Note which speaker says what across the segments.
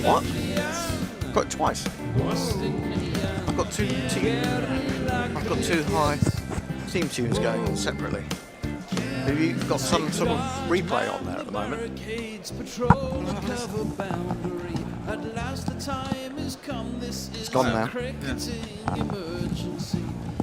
Speaker 1: What? Got it twice. I've got two high theme tunes going on separately. Have you got some sort of replay on there at the moment? It's gone now.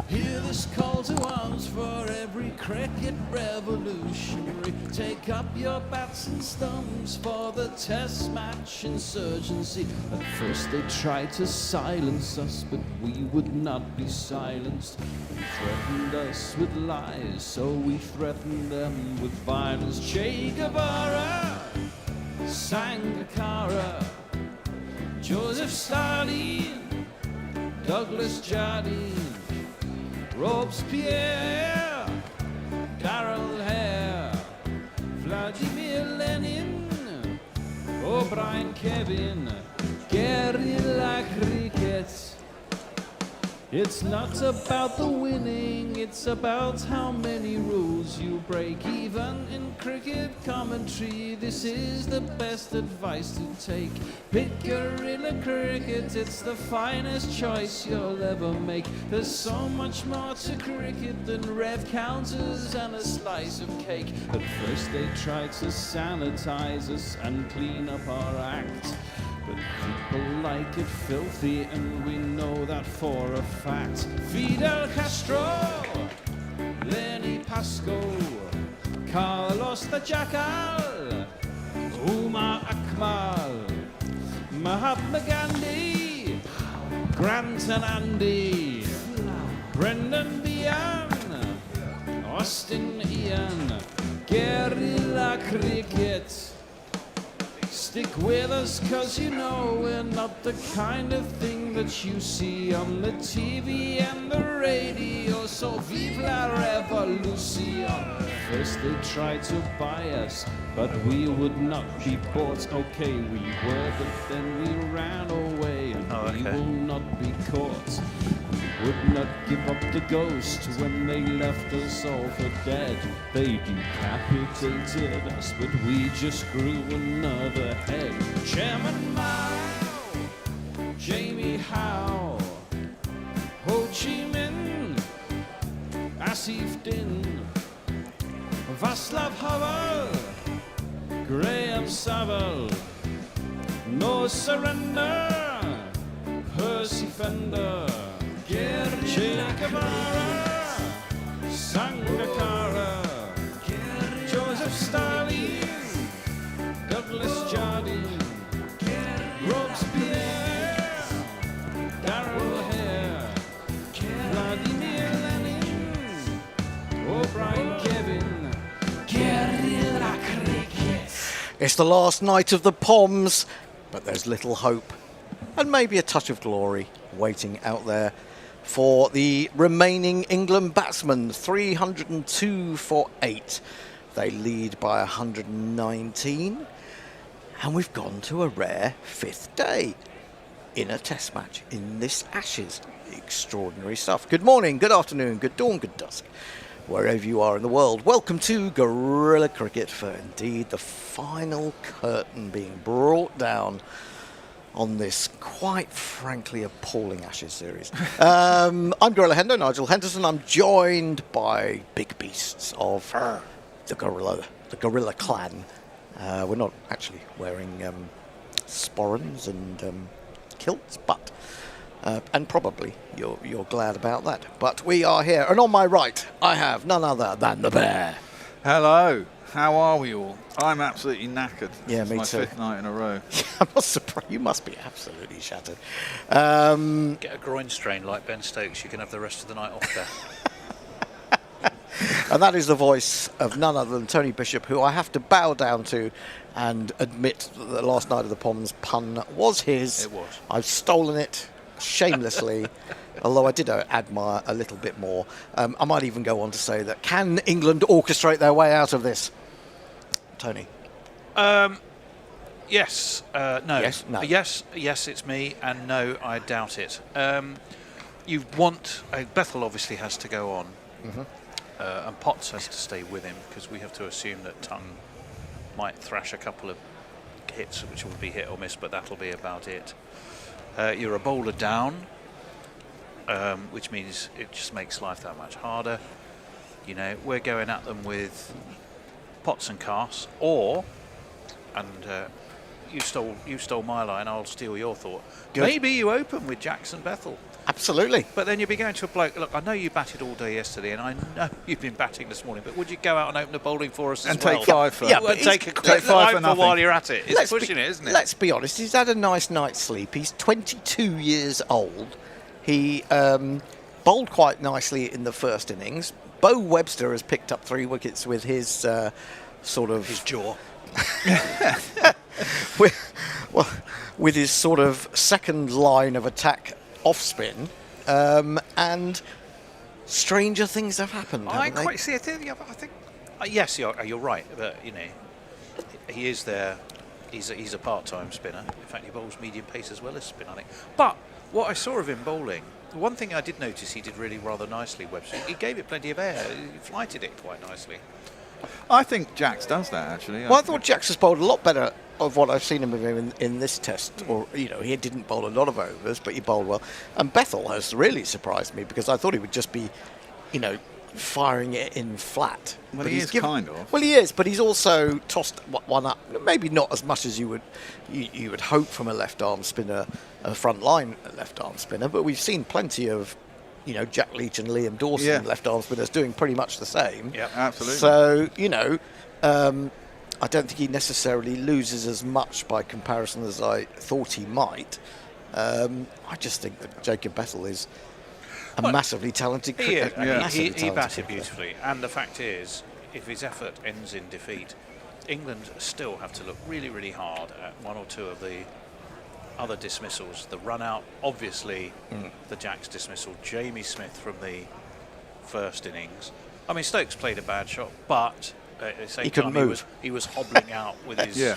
Speaker 2: Hear this call to arms for every cricket revolutionary. Take up your bats and stumps for the test match insurgency. At first they tried to silence us, but we would not be silenced. They threatened us with lies, so we threatened them with violence. Che Guevara, Sangakkara, Joseph Stalin, Douglas Jardine, Robespierre, Darrell Hare, Vladimir Lenin, O'Brien Kevin, guerrilla cricket. It's not about the winning, it's about how many rules you break. Even in cricket commentary, this is the best advice to take. Pick guerrilla cricket, it's the finest choice you'll ever make. There's so much more to cricket than rev counters and a slice of cake. At first they tried to sanitize us and clean up our act. But people like it filthy, and we know that for a fact. Fidel Castro, Lenny Pasco, Carlos the Jackal, Umar Akmal, Mahatma Gandhi, Grant and Andy, Brendan Behan, Austin Ian, guerrilla cricket. Stick with us, cause you know we're not the kind of thing that you see on the TV and the radio. So vive la revolution. First they tried to buy us, but we would not be bought. Okay, we were, but then we ran away, and we will not be caught. Would not give up the ghost when they left us all for dead. They decapitated us, but we just grew another head. Chairman Mao, Jamie Howe, Ho Chi Minh, Asif Din, Václav Havel, Graham Saville, No Surrender, Percy Fender, Che Guevara, Sangakkara, Joseph Stalin, Douglas Jardine, Robespierre, Darrell Hare, Vladimir Lenin, O'Brien Kevin, guerrilla cricket.
Speaker 1: It's the last night of the Poms, but there's little hope and maybe a touch of glory waiting out there for the remaining England batsmen. 302 for 8. They lead by 119. And we've gone to a rare 5th day in a test match in this Ashes. Extraordinary stuff. Good morning, good afternoon, good dawn, good dusk, wherever you are in the world. Welcome to Guerrilla Cricket, for indeed the final curtain being brought down on this quite frankly appalling Ashes series. I'm Gorilla Hendo, Nigel Henderson. I'm joined by big beasts of the Gorilla clan. We're not actually wearing sporrans and kilts, but and probably you're glad about that. But we are here, and on my right I have none other than the Bear.
Speaker 3: Hello. How are we all? I'm absolutely knackered.
Speaker 1: Yeah,
Speaker 3: it's
Speaker 1: me
Speaker 3: my
Speaker 1: too.
Speaker 3: 5th night in a row.
Speaker 1: I'm not surprised. You must be absolutely shattered.
Speaker 4: Get a groin strain like Ben Stokes. You can have the rest of the night off there.
Speaker 1: And that is the voice of none other than Tony Bishop, who I have to bow down to and admit that the last night of the Poms pun was his.
Speaker 4: It was.
Speaker 1: I've stolen it shamelessly, although I did admire a little bit more. I might even go on to say that, can England orchestrate their way out of this? Tony?
Speaker 4: Yes. No.
Speaker 1: Yes, no.
Speaker 4: Yes, it's me, and no, I doubt it. You want... Bethell obviously has to go on, and Potts has to stay with him, because we have to assume that Tongue might thrash a couple of hits, which will be hit or miss, but that'll be about it. You're a bowler down, which means it just makes life that much harder. You know, we're going at them with pots and casts, you stole my line, I'll steal your thought.
Speaker 1: Good.
Speaker 4: Maybe you open with Jackson Bethell.
Speaker 1: Absolutely.
Speaker 4: But then you'd be going to a bloke, look, I know you batted all day yesterday, and I know you've been batting this morning, but would you go out and open the bowling for us
Speaker 3: And
Speaker 4: as well?
Speaker 3: take 5 for
Speaker 1: Yeah,
Speaker 4: And
Speaker 1: but
Speaker 4: take a
Speaker 3: take
Speaker 4: quick
Speaker 3: 5 for
Speaker 4: for
Speaker 3: nothing.
Speaker 4: while you're at it. It's
Speaker 1: Let's
Speaker 4: pushing
Speaker 1: be,
Speaker 4: it, isn't it?
Speaker 1: Let's be honest, he's had a nice night's sleep. He's 22 years old. He bowled quite with in the first innings. Bo Webster has picked up 3 wickets with his sort of...
Speaker 4: His jaw.
Speaker 1: with his sort of second line of attack off spin, and stranger things have happened.
Speaker 4: I
Speaker 1: Haven't they?
Speaker 4: quite see it. I think yes, you're right. But you know, he is there. He's a part-time spinner. In fact, he bowls medium pace as well as spin, I think. But what I saw of him bowling, one thing I did notice he did really rather nicely. Webster, he gave it plenty of air. He flighted it quite nicely.
Speaker 3: I think Jax does that, actually.
Speaker 1: Well, I thought Jax has bowled a lot better of what I've seen him of him in this test. Or, you know, he didn't bowl a lot of overs, but he bowled well. And Bethell has really surprised me because I thought he would just be, you know, firing it in flat.
Speaker 3: Well,
Speaker 1: But
Speaker 3: he
Speaker 1: he's
Speaker 3: is kind of.
Speaker 1: Well, he is, but he's also tossed one up. Maybe not as much as you would hope from a left-arm spinner, a front-line left-arm spinner. But we've seen plenty of, you know, Jack Leach and Liam Dawson left-arm spinners doing pretty much the same.
Speaker 4: Yeah,
Speaker 3: absolutely.
Speaker 1: So, you know, I don't think he necessarily loses as much by comparison as I thought he might. I just think that Jacob Bethell is a massively talented
Speaker 4: He is.
Speaker 1: cricketer.
Speaker 4: He batted beautifully. And the fact is, if his effort ends in defeat, England still have to look really, really hard at one or two of the other dismissals. The run out, obviously, the Jacks dismissal, Jamie Smith from the first innings. I mean, Stokes played a bad shot, but at the same
Speaker 1: He couldn't
Speaker 4: time
Speaker 1: move.
Speaker 4: he was hobbling out with his
Speaker 3: Yeah.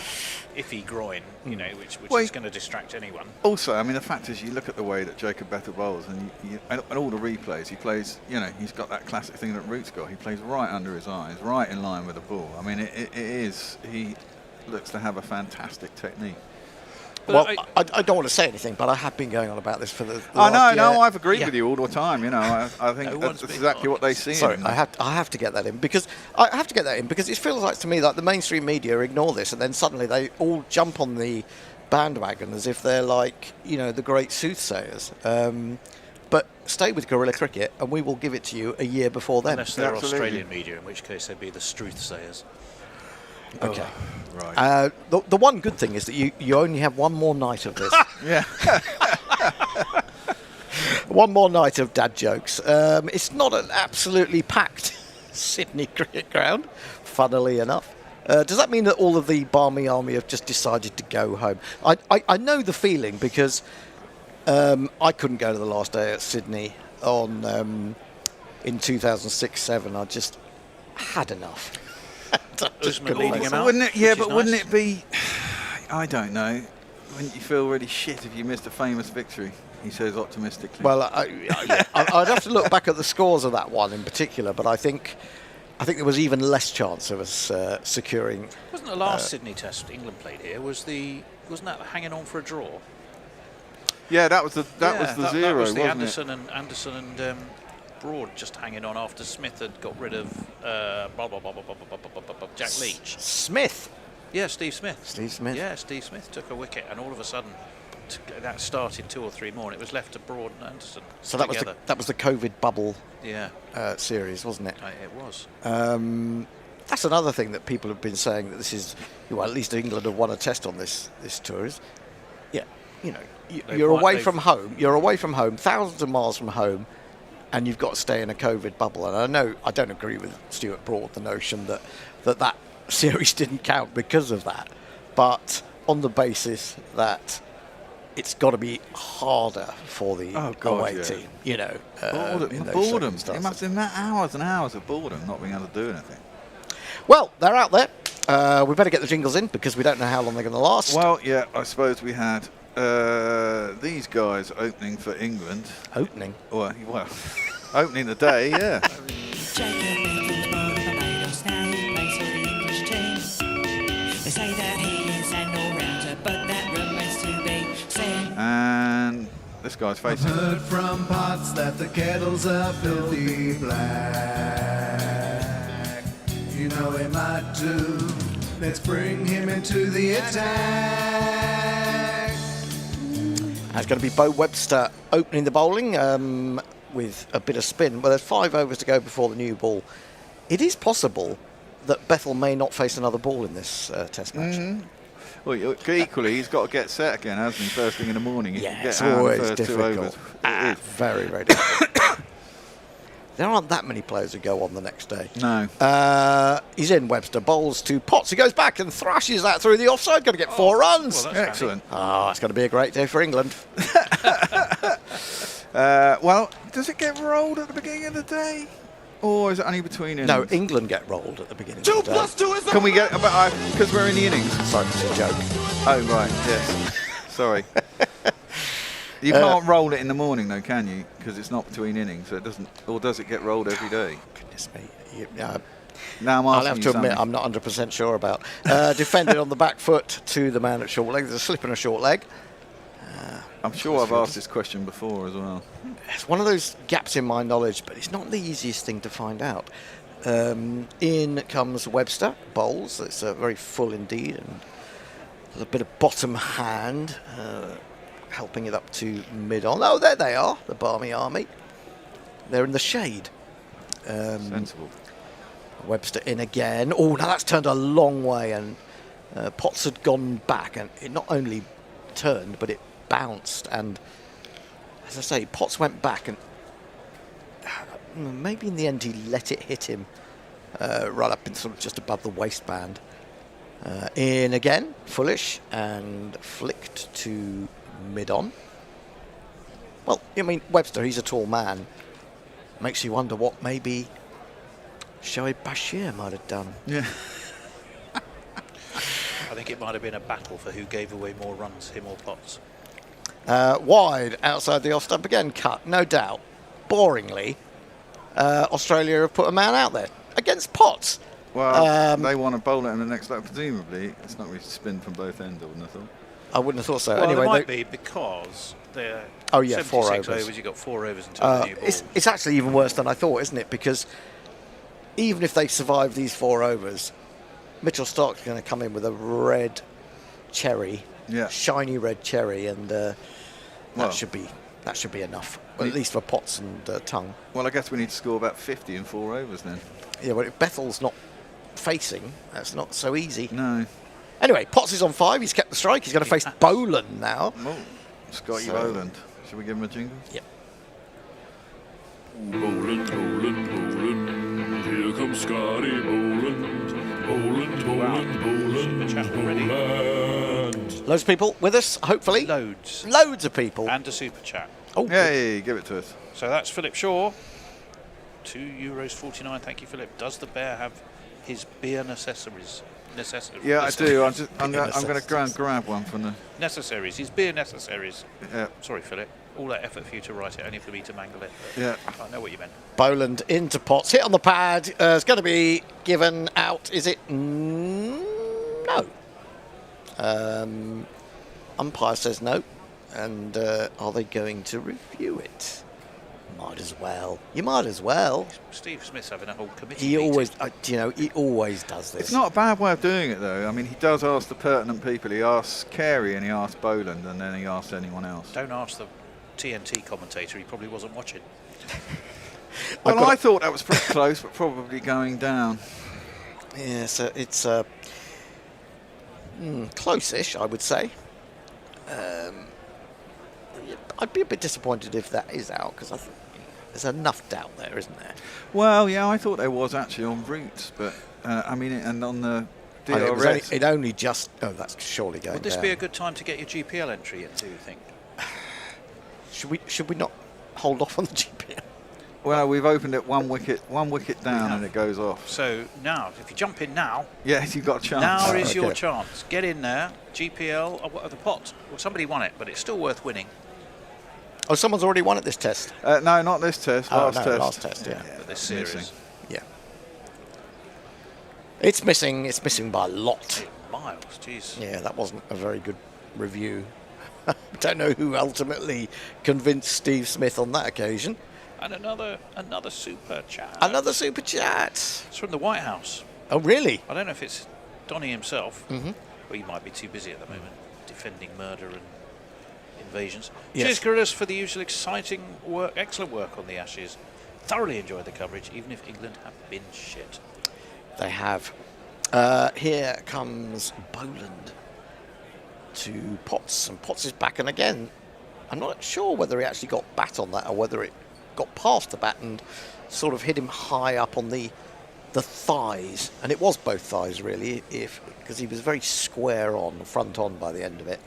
Speaker 4: iffy groin, you know, which
Speaker 3: Well,
Speaker 4: is going to distract anyone.
Speaker 3: Also, I mean, the fact is, you look at the way that Jacob Bethell bowls, and all the replays, he plays, you know, he's got that classic thing that Root's got. He plays right under his eyes, right in line with the ball. I mean, he looks to have a fantastic technique.
Speaker 1: Well,
Speaker 4: But
Speaker 1: I don't want to say anything, but I have been going on about this for the
Speaker 3: I
Speaker 1: last
Speaker 3: know,
Speaker 1: year.
Speaker 3: I've agreed
Speaker 1: Yeah.
Speaker 3: with you all the time. You know, I think
Speaker 4: No
Speaker 3: that's
Speaker 4: one's been
Speaker 3: exactly what they
Speaker 4: honest.
Speaker 3: see.
Speaker 1: Sorry,
Speaker 3: in
Speaker 1: I have to get that in because it feels like to me like the mainstream media ignore this and then suddenly they all jump on the bandwagon as if they're like, you know, the great soothsayers. But stay with guerrilla cricket and we will give it to you a year before then.
Speaker 4: unless they're
Speaker 3: Absolutely.
Speaker 4: Australian media, in which case they'd be the Struthsayers.
Speaker 1: Okay.
Speaker 3: Right.
Speaker 1: The one good thing is that you only have one more night of this.
Speaker 3: Yeah.
Speaker 1: One more night of dad jokes. It's not an absolutely packed Sydney cricket ground, funnily enough. Does that mean that all of the Barmy Army have just decided to go home? I know the feeling because I couldn't go to the last day at Sydney in 2006-07. I just had enough.
Speaker 4: Usman leading him out.
Speaker 3: Wouldn't it? Yeah,
Speaker 4: which is
Speaker 3: but wouldn't
Speaker 4: nice.
Speaker 3: it be? I don't know. Wouldn't you feel really shit if you missed a famous victory? He says optimistically.
Speaker 1: Well, I'd have to look back at the scores of that one in particular, but I think there was even less chance of us securing.
Speaker 4: Wasn't the last Sydney Test England played here? Wasn't that hanging on for a draw?
Speaker 3: yeah, that was the zero,
Speaker 4: That was the
Speaker 3: wasn't it?
Speaker 4: Anderson and Broad just hanging on after Smith had got rid of Jack Leach.
Speaker 1: Smith.
Speaker 4: Yeah, Steve Smith.
Speaker 1: Steve Smith.
Speaker 4: Yeah, Steve Smith took a wicket, and all of a sudden, that started 2 or 3 more, and it was left to Broad and Anderson.
Speaker 1: So that was the COVID bubble
Speaker 4: Yeah,
Speaker 1: series, wasn't it?
Speaker 4: it was.
Speaker 1: That's another thing that people have been saying that this is, well, at least England have won a test on this tour. Is, yeah, you know, you're away from home. You're away from home, thousands of miles from home, and you've got to stay in a COVID bubble. And I know I don't agree with Stuart Broad the notion that series didn't count because of that, but on the basis that it's got to be harder for the away team, you know. In those
Speaker 3: Boredom. It
Speaker 1: circumstances.
Speaker 3: must have been hours and hours of boredom, not being able to do anything.
Speaker 1: Well, they're out there. We better get the jingles in because we don't know how long they're going to last.
Speaker 3: Well, yeah, I suppose we had these guys opening for England.
Speaker 1: Opening.
Speaker 3: Well, opening the day, yeah.
Speaker 5: Jacob Bethell's born Barbados now, he plays for the English team. They say that he is an all-round
Speaker 3: this guy's facing.
Speaker 6: Heard from pots that the kettles are filthy black. You know he might do. Let's bring him into the attack.
Speaker 1: It's going to be Bo Webster opening the bowling with a bit of spin. Well, there's 5 overs to go before the new ball. It is possible that Bethell may not face another ball in this Test match.
Speaker 3: Well, equally, he's got to get set again, hasn't he? First thing in the morning.
Speaker 1: Yeah,
Speaker 3: Get
Speaker 1: it's
Speaker 3: out in the
Speaker 1: always
Speaker 3: first 2
Speaker 1: difficult.
Speaker 3: overs.
Speaker 1: Very, very difficult. There aren't that many players who go on the next day.
Speaker 3: No.
Speaker 1: He's in. Webster bowls to Potts. He goes back and thrashes that through the offside. Going to get 4 runs.
Speaker 4: Well, that's
Speaker 3: Excellent.
Speaker 1: Oh, it's going to be a great day for England.
Speaker 3: Well, does it get rolled at the beginning of the day? Or is it only between innings?
Speaker 1: No, England get rolled at the beginning of the day.
Speaker 6: 2 + 2 is
Speaker 3: Can we get, because we're in the innings?
Speaker 1: Sorry, it's a joke.
Speaker 3: Oh, right, yes. Sorry. You can't roll it in the morning, though, can you? Because it's not between innings, so it doesn't. Or does it get rolled every day?
Speaker 1: Goodness me.
Speaker 3: Now I'm
Speaker 1: I'll
Speaker 3: asking
Speaker 1: have
Speaker 3: you
Speaker 1: to admit,
Speaker 3: something.
Speaker 1: I'm not 100% sure about. Defended on the back foot to the man at short leg. There's a slip and a short leg.
Speaker 3: I'm sure I've asked this question before as well.
Speaker 1: It's one of those gaps in my knowledge, but it's not the easiest thing to find out. In comes Webster, bowls. It's very full indeed, and a bit of bottom hand, helping it up to mid-on. Oh, there they are, the Barmy Army. They're in the shade.
Speaker 3: Sensible.
Speaker 1: Webster in again. Oh, now that's turned a long way, and Potts had gone back, and it not only turned, but it bounced. And as I say, Potts went back, and maybe in the end he let it hit him right up in sort of just above the waistband. In again, Foolish, and flicked to mid-on. Well, I mean, Webster, he's a tall man. Makes you wonder what maybe Shoaib Bashir might have done.
Speaker 3: Yeah.
Speaker 4: I think it might have been a battle for who gave away more runs, him or Potts.
Speaker 1: Wide outside the off stump again, cut, no doubt. Boringly, Australia have put a man out there against Potts.
Speaker 3: Well, they want to bowl it in the next lap. Presumably, it's not going to spin from both ends, I wouldn't have thought.
Speaker 1: I wouldn't have thought so.
Speaker 4: Well,
Speaker 1: anyway,
Speaker 4: it might be because they're
Speaker 1: 4
Speaker 4: 76
Speaker 1: overs.
Speaker 4: You've got 4 overs until the new ball.
Speaker 1: It's actually even worse than I thought, isn't it? Because even if they survive these 4 overs, Mitchell Stark's going to come in with a red cherry, shiny red cherry, and that should be enough, at least for Potts and Tongue.
Speaker 3: Well, I guess we need to score about 50 in 4 overs then.
Speaker 1: Yeah, well, if Bethell's not facing, that's not so easy.
Speaker 3: No.
Speaker 1: Anyway, Potts is on 5. He's kept the strike. He's going to face Boland now.
Speaker 3: Oh, Scotty
Speaker 1: So-
Speaker 3: Boland. Should we give him a jingle?
Speaker 1: Yep.
Speaker 7: Boland, Boland, Boland, here comes Scotty Boland. Boland, Boland, Boland,
Speaker 4: Chat already.
Speaker 7: Boland.
Speaker 1: Loads of people with us, hopefully.
Speaker 4: Loads.
Speaker 1: Loads of people.
Speaker 4: And a super chat.
Speaker 1: Oh,
Speaker 3: Yay, give it to us.
Speaker 4: So that's Philip Shaw. €2.49. Thank you, Philip. Does the bear have his beer necessaries?
Speaker 3: Yeah, I do. I'm going to go and grab one from the...
Speaker 4: Necessaries. His beer necessaries.
Speaker 3: Yeah.
Speaker 4: Sorry, Philip. All that effort for you to write it, only for me to mangle it. But
Speaker 3: Yeah.
Speaker 4: I know what you meant.
Speaker 1: Boland into Potts. Hit on the pad. It's going to be given out. Is it? No. Umpire says no. And are they going to review it? Might as well. You might as well.
Speaker 4: Steve Smith's having a whole committee
Speaker 1: He
Speaker 4: meeting.
Speaker 1: always, he always does this.
Speaker 3: It's not a bad way of doing it, though. I mean, he does ask the pertinent people. He asks Carey and he asks Boland and then he asks anyone else.
Speaker 4: Don't ask the TNT commentator. He probably wasn't watching.
Speaker 3: Well, I thought that was pretty close, but probably going down.
Speaker 1: Yeah, so it's close-ish, I would say. I'd be a bit disappointed if that is out, because I think there's enough doubt there, isn't there?
Speaker 3: Well, yeah, I thought there was actually on routes, but I mean, and on the
Speaker 1: I think
Speaker 3: DRS.
Speaker 1: it only just... Oh, that's surely going
Speaker 4: Would this
Speaker 1: down.
Speaker 4: be a good time to get your GPL entry in, do you think?
Speaker 1: Should we not hold off on the GPL?
Speaker 3: Well, we've opened it one wicket down, and it goes off.
Speaker 4: So now, if you jump in now,
Speaker 3: Yes, you've got a chance.
Speaker 4: now
Speaker 1: Oh,
Speaker 4: is your
Speaker 1: okay.
Speaker 4: chance. Get in there. GPL, the pot. Well, somebody won it, but it's still worth winning.
Speaker 1: Oh, someone's already won at this test.
Speaker 3: No, not this test. Last test.
Speaker 1: Last test, yeah.
Speaker 4: But this
Speaker 3: Missing.
Speaker 4: series,
Speaker 1: Yeah. It's missing by a lot.
Speaker 4: miles, jeez.
Speaker 1: Yeah, that wasn't a very good review. Don't know who ultimately convinced Steve Smith on that occasion.
Speaker 4: And another super chat.
Speaker 1: Another super chat.
Speaker 4: It's from the White House.
Speaker 1: Oh, really?
Speaker 4: I don't know if it's Donny himself, but he might be too busy at the moment defending murder and invasions.
Speaker 1: Yes.
Speaker 4: Cheers, Gorillas, for the usual exciting work, excellent work on the Ashes. Thoroughly enjoyed the coverage, even if England have been shit.
Speaker 1: They have. Here comes Boland to Potts, and Potts is back, and again, I'm not sure whether he actually got bat on that or whether it got past the bat and sort of hit him high up on the thighs, and it was both thighs really, because he was very square on, front on by the end of it.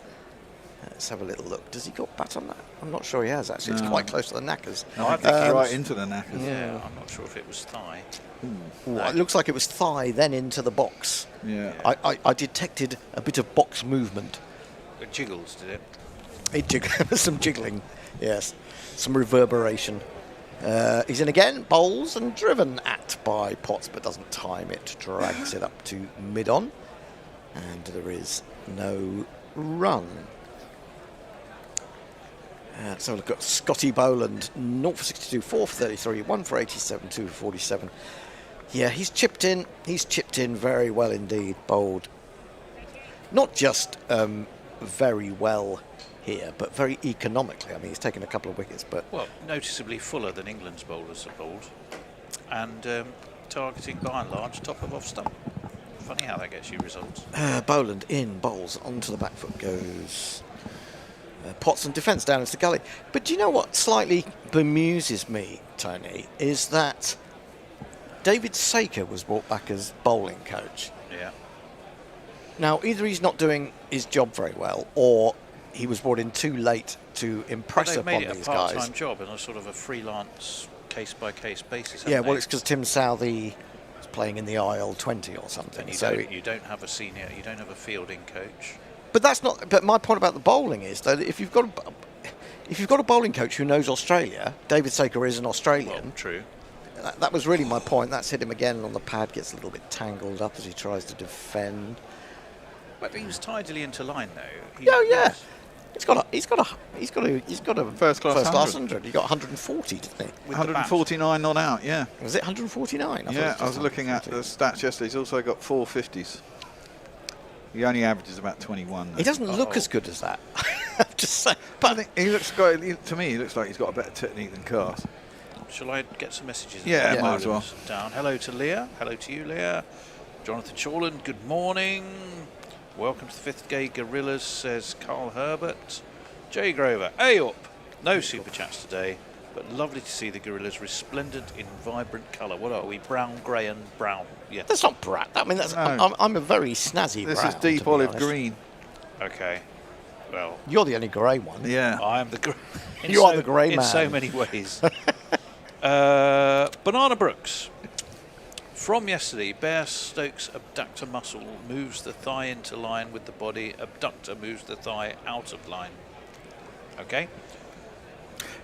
Speaker 1: Let's have a little look. Does he got bat on that? I'm not sure he has actually. It's quite close to the knackers.
Speaker 3: No, I think he's right into the knackers.
Speaker 4: Yeah, I'm not sure if it was thigh.
Speaker 1: Ooh, it looks like it was thigh, then into the box.
Speaker 3: Yeah.
Speaker 1: I detected a bit of box movement.
Speaker 4: It jiggles, did it?
Speaker 1: Some jiggling, yes. Some reverberation. He's in again, bowls and driven at by Potts, but doesn't time it. Drags it up to mid-on. And there is no run. Let's have a look at Scotty Boland. 0 for 62, 4 for 33, 1 for 87, 2 for 47. Yeah, he's chipped in. He's chipped in very well indeed, bowled. Not just very well here, but very economically. I mean, he's taken a couple of wickets, but...
Speaker 4: Well, noticeably fuller than England's bowlers have bowled. And targeting, by and large, top of off stump. Funny how that gets you results.
Speaker 1: Boland in, bowls, onto the back foot goes... Potts and defence down into the gully. But do you know what slightly bemuses me, Tony, is that David Saker was brought back as bowling coach.
Speaker 4: Yeah.
Speaker 1: Now, either he's not doing his job very well, or he was brought in too late to impress
Speaker 4: They've
Speaker 1: upon
Speaker 4: made it
Speaker 1: these
Speaker 4: a part-time
Speaker 1: guys.
Speaker 4: job and a sort of a freelance case-by-case basis.
Speaker 1: Yeah,
Speaker 4: haven't
Speaker 1: well,
Speaker 4: they?
Speaker 1: it's because Tim Southey is playing in the IL-20 or something.
Speaker 4: And
Speaker 1: So,
Speaker 4: you don't have a senior, you don't have a fielding coach.
Speaker 1: but that's not. But my point about the bowling is that if you've got a bowling coach who knows Australia, David Saker is an Australian.
Speaker 4: Well, true.
Speaker 1: That was really my point. That's hit him again on the pad. Gets a little bit tangled up as he tries to defend.
Speaker 4: But he was tidily into line, though.
Speaker 1: Yeah, yeah. He's got a
Speaker 3: First class
Speaker 1: 100. He got 140, didn't he?
Speaker 4: With the bat.
Speaker 3: 149 not out, yeah.
Speaker 1: Was it 149?
Speaker 3: Yeah, I was looking at the stats yesterday. He's also got 450s. He only averages about 21.
Speaker 1: He doesn't look as good as that. I'm just saying.
Speaker 3: I think he looks to me, he looks like he's got a better technique than Cars.
Speaker 4: Shall I get some messages?
Speaker 3: Yeah,
Speaker 1: Yeah.
Speaker 3: might as well.
Speaker 4: Down. Hello to Leah. Hello to you, Leah. Jonathan Shorland, good morning. Welcome to the Fifth Gay Gorillas, says Carl Herbert. Jay Grover, hey up. No super chats today, but lovely to see the Gorillas resplendent in vibrant colour. What are we? Brown, grey and brown. Yeah.
Speaker 1: That's not brown. I mean, that's.
Speaker 3: No.
Speaker 1: I'm a very snazzy
Speaker 3: This
Speaker 1: brown.
Speaker 3: is deep
Speaker 1: to be
Speaker 3: olive
Speaker 1: honest.
Speaker 3: green.
Speaker 4: Okay. Well,
Speaker 1: You're the only grey one.
Speaker 3: Yeah.
Speaker 4: I am the grey.
Speaker 1: You are the grey
Speaker 4: in
Speaker 1: man.
Speaker 4: so many ways. Banana Brooks. From yesterday, Bear Stokes' abductor muscle moves the thigh into line with the body. Abductor moves the thigh out of line. Okay.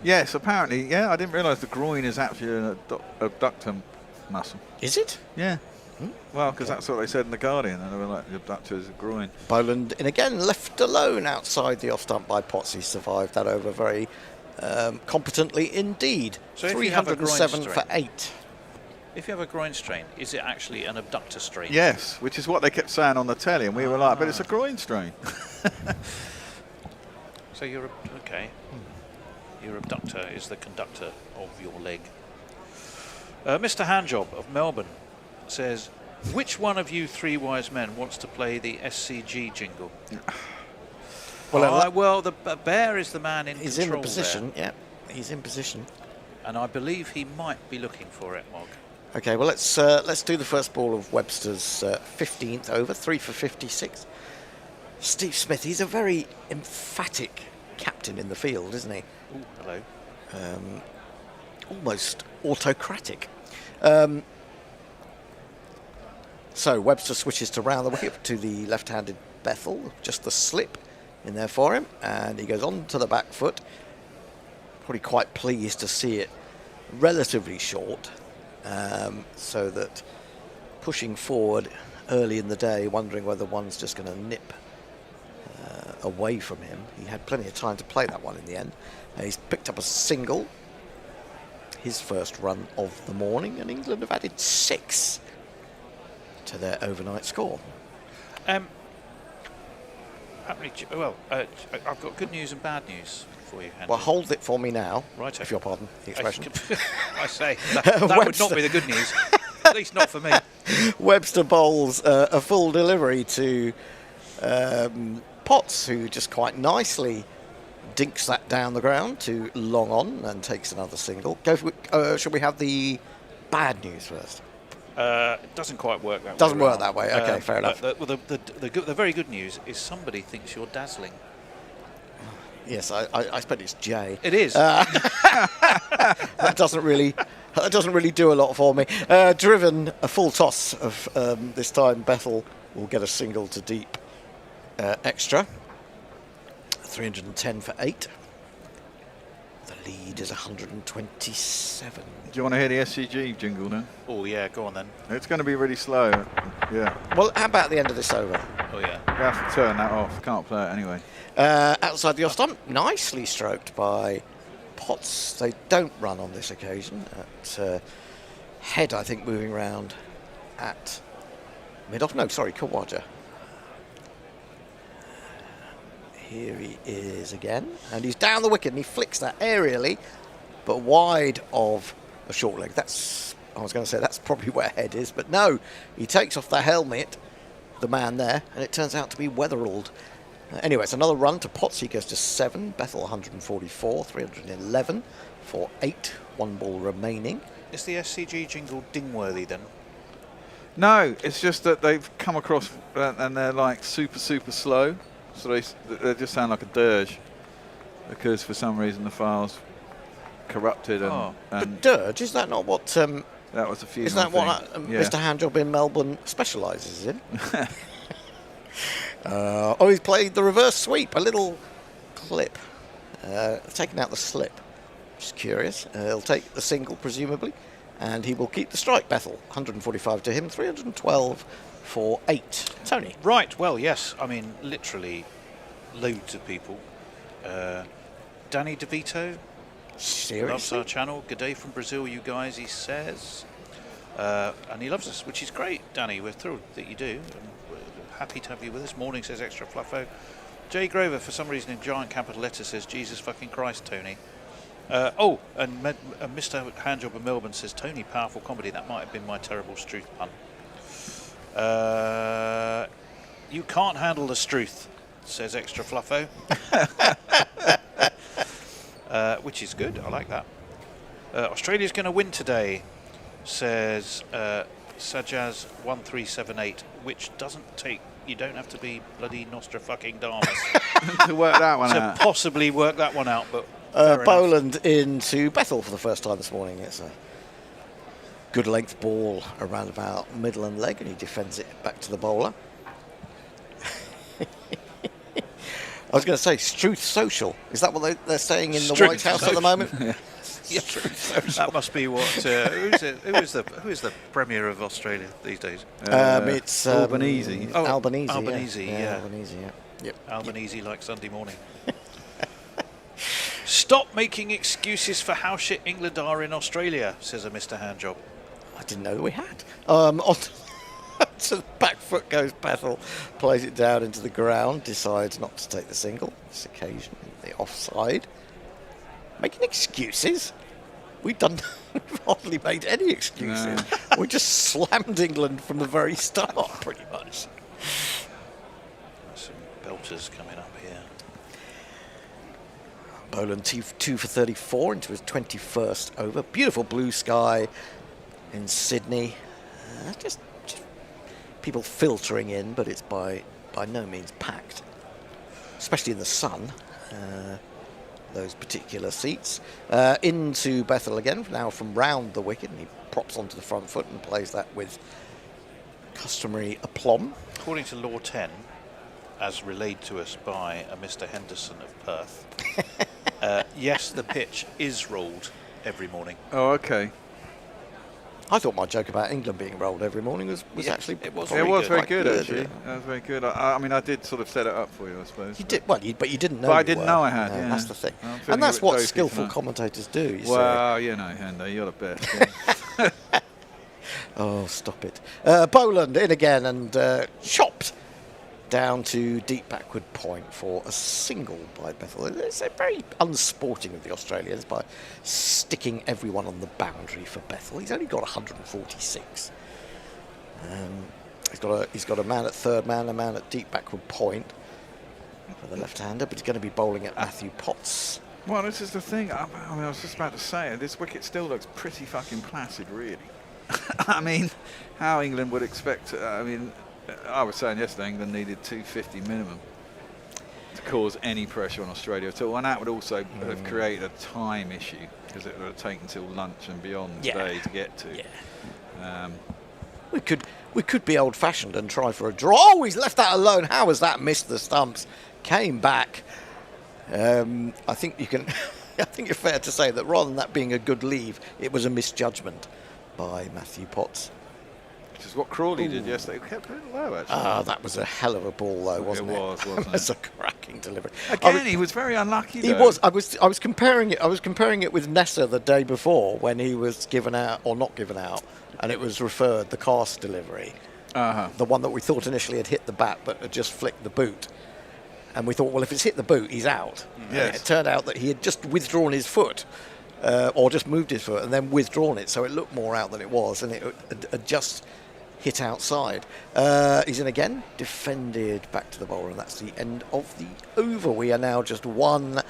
Speaker 3: Yes, apparently. Yeah, I didn't realise the groin is actually an abductor muscle.
Speaker 1: Is it?
Speaker 3: Yeah. Well, because that's what they said in The Guardian. And they were like, the abductor is a groin.
Speaker 1: Boland in again, left alone outside the off stump by Potts. He survived that over very competently indeed.
Speaker 4: So if you have a groin
Speaker 1: 307 for
Speaker 4: strain-
Speaker 1: 8.
Speaker 4: If you have a groin strain, is it actually an abductor strain?
Speaker 3: Yes, which is what they kept saying on the telly. And we were like, but it's a groin strain.
Speaker 4: So you're okay. Your abductor is the conductor of your leg. Mr. Handjob of Melbourne says, which one of you three wise men wants to play the SCG jingle?
Speaker 1: Well,
Speaker 4: The Bear is the man in
Speaker 1: he's in
Speaker 4: control
Speaker 1: the position. Yeah, he's in position.
Speaker 4: there, and I believe he might be looking for it, Mog.
Speaker 1: Okay, well let's do the first ball of Webster's 15th over, 3 for 56. Steve Smith, he's a very emphatic captain in the field, isn't he?
Speaker 4: Ooh, hello.
Speaker 1: Almost autocratic. So Webster switches to round the wicket to the left-handed Bethell, just the slip in there for him, and he goes on to the back foot. Probably quite pleased to see it relatively short, so that pushing forward early in the day, wondering whether one's just going to nip away from him. He had plenty of time to play that one in the end. He's picked up a single, his first run of the morning, and England have added 6 to their overnight score.
Speaker 4: Well, I've got good news and bad news for you, Henry.
Speaker 1: Well, hold it for me now,
Speaker 4: Right,
Speaker 1: if you'll pardon the expression.
Speaker 4: I say, that would not be the good news. At least not for me.
Speaker 1: Webster bowls a full delivery to Potts, who just quite nicely dinks that down the ground to long on and takes another single. Shall we have the bad news first?
Speaker 4: It doesn't quite work that way.
Speaker 1: Doesn't work
Speaker 4: around.
Speaker 1: that way. Okay, fair enough.
Speaker 4: The very good news is somebody thinks you're dazzling.
Speaker 1: Yes, I expect it's Jay.
Speaker 4: It is.
Speaker 1: That doesn't really do a lot for me. Driven a full toss of this time. Bethell will get a single to deep extra. 310 for 8. The lead is 127.
Speaker 3: Do you want to hear the SCG jingle now?
Speaker 4: Oh yeah, go on then.
Speaker 3: It's going to be really slow. Yeah.
Speaker 1: Well, how about the end of this over?
Speaker 4: Oh yeah.
Speaker 3: We have to turn that off. Can't play it anyway.
Speaker 1: Outside the off stump, nicely stroked by Potts. They don't run on this occasion. At head, I think, moving round at mid-off. No, sorry, Kawaja. Here he is again, and he's down the wicket, and he flicks that aerially, but wide of a short leg. I was going to say that's probably where head is, but no, he takes off the helmet, the man there, and it turns out to be Weatherald. Anyway, it's another run to Potts. He goes to 7. Bethell 144, 311 for 8. 1 ball remaining.
Speaker 4: Is the SCG jingle dingworthy then?
Speaker 3: No, it's just that they've come across and they're like super slow, so they just sound like a dirge because for some reason the file's corrupted and
Speaker 1: But dirge, is that not what?
Speaker 3: That was a few.
Speaker 1: Isn't that what Mr. Handjob in Melbourne specialises in? He's played the reverse sweep, a little clip, taking out the slip. Just curious. He'll take the single, presumably, and he will keep the strike. Bethell, 145 to him, 312 for 8. Tony.
Speaker 4: Right, well, yes. I mean, literally loads of people. Danny DeVito loves
Speaker 1: Seriously?
Speaker 4: our channel. Good day from Brazil, you guys, he says. And he loves us, which is great, Danny. We're thrilled that you do. And we're happy to have you with us. Morning, says Extra Fluffo. Jay Grover, for some reason in giant capital letters, says Jesus fucking Christ, Tony. And Mr. Handjob in Melbourne says, Tony, powerful comedy. That might have been my terrible Struth pun. You can't handle the Struth, says Extra Fluffo. Which is good. I like that. Australia's going to win today, says Sajaz 1378, which doesn't take. You don't have to be bloody Nostradamus
Speaker 3: to work that one
Speaker 4: to
Speaker 3: out.
Speaker 4: possibly work that one out. But
Speaker 1: Boland into Bethell for the first time this morning. It's a good length ball around about middle and leg, and he defends it back to the bowler. I was going to say Struth Social. Is that what they're saying in the
Speaker 4: Struth
Speaker 1: White House
Speaker 4: Social.
Speaker 1: at the moment?
Speaker 4: yeah, that must be what. Who is the Premier of Australia these days?
Speaker 1: It's
Speaker 3: Albanese.
Speaker 1: Albanese.
Speaker 4: Albanese, yeah.
Speaker 1: Albanese, yeah. Yep.
Speaker 4: Albanese like Sunday morning. Stop making excuses for how shit England are in Australia, says a Mr. Handjob.
Speaker 1: I didn't know that we had. On to the back foot goes Bethell, plays it down into the ground, decides not to take the single. This occasion, the offside. Making excuses? We've hardly made any excuses.
Speaker 3: No.
Speaker 1: We just slammed England from the very start, pretty much.
Speaker 4: Some belters coming up here.
Speaker 1: Boland 2 for 34 into his 21st over. Beautiful blue sky in Sydney. Just people filtering in, but it's by no means packed, especially in the sun. Those particular seats. Into Bethell again, now from round the wicket, and he props onto the front foot and plays that with customary aplomb.
Speaker 4: According to Law 10, as relayed to us by a Mr. Henderson of Perth, yes, the pitch is rolled every morning.
Speaker 3: Oh, okay.
Speaker 1: I thought my joke about England being rolled every morning was
Speaker 4: Yeah,
Speaker 1: actually
Speaker 4: it was
Speaker 3: It was very
Speaker 1: quite
Speaker 3: good, actually.
Speaker 1: yeah.
Speaker 3: It was very good. I mean, I did sort of set it up for you, I suppose.
Speaker 1: You did well, but you didn't know.
Speaker 3: But I
Speaker 1: you
Speaker 3: didn't
Speaker 1: were.
Speaker 3: know I had,
Speaker 1: No,
Speaker 3: yeah.
Speaker 1: That's the thing,
Speaker 3: I'm feeling
Speaker 1: and that's
Speaker 3: a bit
Speaker 1: what
Speaker 3: dopey
Speaker 1: skillful
Speaker 3: tonight.
Speaker 1: commentators do. You see.
Speaker 3: Well, you know, Hendo, you're the best. Yeah.
Speaker 1: Oh, stop it! Boland in again and chopped down to deep backward point for a single by Bethell. It's very unsporting of the Australians by sticking everyone on the boundary for Bethell. He's only got 146. He's got a man at third man, a man at deep backward point for the left-hander, but he's going to be bowling at Matthew Potts.
Speaker 3: Well, this is the thing. I mean, I was just about to say, this wicket still looks pretty fucking placid, really. I mean, how England would expect. I mean, I was saying yesterday England needed 250 minimum to cause any pressure on Australia at all, and that would also have created a time issue because it would have taken till lunch and beyond today to get to.
Speaker 1: Yeah. We could be old-fashioned and try for a draw. Oh, he's left that alone. How has that missed the stumps? Came back. I think you can. I think it's fair to say that rather than that being a good leave, it was a misjudgment by Matthew Potts.
Speaker 3: Which is what Crawley did yesterday. He kept it low, actually.
Speaker 1: That was a hell of a ball, though, wasn't it?
Speaker 3: It was, wasn't
Speaker 1: It was
Speaker 3: it?
Speaker 1: a cracking delivery.
Speaker 3: Again, he was very unlucky.
Speaker 1: He
Speaker 3: though.
Speaker 1: was. I was comparing it. I was comparing it with Nessa the day before when he was given out or not given out, and it was referred the cast delivery, the one that we thought initially had hit the bat but had just flicked the boot, and we thought, well, if it's hit the boot, he's out.
Speaker 3: Yes.
Speaker 1: And it turned out that he had just withdrawn his foot, or just moved his foot and then withdrawn it, so it looked more out than it was, and it had just hit outside. He's in again, defended back to the bowler, and that's the end of the over. We are now just one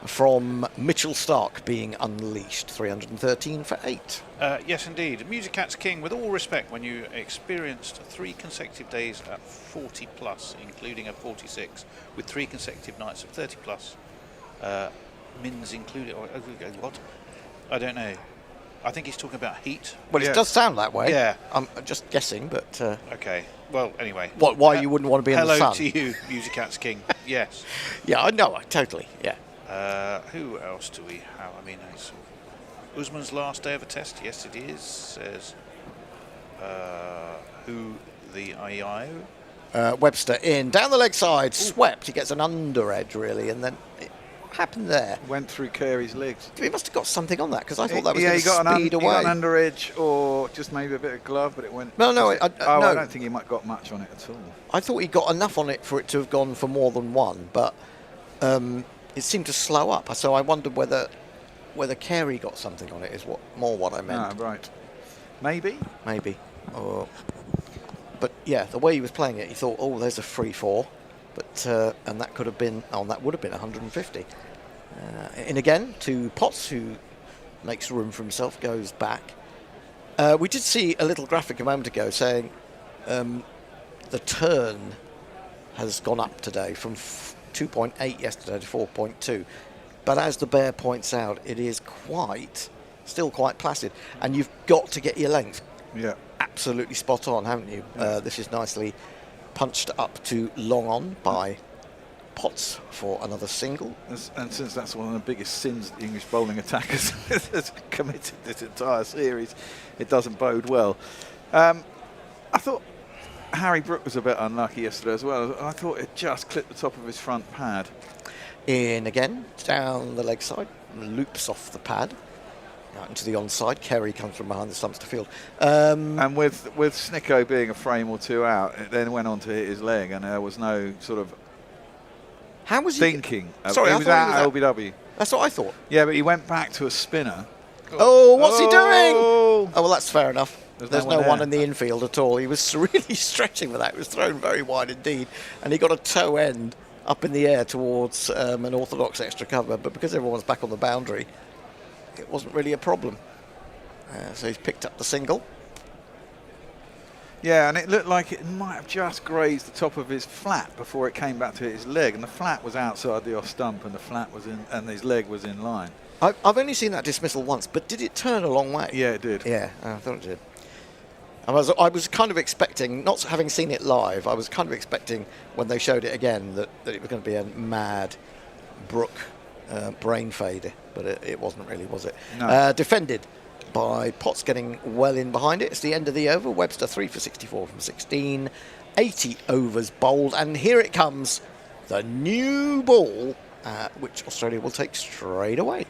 Speaker 1: from Mitchell Stark being unleashed. 313 for 8.
Speaker 4: Yes, indeed. Music Cat's king, with all respect, when you experienced 3 consecutive days at 40 plus, including a 46, with 3 consecutive nights of 30 plus, mins included, or what? I don't know. I think he's talking about heat.
Speaker 1: Well, it does sound that way.
Speaker 4: Yeah.
Speaker 1: I'm just guessing, but
Speaker 4: Okay. Well, anyway.
Speaker 1: why you wouldn't want to be in the sun?
Speaker 4: Hello to you, Music Cat's king. Yes.
Speaker 1: Yeah, I know, totally. Yeah.
Speaker 4: Who else do we have? I mean, it's Usman's last day of a test. Yes, it is. Says who the IIO.
Speaker 1: Webster in down the leg side, swept. He gets an under edge really, and then it happened there.
Speaker 3: Went through Carey's legs.
Speaker 1: He must have got something on that because I thought that was
Speaker 3: Yeah,
Speaker 1: going
Speaker 3: he
Speaker 1: to
Speaker 3: got
Speaker 1: speed
Speaker 3: he got
Speaker 1: away.
Speaker 3: an under edge or just maybe a bit of glove, but it went.
Speaker 1: No, no,
Speaker 3: I
Speaker 1: no.
Speaker 3: don't think he might got much on it at all.
Speaker 1: I thought he got enough on it for it to have gone for more than one, but it seemed to slow up. So I wondered whether Carey got something on it. Is what I meant.
Speaker 3: Ah, right. Maybe.
Speaker 1: Maybe. But yeah, the way he was playing it, he thought, oh, there's a 3-4, but and that could have been, that would have been 150. In again to Potts, who makes room for himself, goes back. We did see a little graphic a moment ago saying the turn has gone up today from 2.8 yesterday to 4.2. But as the Bear points out, it is still quite placid, and you've got to get your length
Speaker 3: Yeah.
Speaker 1: absolutely spot on, haven't you? This is nicely punched up to long on by Potts for another single.
Speaker 3: And since that's one of the biggest sins the English bowling attackers has committed this entire series, it doesn't bode well. I thought Harry Brook was a bit unlucky yesterday as well. I thought it just clipped the top of his front pad.
Speaker 1: In again, down the leg side, loops off the pad, out into the onside. Kerry comes from behind the stumps to field.
Speaker 3: And with Snicko being a frame or two out, it then went on to hit his leg, and there was no sort of
Speaker 1: How was
Speaker 3: thinking.
Speaker 1: Sorry,
Speaker 3: he
Speaker 1: I
Speaker 3: was
Speaker 1: thought he
Speaker 3: out
Speaker 1: was
Speaker 3: LBW.
Speaker 1: That's what I thought.
Speaker 3: Yeah, but he went back to a spinner.
Speaker 1: Oh, what's he doing?
Speaker 3: Oh,
Speaker 1: Oh, well, that's fair enough. There's no one
Speaker 3: there.
Speaker 1: in the infield at all. He was really stretching for that. It was thrown very wide indeed. And he got a toe end up in the air towards an orthodox extra cover. But because everyone's back on the boundary, it wasn't really a problem. So he's picked up the single.
Speaker 3: Yeah, and it looked like it might have just grazed the top of his flat before it came back to hit his leg, and the flat was outside the off stump, and the flat was in, and his leg was in line.
Speaker 1: I've only seen that dismissal once, but did it turn a long way?
Speaker 3: Yeah, it did.
Speaker 1: Yeah, I thought it did. I was kind of expecting, not having seen it live, I was kind of expecting when they showed it again that it was going to be a mad Brook brain fade, but it wasn't really, was it?
Speaker 3: No.
Speaker 1: Defended by Potts getting well in behind it. It's the end of the over. Webster 3 for 64 from 16. 80 overs bowled, and here it comes, the new ball, which Australia will take straight away.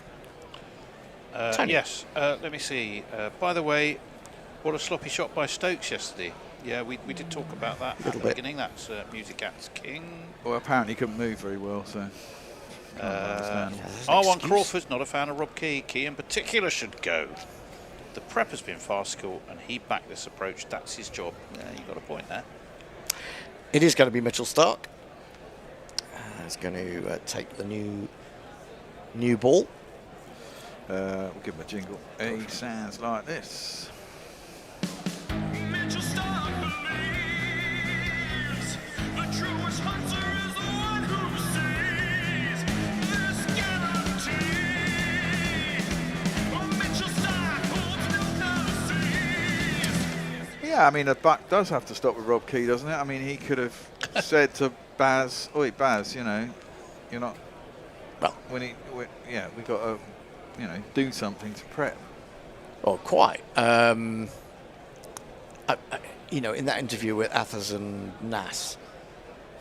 Speaker 1: Tony.
Speaker 4: Yes, let me see. By the way, what a sloppy shot by Stokes yesterday. Yeah, we did talk about that at the beginning. That's Music Act's King.
Speaker 3: Well, apparently he couldn't move very well, so.
Speaker 4: R1 Crawford's not a fan of Rob Key. Key in particular should go. The prep has been farcical, and he backed this approach. That's his job. Yeah, you got a point there.
Speaker 1: It is going to be Mitchell Starc. He's going to take the new ball.
Speaker 3: We'll give him a jingle. He sounds like this.
Speaker 7: Mitchell Starc believes the truest hunter is the one who sees this guarantee. Oh, Mitchell Starc holds no mercy.
Speaker 3: Yeah, I mean, the buck does have to stop with Rob Key, doesn't it? I mean, he could have said to Baz, "Oi, Baz, you know, you're not."
Speaker 1: Well,
Speaker 3: we got to, do something to prep.
Speaker 1: Oh, quite. In that interview with Athers and Nass,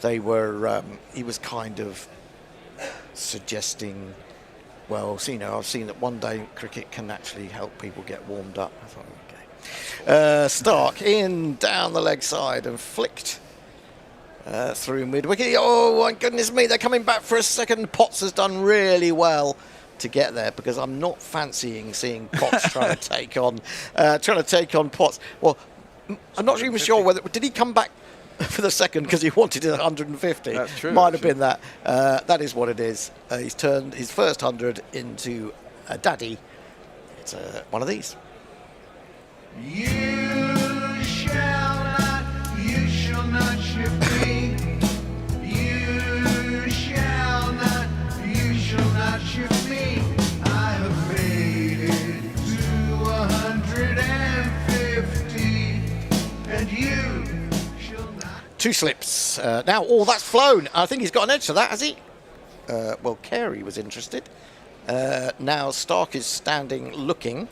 Speaker 1: they were. He was kind of suggesting, well, I've seen that one day cricket can actually help people get warmed up. I thought, okay. Starc in down the leg side and flicked through mid wicket. Oh, my goodness me! They're coming back for a second. Potts has done really well to get there, because I'm not fancying seeing Potts trying to take on Potts. Well, I'm not even sure whether did he come back for the second because he wanted 150.
Speaker 3: That's true.
Speaker 1: Might have been that. That is what it is. He's turned his first 100 into a daddy. It's one of these.
Speaker 6: You shall not shift me. You shall not shift me. I have made it to 150, and you shall not.
Speaker 1: 2 slips. Now, that's flown. I think he's got an edge to that, has he? Well, Carey was interested. Now Starc is standing looking.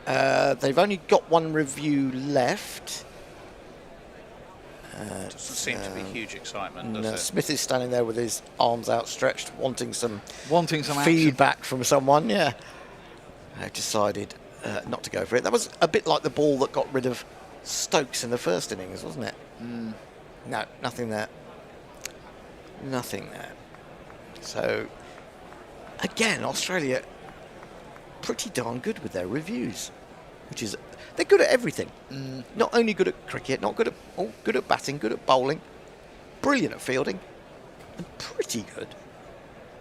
Speaker 1: They've only got one review left.
Speaker 4: Doesn't seem to be huge excitement, does
Speaker 1: No,
Speaker 4: it?
Speaker 1: Smith is standing there with his arms outstretched, wanting some
Speaker 3: Action.
Speaker 1: feedback from someone. Yeah, I decided not to go for it. That was a bit like the ball that got rid of Stokes in the first innings, wasn't it? No, nothing there. Nothing there. So again, Australia pretty darn good with their reviews, which is they're good at everything. Not only good at cricket, good at batting, good at bowling, brilliant at fielding, and pretty good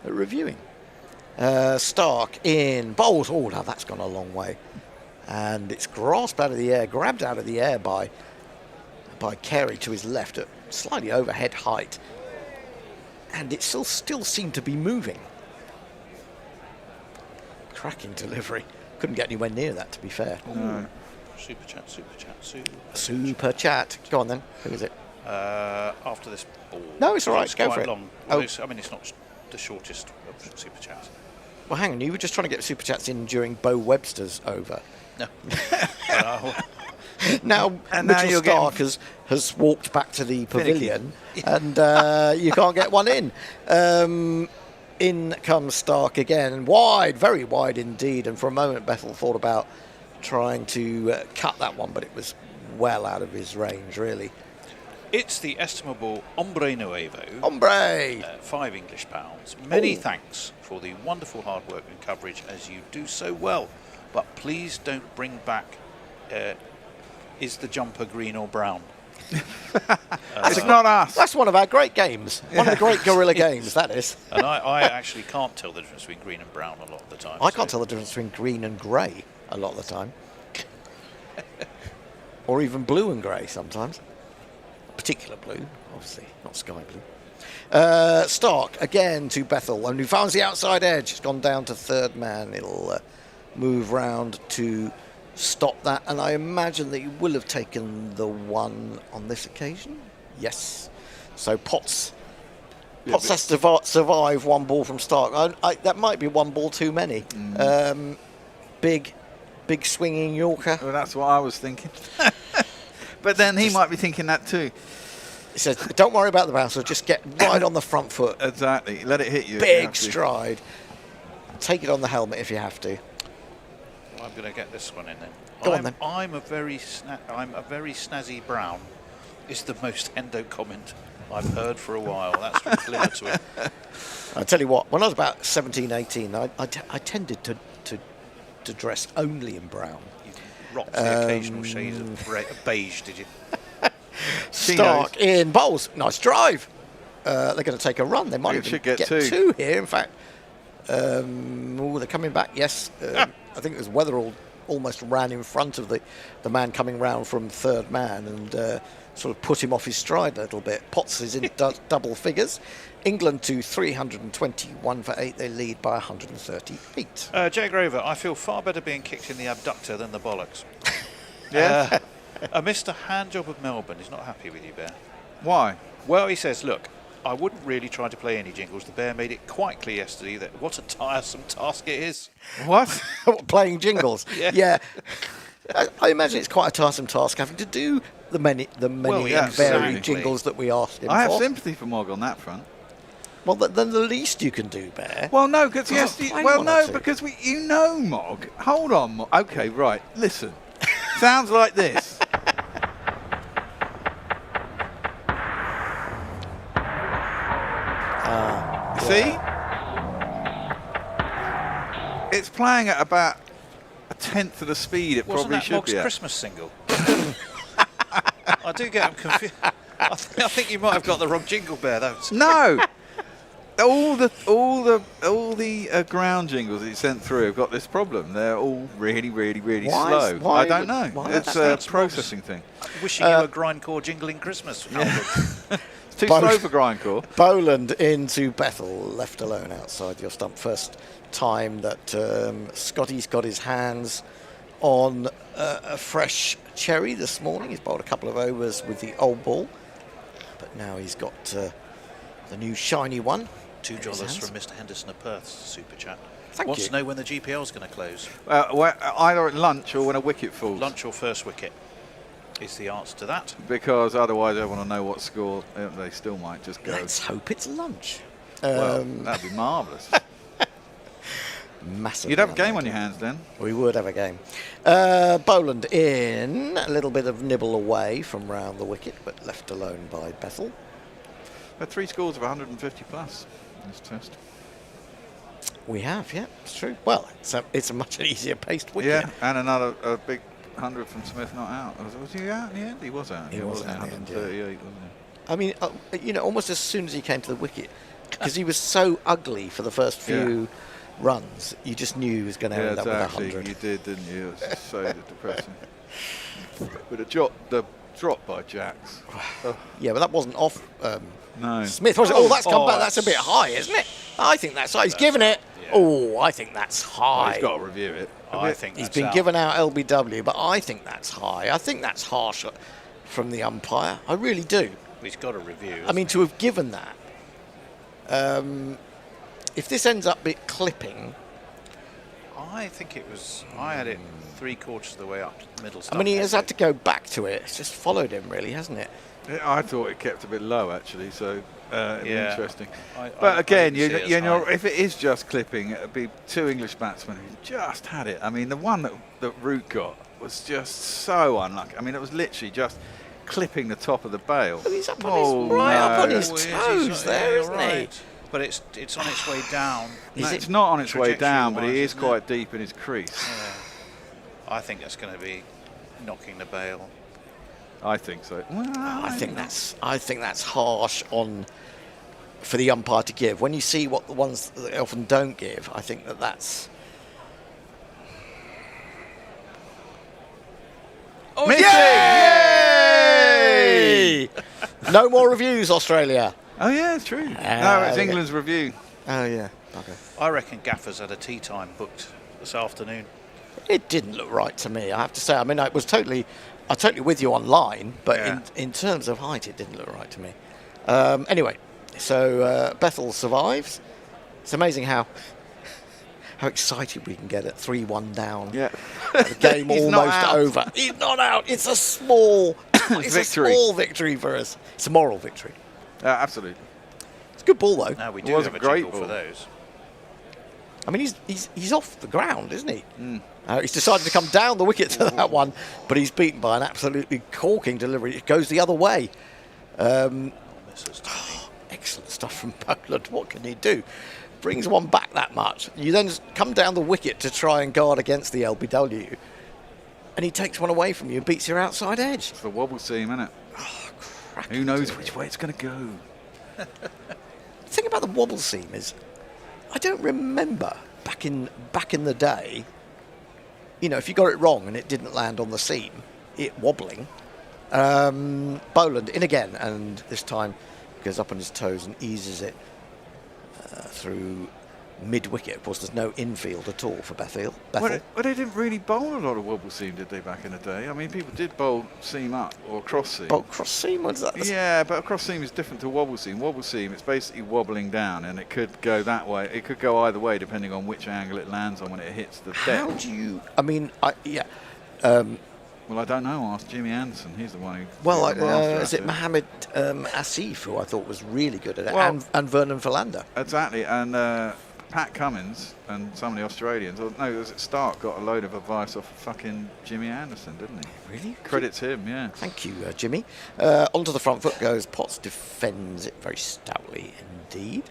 Speaker 1: at reviewing. Starc in bowls. Oh, now that's gone a long way, and it's grabbed out of the air by Carey to his left at slightly overhead height, and it still seemed to be moving. Cracking delivery. Couldn't get anywhere near that, to be fair.
Speaker 3: No.
Speaker 4: Super
Speaker 1: chat. Go on then. Who is it?
Speaker 4: After this ball.
Speaker 1: No, it's all right.
Speaker 4: It's
Speaker 1: Go
Speaker 4: quite
Speaker 1: for it.
Speaker 4: long.
Speaker 1: Oh.
Speaker 4: Well, it's not the shortest of super chats.
Speaker 1: Well, hang on. You were just trying to get super chats in during Bo Webster's over.
Speaker 4: No.
Speaker 1: Now Mitchell Starc has walked back to the pavilion, and you can't get one in. In comes Starc again, wide, very wide indeed. And for a moment, Bethell thought about trying to cut that one, but it was well out of his range, really.
Speaker 4: It's the estimable Hombre Nuevo.
Speaker 1: Hombre!
Speaker 4: £5 English. Many thanks for the wonderful hard work and coverage as you do so well. But please don't bring back, is the jumper green or brown?
Speaker 3: It's not us.
Speaker 1: That's one of our great games. One of the great guerrilla games, that is.
Speaker 4: And I actually can't tell the difference between green and brown a lot of the time.
Speaker 1: I can't tell the difference between green and grey a lot of the time. Or even blue and grey sometimes. Particular blue, obviously, not sky blue. Starc again to Bethell, and who finds the outside edge. It's gone down to third man. It'll move round to stop that, and I imagine that he will have taken the one on this occasion. Yes. So Potts has to survive one ball from Starc. That might be one ball too many. Big big swinging Yorker.
Speaker 3: Well, that's what I was thinking. But then he might be thinking that too.
Speaker 1: He says, don't worry about the bouncer, just get right on the front foot.
Speaker 3: Exactly. Let it hit you. if you
Speaker 1: Big
Speaker 3: have to.
Speaker 1: stride. Take it on the helmet if you have to.
Speaker 4: Well, I'm going to get this one in then.
Speaker 1: Go on then.
Speaker 4: I'm a very snazzy brown. Is the most endo comment I've heard for a while. That's from Glimmer to it.
Speaker 1: I'll tell you what, when I was about 17, 18, I tended to dress only in brown.
Speaker 4: You rocked the occasional shades of beige, did you?
Speaker 1: Stark in bowls. Nice drive. They're going to take a run. They might
Speaker 3: They
Speaker 1: even
Speaker 3: should get
Speaker 1: two.
Speaker 3: two.
Speaker 1: Here. In fact, they're coming back. Yes. I think it was Weatherall almost ran in front of the man coming round from third man and sort of put him off his stride a little bit. Potts is in double figures. England to 321 for 8. They lead by 138.
Speaker 4: Jay Grover, I feel far better being kicked in the abductor than the bollocks.
Speaker 3: Yeah.
Speaker 4: Mr. Handjob of Melbourne is not happy with you, Bear.
Speaker 3: Why?
Speaker 4: Well, he says, look, I wouldn't really try to play any jingles. The Bear made it quite clear yesterday that what a tiresome task it is.
Speaker 3: What?
Speaker 1: Playing jingles.
Speaker 4: Yeah.
Speaker 1: I imagine it's quite a tiresome task having to do the many
Speaker 4: yeah,
Speaker 1: and varied
Speaker 4: exactly.
Speaker 1: jingles that we asked him
Speaker 3: I have
Speaker 1: for.
Speaker 3: sympathy for Mog on that front.
Speaker 1: Well, then the least you can do, Bear.
Speaker 3: Well, no, because
Speaker 1: play one or two.
Speaker 3: because you know Mog. Hold on, Mog. Okay, right. Listen. Sounds like this. See? It's playing at about a tenth of the speed it
Speaker 4: Wasn't
Speaker 3: probably
Speaker 4: that
Speaker 3: should
Speaker 4: Mog's
Speaker 3: be at.
Speaker 4: Christmas single? I do get him confused. I think you might have got the wrong jingle, Bear, though.
Speaker 3: No. all the ground jingles that you sent through have got this problem. They're all really, really, really slow. I don't know. It's a processing thing.
Speaker 4: Wishing you a grindcore jingling Christmas album.
Speaker 3: It's too slow for grindcore.
Speaker 1: Boland into Bethell, left alone outside your stump. First time that Scotty's got his hands on a fresh cherry this morning. He's bowled a couple of overs with the old ball, but now he's got the new shiny one.
Speaker 4: $2 from Mr. Henderson of Perth, super chat.
Speaker 1: Thank
Speaker 4: Wants
Speaker 1: you.
Speaker 4: to know when the GPL's going to close.
Speaker 3: Either at lunch or when a wicket falls.
Speaker 4: Lunch or first wicket is the answer to that.
Speaker 3: Because otherwise everyone will know what score they still might just go.
Speaker 1: Let's hope it's lunch.
Speaker 3: Well, that'd be marvellous.
Speaker 1: Massive.
Speaker 3: You'd have a game on your hands then.
Speaker 1: We would have a game. Boland in, a little bit of nibble away from round the wicket, but left alone by Bethell.
Speaker 3: Had 3 scores of 150 plus in this test.
Speaker 1: We have, yeah, it's true. Well, it's a much easier paced wicket.
Speaker 3: Yeah, and another big 100 from Smith not out. Was he out in the end? He was out.
Speaker 1: He was
Speaker 3: wasn't
Speaker 1: out in the end,
Speaker 3: 138, wasn't he?
Speaker 1: I mean, almost as soon as he came to the wicket, because he was so ugly for the first few runs, you just knew he was going to end up with 100.
Speaker 3: You did, didn't you? It was so depressing. But the drop by Jacks.
Speaker 1: Yeah, but that wasn't off
Speaker 3: No.
Speaker 1: Smith, was it? Oh, that's come back. That's a bit high, isn't it? I think that's high. He's given it.
Speaker 4: Yeah.
Speaker 1: Oh, I think that's
Speaker 3: Well,
Speaker 1: high.
Speaker 3: he's got to review it.
Speaker 4: I think
Speaker 1: He's
Speaker 4: that's
Speaker 1: been
Speaker 4: out.
Speaker 1: given out LBW, but I think that's high. I think that's harsh from the umpire. I really do.
Speaker 4: He's got a review.
Speaker 1: I mean, to have given that, if this ends up clipping,
Speaker 4: I think it was. I had it 3/4 of the way up the middle.
Speaker 1: I mean, he has had to go back to it. It's just followed him, really, hasn't it?
Speaker 3: I thought it kept a bit low actually, so it'd be
Speaker 4: Yeah.
Speaker 3: interesting.
Speaker 4: I
Speaker 3: But again,
Speaker 4: didn't see it as high.
Speaker 3: if it is just clipping, it'd be 2 English batsmen who just had it. I mean, the one that Root got was just so unlucky. I mean, it was literally just clipping the top of the bail.
Speaker 1: Oh, he's up on his, up on his
Speaker 4: Oh,
Speaker 1: toes there,
Speaker 4: you're
Speaker 1: isn't
Speaker 4: right. But it's on its way down.
Speaker 3: No,
Speaker 1: Is
Speaker 3: it's
Speaker 1: it-
Speaker 3: not on its way down, but it
Speaker 4: Trajectory-wise,
Speaker 3: is
Speaker 4: isn't
Speaker 3: quite deep in his crease.
Speaker 4: I think that's going to be knocking the bail.
Speaker 3: I think so. Well,
Speaker 1: I think that's harsh for the umpire to give. When you see what the ones that they often don't give, I think that's.
Speaker 3: Oh, missing!
Speaker 1: Yay! No more reviews, Australia.
Speaker 3: Oh yeah, it's true. No, it's
Speaker 1: okay.
Speaker 3: England's review.
Speaker 1: Oh yeah. Okay.
Speaker 4: I reckon Gaffer's had a tea time booked this afternoon.
Speaker 1: It didn't look right to me, I have to say. I mean, I'm totally with you online, but
Speaker 4: Yeah.
Speaker 1: in terms of height, it didn't look right to me. Anyway, so Bethell survives. It's amazing how how excited we can get at 3-1 down.
Speaker 3: Yeah.
Speaker 1: The game
Speaker 3: He's not
Speaker 1: almost
Speaker 3: out.
Speaker 1: over. He's not out. It's a small, it's
Speaker 3: Victory.
Speaker 1: a small victory for us. It's a moral victory.
Speaker 3: Absolutely.
Speaker 1: It's a good ball though.
Speaker 4: Now we
Speaker 3: It
Speaker 4: do
Speaker 3: was
Speaker 4: have
Speaker 3: a
Speaker 4: a
Speaker 3: great
Speaker 4: jingle for
Speaker 3: ball.
Speaker 4: those.
Speaker 1: I mean, he's off the ground, isn't he? He's decided to come down the wicket to that one, but he's beaten by an absolutely corking delivery. It goes the other way.
Speaker 4: Misses Tony.
Speaker 1: Excellent stuff from Poland. What can he do? Brings one back that much. You then come down the wicket to try and guard against the LBW, and he takes one away from you and beats your outside edge.
Speaker 3: It's the wobble seam, isn't it?
Speaker 1: Cracking
Speaker 3: Who knows
Speaker 1: delivery.
Speaker 3: which way it's going to go?
Speaker 1: The thing about the wobble seam is, I don't remember back in the day. You know, if you got it wrong and it didn't land on the seam, it wobbling. Boland in again, and this time goes up on his toes and eases it through mid-wicket. Of course, there's no infield at all for Bethell.
Speaker 3: Well, they didn't really bowl a lot of wobble seam, did they, back in the day? I mean, people did bowl seam up or cross seam.
Speaker 1: Oh, cross seam, what's that?
Speaker 3: Yeah, but a cross seam is different to wobble seam. Wobble seam, it's basically wobbling down, and it could go that way. It could go either way depending on which angle it lands on when it hits the
Speaker 1: How
Speaker 3: deck.
Speaker 1: do you? I mean, yeah.
Speaker 3: Well, I don't know. Ask Jimmy Anderson. He's the one who.
Speaker 1: Well,
Speaker 3: the master
Speaker 1: is
Speaker 3: at
Speaker 1: it Mohammed Asif, who I thought was really good at it,
Speaker 3: Well-
Speaker 1: and Vernon Philander?
Speaker 3: Exactly, and Pat Cummins and some of the Australians. Or, no, was it Stark got a load of advice off of fucking Jimmy Anderson, didn't he?
Speaker 1: Really?
Speaker 3: Credits him, yeah.
Speaker 1: Thank you, Jimmy. Onto the front foot goes. Potts defends it very stoutly indeed.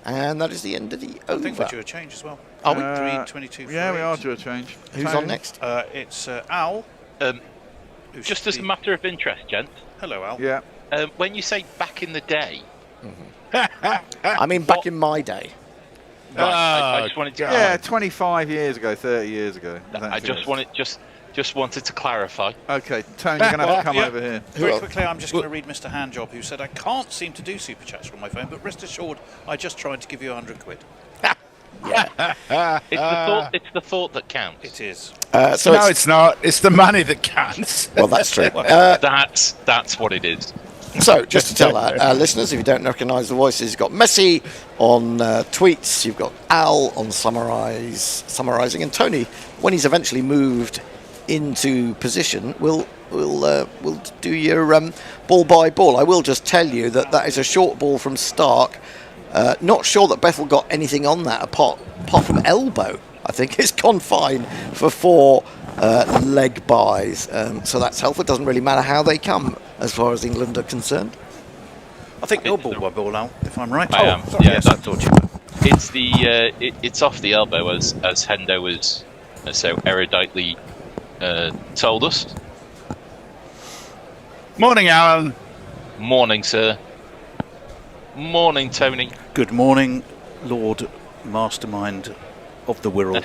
Speaker 1: And that is the end of the
Speaker 4: I
Speaker 1: over.
Speaker 4: think we're due a change as well.
Speaker 1: Are we?
Speaker 4: 3:22.
Speaker 3: Yeah, we are due a change.
Speaker 1: Who's
Speaker 3: Tone.
Speaker 1: on next?
Speaker 4: It's Al. who's
Speaker 8: Just as a
Speaker 4: the-
Speaker 8: matter of interest, gents,
Speaker 4: Hello, Al.
Speaker 3: Yeah.
Speaker 8: when you say back in the day,
Speaker 1: I mean, back in my day.
Speaker 8: right, I just wanted to.
Speaker 3: Yeah, 25 years ago, 30 years ago.
Speaker 8: I just wanted to clarify.
Speaker 3: Okay, Tony, you're going to have to come
Speaker 4: yeah.
Speaker 3: over here.
Speaker 4: Very
Speaker 1: Well,
Speaker 4: quickly, I'm just going to read Mr. Handjob, who said, I can't seem to do super chats from my phone, but rest assured, I just tried to give you 100 quid.
Speaker 8: It's the thought that counts.
Speaker 4: It is.
Speaker 1: So
Speaker 9: No, it's not. It's the money that counts.
Speaker 1: well, that's true.
Speaker 8: That's what it is.
Speaker 1: So, just to tell our listeners, if you don't recognise the voices, you've got Messi on tweets, you've got Al on summarising, and Tony, when he's eventually moved into position, will do your ball by ball. I will just tell you that is a short ball from Stark. Not sure that Bethell got anything on that apart from elbow. I think it's gone fine for 4 leg buys, so that's helpful. It doesn't really matter how they come as far as England are concerned.
Speaker 4: I think you're ball by ball, Al, if I'm right.
Speaker 8: I am.
Speaker 4: Sorry,
Speaker 8: Yeah,
Speaker 4: yes, I thought you were.
Speaker 8: It's the it's off the elbow, as Hendo was so eruditely told us.
Speaker 9: Morning, Alan.
Speaker 8: Morning, sir. Morning, Tony.
Speaker 4: Good morning, Lord Mastermind of the Wirral.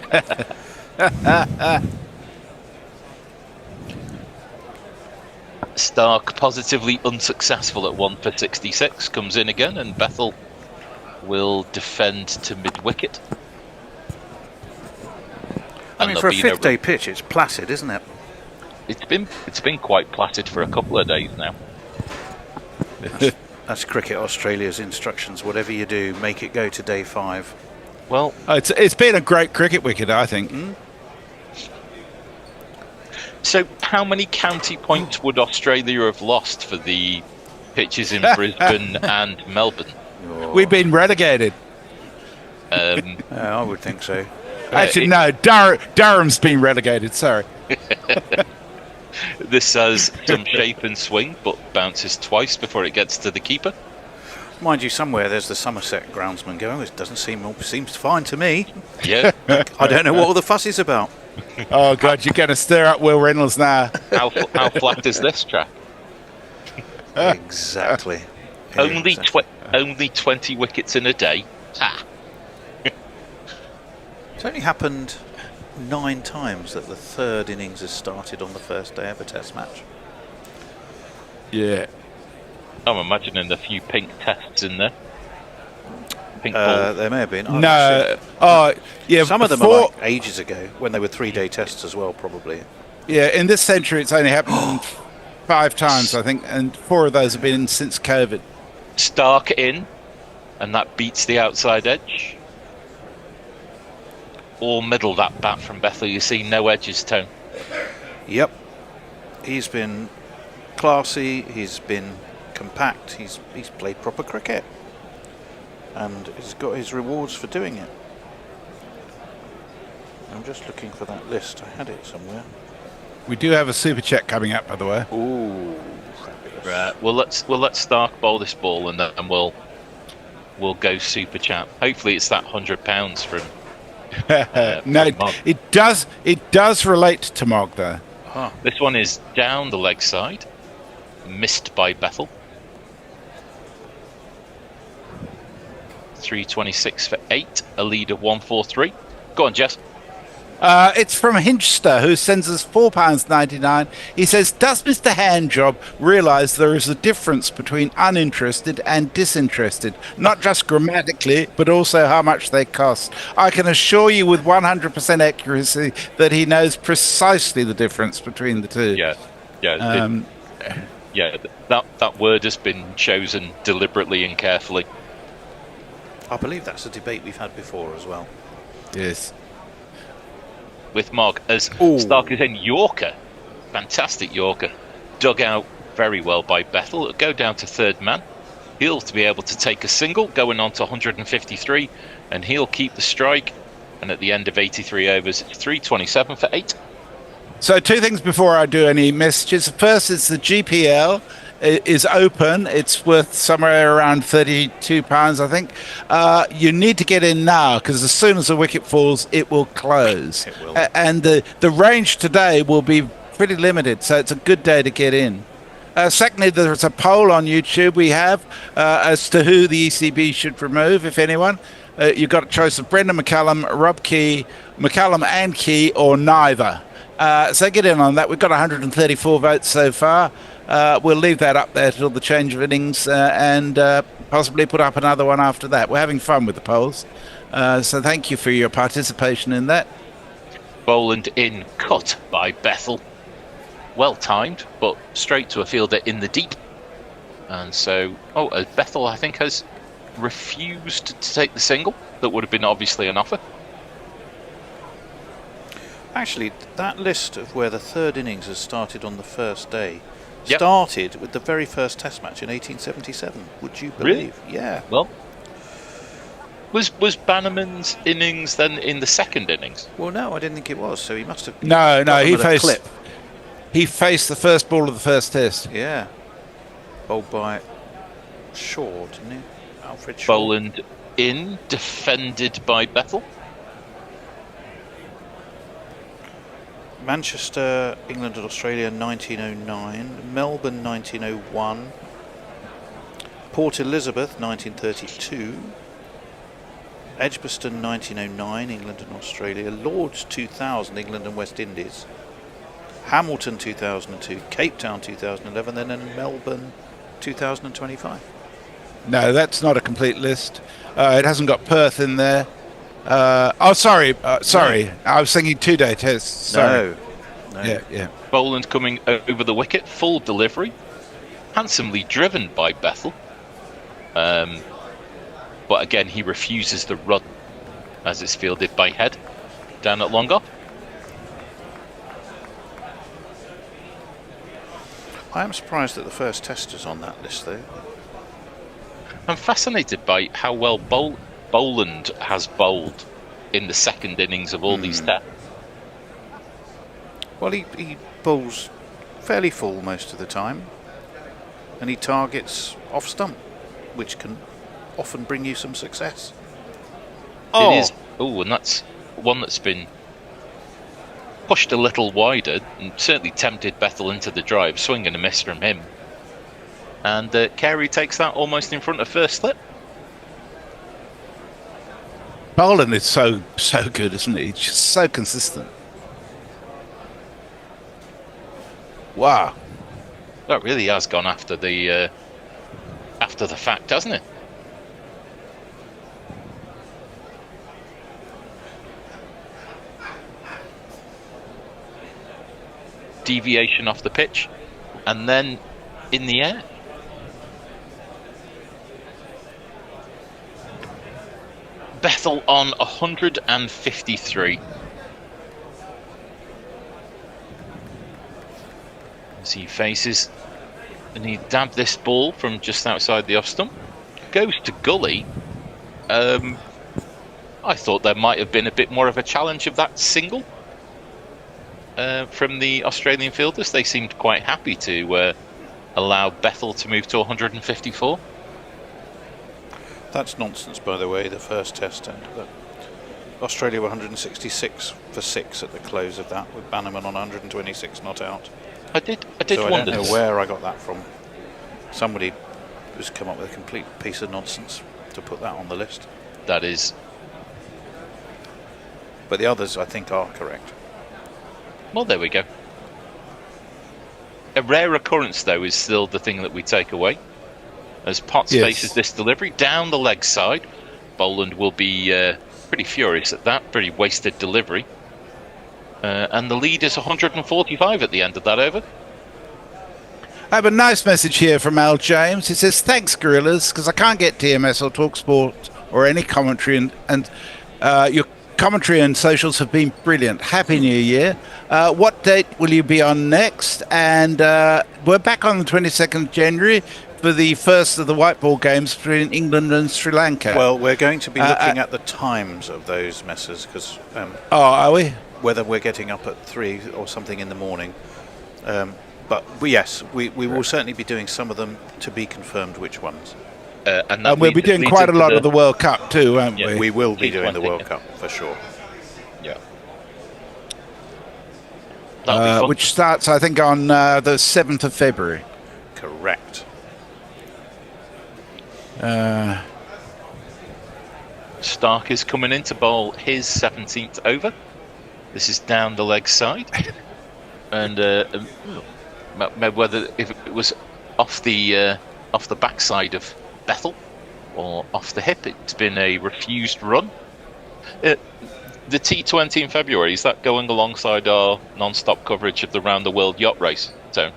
Speaker 8: Stark positively unsuccessful at 1 for 66 comes in again, and Bethell will defend to mid wicket.
Speaker 4: I mean, for a fifth-day pitch, it's placid, isn't it?
Speaker 8: It's been quite placid for a couple of days now.
Speaker 4: That's Cricket Australia's instructions. Whatever you do, make it go to day 5.
Speaker 8: Well,
Speaker 9: It's been a great cricket wicket, I think.
Speaker 8: so how many county points would Australia have lost for the pitches in Brisbane and Melbourne?
Speaker 9: We've been relegated.
Speaker 4: I would think so.
Speaker 9: Actually, no. Durham's been relegated. Sorry.
Speaker 8: This has some shape and swing, but bounces twice before it gets to the keeper.
Speaker 4: Mind you, somewhere there's the Somerset groundsman going, it doesn't seems fine to me.
Speaker 8: Yeah.
Speaker 4: I don't know what all the fuss is about.
Speaker 9: Oh God, you're going to stir up Will Reynolds now.
Speaker 8: How flat is this track?
Speaker 4: Exactly.
Speaker 8: Only
Speaker 4: Exactly.
Speaker 8: only 20 wickets in a day. Ah.
Speaker 4: It's only happened 9 times that the third innings has started on the first day of a test match.
Speaker 9: Yeah.
Speaker 8: I'm imagining a few pink tests in there. Pink ball.
Speaker 4: There may have been. I'm
Speaker 9: No.
Speaker 4: sure.
Speaker 9: Oh, yeah.
Speaker 4: Some of them
Speaker 9: before-
Speaker 4: are like ages ago, when they were 3-day tests as well, probably.
Speaker 9: Yeah, in this century, it's only happened 5 times, I think, and 4 of those have been since COVID.
Speaker 8: Stark in, and that beats the outside edge. all middle, that bat from Bethell. You see no edges, Tone.
Speaker 4: Yep. He's been classy, he's been compact, he's played proper cricket. And he's got his rewards for doing it. I'm just looking for that list. I had it somewhere.
Speaker 9: We do have a super check coming up, by the way.
Speaker 4: Ooh, fabulous.
Speaker 8: Right. Well, let's Stark bowl this ball, and then we'll go super chat. Hopefully, it's that £100 from.
Speaker 9: No,
Speaker 8: from Mog.
Speaker 9: it does relate to Mog, though.
Speaker 8: This one is down the leg side, missed by Bethell. 326 for 8, a lead of 143. Go on, Jess.
Speaker 9: It's from Hinchster, who sends us £4.99. He says, does Mr. Handjob realise there is a difference between uninterested and disinterested, not just grammatically, but also how much they cost? I can assure you with 100% accuracy that he knows precisely the difference between the two.
Speaker 8: That word has been chosen deliberately and carefully.
Speaker 4: I believe that's a debate we've had before as well.
Speaker 9: Yes.
Speaker 8: With Mog, as Stark is in Yorker, fantastic Yorker, dug out very well by Bethell. It'll go down to third man. He'll to be able to take a single, going on to 153, and he'll keep the strike. And at the end of 83 overs, it's 327 for 8.
Speaker 9: So 2 things before I do any messages. First is the GPL is open. It's worth somewhere around £32, I think. You need to get in now, because as soon as the wicket falls, it will close.
Speaker 4: It will.
Speaker 9: And the range today will be pretty limited, so it's a good day to get in. Secondly, there's a poll on YouTube we have as to who the ECB should remove, if anyone. You've got a choice of Brendan McCallum, Rob Key, McCallum and Key, or neither. So get in on that. We've got 134 votes so far. We'll leave that up there till the change of innings and possibly put up another one after that. We're having fun with the polls. So thank you for your participation in that.
Speaker 8: Boland in, cut by Bethell. Well timed, but straight to a fielder in the deep. And so, Bethell, I think, has refused to take the single. That would have been obviously an offer.
Speaker 4: Actually, that list of where the third innings has started on the first day
Speaker 8: Yep.
Speaker 4: started with the very first Test match in 1877. Would you believe?
Speaker 8: Really?
Speaker 4: Yeah.
Speaker 8: Well, was Bannerman's innings then in the second innings?
Speaker 4: Well, no, I didn't think it was. So he must have.
Speaker 9: No,
Speaker 4: got
Speaker 9: he
Speaker 4: them at a clip.
Speaker 9: faced the first ball of the first test.
Speaker 4: Yeah. Bowled by Shaw, didn't he? Alfred Shaw.
Speaker 8: Boland in, defended by Bethell.
Speaker 4: Manchester, England and Australia 1909, Melbourne 1901, Port Elizabeth 1932, Edgbaston 1909, England and Australia, Lords 2000, England and West Indies, Hamilton 2002, Cape Town 2011, then in Melbourne 2025.
Speaker 9: No, that's not a complete list. It hasn't got Perth in there. Sorry. I was thinking 2-day tests. Sorry.
Speaker 4: No.
Speaker 9: Yeah.
Speaker 8: Boland coming over the wicket, full delivery, handsomely driven by Bethell. But again, he refuses the run as it's fielded by Head down at long off.
Speaker 4: I am surprised that the first tester's on that list, though.
Speaker 8: I'm fascinated by how well Boland has bowled in the second innings of all these tests.
Speaker 4: Well, he bowls fairly full most of the time, and he targets off stump, which can often bring you some success.
Speaker 8: It is. Oh, and that's one that's been pushed a little wider and certainly tempted Bethell into the drive. Swing and a miss from him. And Carey takes that almost in front of first slip.
Speaker 9: Boland is so good, isn't he? He's just so consistent. Wow.
Speaker 8: That really has gone after the fact, hasn't it? Deviation off the pitch, and then in the air. Bethell on 153. As he faces, and he dabbed this ball from just outside the off stump. Goes to gully. I thought there might have been a bit more of a challenge of that single from the Australian fielders. They seemed quite happy to allow Bethell to move to 154.
Speaker 4: That's nonsense, by the way, the first test. And Australia were 166 for 6 at the close of that, with Bannerman on 126 not out.
Speaker 8: I did
Speaker 4: So
Speaker 8: wonder.
Speaker 4: I don't know where I got that from. Somebody has come up with a complete piece of nonsense to put that on the list.
Speaker 8: That is.
Speaker 4: But the others, I think, are correct.
Speaker 8: Well, there we go. A rare occurrence, though, is still the thing that we take away. As Potts faces this delivery down the leg side, Boland will be pretty furious at that. Pretty wasted delivery. And the lead is 145 at the end of that over.
Speaker 9: I have a nice message here from Al James. He says, thanks, Gorillas, because I can't get TMS or TalkSport or any commentary, and your commentary and socials have been brilliant. Happy New Year. What date will you be on next? And we're back on the 22nd of January for the first of the white ball games between England and Sri Lanka.
Speaker 4: Well, we're going to be looking at the times of those messes, because
Speaker 9: are we?
Speaker 4: whether we're getting up at 3 or something in the morning. But yes, we will certainly be doing some of them, to be confirmed which ones.
Speaker 9: And we'll be doing quite a lot of the World Cup too, won't we?
Speaker 4: We will be doing the World Cup for sure.
Speaker 8: Yeah.
Speaker 9: Which starts, I think, on the 7th of February.
Speaker 4: Correct.
Speaker 8: Stark is coming in to bowl his 17th over. This is down the leg side. And whether if it was off the backside of Bethell or off the hip, it's been a refused run. The T20 in February, is that going alongside our non-stop coverage of the Round the World Yacht Race? So,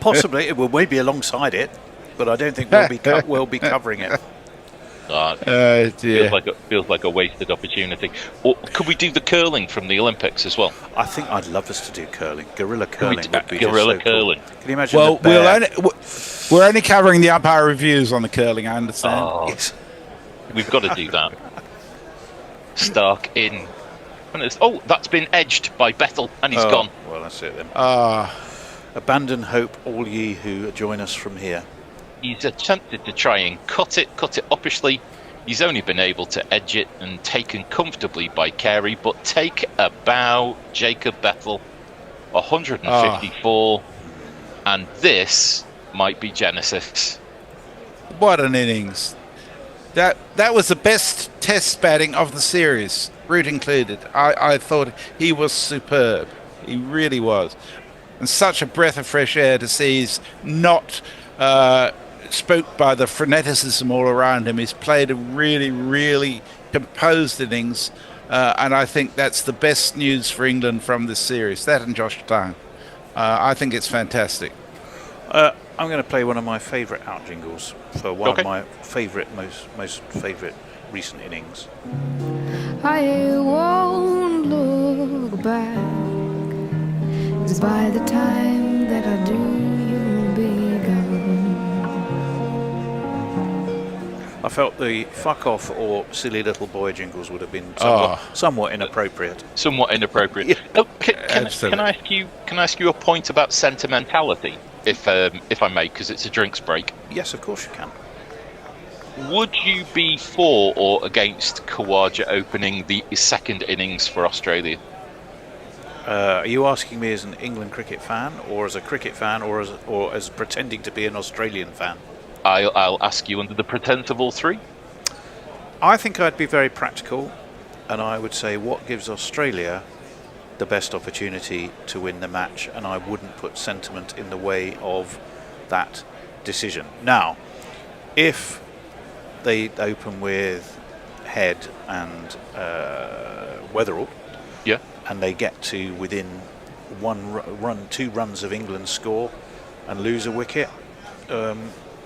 Speaker 4: possibly it will maybe alongside it, but I don't think we'll be covering it.
Speaker 8: Feels like a wasted opportunity. Or could we do the curling from the Olympics as well?
Speaker 4: I think I'd love us to do curling. Guerrilla curling would be
Speaker 8: guerrilla
Speaker 4: just so
Speaker 8: curling.
Speaker 4: Cool. Can you imagine?
Speaker 9: Well, we're only covering the umpire reviews on the curling, I understand.
Speaker 8: Oh,
Speaker 4: Yes.
Speaker 8: We've got to do that. Stark in. Oh, that's been edged by Bethell, and he's gone.
Speaker 4: Well, that's it then. Abandon hope, all ye who join us from here.
Speaker 8: He's attempted to try and cut it uppishly. He's only been able to edge it and taken comfortably by Carey, but take a bow, Jacob Bethell, 154, and this might be Genesis.
Speaker 9: What an innings. That was the best test batting of the series, Root included. I thought he was superb. He really was. And such a breath of fresh air to see he's not spoke by the freneticism all around him. He's played a really, really composed innings, and I think that's the best news for England from this series. That and Josh Tang. I think it's fantastic.
Speaker 4: I'm going to play one of my favourite out jingles for one of my favourite, most favourite recent innings.
Speaker 10: I won't look back, 'cause by the time that I do, you'll be gone.
Speaker 4: I felt the fuck off or silly little boy jingles would have been somewhat inappropriate.
Speaker 8: Somewhat inappropriate.
Speaker 4: Yeah.
Speaker 8: Oh, can I ask you a point about sentimentality, if I may, because it's a drinks break?
Speaker 4: Yes, of course you can.
Speaker 8: Would you be for or against Khawaja opening the second innings for Australia?
Speaker 4: Are you asking me as an England cricket fan, or as a cricket fan, or as pretending to be an Australian fan?
Speaker 8: I'll ask you under the pretense of all three.
Speaker 4: I think I'd be very practical, and I would say what gives Australia the best opportunity to win the match, and I wouldn't put sentiment in the way of that decision. Now, if they open with Head and Weatherall,
Speaker 8: yeah,
Speaker 4: and they get to within two runs of England's score and lose a wicket,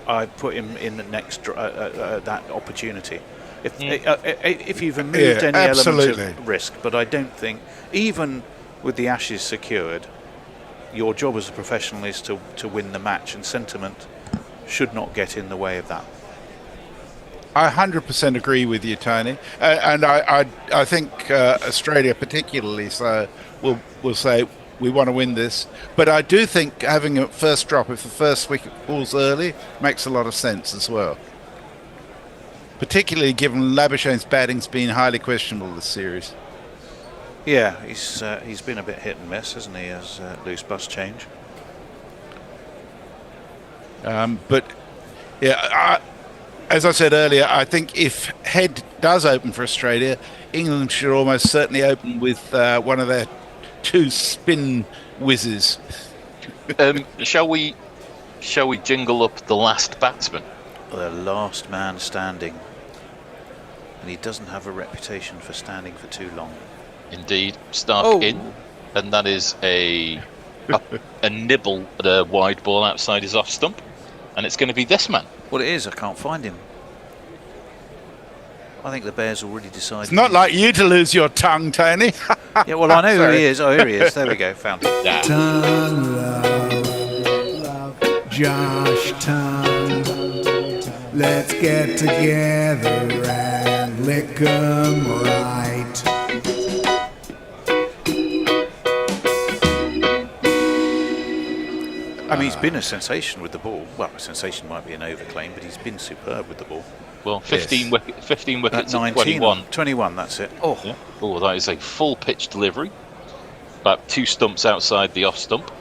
Speaker 4: I'd put him in the next that opportunity. If you've removed any
Speaker 9: absolutely.
Speaker 4: element of risk, but I don't think, even with the Ashes secured, your job as a professional is to win the match, and sentiment should not get in the way of that.
Speaker 9: I 100% agree with you, Tony, and I think Australia particularly so will say we want to win this. But I do think having a first drop, if the first wicket falls early, makes a lot of sense as well. Particularly given Labuschagne's batting's been highly questionable this series.
Speaker 4: Yeah, he's been a bit hit and miss, hasn't he, as loose bus change.
Speaker 9: But yeah, as I said earlier, I think if Head does open for Australia, England should almost certainly open with one of their two spin whizzes.
Speaker 8: Shall we jingle up the last batsman?
Speaker 4: The last man standing. And he doesn't have a reputation for standing for too long.
Speaker 8: Indeed, Stark in, and that is a nibble at a wide ball outside his off stump, and it's going to be this man.
Speaker 4: Well, it is. I can't find him. I think the Bears already decided.
Speaker 9: It's not like you to lose your tongue, Tony.
Speaker 4: Yeah, well, I know who he is. Oh, here he is. There we go. Found him.
Speaker 8: Yeah.
Speaker 6: Tongue love, Josh Tongue. Let's get together and lick 'em right.
Speaker 4: I mean, he's been a sensation with the ball. Well, a sensation might be an overclaim, but he's been superb with the ball.
Speaker 8: Well, 15 wickets at
Speaker 4: 19,
Speaker 8: 21.
Speaker 4: 21, that's it. Oh,
Speaker 8: Yeah. Oh, that is a full pitch delivery. About 2 stumps outside the off stump.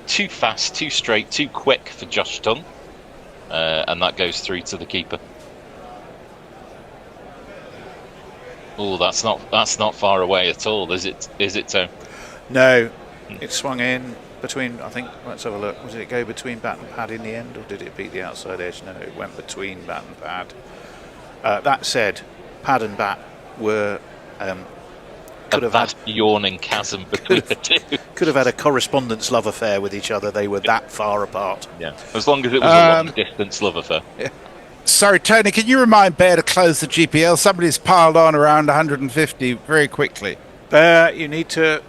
Speaker 8: Too fast, too straight, too quick for Josh Tongue. And that goes through to the keeper. Oh, that's not far away at all, is it, Tom?
Speaker 4: no. It swung in between, I think, let's have a look. Did it go between bat and pad in the end, or did it beat the outside edge? No, it went between bat and pad. That said, pad and bat were could have had
Speaker 8: yawning chasm between the two.
Speaker 4: could have had a correspondence love affair with each other. They were that far apart.
Speaker 8: Yeah, as long as it was a long distance love affair.
Speaker 4: Yeah.
Speaker 9: Sorry, Tony, can you remind Bear to close the GPL? Somebody's piled on around 150 very quickly.
Speaker 4: Bear, you need to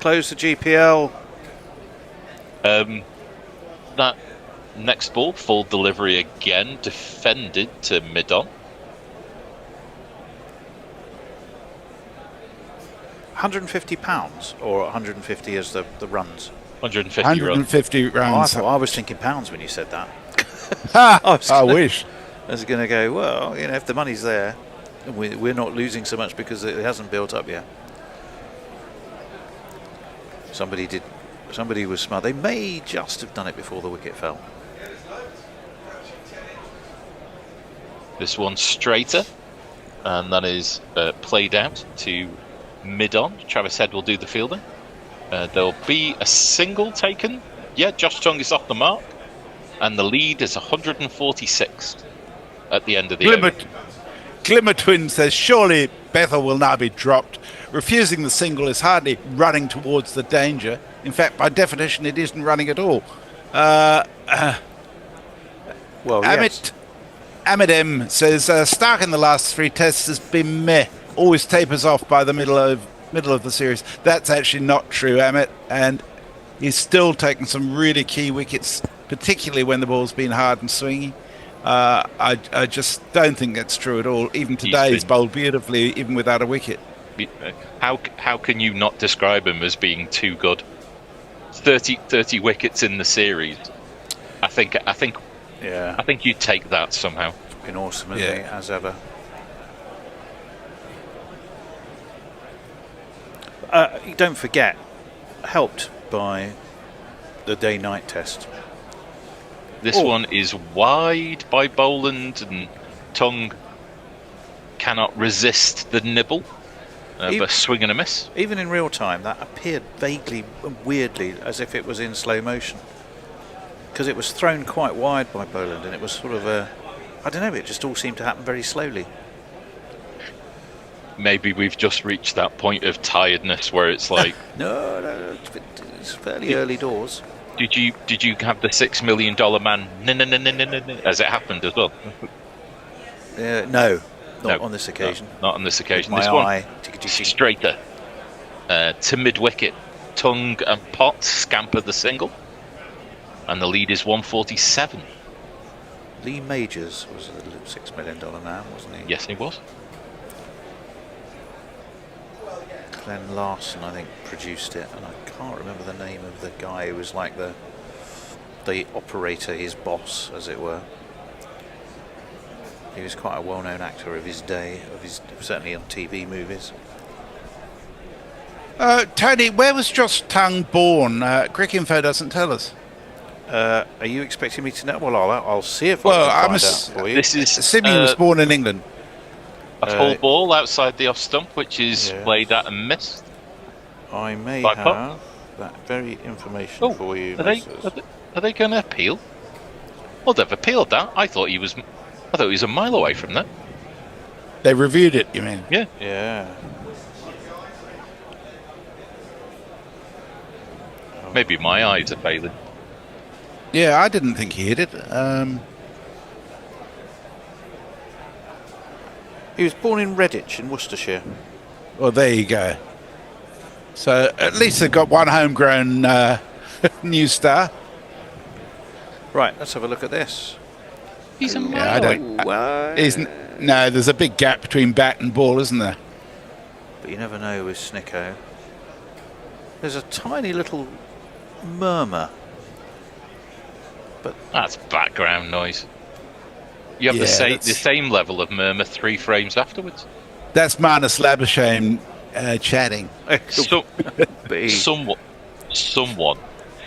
Speaker 4: close the GPL.
Speaker 8: That next ball, full delivery again, defended to mid-on.
Speaker 4: £150 or 150 as the runs?
Speaker 8: 150
Speaker 9: 150 rounds.
Speaker 4: I was thinking pounds when you said that.
Speaker 9: I wish.
Speaker 4: I was going to go, well, if the money's there, we're not losing so much because it hasn't built up yet. Somebody was smart. They may just have done it before the wicket fell.
Speaker 8: This one straighter, and that is played out to mid-on. Travis Head will do the fielding. There'll be a single taken. Yeah, Josh Tongue is off the mark, and the lead is 146 at the end of the over.
Speaker 9: Glimmer Twin says, surely Bethell will now be dropped. Refusing the single is hardly running towards the danger. In fact, by definition, it isn't running at all.
Speaker 4: Well, yes.
Speaker 9: Amit M says, Stark in the last 3 tests has been meh. Always tapers off by the middle of the series. That's actually not true, Amit. And he's still taken some really key wickets, particularly when the ball's been hard and swingy. I just don't think that's true at all. Even today, he's bowled beautifully, even without a wicket.
Speaker 8: How can you not describe him as being too good? 30 wickets in the series. I think you'd take that somehow.
Speaker 4: Fucking awesome, isn't he, as ever. Don't forget, helped by the day-night test.
Speaker 8: This one is wide by Boland, and Tongue cannot resist the nibble. But swing and a miss.
Speaker 4: Even in real time, that appeared vaguely and weirdly as if it was in slow motion. Because it was thrown quite wide by Boland, and it was sort of I don't know, it just all seemed to happen very slowly.
Speaker 8: Maybe we've just reached that point of tiredness where it's like...
Speaker 4: No, it's fairly early doors.
Speaker 8: Did you have the $6 million man as it happened as well?
Speaker 4: No, not
Speaker 8: No,
Speaker 4: on this occasion.
Speaker 8: Not on this occasion.
Speaker 4: My
Speaker 8: This
Speaker 4: eye.
Speaker 8: one straighter to mid wicket. Tongue and Potts scamper the single, and the lead is 147.
Speaker 4: Lee Majors was a $6 million man, wasn't he?
Speaker 8: Yes, he was.
Speaker 4: Glenn Larson, I think, produced it, and I can't remember the name of the guy who was like the operator, his boss, as it were. He was quite a well-known actor of his day, certainly on TV movies.
Speaker 9: Tony, where was Josh Tongue born? Cricinfo doesn't tell us.
Speaker 4: Are you expecting me to know? Well, I'll see if
Speaker 9: Well,
Speaker 4: I
Speaker 9: I'm
Speaker 4: can find out for you.
Speaker 8: This is
Speaker 9: Assuming he was born in England.
Speaker 8: a full ball outside the off stump, which is played at and missed.
Speaker 4: I may
Speaker 8: By
Speaker 4: have
Speaker 8: Pop.
Speaker 4: that very information for you.
Speaker 8: Are they going to appeal? Well, they've appealed that. I thought he was a mile away from that.
Speaker 9: They reviewed it, you mean?
Speaker 8: Yeah.
Speaker 4: Yeah.
Speaker 8: Maybe my eyes are failing.
Speaker 9: Yeah, I didn't think he hit it.
Speaker 4: He was born in Redditch in Worcestershire.
Speaker 9: Well, there you go. So at least they've got one homegrown new star.
Speaker 4: Right, let's have a look at this.
Speaker 8: He's a
Speaker 9: Yeah,
Speaker 8: mile
Speaker 9: I
Speaker 8: away.
Speaker 9: don't. No, there's a big gap between bat and ball, isn't there?
Speaker 4: But you never know with Snicko. There's a tiny little murmur. But
Speaker 8: That's background noise. You have
Speaker 9: Yeah,
Speaker 8: the
Speaker 9: that's-
Speaker 8: same level of murmur 3 frames afterwards.
Speaker 9: That's Marnus Labuschagne chatting.
Speaker 8: So,
Speaker 4: but he,
Speaker 8: someone.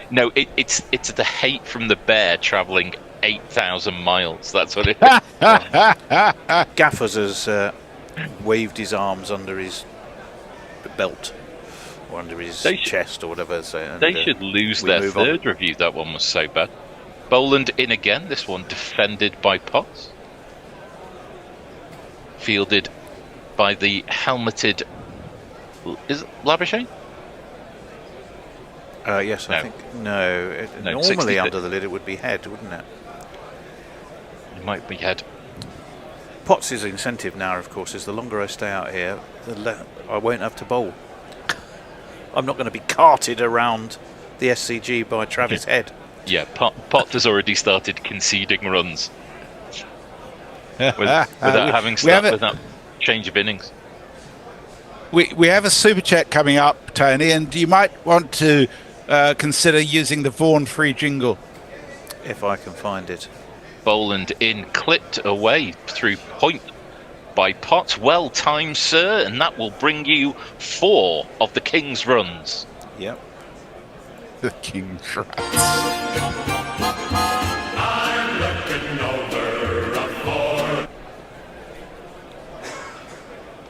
Speaker 8: No, it's the hate from the bear travelling 8,000 miles. That's what it is.
Speaker 4: Gaffers has waved his arms under his belt or under his chest or whatever.
Speaker 8: They should lose their third review. That one was so bad. Boland in again. This one defended by Potts. Fielded by the helmeted. Is it Labuschagne?
Speaker 4: Yes, I think. No, normally
Speaker 8: 60.
Speaker 4: under the lid it would be head, wouldn't it?
Speaker 8: It might be head.
Speaker 4: Potts' incentive now, of course, is the longer I stay out here, I won't have to bowl. I'm not going to be carted around the SCG by Travis Head.
Speaker 8: Yeah, Potts has already started conceding runs without having started with that change of innings.
Speaker 9: We have a super chat coming up, Tony, and you might want to consider using the Vaughan free jingle.
Speaker 4: If I can find it.
Speaker 8: Boland in, clipped away through point by Potts. Well timed, sir, and that will bring you 4 of the King's runs.
Speaker 4: Yep.
Speaker 9: The King's runs.
Speaker 7: I'm looking over a ford.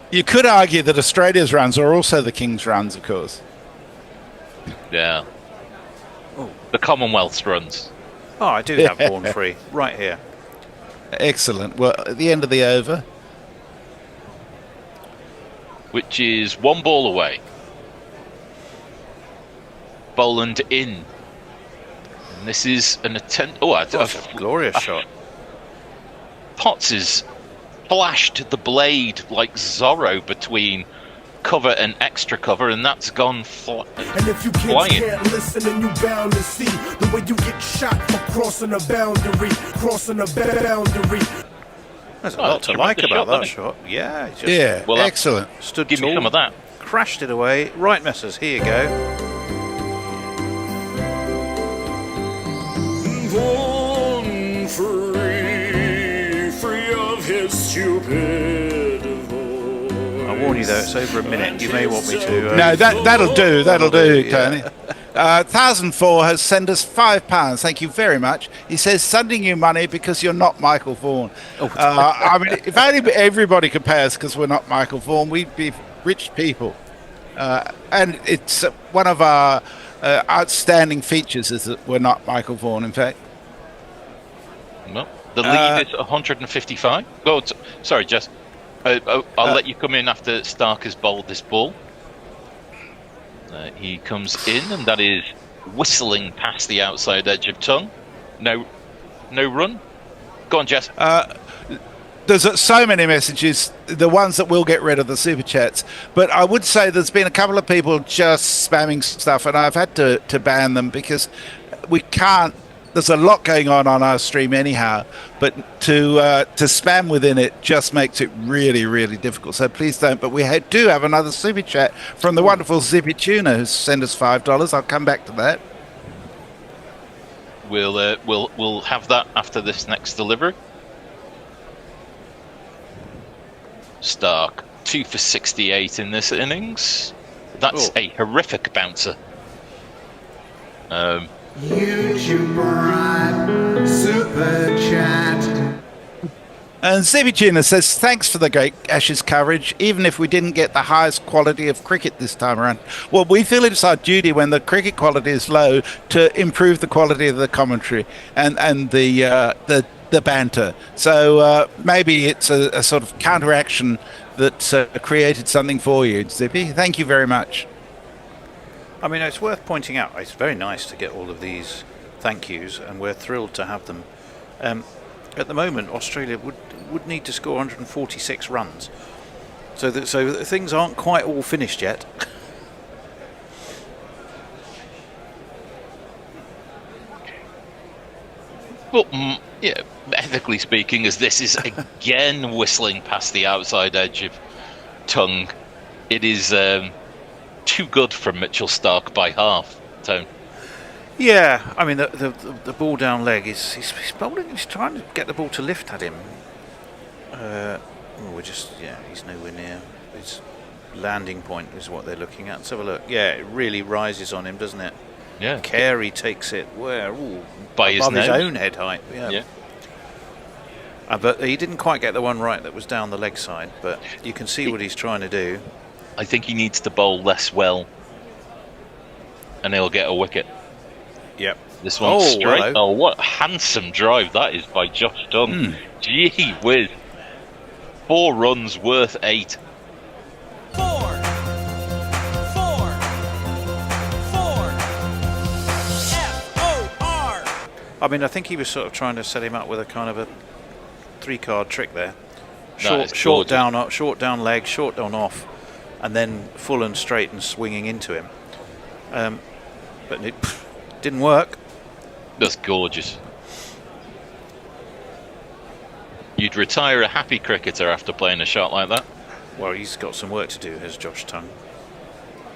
Speaker 9: You could argue that Australia's runs are also the King's runs, of course.
Speaker 8: Yeah. The Commonwealth's runs.
Speaker 4: Oh, I do have Vaughan free right here.
Speaker 9: Excellent. Well, at the end of the over.
Speaker 8: Which is 1 ball away. Boland in. And this is an attempt. Oh,
Speaker 4: That's a glorious shot.
Speaker 8: Potts has flashed the blade like Zorro between cover and extra cover, and that's gone
Speaker 11: And if you
Speaker 8: flying.
Speaker 11: can't listen, then you bound to see the way you get shot for crossing a boundary, crossing a boundary.
Speaker 4: There's a lot to like about that shot. Yeah, it's just
Speaker 9: excellent.
Speaker 4: Stood
Speaker 8: Give me
Speaker 4: tall,
Speaker 8: some of that.
Speaker 4: crashed it away. Right, Messers, here you go.
Speaker 7: Born free of his stupid voice.
Speaker 4: I warn you though, it's over a minute. You may want me to.
Speaker 9: No, that'll do. That'll do, Tony. 1004 has sent us £5. Thank you very much. He says, sending you money because you're not Michael Vaughan. I mean, if only everybody could pay us because we're not Michael Vaughan, we'd be rich people. And it's one of our outstanding features is that we're not Michael Vaughan, in fact.
Speaker 8: Well, the lead is 155. Oh, sorry, Jess. I'll let you come in after Stark has bowled this ball. He comes in, and that is whistling past the outside edge of tongue. No run. Go on, Jess.
Speaker 9: There's so many messages, the ones that will get rid of the super chats. But I would say there's been a couple of people just spamming stuff, and I've had to ban them because we can't. There's a lot going on our stream anyhow, but to spam within it just makes it really, really difficult. So please don't. But we do have another super chat from the wonderful Zippy Tuna who's sent us $5. I'll come back to that.
Speaker 8: We'll have that after this next delivery. Stark 2 for 68 in this innings. That's a horrific bouncer.
Speaker 6: YouTube Prime Super Chat.
Speaker 9: And Zebicina says, thanks for the great Ashes coverage, even if we didn't get the highest quality of cricket this time around. Well, we feel it's our duty when the cricket quality is low to improve the quality of the commentary and the banter. So maybe it's a sort of counteraction that created something for you, Zippy. Thank you very much.
Speaker 4: I mean, it's worth pointing out, it's very nice to get all of these thank yous, and we're thrilled to have them. At the moment, Australia would need to score 146 runs. So things aren't quite all finished yet.
Speaker 8: Well, yeah, ethically speaking, as this is again whistling past the outside edge of tongue, it is too good from Mitchell Stark by half, Tone.
Speaker 4: Yeah, I mean the ball down leg is he's bowling. He's trying to get the ball to lift at him. He's nowhere near. His landing point is what they're looking at. Let's have a look. Yeah, it really rises on him, doesn't it?
Speaker 8: Yeah.
Speaker 4: Carey takes it
Speaker 8: by
Speaker 4: above
Speaker 8: his
Speaker 4: his own head height. Yeah. But he didn't quite get the one right that was down the leg side. But you can see what he's trying to do.
Speaker 8: I think he needs to bowl less well, and he'll get a wicket.
Speaker 4: Yep.
Speaker 8: This one's straight.
Speaker 4: Hello.
Speaker 8: Oh, what a handsome drive that is by Josh Dunn. Gee whiz. 4 runs worth 8.
Speaker 7: 4 F-O-R.
Speaker 4: I mean, I think he was sort of trying to set him up with a kind of a 3-card trick there. Short down leg, short down off, and then full and straight and swinging into him. But it didn't work.
Speaker 8: That's gorgeous. You'd retire a happy cricketer after playing a shot like that.
Speaker 4: Well, he's got some work to do, has Josh Tongue.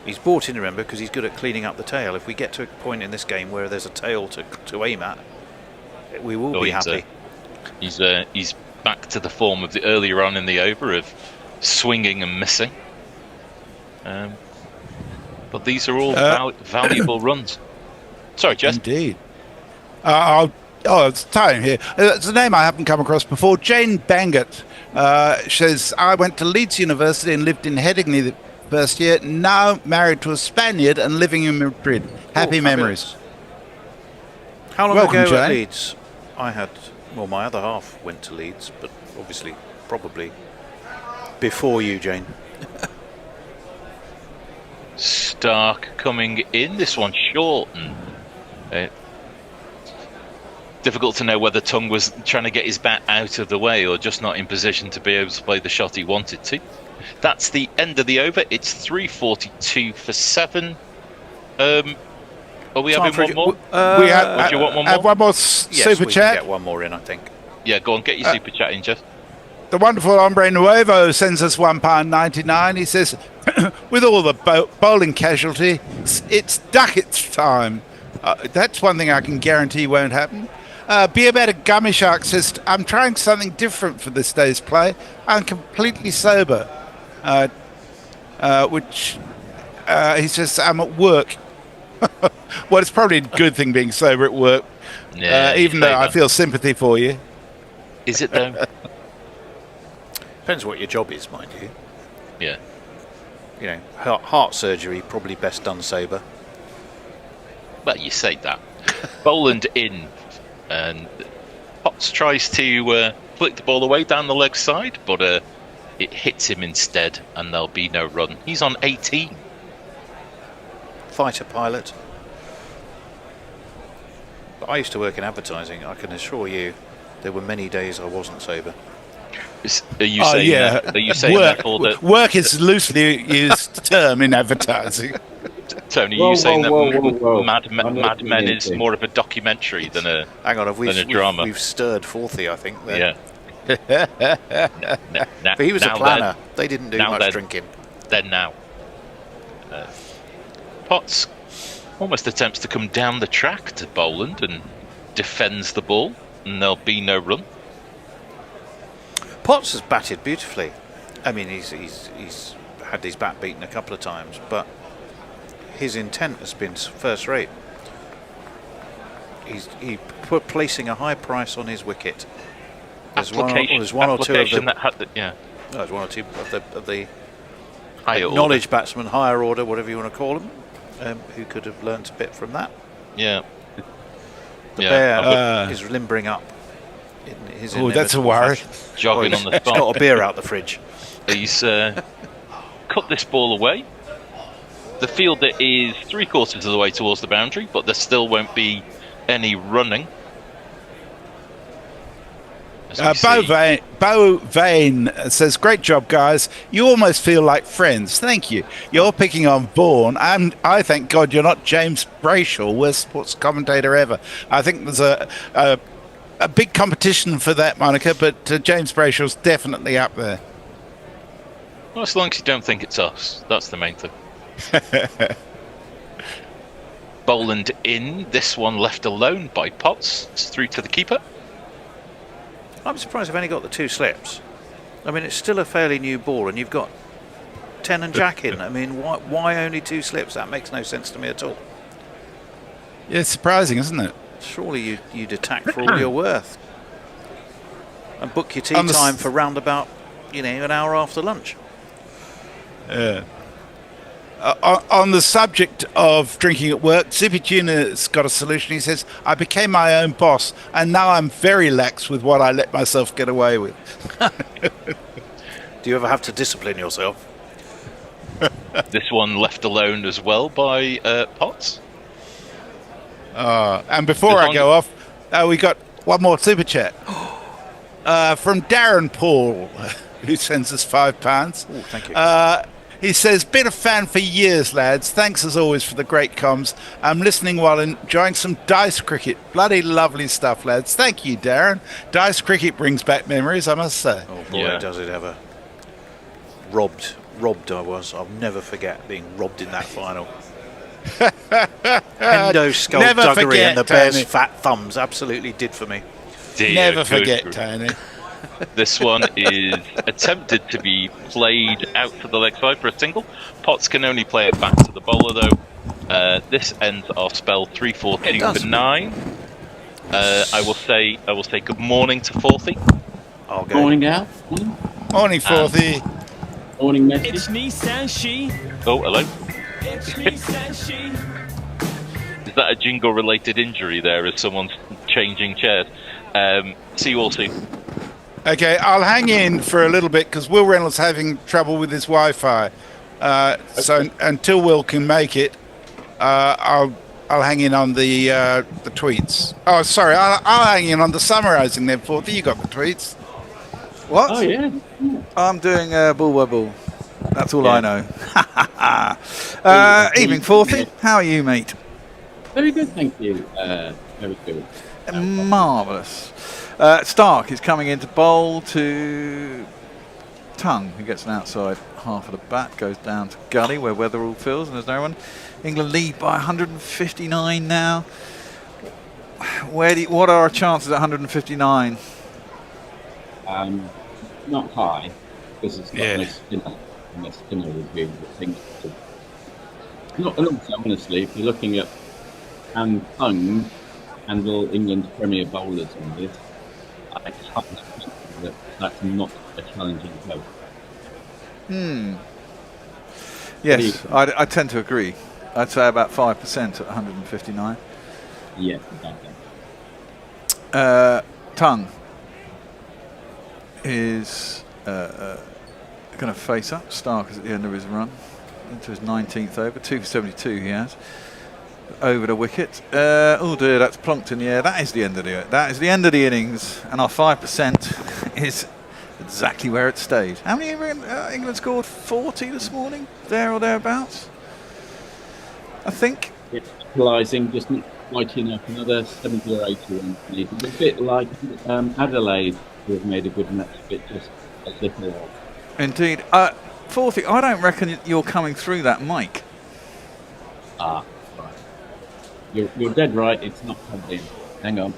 Speaker 4: He's brought in, remember, because he's good at cleaning up the tail. If we get to a point in this game where there's a tail to aim at, we will be happy.
Speaker 8: He's back to the form of the earlier on in the over of swinging and missing. But these are all valuable runs. Sorry, Jess.
Speaker 9: Indeed. It's time here. It's a name I haven't come across before. Jane Bangett says, I went to Leeds University and lived in Headingley the first year. Now married to a Spaniard and living in Madrid. Happy memories.
Speaker 4: How long
Speaker 9: Welcome,
Speaker 4: ago
Speaker 9: Jane.
Speaker 4: at Leeds? My other half went to Leeds, but obviously, probably before you, Jane.
Speaker 8: Stark coming in. This one short. And, difficult to know whether Tongue was trying to get his bat out of the way or just not in position to be able to play the shot he wanted to. That's the end of the over. It's 3:42 for 7. Are we having one more?
Speaker 9: We
Speaker 8: do you want one more?
Speaker 9: Have one more
Speaker 4: Yes,
Speaker 9: super
Speaker 4: we
Speaker 9: chat.
Speaker 4: can get one more in, I think.
Speaker 8: Yeah, go on, get your super chat in, Jeff.
Speaker 9: The wonderful Hombre Nuevo sends us £1.99. He says, with all the bowling casualty, it's Duckett's time. That's one thing I can guarantee won't happen. Be About a Gummy Shark says, I'm trying something different for this day's play. I'm completely sober. Which he says, I'm at work. Well, it's probably a good thing being sober at work.
Speaker 8: Yeah,
Speaker 9: even though I feel sympathy for you.
Speaker 8: Is it though?
Speaker 4: Depends what your job is, mind you.
Speaker 8: Yeah.
Speaker 4: You know, heart surgery probably best done sober.
Speaker 8: Well, you say that. Boland in, and Potts tries to flick the ball away down the leg side, but it hits him instead, and there'll be no run. He's on 18.
Speaker 4: Fighter pilot. But I used to work in advertising. I can assure you, there were many days I wasn't sober.
Speaker 8: Are you saying that? Are you saying that for the
Speaker 9: work is a loosely used term in advertising?
Speaker 8: Tony, are you saying that Mad Men is more of a documentary than a
Speaker 4: Hang on,
Speaker 8: a drama?
Speaker 4: We've stirred Forthy, I think. There.
Speaker 8: Yeah.
Speaker 4: But he was a planner. They didn't do much drinking.
Speaker 8: Then now. Potts almost attempts to come down the track to Boland and defends the ball, and there'll be no run.
Speaker 4: Potts has batted beautifully. I mean, he's had his bat beaten a couple of times, but his intent has been first rate. He put placing a high price on his wicket. There's one or two of the
Speaker 8: higher
Speaker 4: knowledge batsmen, higher order, whatever you want to call them, who could have learnt a bit from that.
Speaker 8: Yeah.
Speaker 4: The bear is limbering up.
Speaker 9: Oh, that's a worry.
Speaker 8: Jogging on the spot.
Speaker 4: He's got a beer out the fridge.
Speaker 8: He's cut this ball away. The fielder is 3/4 of the way towards the boundary, but there still won't be any running.
Speaker 9: Bo Vane says, great job, guys. You almost feel like friends. Thank you. You're picking on Vaughan, and I thank God you're not James Brayshaw, worst sports commentator ever. I think there's a big competition for that moniker, but James Brayshaw's definitely up there.
Speaker 8: Well, as long as you don't think it's us, that's the main thing. Boland in, this one left alone by Potts. It's through to the keeper.
Speaker 4: I'm surprised I've only got the 2 slips. I mean, it's still a fairly new ball, and you've got 10 and Jack in. I mean, why only 2 slips? That makes no sense to me at all.
Speaker 9: Yeah, it's surprising, isn't it?
Speaker 4: Surely you'd attack for all you're worth and book your tea time for round about, an hour after lunch.
Speaker 9: On the subject of drinking at work, Zippy Tuna's got a solution. He says, I became my own boss, and now I'm very lax with what I let myself get away with.
Speaker 4: Do you ever have to discipline yourself?
Speaker 8: This one left alone as well by Potts.
Speaker 9: And before I go off, we got one more super chat from Darren Paul, who sends us £5.
Speaker 4: Oh, thank you.
Speaker 9: He says, been a fan for years, lads. Thanks as always for the great comms. I'm listening while enjoying some dice cricket. Bloody lovely stuff, lads. Thank you, Darren. Dice cricket brings back memories, I must say.
Speaker 4: Oh boy, does it ever. Robbed I was. I'll never forget being robbed in that final. Endo skullduggery and the Bears' fat thumbs absolutely did for me.
Speaker 9: Never forget, Tony.
Speaker 8: This one is attempted to be played out to the leg side for a single. Potts can only play it back to the bowler though. This ends our spell 3-4-2 for 9. I will say good morning to Forthy.
Speaker 12: Morning, Al.
Speaker 9: Morning, Forthy.
Speaker 12: Morning, Messi.
Speaker 7: It's me, Sanshi.
Speaker 8: Oh, hello.
Speaker 7: It's me, Sanshi.
Speaker 8: Is that a jingle-related injury there as someone's changing chairs? See you all soon.
Speaker 9: Okay, I'll hang in for a little bit because Will Reynolds having trouble with his Wi-Fi. So until Will can make it, I'll hang in on the tweets. Oh, sorry, I'll hang in on the summarising then, Forthy. You got the tweets.
Speaker 3: What?
Speaker 12: Oh, yeah.
Speaker 3: I'm doing ball by ball. That's all I know. Evening, Forthy. How are you, mate?
Speaker 12: Very good, thank you. Very good.
Speaker 3: Marvellous. Stark is coming into bowl to Tongue, who gets an outside half of the bat, goes down to Gully where Weatherall fills and there's no one. England lead by 159 now. What are our chances at 159?
Speaker 12: Not high, because it's not a spinner review. Not also, honestly, if you're looking at Tongue and all England's premier bowlers on this, I can't think that's not a challenging post.
Speaker 3: Yes, I tend to agree. I'd say about 5% at 159.
Speaker 12: Yeah, exactly.
Speaker 3: Tongue is going to face up. Stark is at the end of his run into his 19th over. 2 for 72 he has. over the wicket. Oh dear, that's plonked in the air. That is the end of the innings, and our 5% is exactly where it stayed. How many England scored? 40 this morning, there or thereabouts, I think.
Speaker 12: It's equalising, just not quite enough. Another 70 or 80 runs. It's a bit like Adelaide, who have made a good match, but just a little off.
Speaker 3: Indeed. Fourthie, I don't reckon you're coming through that mic.
Speaker 12: Ah, right. You're dead right. It's not plugged in. Hang on.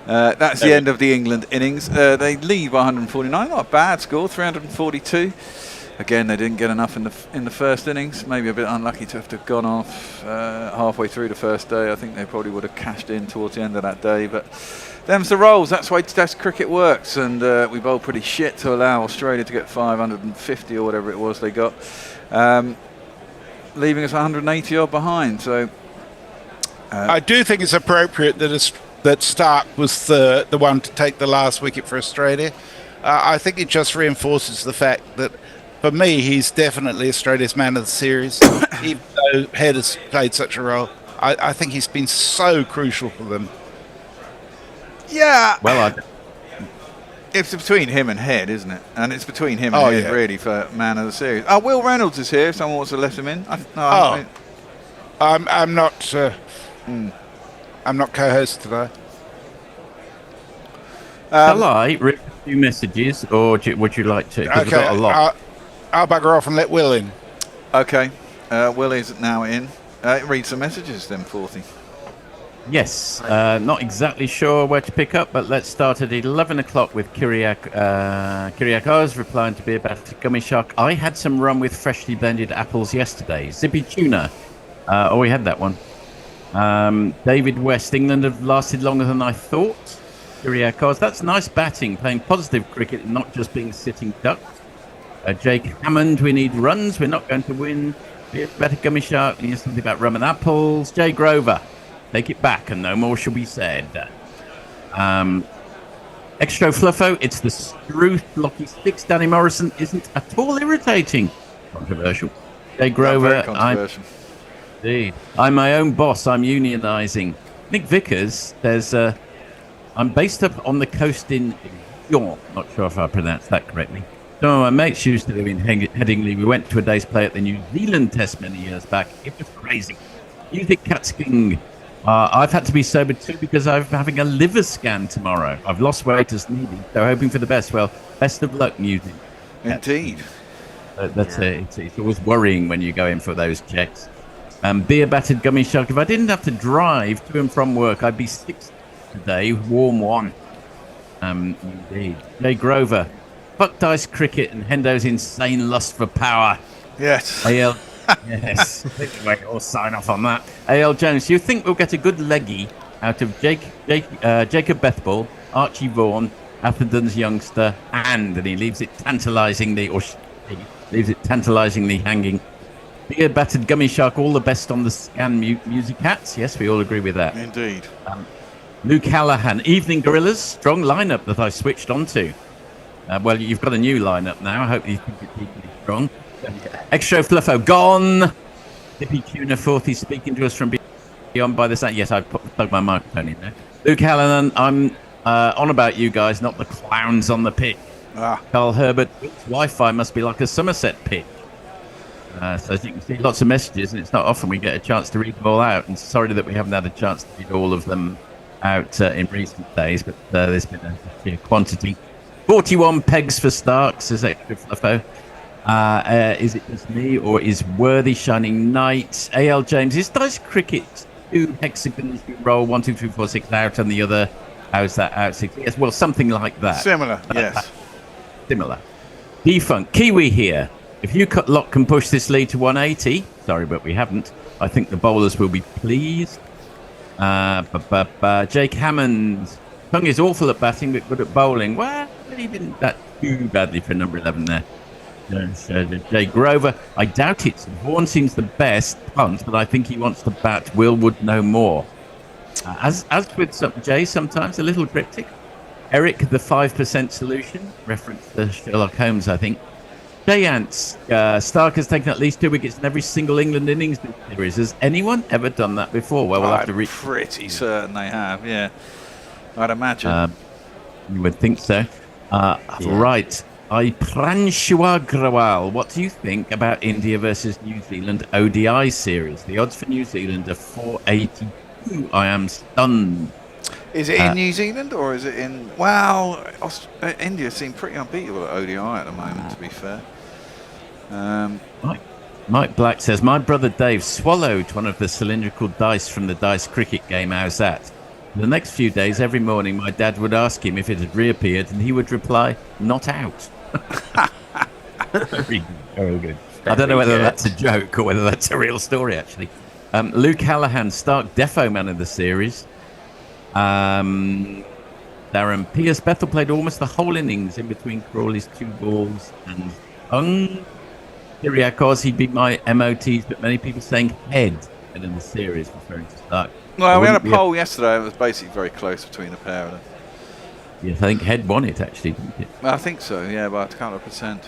Speaker 3: That's the end of the England innings. They lead by 149. Not a bad score. 342. Again, they didn't get enough in the first innings. Maybe a bit unlucky to have gone off halfway through the first day. I think they probably would have cashed in towards the end of that day. But them's the rolls. That's why Test cricket works. And we bowled pretty shit to allow Australia to get 550 or whatever it was they got, leaving us 180 odd behind. So
Speaker 9: I do think it's appropriate that Stark was the one to take the last wicket for Australia. I think it just reinforces the fact that, for me, he's definitely Australia's man of the series, even though Head has played such a role. I think he's been so crucial for them.
Speaker 3: yeah,
Speaker 12: Well,
Speaker 3: it's between him and Head, isn't it? And it's between him and Head,
Speaker 9: yeah.
Speaker 3: really, for man of the series. Will Reynolds is here. If someone wants to let him in.
Speaker 9: I'm not. I'm not co-host today.
Speaker 13: Shall I read a few messages, or would you like to? 'Cause we've got a lot.
Speaker 9: I'll bugger off and let Will in.
Speaker 3: Okay, Will is now in. Read some messages then, Fourthie.
Speaker 13: Yes, not exactly sure where to pick up, but let's start at 11 o'clock with Kyriakos replying to be about Gummy Shark. I had some rum with freshly blended apples yesterday. Zippy tuna. We had that one. David West, England have lasted longer than I thought. Kyriakos, that's nice batting, playing positive cricket and not just being sitting ducks. Jake Hammond, we need runs, we're not going to win. Better Gummy Shark, and here's something about rum and apples. Jay Grover, take it back and no more shall be said. Extra Fluffo, it's the Struth Locky Sticks. Danny Morrison isn't at all irritating. Controversial. Jay Grover,
Speaker 3: Very controversial.
Speaker 13: Indeed. I'm my own boss, I'm unionising. Nick Vickers says, I'm based up on the coast in Lyon. Not sure if I pronounced that correctly. Some of my mates used to live in Headingley. We went to a day's play at the New Zealand Test many years back. It was crazy. Music Cats King. I've had to be sober too because I'm having a liver scan tomorrow. I've lost weight as needed, so hoping for the best. Well, best of luck, Music.
Speaker 3: Indeed.
Speaker 13: That's it. It's always worrying when you go in for those checks. Beer battered Gummy Shark. If I didn't have to drive to and from work, I'd be 6 today. Warm one. Indeed. Jay Grover. Fuck dice cricket and Hendo's insane lust for power.
Speaker 3: Yes.
Speaker 13: AL. Yes. We'll sign off on that. AL Jones. You think we'll get a good leggy out of Jacob Bethell, Archie Vaughan, Atherton's youngster, and he leaves it tantalisingly, hanging. Beer battered Gummy Shark, all the best on the scan music hats. Yes, we all agree with that.
Speaker 3: Indeed.
Speaker 13: Luke Hallahan, Evening Gorillas, strong lineup that I switched onto. Well, you've got a new lineup now. I hope you think it's equally strong. Extra Fluffo gone. Zippy Tuna Fourthie speaking to us from beyond by the side. Yes, I've plugged my microphone in there. Luke Hallahan, I'm on about you guys, not the clowns on the pitch. Carl Herbert, Wi-Fi must be like a Somerset pitch. So as you can see, lots of messages, and it's not often we get a chance to read them all out. And sorry that we haven't had a chance to read all of them out in recent days, but there's been a sheer quantity. 41 pegs for Stark, says Extra Fluffo. Is it just me, or is Worthy Shining Knight? AL James, is dice cricket 2 hexagons you roll 1, 2, 3, 4, 6 out, and the other, how's that out 6? Yes, well, something like that.
Speaker 3: Similar, yes.
Speaker 13: Similar. Defunk Kiwi here. If you cut lock can push this lead to 180, sorry, but we haven't. I think the bowlers will be pleased. Jake Hammond. Tongue is awful at batting, but good at bowling. Well, he didn't that too badly for number 11 there. Jay Grover. I doubt it. Vaughan seems the best punt, but I think he wants to bat. Will would know more. As with Jay, sometimes a little cryptic. Eric, the 5% solution. Reference to Sherlock Holmes, I think. Jayants, Stark has taken at least 2 wickets in every single England innings this series. Has anyone ever done that before? Well, we'll have to
Speaker 3: I'm pretty certain they have, yeah. I'd imagine.
Speaker 13: You would think so. Right. Pranshua Agrawal, what do you think about India versus New Zealand ODI series? The odds for New Zealand are 482. I am stunned.
Speaker 3: Is it in New Zealand or is it in... Well, India seem pretty unbeatable at ODI at the moment, to be fair.
Speaker 13: Mike Black says, my brother Dave swallowed one of the cylindrical dice from the dice cricket game I was at. The next few days, every morning, my dad would ask him if it had reappeared, and he would reply, not out. Very good. Very good. I don't know whether that's a joke or whether that's a real story, actually. Luke Callahan, Stark defo man of the series. Darren Pierce, Bethell played almost the whole innings in between Crawley's 2 balls and Hung. Kyriakos, he'd beat my MOTs, but many people saying head in the series, referring to Stark.
Speaker 3: Well, we had a poll yesterday. It was basically very close between the pair of them.
Speaker 13: Yes, I think Head won it, actually, didn't it?
Speaker 3: I think so, yeah, by a couple of percent.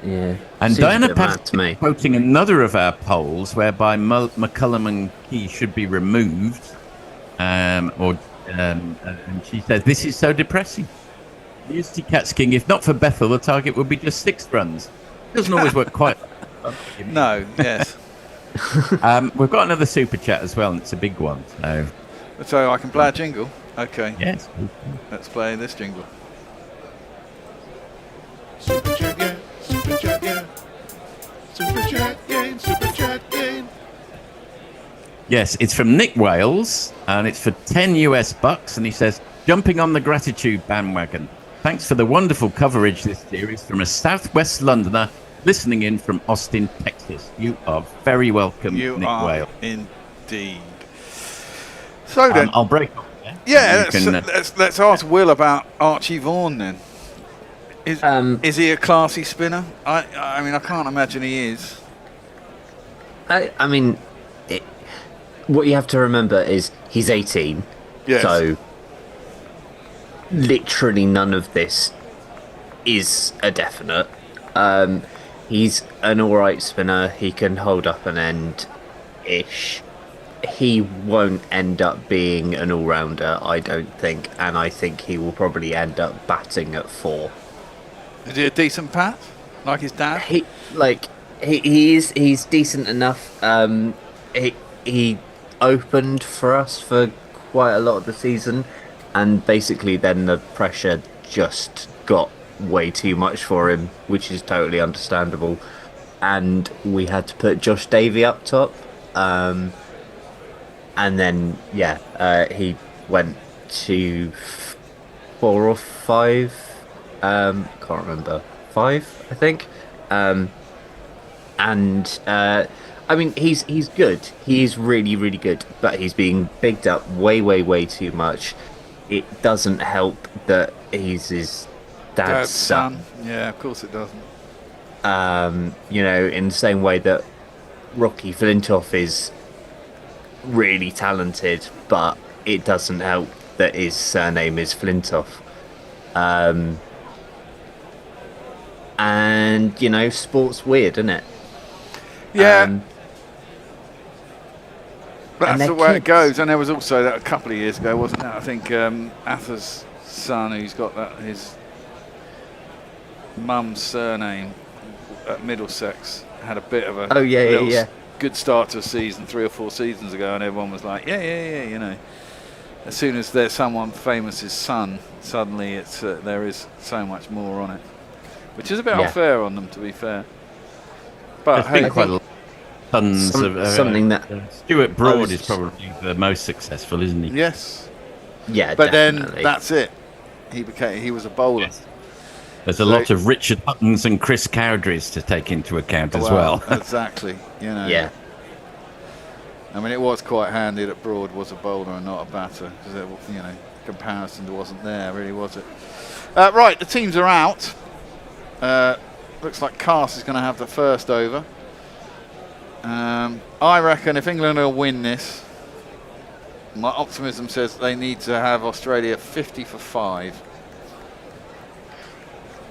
Speaker 14: Yeah.
Speaker 13: And Diana Pat quoting another of our polls whereby McCullum and Key should be removed. And she says, this is so depressing. Unity Cats King, if not for Bethell, the target would be just 6 runs. Doesn't always work quite.
Speaker 3: No, yes.
Speaker 13: We've got another super chat as well, and it's a big one.
Speaker 3: So I can play a jingle? Okay.
Speaker 13: Yes.
Speaker 3: Let's play this jingle.
Speaker 11: Super chat, yeah. Super chat, yeah. Super chat game. Super chat game.
Speaker 13: Yes, it's from Nick Wales, and it's for 10 US bucks, and he says, jumping on the gratitude bandwagon. Thanks for the wonderful coverage this series from a Southwest Londoner listening in from Austin, Texas. You are very welcome, Nick Wales.
Speaker 3: Indeed. So then,
Speaker 13: I'll break off.
Speaker 3: Yeah, let's ask Will about Archie Vaughan then. Is he a classy spinner? I mean, I can't imagine he is.
Speaker 14: I mean, what you have to remember is he's 18.
Speaker 3: Yes.
Speaker 14: So literally none of this is a definite. He's an alright spinner. He can hold up an end-ish. He won't end up being an all-rounder, I don't think, and I think he will probably end up batting at 4.
Speaker 3: Is he a decent bat, like his dad?
Speaker 14: He's decent enough. He opened for us for quite a lot of the season, and basically then the pressure just got way too much for him, which is totally understandable, and we had to put Josh Davey up top. And then, he went to 4 or 5. Can't remember. 5, I think. I mean, he's good. He is really, really good. But he's being bigged up way, way, way too much. It doesn't help that he's his dad's son.
Speaker 3: Yeah, of course it doesn't.
Speaker 14: In the same way that Rocky Flintoff is really talented, but it doesn't help that his surname is Flintoff. And sport's weird, isn't it?
Speaker 3: Yeah. That's the way it goes. And there was also that a couple of years ago, wasn't there? I think Atha's son, who's got his mum's surname at Middlesex, had a bit of a good start to a season 3 or 4 seasons ago, and everyone was like, yeah. As soon as there's someone famous's son, suddenly it's there is so much more on it, which is a bit unfair on them, to be fair. But
Speaker 13: there's been quite a lot of tons of
Speaker 14: something that
Speaker 13: Stuart Broad is probably the most successful, isn't he?
Speaker 3: Yes.
Speaker 14: Yeah,
Speaker 3: but
Speaker 14: definitely.
Speaker 3: Then that's it. He was a bowler.
Speaker 13: Yes. There's a lot of Richard Huttons and Chris Cowdreys to take into account as well.
Speaker 3: Exactly.
Speaker 14: Yeah.
Speaker 3: I mean, it was quite handy that Broad was a bowler and not a batter, because comparison wasn't there, really, was it? Right, the teams are out. Looks like Cast is going to have the first over. I reckon if England will win this, my optimism says they need to have Australia 50 for 5.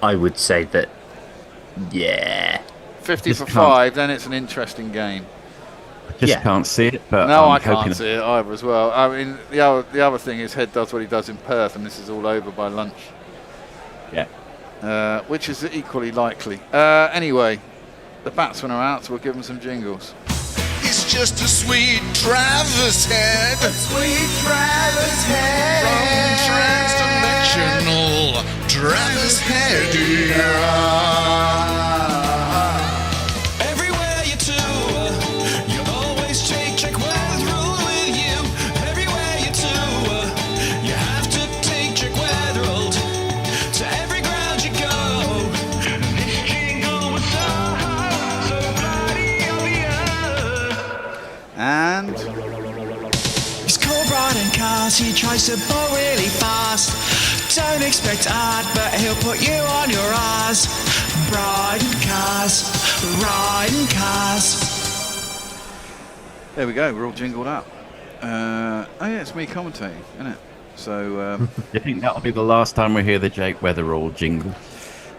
Speaker 14: I would say that Yeah.
Speaker 3: 50
Speaker 13: Just
Speaker 3: for
Speaker 13: can't-
Speaker 3: 5, then it's an interesting game.
Speaker 13: Just can't see it, but
Speaker 3: No,
Speaker 13: I'm
Speaker 3: I can't
Speaker 13: hoping-
Speaker 3: see it either as well. I mean, the other thing is Head does what he does in Perth, and this is all over by lunch.
Speaker 13: Yeah.
Speaker 3: Which is equally likely. Anyway, the batsmen are out, so we'll give them some jingles.
Speaker 6: It's just a sweet driver's head. A sweet driver's head. From transdimensional driver's head.
Speaker 7: Everywhere you do, you always check weather rule with you. Everywhere you do, you have to check weather rule. To every ground you go, this jingle was so bloody obvious.
Speaker 3: And
Speaker 7: He's cold, bright and cast. He tries to bowl really fast. Don't expect art, but he'll put you on your ass. Riding cars, riding cars.
Speaker 3: there we go, we're all jingled up. Oh yeah, it's me commentating, isn't it? So,
Speaker 13: Do you think that'll be the last time we hear the Jake Weatherall jingle?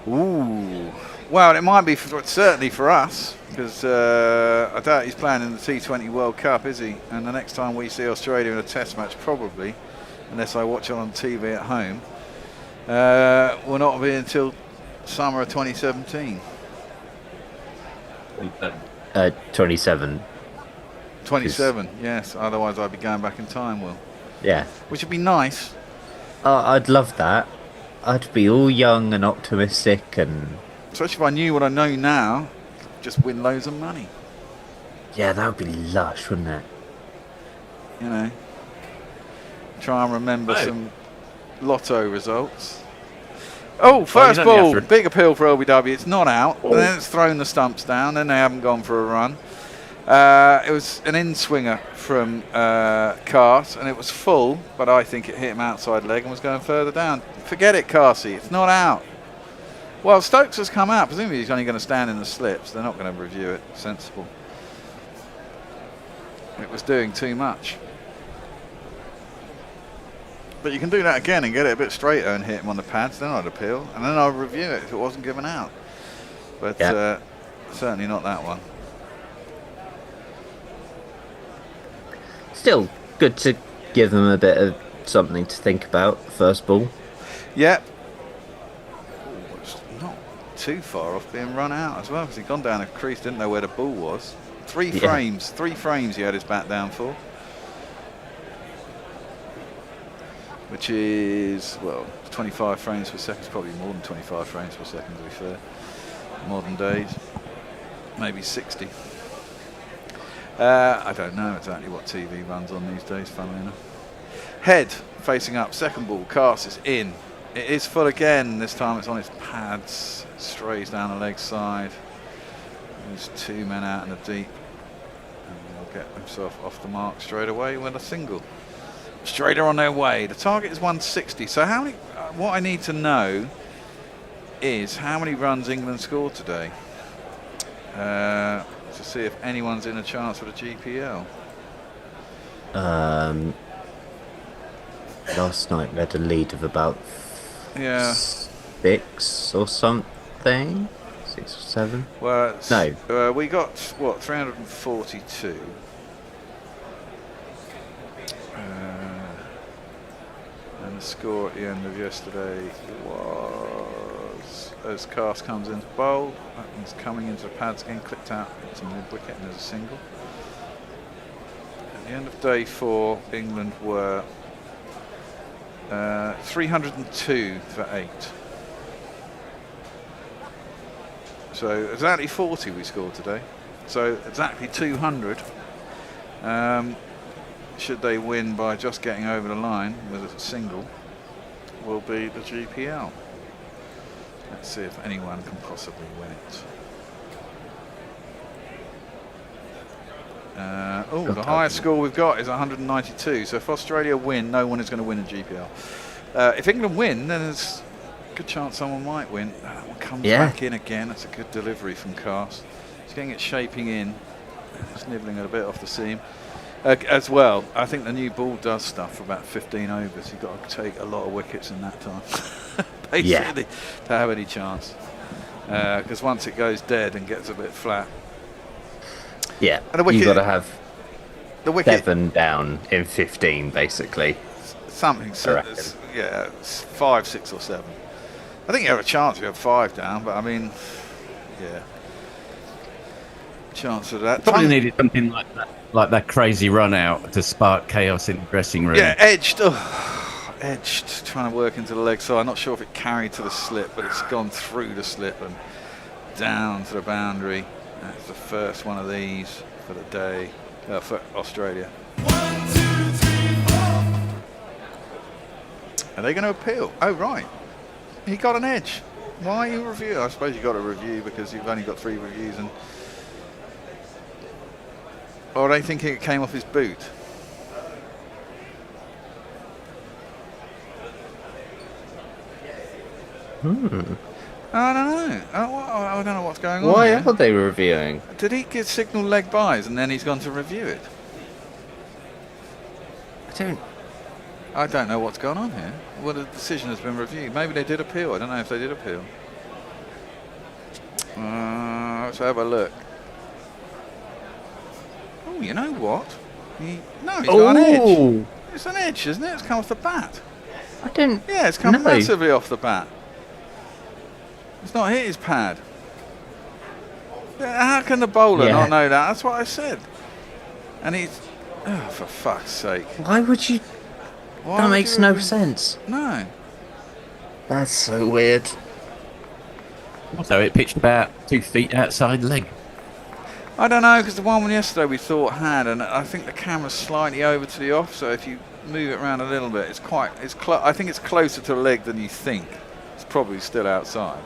Speaker 3: ooh. Well, it might be certainly for us, because I doubt he's playing in the T20 World Cup, is he? And the next time we see Australia in a Test match, probably, unless I watch it on TV at home, will not be until summer of 2017.
Speaker 14: 27.
Speaker 3: 27, yes. Otherwise, I'd be going back in time, Will.
Speaker 14: Yeah.
Speaker 3: Which would be nice.
Speaker 14: I'd love that. I'd be all young and optimistic and...
Speaker 3: Especially if I knew what I know now, just win loads of money.
Speaker 14: Yeah, that would be lush, wouldn't it?
Speaker 3: You know. Try and remember
Speaker 13: Oh.
Speaker 3: some lotto results. Oh,
Speaker 13: you
Speaker 3: first
Speaker 13: don't have
Speaker 3: ball.
Speaker 13: to-
Speaker 3: Big appeal for LBW. It's not out. And then it's thrown the stumps down. Then they haven't gone for a run. It was an in-swinger from Cart, and it was full, but I think it hit him outside leg and was going further down. Forget it, Carsey. It's not out. Well, Stokes has come out. Presumably he's only going to stand in the slips. They're not going to review it. Sensible. It was doing too much. But you can do that again and get it a bit straighter and hit him on the pads. Then I'd appeal. And then I'd review it if it wasn't given out. But certainly not that one.
Speaker 14: Still good to give them a bit of something to think about, first ball.
Speaker 3: Yep. Ooh, it's not too far off being run out as well, because he'd gone down a crease, didn't know where the ball was. Three frames he had his bat down for. Which is, well, 25 frames per second. It's probably more than 25 frames per second, to be fair. Modern days. Maybe 60. I don't know exactly what TV runs on these days, funnily enough. Head facing up, second ball, Cast is in. It is full again, this time it's on its pads, strays down the leg side. There's two men out in the deep. And he'll get himself off the mark straight away with a single. Australia on their way. The target is 160. So how many? What I need to know is how many runs England scored today. To see if anyone's in a chance for the GPL.
Speaker 14: Last night we had a lead of about 6 or something. 6 or 7.
Speaker 3: Well,
Speaker 14: no.
Speaker 3: We got what 342. And the score at the end of yesterday was, as Cast comes into bowl, Batman's coming into the pads again, clipped out into mid-wicket, and there's a single. At the end of day 4, England were 302 for 8. So exactly 40 we scored today. So exactly 200. Should they win by just getting over the line with a single, will be the GPL. Let's see if anyone can possibly win it. The highest score we've got is 192. So if Australia win, no one is going to win a GPL. If England win, then there's a good chance someone might win. That one comes back in again. That's a good delivery from Cast. He's getting it shaping in. Just nibbling it a bit off the seam. As well, I think the new ball does stuff for about 15 overs. You've got to take a lot of wickets in that time, basically, to have any chance. because once it goes dead and gets a bit flat.
Speaker 14: Yeah,
Speaker 3: And the wicket,
Speaker 14: you've got to have
Speaker 3: the wicket
Speaker 14: 7 down in 15, basically.
Speaker 3: something. So yeah, 5, 6, or 7. I think you have a chance if you have 5 down, but I mean, yeah, chance of that.
Speaker 13: Probably needed something like that crazy run out to spark chaos in the dressing room.
Speaker 3: Yeah, edged. Oh, edged, trying to work into the leg side. I'm not sure if it carried to the slip, but it's gone through the slip and down to the boundary. That's the first one of these for the day, for Australia.
Speaker 6: 1, 2, 3, 4.
Speaker 3: Are they going to appeal? Oh, right. He got an edge. Why are you review? I suppose you got a review because you've only got 3 reviews. Or are they thinking it came off his boot? I don't know. I don't know what's going on.
Speaker 14: Why
Speaker 3: here.
Speaker 14: are they reviewing?
Speaker 3: Did he get signal leg buys and then he's gone to review it? I don't know what's going on here. Well, the decision has been reviewed. Maybe they did appeal. I don't know if they did appeal. Let's have a look. Oh, you know what? He's got an edge. It's an edge, isn't it? It's come off the bat.
Speaker 14: I didn't.
Speaker 3: Yeah, it's come massively off the bat. It's not hit his pad. How can the bowler not know that? That's what I said. And he's... Oh, for fuck's sake.
Speaker 14: Why would you... that makes no sense.
Speaker 3: No.
Speaker 14: That's so weird.
Speaker 13: So it pitched about 2 feet outside leg.
Speaker 3: I don't know, because the one yesterday we thought had, and I think the camera's slightly over to the off, so if you move it around a little bit, I think it's closer to the leg than you think. It's probably still outside.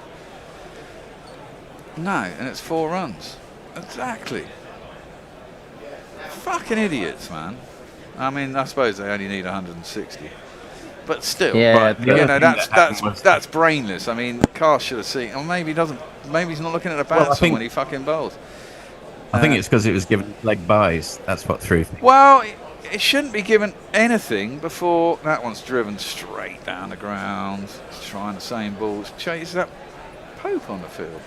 Speaker 3: No, and it's 4 runs. Exactly. Fucking idiots, man. I mean, I suppose they only need 160. But still,
Speaker 14: Yeah,
Speaker 3: but, you know, that's brainless. I mean, Carr should have seen, or maybe he doesn't. Maybe he's not looking at the batsman when he fucking bowls.
Speaker 13: I think it's because it was given leg buys. That's what threw me.
Speaker 3: Well, it shouldn't be given anything before that one's driven straight down the ground. It's trying the same balls. Chases that Pope on the field.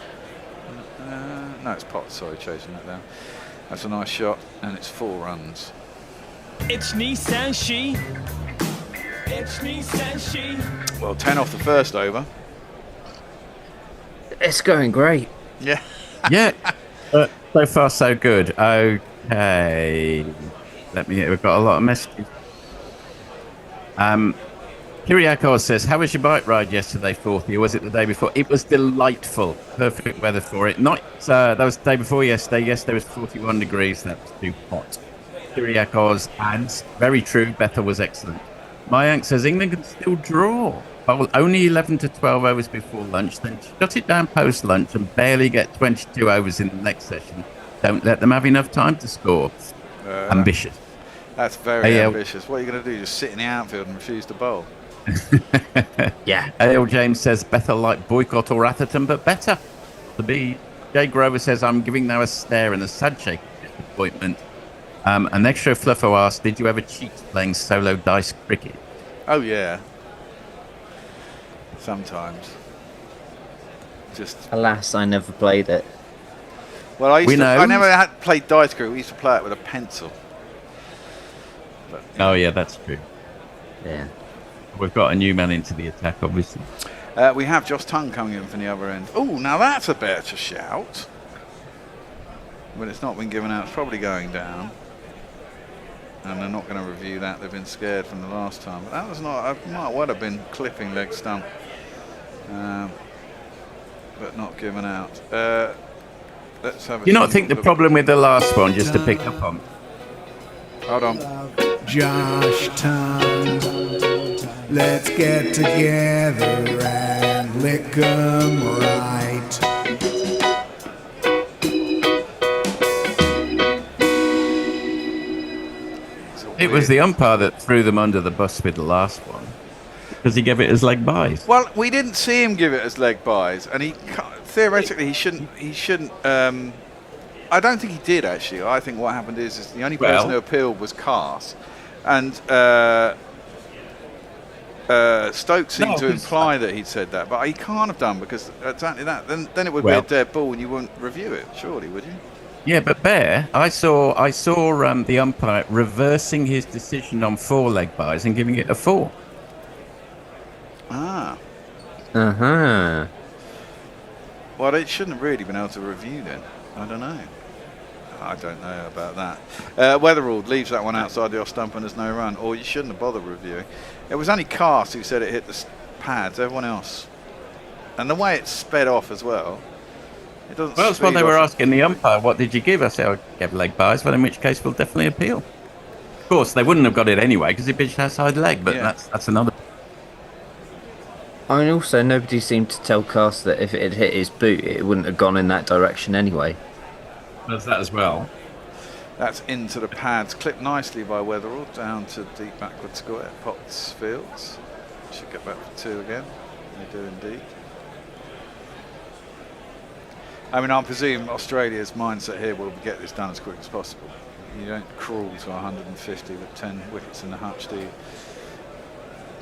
Speaker 3: No, it's Potts. Sorry, chasing that down. That's a nice shot, and it's 4 runs.
Speaker 7: It's Nissan She. It's Nissan She.
Speaker 3: Well, 10 off the first over.
Speaker 14: It's going great.
Speaker 3: Yeah.
Speaker 13: Yeah. So far, so good. Okay. We've got a lot of messages. Kyriakos says, how was your bike ride yesterday, 4th? Or was it the day before? It was delightful. Perfect weather for it. That was the day before yesterday. Yesterday was 41 degrees. That was too hot. Kyriakos adds, very true, Bethell was excellent. Mayank says, England can still draw. Bowl only 11 to 12 overs before lunch, then shut it down post-lunch and barely get 22 overs in the next session. Don't let them have enough time to score. Ambitious.
Speaker 3: That's very ambitious. What are you going to do? Just sit in the outfield and refuse to bowl?
Speaker 14: Yeah.
Speaker 13: A.L. James says, Bethell like boycott or Atherton, but better. The B. Jay Grover says, I'm giving now a stare and a sad shake of disappointment. An extra Fluffo asked, did you ever cheat playing solo dice cricket?
Speaker 3: Oh, yeah. Sometimes. Just.
Speaker 14: Alas, I never played it.
Speaker 3: Well, I never had played dice cricket. We used to play it with a pencil. But,
Speaker 13: oh, yeah, that's true.
Speaker 14: Yeah.
Speaker 13: We've got a new man into the attack, obviously.
Speaker 3: We have Josh Tongue coming in from the other end. Oh, now that's a better shout. But it's not been given out. It's probably going down. And they're not going to review that. They've been scared from the last time. But that was not. It might well have been clipping leg stump. But not given out. Let's have a.
Speaker 13: You not think the problem with the last one, just to pick up on?
Speaker 3: Hold on.
Speaker 11: Josh Tongue, let's get together and lick 'em right.
Speaker 13: It was the umpire that threw them under the bus with the last one, because he gave it as leg buys.
Speaker 3: Well, we didn't see him give it as leg buys, and theoretically he shouldn't. I don't think he did actually. I think what happened is the only person who appealed was Cars, and Stokes seemed
Speaker 13: No,
Speaker 3: to
Speaker 13: 'cause
Speaker 3: imply that he'd said that, but he can't have done, because exactly that. Then it would
Speaker 13: Well-
Speaker 3: be a dead ball, and you wouldn't review it, surely, would you?
Speaker 13: Yeah, but Bear, I saw the umpire reversing his decision on 4 leg byes and giving it a 4.
Speaker 3: Ah.
Speaker 14: Uh-huh.
Speaker 3: Well, they shouldn't have really been able to review then. I don't know. I don't know about that. Weatherald leaves that one outside the off stump and there's no run. Or you shouldn't have bothered reviewing. It was only Cast who said it hit the pads. Everyone else. And the way it sped off as well. It doesn't.
Speaker 13: Well, that's what
Speaker 3: speed
Speaker 13: they were
Speaker 3: off.
Speaker 13: asking the umpire. What did you give? I said, I gave leg byes, well, in which case we'll definitely appeal. Of course, they wouldn't have got it anyway because he pitched outside leg, but
Speaker 3: Yeah.
Speaker 13: that's another.
Speaker 14: I mean, also, nobody seemed to tell Cast that if it had hit his boot, it wouldn't have gone in that direction anyway.
Speaker 13: There's that as well.
Speaker 3: That's into the pads. Clipped nicely by Weatherall. Down to deep backward square. Potts Fields. Should get back for 2 again. They do indeed. I mean, I presume Australia's mindset here will get this done as quick as possible. You don't crawl to 150 with 10 wickets in the hutch, do you?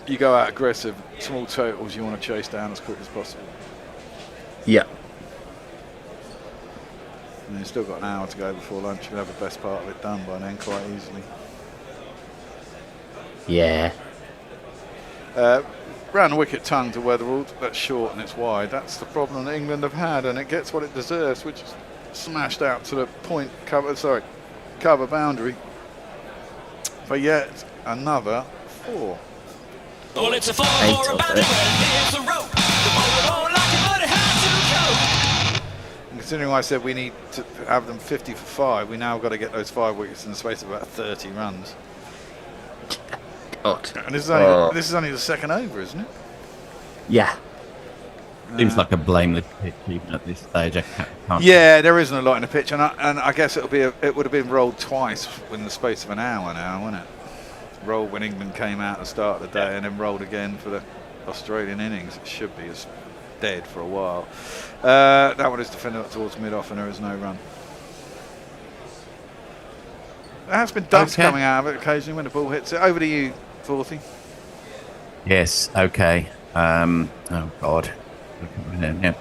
Speaker 3: You go out aggressive, small totals you want to chase down as quick as possible.
Speaker 14: Yeah.
Speaker 3: And you've still got an hour to go before lunch. You'll have the best part of it done by then quite easily.
Speaker 14: Yeah.
Speaker 3: Round the wicket tongue to Weatherald. That's short and it's wide. That's the problem that England have had, and it gets what it deserves, which is smashed out to the point cover boundary. For yet another 4.
Speaker 7: Well, it's a 4
Speaker 14: Eight
Speaker 7: for a
Speaker 14: of
Speaker 7: boundary,
Speaker 14: it.
Speaker 7: here's the rope. The bowler won't like it, but it has to go.
Speaker 3: And considering I said we need to have them 50 for 5, we now got to get those 5 wickets in the space of about 30 runs.
Speaker 14: God.
Speaker 3: And this is only the second over, isn't it?
Speaker 14: Yeah.
Speaker 13: Seems like a blameless pitch even at this stage. I can't.
Speaker 3: Yeah, there isn't a lot in the pitch, and I guess it would have been rolled twice in the space of an hour now, wouldn't it? Rolled when England came out at the start of the day, and then rolled again for the Australian innings. It should be as dead for a while. That one is defended up towards mid-off, and there is no run. There has been dust coming out of it occasionally when the ball hits it. Over to you, Forthy.
Speaker 13: Yes. Okay. Oh God. Yeah.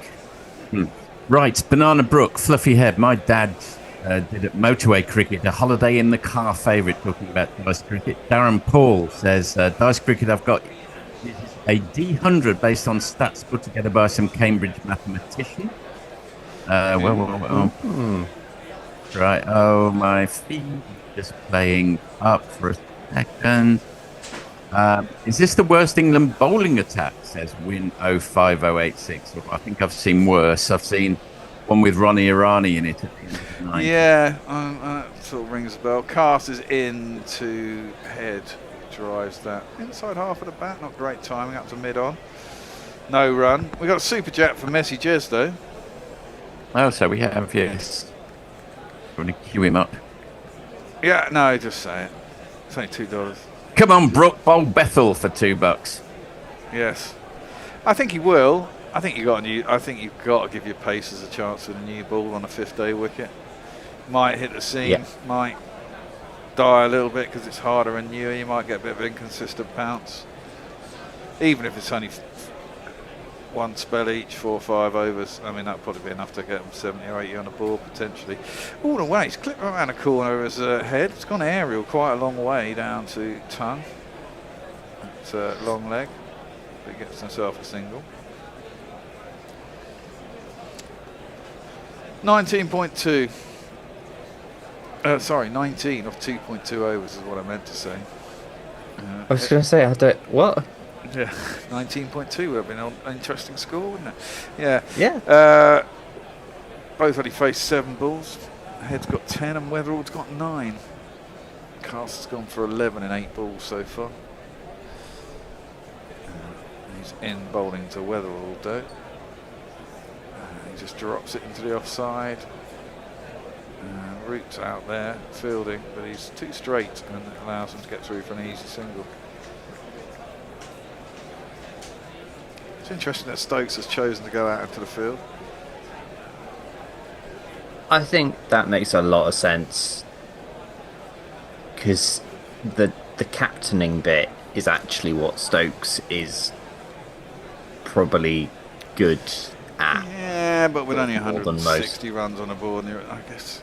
Speaker 13: Right. Banana Brook, Fluffy Head. My dad did at motorway cricket, a holiday in the car favourite, talking about dice cricket. Darren Paul says, dice cricket I've got a D100 based on stats put together by some Cambridge mathematician. Right, oh, my feet just playing up for a second. Is this the worst England bowling attack, says Win 05086? I think I've seen worse. I've seen one with Ronnie Irani in it at the end of the night.
Speaker 3: Yeah, that sort of rings a bell. Cast is in to head, drives that inside half of the bat. Not great timing, up to mid-on. No run. We got a super jet for Messi Jez though.
Speaker 13: Oh, so we have, yes. Want to queue him up?
Speaker 3: Yeah, no, just say it. It's only $2.
Speaker 13: Come on, Brook, bowl Bethell for $2.
Speaker 3: Yes, I think he will. I think you've got to give your pacers a chance with a new ball on a 5th-day wicket. Might hit the seam, might die a little bit because it's harder and newer. You might get a bit of inconsistent bounce, even if it's only one spell each, 4 or 5 overs. I mean, that'll probably be enough to get them 70 or 80 on the board potentially. All the way, he's clipped around the corner of his head. It's gone aerial quite a long way down to tongue. It's a long leg, but he gets himself a single. 19.2. Sorry, 19 of 2.2 overs is what I meant to say.
Speaker 14: I was going to say, what?
Speaker 3: Yeah, 19.2 would have been an interesting score, wouldn't it? Yeah.
Speaker 14: Yeah.
Speaker 3: Both only faced 7 balls. Head's got 10 and Weatherall's got 9. Cast has gone for 11 in 8 balls so far. He's in bowling to Weatherall though. He just drops it into the offside. Root's out there fielding, but he's too straight and it allows him to get through for an easy single. It's interesting that Stokes has chosen to go out into the field.
Speaker 14: I think that makes a lot of sense because the captaining bit is actually what Stokes is probably good at.
Speaker 3: Yeah, but with only
Speaker 14: more than most.
Speaker 3: 160 runs on the board, and I guess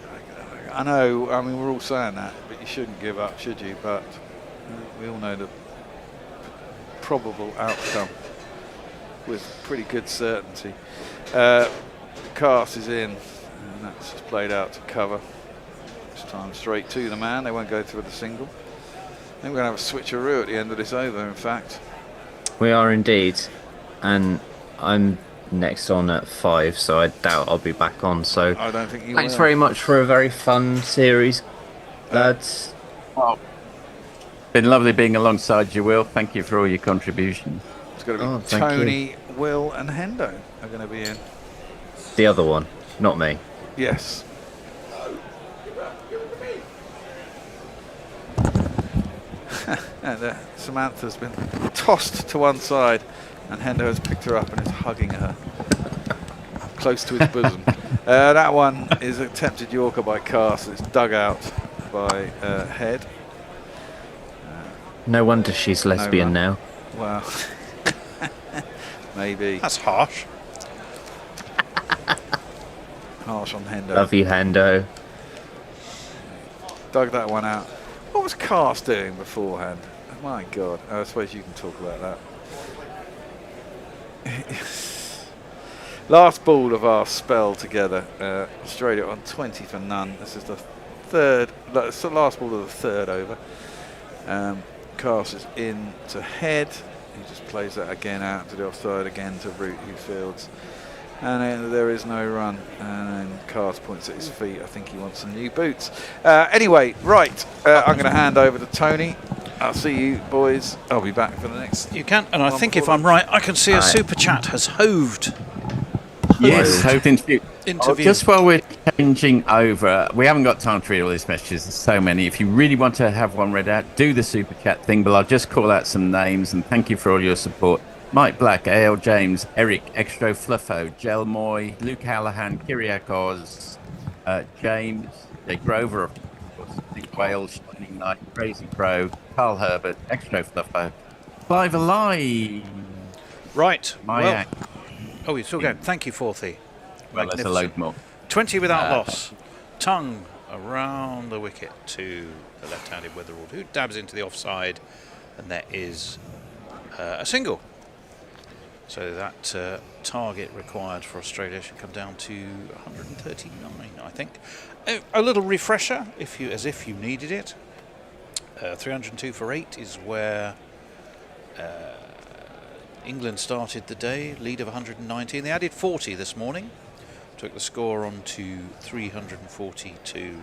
Speaker 3: I know. I mean, we're all saying that, but you shouldn't give up, should you? But we all know the probable outcome with pretty good certainty. Cast is in, and that's just played out to cover. This time straight to the man. They won't go through the single. I think we're going to have a switcheroo at the end of this over, in fact.
Speaker 14: We are indeed, and I'm next on at 5, so I doubt I'll be back on. So
Speaker 3: I don't think you
Speaker 14: thanks
Speaker 3: will.
Speaker 14: very much for a very fun series, lads.
Speaker 13: Well, been lovely being alongside you, Will. Thank you for all your contributions.
Speaker 3: It's going to be
Speaker 14: thank
Speaker 3: Tony, Will, and Hendo are going to be in.
Speaker 14: The other one, not me.
Speaker 3: Yes. And Samantha's been tossed to one side, and Hendo has picked her up and is hugging her close to his bosom. That one is attempted Yorker by Cast. It's dug out by Head.
Speaker 14: No wonder she's lesbian now.
Speaker 3: Well, maybe.
Speaker 4: That's harsh.
Speaker 3: Harsh on Hendo.
Speaker 14: Love you, Hendo.
Speaker 3: Dug that one out. What was Cast doing beforehand? My God. I suppose you can talk about that. Last ball of our spell together. Australia on 20 for none. This is the third. It's the last ball of the third over. Cast is in to Head. He just plays that again out to the offside again to Root, who fields. And then there is no run. And then Cast points at his feet. I think he wants some new boots. Anyway, right. I'm going to hand over to Tony. I'll see you, boys. I'll be back for the next.
Speaker 4: You can, and I think if I'm right, I can see a super chat has hoved.
Speaker 13: Yes, hoved into
Speaker 4: Interview.
Speaker 13: Just while we're changing over, we haven't got time to read all these messages. There's so many. If you really want to have one read out, do the super chat thing. But I'll just call out some names and thank you for all your support. Mike Black, A.L. James, Eric, Extra Fluffo, Jel Moy, Luke Hallahan, Kyriakos, James, Jake Grover, of course, Nick Wales, Shining Knight, Crazy Pro, Carl Herbert, Extra Fluffo, Clive Alive.
Speaker 4: Right.
Speaker 13: Mayak.
Speaker 4: Oh, you're still going. Thank you, Forthy.
Speaker 13: Well, there's a load more.
Speaker 4: 20 without loss. Tongue around the wicket to the left-handed Weatherald, who dabs into the offside, and there is a single. So that target required for Australia should come down to 139, I think. A little refresher, as if you needed it. 302 for 8 is where England started the day, lead of 119. They added 40 this morning, took the score on to 342.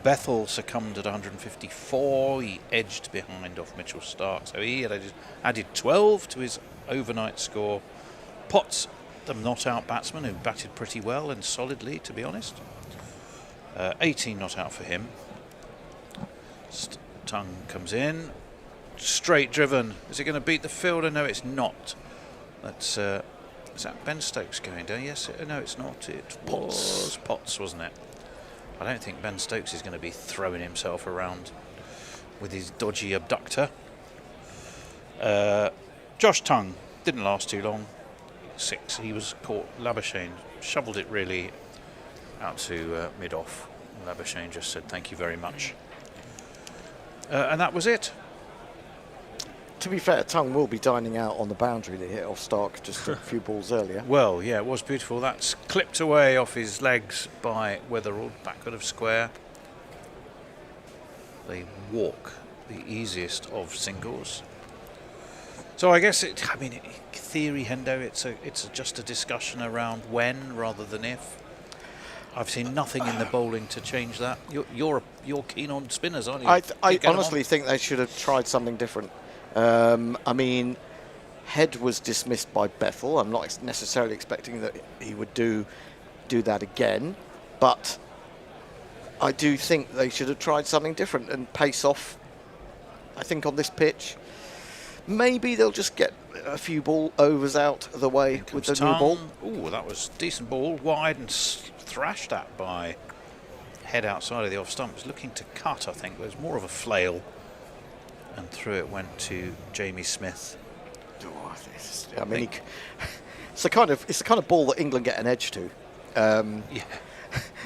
Speaker 4: Bethell succumbed at 154. He edged behind off Mitchell Stark, so he had added 12 to his overnight score. Potts, the not-out batsman, who batted pretty well and solidly, to be honest. 18 not out for him. Tongue comes in. Straight driven. Is it going to beat the fielder? No, it's not. That's is that Ben Stokes going down? Yes. No, it's not. It was Potts, wasn't it? I don't think Ben Stokes is going to be throwing himself around with his dodgy abductor. Josh Tongue didn't last too long. 6. He was caught. Labuschagne shoveled it really out to mid-off. Labuschagne just said thank you very much. And that was it.
Speaker 1: To be fair, Tongue will be dining out on the boundary that hit off Stark just a few balls earlier.
Speaker 4: Well, yeah, it was beautiful. That's clipped away off his legs by Weatherald, backward of square. They walk the easiest of singles. So I guess theory, Hendo, it's just a discussion around when rather than if. I've seen nothing in the bowling to change that. You're keen on spinners, aren't you?
Speaker 1: I honestly think they should have tried something different. I mean, Head was dismissed by Bethell. I'm not necessarily expecting that he would do that again, but I do think they should have tried something different and pace off. I think on this pitch, maybe they'll just get a few ball overs out of the way with the new ball.
Speaker 4: Oh, that was a decent ball, wide and thrashed at by Head outside of the off stump. Was looking to cut, I think. There's more of a flail. And through it went to Jamie Smith.
Speaker 1: Oh, I mean, it's the kind of ball that England get an edge to.
Speaker 4: Yeah.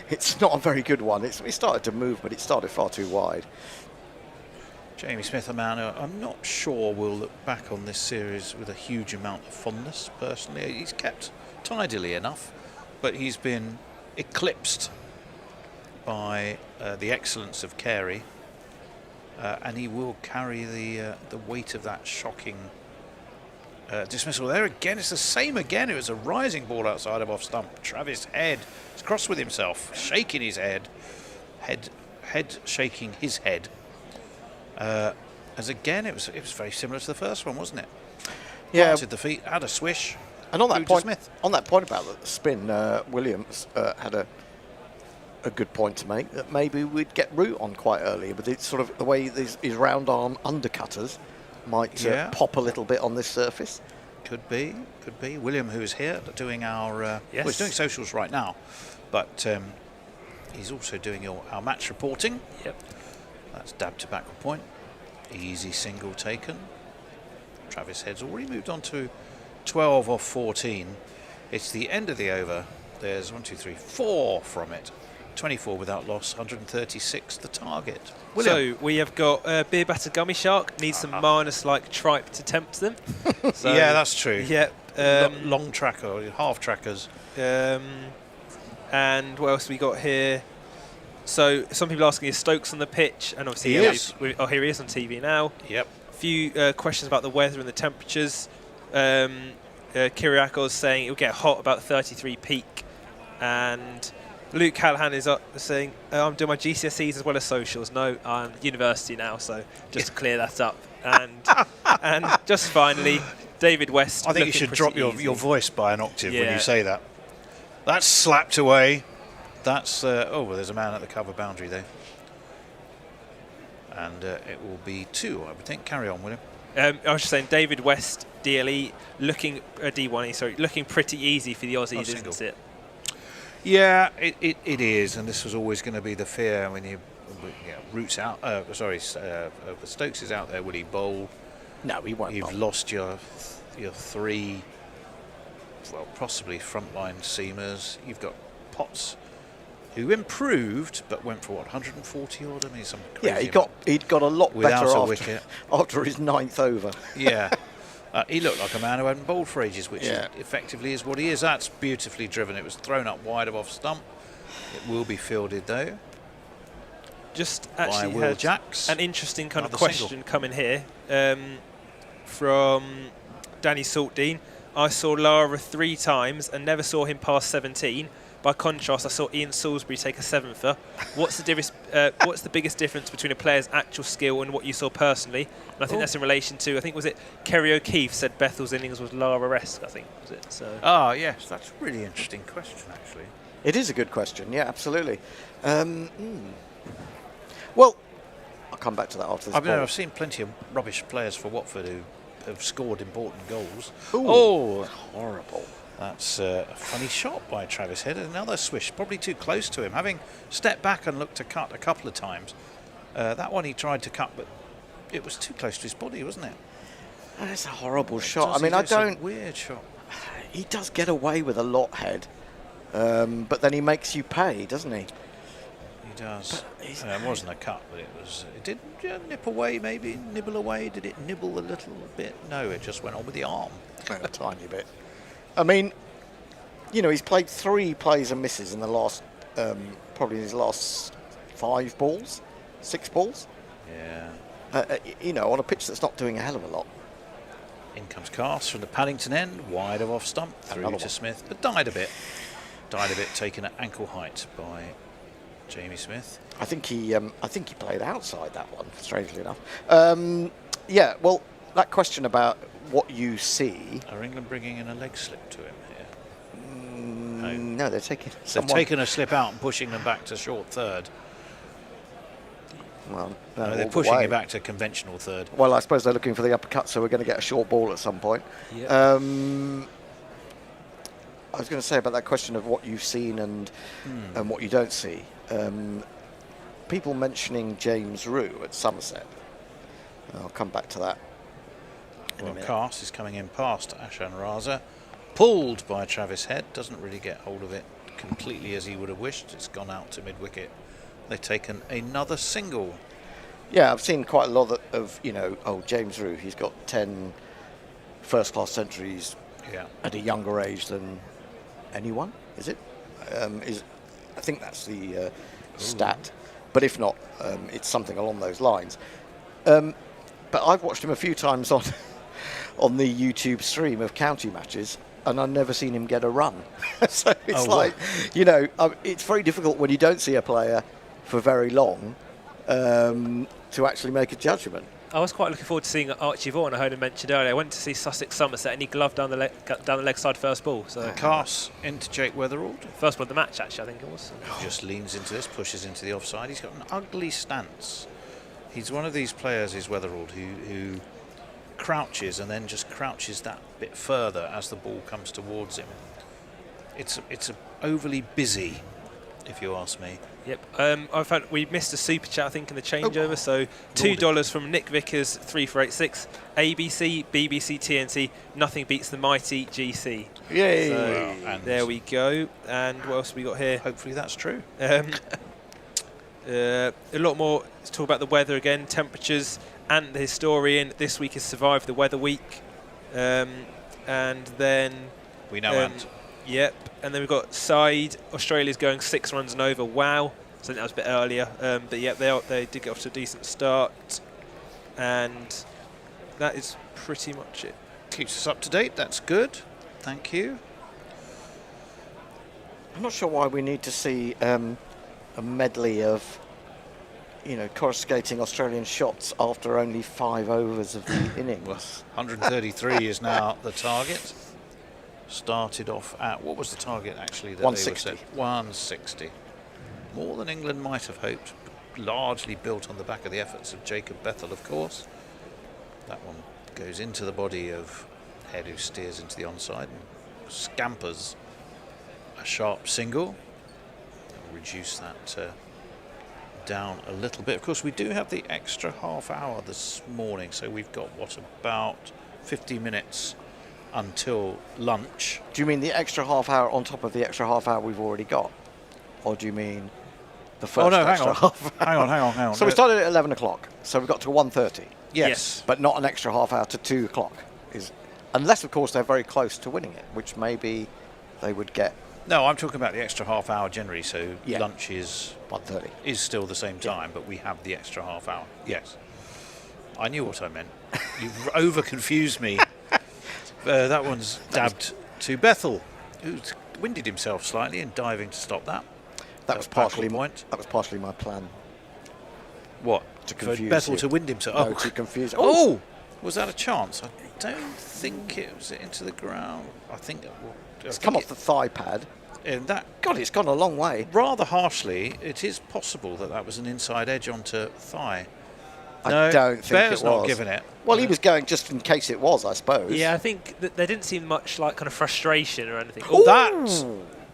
Speaker 1: It's not a very good one. It started to move, but it started far too wide.
Speaker 4: Jamie Smith, a man who I'm not sure will look back on this series with a huge amount of fondness, personally. He's kept tidily enough, but he's been eclipsed by the excellence of Carey, and he will carry the weight of that shocking dismissal. There again, it's the same again. It was a rising ball outside of off stump. Travis Head is cross with himself, shaking his head shaking his head. As again, it was very similar to the first one, wasn't it?
Speaker 1: Yeah.
Speaker 4: Planted the feet, had a swish.
Speaker 1: And on that
Speaker 4: Through to
Speaker 1: point,
Speaker 4: Smith.
Speaker 1: about the spin, Williams had a good point to make, that maybe we'd get Root on quite early, but it's sort of the way his round arm undercutters might pop a little bit on this surface.
Speaker 4: Could be. William, who is here doing our well, he's doing socials right now, but he's also doing our match reporting.
Speaker 15: Yep.
Speaker 4: That's dab to backward point. Easy single taken. Travis Head's already moved on to 12 off 14. It's the end of the over. There's 1, 2, 3, 4 from it. 24 without loss, 136 the target. William.
Speaker 15: So we have got Beer Batter Gummy Shark, needs some minus like tripe to tempt them. So,
Speaker 4: yeah, that's true.
Speaker 15: Yeah.
Speaker 4: Long tracker, half trackers.
Speaker 15: And what else we got here? So some people asking, is Stokes on the pitch? And obviously, here he is on TV now.
Speaker 4: Yep.
Speaker 15: A few questions about the weather and the temperatures. Kyriakos saying it'll get hot, about 33 peak. And Luke Callahan is up saying, I'm doing my GCSEs as well as socials. No, I'm at university now, so just to clear that up. And just finally, David West.
Speaker 4: I think you should drop your voice by an octave when you say that. That's slapped away. That's there's a man at the cover boundary there, and it will be 2, I would think. Carry on, William.
Speaker 15: I was just saying, David West, DLE, looking D1E, sorry, looking pretty easy for the Aussies, isn't it?
Speaker 4: Yeah, it is, and this was always going to be the fear when you Roots out. Stokes is out there. Will he bowl?
Speaker 1: No, he won't.
Speaker 4: You've lost your 3, well, possibly frontline seamers. You've got Potts, who improved but went for 140 odd. I mean, some crazy
Speaker 1: he'd got a lot better after his 9th over.
Speaker 4: Yeah. He looked like a man who hadn't bowled for ages, which effectively is what he is. That's beautifully driven. It was thrown up wide of off stump. It will be fielded though.
Speaker 15: Just actually
Speaker 4: Will Jacks.
Speaker 15: An interesting kind of question coming here from Danny Saltdean. I saw Lara 3 times and never saw him pass 17. By contrast, I saw Ian Salisbury take a 7th. What's the biggest difference between a player's actual skill and what you saw personally? And I think that's in relation to, was it Kerry O'Keefe said Bethell's innings was Lara-esque, I think, was it? So.
Speaker 4: Yes, that's a really interesting question, actually.
Speaker 1: It is a good question, yeah, absolutely. Well, I'll come back to that after this.
Speaker 4: I've seen plenty of rubbish players for Watford who have scored important goals.
Speaker 1: Ooh, oh, horrible.
Speaker 4: That's a funny shot by Travis Head. Another swish, probably too close to him. Having stepped back and looked to cut a couple of times. That one he tried to cut, but it was too close to his body, wasn't it?
Speaker 1: That's a horrible shot. I mean, I don't...
Speaker 4: weird shot.
Speaker 1: He does get away with a lot, Head. But then he makes you pay, doesn't he?
Speaker 4: He does. It wasn't a cut, but it was... It did nip away, maybe? Nibble away? Did it nibble a little bit? No, it just went on with the arm.
Speaker 1: A tiny bit. I mean, he's played 3 plays and misses in the last, probably his last 5 balls, 6 balls.
Speaker 4: Yeah.
Speaker 1: On a pitch that's not doing a hell of a lot.
Speaker 4: In comes Cast from the Paddington end, wide of off stump, through to Smith, but died a bit, taken at ankle height by Jamie Smith.
Speaker 1: I think he played outside that one, strangely enough. Well, that question about what you see.
Speaker 4: Are England bringing in a leg slip to him here?
Speaker 1: No, they're taking.
Speaker 4: They're taking a slip out and pushing them back to short third.
Speaker 1: Well,
Speaker 4: no, they're pushing him back to conventional third.
Speaker 1: Well, I suppose they're looking for the uppercut, so we're going to get a short ball at some point.
Speaker 15: Yep.
Speaker 1: I was going to say about that question of what you've seen and what you don't see. People mentioning James Rue at Somerset. I'll come back to that in a
Speaker 4: Well,
Speaker 1: minute.
Speaker 4: Cast is coming in past Ashan Raza, pulled by Travis Head, doesn't really get hold of it completely as he would have wished. It's gone out to mid-wicket. They've taken another single.
Speaker 1: Yeah, I've seen quite a lot of James Roux. He's got 10 first-class centuries
Speaker 4: Yeah.
Speaker 1: at a younger age than anyone. Is it? I think that's the stat. But if not, it's something along those lines. But I've watched him a few times on on the YouTube stream of county matches, and I've never seen him get a run. So it's it's very difficult when you don't see a player for very long to actually make a judgment.
Speaker 15: I was quite looking forward to seeing Archie Vaughan. I heard him mentioned earlier. I went to see Sussex Somerset, and he gloved down the leg side first ball. So
Speaker 4: Cass into Jake Weatherald.
Speaker 15: First ball of the match, actually, I think it was.
Speaker 4: Just leans into this, pushes into the offside. He's got an ugly stance. He's one of these players, is Weatherald, who crouches and then just crouches that bit further as the ball comes towards him. It's overly busy, if you ask me.
Speaker 15: Yep. I found we missed a super chat, I think, in the changeover. So $2 from Nick Vickers, 3486. ABC, BBC, TNT. Nothing beats the mighty GC.
Speaker 1: Yay!
Speaker 15: So, there we go. And what else have we got here?
Speaker 4: Hopefully that's true.
Speaker 15: A lot more to talk about the weather again, temperatures, and the historian. This week has survived the weather week. And then
Speaker 4: we now end.
Speaker 15: Yep, and then we've got side. Australia's going 6 runs and over. Wow, I think that was a bit earlier. But yeah, they did get off to a decent start, and that is pretty much it.
Speaker 4: Keeps us up to date. That's good. Thank you.
Speaker 1: I'm not sure why we need to see a medley of coruscating Australian shots after only 5 overs of the innings.
Speaker 4: 133 is now the target. Started off at, what was the target actually? That
Speaker 1: 160.
Speaker 4: They were set? 160. More than England might have hoped, largely built on the back of the efforts of Jacob Bethell, of course. That one goes into the body of Head, who steers into the onside and scampers a sharp single. Reduce that down a little bit. Of course, we do have the extra half hour this morning, so we've got, about 50 minutes until lunch.
Speaker 1: Do you mean the extra half hour on top of the extra half hour we've already got? Or do you mean the first extra half hour?
Speaker 4: Hang on.
Speaker 1: So we started at 11 o'clock, so we got to 1:30.
Speaker 4: Yes.
Speaker 1: But not an extra half hour to 2 o'clock. Unless, of course, they're very close to winning it, which maybe they would get.
Speaker 4: No, I'm talking about the extra half hour generally, so
Speaker 1: Yeah.
Speaker 4: lunch is
Speaker 1: 1:30.
Speaker 4: is still the same time, but we have the extra half hour. Yes. I knew what I meant. You've over-confused me. That one's dabbed to Bethell, who's winded himself slightly in diving to stop that.
Speaker 1: That was partially my plan.
Speaker 4: What?
Speaker 1: To
Speaker 4: For
Speaker 1: confuse
Speaker 4: Bethell
Speaker 1: you.
Speaker 4: to wind himself?
Speaker 1: No, to confuse.
Speaker 4: Oh! Was that a chance? I don't think it was into the ground. I think
Speaker 1: It's come off the thigh pad.
Speaker 4: And that,
Speaker 1: God, it's gone a long way.
Speaker 4: rather harshly, it is possible that was an inside edge onto thigh.
Speaker 1: I
Speaker 4: No,
Speaker 1: don't think
Speaker 4: Bear's
Speaker 1: it was.
Speaker 4: not giving it.
Speaker 1: Well, he was going just in case it was, I suppose.
Speaker 15: Yeah, I think that there didn't seem much like kind of frustration or anything.
Speaker 4: Oh, that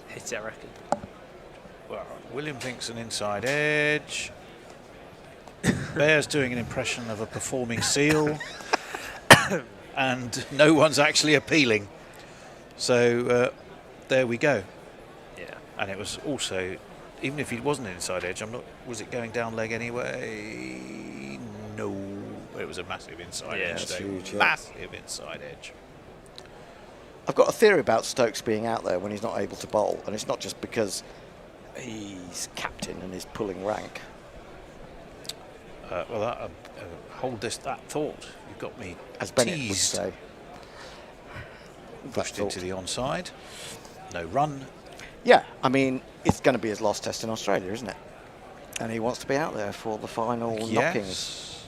Speaker 15: hit it, I reckon.
Speaker 4: Well, William thinks an inside edge. Bear's doing an impression of a performing seal. And no one's actually appealing. So there we go.
Speaker 15: Yeah.
Speaker 4: And it was also, even if he wasn't an inside edge, was it going down leg anyway? No. It was a massive inside edge.
Speaker 1: That's
Speaker 4: though.
Speaker 1: huge, yeah.
Speaker 4: Massive inside edge.
Speaker 1: I've got a theory about Stokes being out there when he's not able to bowl, and it's not just because he's captain and is pulling rank.
Speaker 4: Hold that thought. You've got me
Speaker 1: As Bennett
Speaker 4: teased.
Speaker 1: would say.
Speaker 4: Pushed into the onside. No run.
Speaker 1: Yeah, I mean, it's going to be his last test in Australia, isn't it? And he wants to be out there for the final knockings.
Speaker 4: Yes,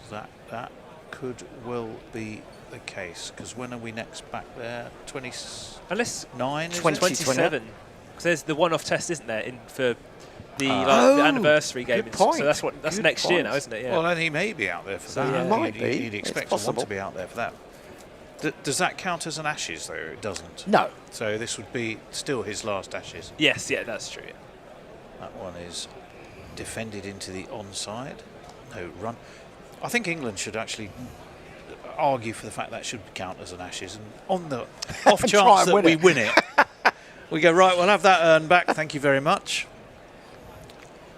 Speaker 4: that could well be the case. Because when are we next back there? 29?
Speaker 15: 27. Because there's the one-off test, isn't there, for the anniversary game?
Speaker 1: Good point.
Speaker 15: So that's
Speaker 1: Good
Speaker 15: next year
Speaker 1: point.
Speaker 15: now, isn't it? Yeah.
Speaker 4: Well, then he may be out there for
Speaker 15: So,
Speaker 4: that.
Speaker 15: yeah.
Speaker 1: He might be.
Speaker 4: You'd expect
Speaker 1: It's
Speaker 4: someone
Speaker 1: possible.
Speaker 4: to be out there for that. Does that count as an Ashes, though? It doesn't.
Speaker 1: No.
Speaker 4: So this would be still his last Ashes.
Speaker 15: Yes, yeah, that's true. Yeah.
Speaker 4: That one is defended into the onside. No run. I think England should actually argue for the fact that should count as an Ashes, and on the off chance that we win it, we go, right, we'll have that urn back, thank you very much.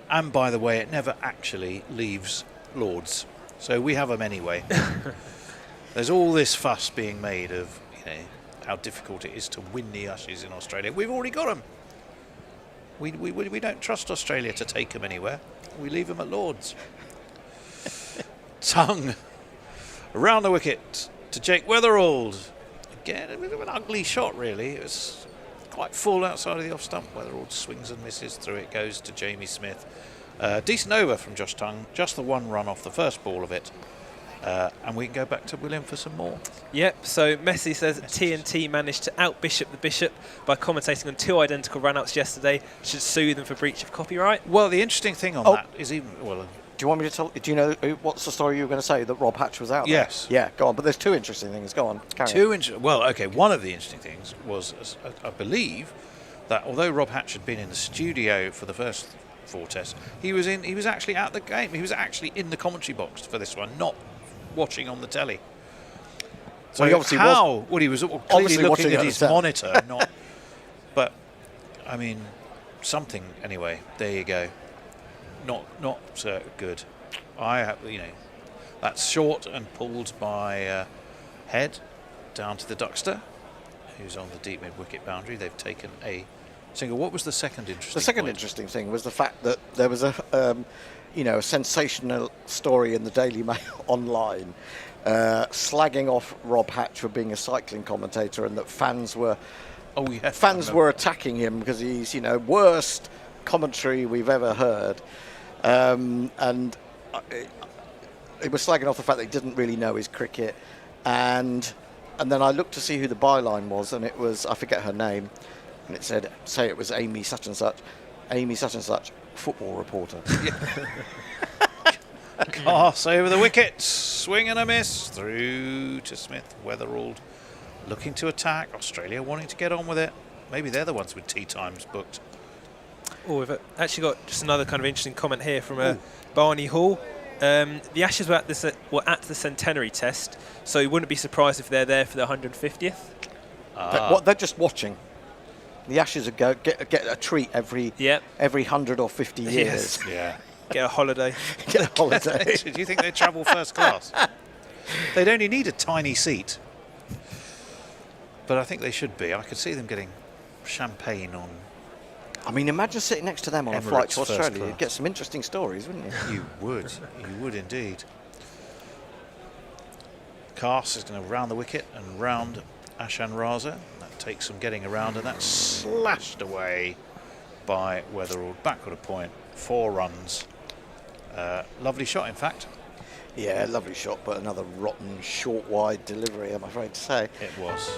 Speaker 4: And by the way, it never actually leaves Lords, so we have them anyway. There's all this fuss being made of, you know, how difficult it is to win the Ashes in Australia. We've already got them. We don't trust Australia to take them anywhere. We leave them at Lords. Tongue around the wicket to Jake Weatherald. Again, a bit of an ugly shot, really. It was quite full outside of the off stump. Weatherald swings and misses. Through it goes to Jamie Smith. Decent over from Josh Tongue. Just the one run off the first ball of it. And we can go back to William for some more.
Speaker 15: Yep, so Messi says TNT managed to out-bishop the Bishop by commentating on 2 identical run-outs yesterday. Should sue them for breach of copyright.
Speaker 4: Well, the interesting thing on that is even... Well,
Speaker 1: do you want me to tell... Do you know what's the story you were going to say, that Rob Hatch was out there?
Speaker 4: Yes.
Speaker 1: Yeah, go on. But there's 2 interesting things. Go on. Carry on.
Speaker 4: Well, okay, one of the interesting things was, I believe, that although Rob Hatch had been in the studio for the first 4 tests, he was actually at the game. He was actually in the commentary box for this one, not watching on the telly. So
Speaker 1: well, he
Speaker 4: he was clearly looking at his monitor, not. But I mean, something anyway. There you go. Not good. That's short and pulled by Head down to the Duckster, who's on the deep mid wicket boundary. They've taken a single. What was the second interesting?
Speaker 1: The second interesting thing was the fact that there was a sensational story in the Daily Mail online slagging off Rob Hatch for being a cycling commentator, and that fans were attacking him because he's worst commentary we've ever heard, and it was slagging off the fact that he didn't really know his cricket, and then I looked to see who the byline was, and it was, I forget her name, and it said, say it was Amy such and such, football reporter.
Speaker 4: Pass over the wicket, swing and a miss, through to Smith. Weatherald looking to attack, Australia wanting to get on with it. Maybe they're the ones with tea times booked.
Speaker 15: Oh, we've actually got just another kind of interesting comment here from Barney Hall. The Ashes were at the centenary test, so you wouldn't be surprised if they're there for the 150th.
Speaker 1: They're just watching. The Ashes get a treat every 100 or 50 years.
Speaker 15: Yes.
Speaker 4: Yeah.
Speaker 15: Get a holiday.
Speaker 1: Get a holiday.
Speaker 4: Do you think they travel first class? They'd only need a tiny seat. But I think they should be. I could see them getting champagne on.
Speaker 1: I mean, imagine sitting next to them on
Speaker 4: Emirates
Speaker 1: a flight to Australia.
Speaker 4: class.
Speaker 1: You'd get some interesting stories, wouldn't you?
Speaker 4: You would. You would indeed. Cast is going to round the wicket and round Ashan Raza. That takes some getting around, and that's slashed away by Weatherald. Backward a point, 4 runs. Lovely shot, in fact.
Speaker 1: Yeah, lovely shot, but another rotten short wide delivery, I'm afraid to say.
Speaker 4: It was.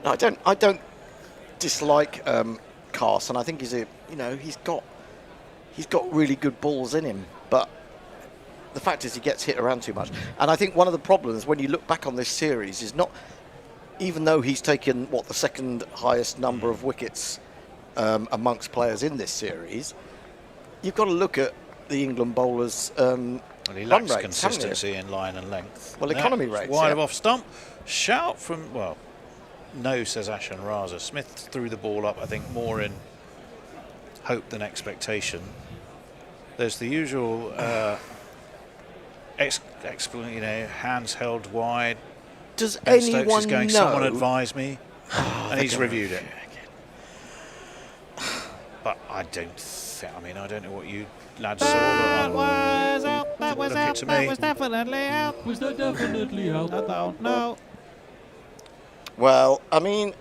Speaker 1: No, I don't dislike Carson. I think he's got really good balls in him, but the fact is he gets hit around too much. And I think one of the problems when you look back on this series is not, even though he's taken the second highest number of wickets amongst players in this series, you've got to look at the England bowlers'
Speaker 4: he lacks
Speaker 1: run rates,
Speaker 4: consistency in line and length.
Speaker 1: Well, economy rates.
Speaker 4: Wide of off stump. Shout from, no, says Ashan Raza. Smith threw the ball up, I think, more in hope than expectation. There's the usual hands held wide.
Speaker 1: Does
Speaker 4: Ben Stokes
Speaker 1: anyone
Speaker 4: is going,
Speaker 1: know?
Speaker 4: Someone advise me. And he's reviewed it. But I don't know what you lads saw, but look it to me.
Speaker 2: Was that definitely out? I don't know.
Speaker 1: Well, I mean,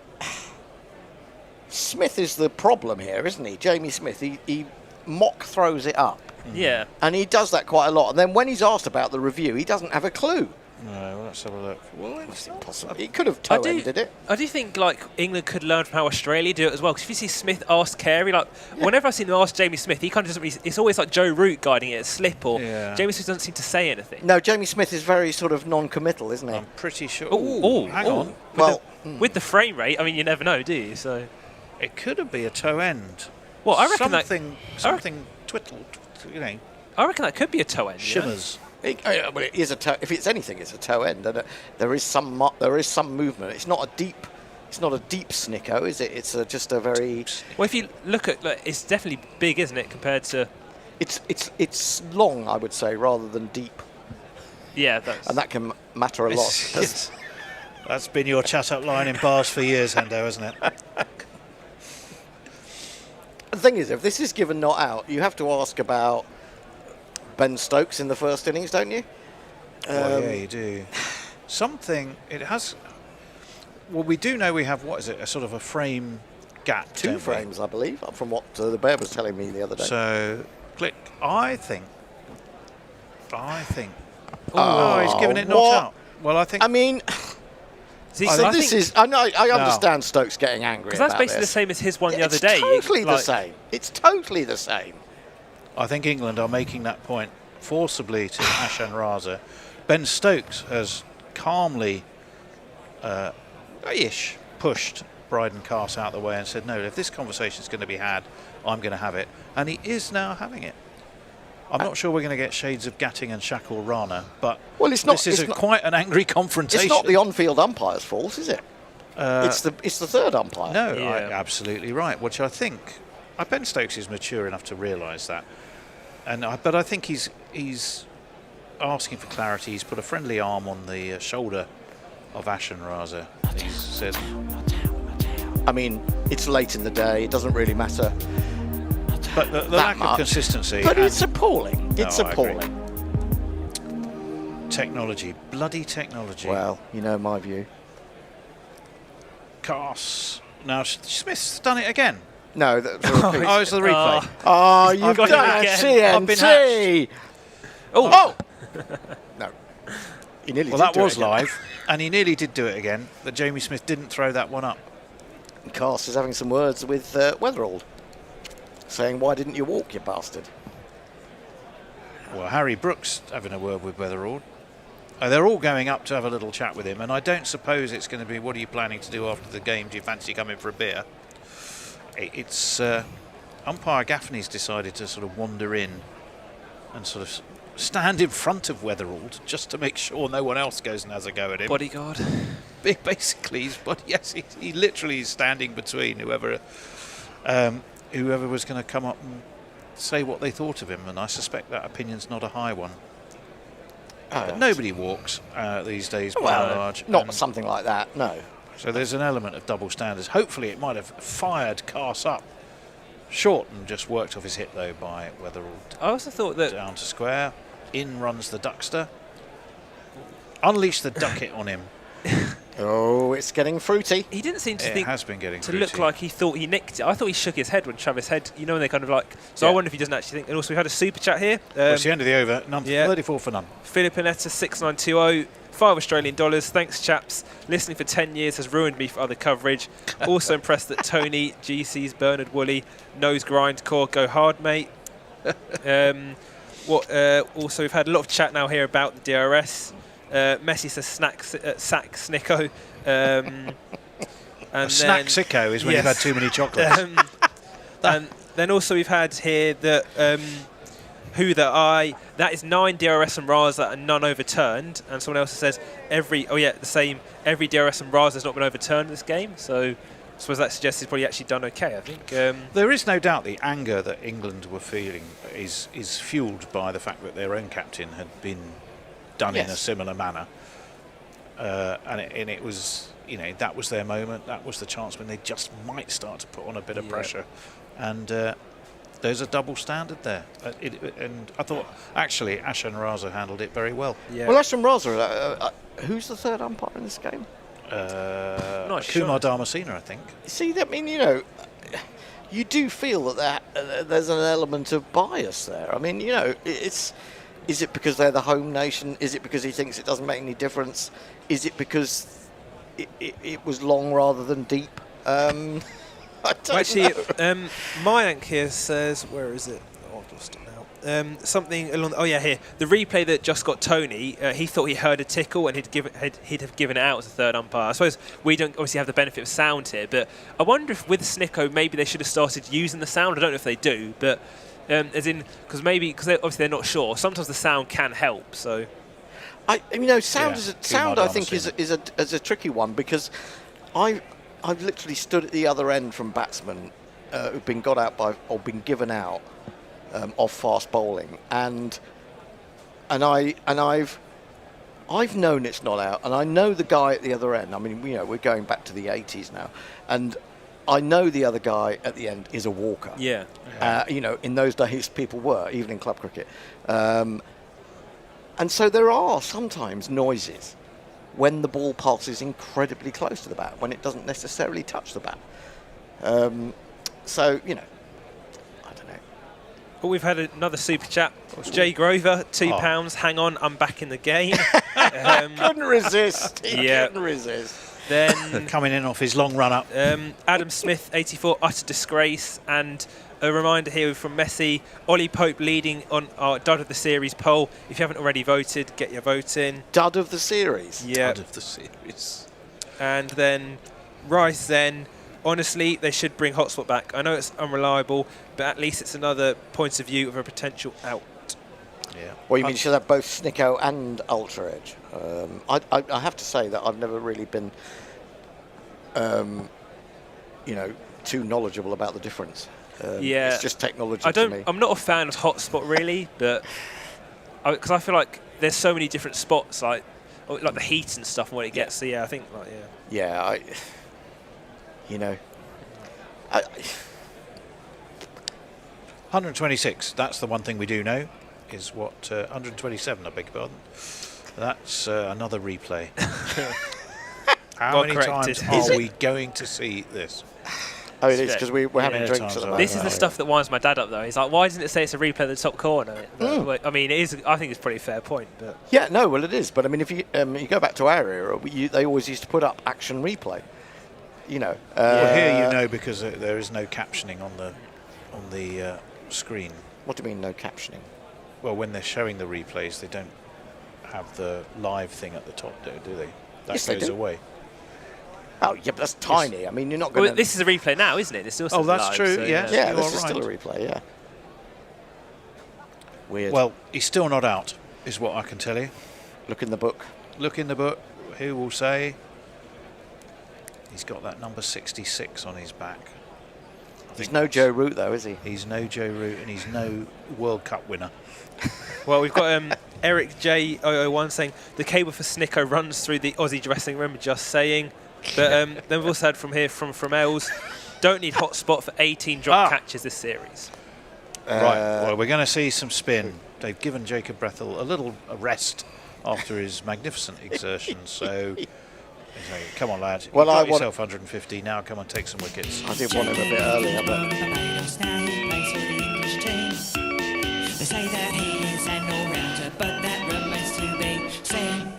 Speaker 1: Smith is the problem here, isn't he? Jamie Smith, he mock throws it up.
Speaker 15: Yeah.
Speaker 1: And he does that quite a lot. And then when he's asked about the review, he doesn't have a clue.
Speaker 4: No, well, let's have a look.
Speaker 1: Well, it's impossible. He could have toe-ended it.
Speaker 15: I do think England could learn from how Australia do it as well. Because if you see Smith ask Carey, whenever I've seen them ask Jamie Smith, he kind of doesn't really. It's always like Joe Root guiding it, a slip, or Jamie Smith doesn't seem to say anything.
Speaker 1: No, Jamie Smith is very sort of non-committal, isn't he?
Speaker 4: I'm pretty sure.
Speaker 15: Hang
Speaker 4: on.
Speaker 15: With the frame rate, I mean, you never know, do you? So
Speaker 4: it could be a toe end.
Speaker 15: Well, I reckon
Speaker 4: something
Speaker 16: twiddle, you know,
Speaker 15: I reckon that could be a toe end.
Speaker 16: shimmers.
Speaker 1: Well, it is a toe. If it's anything, it's a toe end, and there is some movement. It's not a deep snicko, is it? It's just a very.
Speaker 15: Well, if you look at, it's definitely big, isn't it, compared to?
Speaker 1: It's long, I would say, rather than deep.
Speaker 15: Yeah,
Speaker 1: and that can matter a lot.
Speaker 16: Yes. That's been your chat-up line in bars for years, Hendo, hasn't it?
Speaker 1: The thing is, if this is given not out, you have to ask about Ben Stokes in the first innings, don't you?
Speaker 16: Well, yeah, you do. Something, it has... Well, we do know we have, what is it, a sort of a frame gap,
Speaker 1: 2 frames, I believe, from what the Bear was telling me the other day.
Speaker 16: So, click. I think... Oh, he's given it not out. Well, I think...
Speaker 1: I mean... I understand Stokes getting angry
Speaker 15: because that's basically the same as his one the other day.
Speaker 1: Totally the same. It's totally the same.
Speaker 16: I think England are making that point forcibly to Ashan Raza. Ben Stokes has calmly pushed Bryden Carse out of the way and said, no, if this conversation is going to be had, I'm going to have it. And he is now having it. I'm not sure we're going to get shades of Gatting and Shakul Rana, but this is quite an angry confrontation.
Speaker 1: It's not the on-field umpire's fault, is it? It's the third umpire.
Speaker 16: No, absolutely right. Which I think Ben Stokes is mature enough to realise that, but I think he's asking for clarity. He's put a friendly arm on the shoulder of Ashan Raza. He says,
Speaker 1: I mean, it's late in the day. It doesn't really matter.
Speaker 16: But the lack of consistency.
Speaker 1: But it's appalling. It's appalling.
Speaker 16: Technology. Bloody technology.
Speaker 1: Well, you know my view.
Speaker 16: Carse. Now, Smith's done it again.
Speaker 1: No,
Speaker 16: it's the replay.
Speaker 1: You've done it, CNC. Oh! No. He nearly did
Speaker 16: that
Speaker 1: do it
Speaker 16: was
Speaker 1: again.
Speaker 16: live, and he nearly did do it again, but Jamie Smith didn't throw that one up.
Speaker 1: Carse is having some words with Weatherald, saying, why didn't you walk, you bastard?
Speaker 16: Well, Harry Brooks having a word with Weatherald. They're all going up to have a little chat with him, and I don't suppose it's going to be, what are you planning to do after the game? Do you fancy coming for a beer? It's umpire Gaffney's decided to sort of wander in and sort of stand in front of Weatherald just to make sure no one else goes and has a go at him.
Speaker 15: Bodyguard.
Speaker 16: Basically, he literally is standing between whoever was going to come up and say what they thought of him, and I suspect that opinion's not a high one. But nobody walks these days, by and large.
Speaker 1: Not something like that, no.
Speaker 16: So there's an element of double standards. Hopefully it might have fired Carse up short and just worked off his hit, though, by Weatherald.
Speaker 15: I also thought that...
Speaker 16: Down to square. In runs the Duckster. Unleash the ducket on him.
Speaker 1: Oh, it's getting fruity.
Speaker 15: He didn't seem to
Speaker 16: It has been getting
Speaker 15: to
Speaker 16: fruity.
Speaker 15: look like he thought he nicked it. I thought he shook his head when Travis Head, when they kind of like... So I wonder if he doesn't actually think... And also we had a super chat here.
Speaker 16: Well, it's the end of the over. 34 for none.
Speaker 15: Philippinetta 6920. $5 Australian. Thanks, chaps. Listening for 10 years has ruined me for other coverage. Also impressed that Tony, GC's Bernard Woolley, knows grindcore. Go hard, mate. Also, we've had a lot of chat now here about the DRS. Messi says sack Snicko. And
Speaker 16: snack sicko is when you've had too many chocolates.
Speaker 15: And then also we've had here that that is 9 DRS and Raza and none overturned. And someone else says every DRS and Raza has not been overturned in this game. So I suppose that suggests he's probably actually done okay, I think.
Speaker 16: There is no doubt the anger that England were feeling is fueled by the fact that their own captain had been done in a similar manner. And it was, that was their moment. That was the chance when they just might start to put on a bit of pressure. And there's a double standard there. And I thought, actually, Ashan Raza handled it very well.
Speaker 1: Yeah. Well, Ashan Raza, who's the third umpire in this game?
Speaker 16: Kumar Dharmasena, I think.
Speaker 1: See, I mean, you do feel that there's an element of bias there. I mean, is it because they're the home nation? Is it because he thinks it doesn't make any difference? Is it because it was long rather than deep? I don't know.
Speaker 15: Mayank here says, where is it? Oh, I've lost it now. Something along. Here. The replay that just got Tony. He thought he heard a tickle and he'd have given it out as a third umpire. I suppose we don't obviously have the benefit of sound here, but I wonder if with Snicko maybe they should have started using the sound. I don't know if they do, but As in, because obviously they're not sure. Sometimes the sound can help. So,
Speaker 1: sound I think is a tricky one, because I've literally stood at the other end from batsmen who've been got out by or been given out of fast bowling, and I've known it's not out, and I know the guy at the other end. I mean, we're going back to the 80s now, and I know the other guy at the end is a walker.
Speaker 15: Yeah.
Speaker 1: In those days people were, even in club cricket. And so there are sometimes noises when the ball passes incredibly close to the bat, when it doesn't necessarily touch the bat. I don't know.
Speaker 15: Well, we've had another super chat. Jay Grover, £2. Hang on, I'm back in the game.
Speaker 1: Couldn't resist. He couldn't resist.
Speaker 15: Then
Speaker 16: coming in off his long run up.
Speaker 15: Adam Smith, 84, utter disgrace. And a reminder here from Messi, Ollie Pope leading on our Dud of the Series poll. If you haven't already voted, get your vote in.
Speaker 1: Dud of the Series?
Speaker 15: Yeah.
Speaker 16: Dud of the Series.
Speaker 15: And then Rice then, honestly, they should bring Hotspot back. I know it's unreliable, but at least it's another point of view of a potential out.
Speaker 1: Yeah. Well, you mean should have both Snicko and Ultra Edge? I have to say that I've never really been, too knowledgeable about the difference. It's just technology to me.
Speaker 15: I'm not a fan of Hotspot really, but because I feel like there's so many different spots, like the heat and stuff and what it gets. So I think
Speaker 1: Yeah,
Speaker 16: 126. That's the one thing we do know. Is what 127? I beg your pardon. That's another replay. How many times are we going to see this?
Speaker 1: Oh, it is, because we're having drinks at the moment.
Speaker 15: This is the stuff that winds my dad up, though. He's like, why doesn't it say it's a replay of the top corner? I mean, it is. I think it's probably a fair point. But
Speaker 1: yeah, no, well, it is. But I mean, if you go back to our era, they always used to put up action replay.
Speaker 16: Well, here because there is no captioning on the screen.
Speaker 1: What do you mean, no captioning?
Speaker 16: Well, when they're showing the replays, they don't have the live thing at the top, do they? That goes away.
Speaker 1: Oh, yeah, but that's tiny. Yes. I mean, you're not going to...
Speaker 15: Well, this is a replay now, isn't it? It's still
Speaker 16: that's
Speaker 15: live,
Speaker 16: true,
Speaker 15: so,
Speaker 16: yes.
Speaker 1: Yeah, this is still a replay, yeah. Weird.
Speaker 16: Well, he's still not out, is what I can tell you.
Speaker 1: Look in the book.
Speaker 16: Look in the book. Who will say he's got that number 66 on his back?
Speaker 1: He's no Joe Root, though, is he?
Speaker 16: He's no Joe Root, and he's no World Cup winner.
Speaker 15: Well, we've got Eric J001 saying the cable for Snicko runs through the Aussie dressing room. Just saying. But then we've also had from Els, don't need Hotspot for 18 drop catches this series.
Speaker 16: Right. Well, we're going to see some spin. They've given Jacob Bethell a little rest after his magnificent exertions. So, come on, lad.
Speaker 1: Well,
Speaker 16: you got yourself 150. Now, come on, take some wickets.
Speaker 1: I did want him a bit earlier, but.
Speaker 5: They say that he is an all-rounder, but that remains to be seen.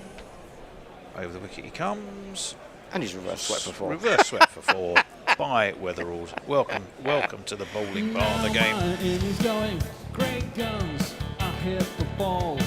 Speaker 16: Over the wicket he comes.
Speaker 1: And he's reverse swept for 4.
Speaker 16: Reverse swept for 4 by Weatherald. Welcome to the bowling bar of the game.
Speaker 2: Innings going, great guns. I hit the ball.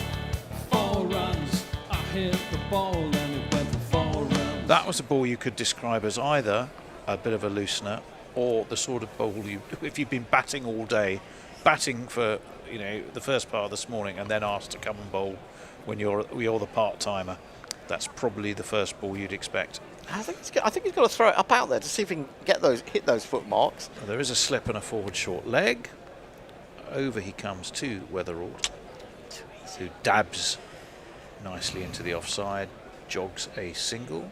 Speaker 2: 4 runs. I hit the ball and it went for 4 runs.
Speaker 16: That was a ball you could describe as either a bit of a loosener or the sort of ball if you've been batting all day, batting for the first part of this morning and then asked to come and bowl when you're the part-timer. That's probably the first ball you'd expect.
Speaker 1: I think he's got to throw it up out there to see if he can hit those foot marks.
Speaker 16: Well, there is a slip and a forward short leg. Over he comes to Weatherald, who dabs nicely into the offside, jogs a single.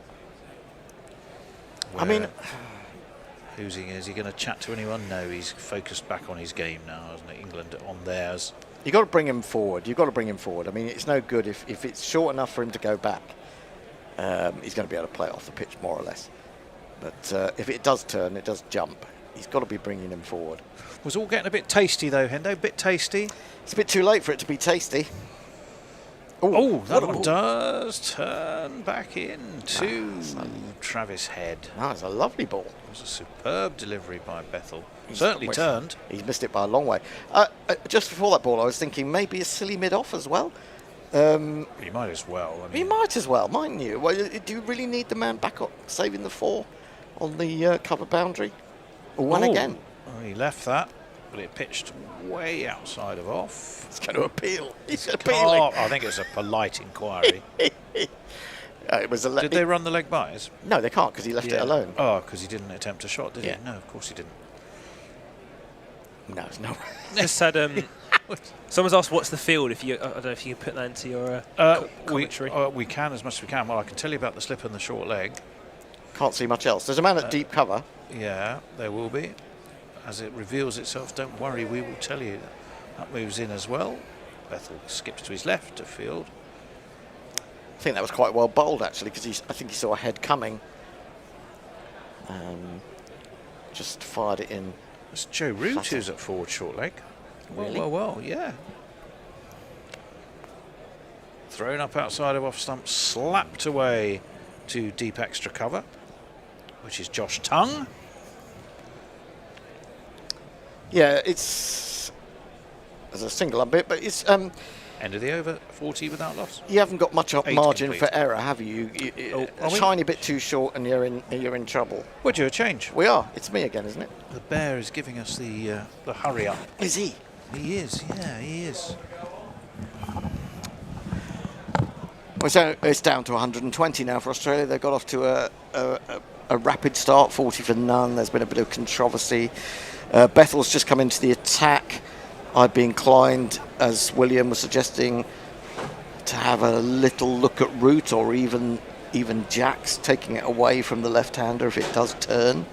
Speaker 1: I mean,
Speaker 16: is he going to chat to anyone? No, he's focused back on his game now, isn't he? England on theirs.
Speaker 1: You've got to bring him forward. I mean, it's no good if it's short enough for him to go back. He's going to be able to play it off the pitch more or less. But if it does turn, it does jump, he's got to be bringing him forward.
Speaker 16: Was all getting a bit tasty though, Hendo? A bit tasty?
Speaker 1: It's a bit too late for it to be tasty.
Speaker 16: That one does turn back in to Travis Head.
Speaker 1: That's a lovely ball.
Speaker 16: It was a superb delivery by Bethell. Certainly turned.
Speaker 1: He's missed it by a long way. Just before that ball, I was thinking maybe a silly mid-off as well.
Speaker 16: You might as well. I mean,
Speaker 1: you might as well, mightn't you? Well, do you really need the man back up saving the 4 on the cover boundary? Or one again?
Speaker 16: Oh, he left that. but it pitched way outside of off.
Speaker 1: It's going to appeal. He's appealing.
Speaker 16: I think it's a polite inquiry.
Speaker 1: It was
Speaker 16: Did they run the leg byes?
Speaker 1: No, they can't because he left it alone.
Speaker 16: Oh, because he didn't attempt a shot, did
Speaker 1: Yeah.
Speaker 16: he? No, of course he didn't.
Speaker 1: No, it's not.
Speaker 15: Just had someone's asked what's the field. If you, I don't know if you can put that into your commentary.
Speaker 16: We can as much as we can. Well, I can tell you about the slip and the short leg.
Speaker 1: Can't see much else. There's a man at deep cover.
Speaker 16: Yeah, there will be. As it reveals itself, don't worry, we will tell you. That moves in as well. Bethell skips to his left of field.
Speaker 1: I think that was quite well bowled actually, because I think he saw a head coming. Just fired it in.
Speaker 16: It's Joe Root who's at forward short leg.
Speaker 1: Really?
Speaker 16: Well, yeah. Thrown up outside of off stump, slapped away to deep extra cover, which is Josh Tongue.
Speaker 1: Yeah, it's as a single unbit, but it's
Speaker 16: end of the over, 40 without loss.
Speaker 1: You haven't got much
Speaker 16: 8
Speaker 1: margin
Speaker 16: complete.
Speaker 1: for error, have you? A tiny bit too short, and you're in trouble.
Speaker 16: We're due a change.
Speaker 1: We are. It's me again, isn't it?
Speaker 16: The bear is giving us the hurry up.
Speaker 1: Is he?
Speaker 16: He is. Yeah, he is.
Speaker 1: Well, so it's down to 120 now for Australia. They got off to a rapid start, 40 for none. There's been a bit of controversy. Bethell's just come into the attack. I'd be inclined, as William was suggesting, to have a little look at Root, or even Jacks taking it away from the left-hander if it does turn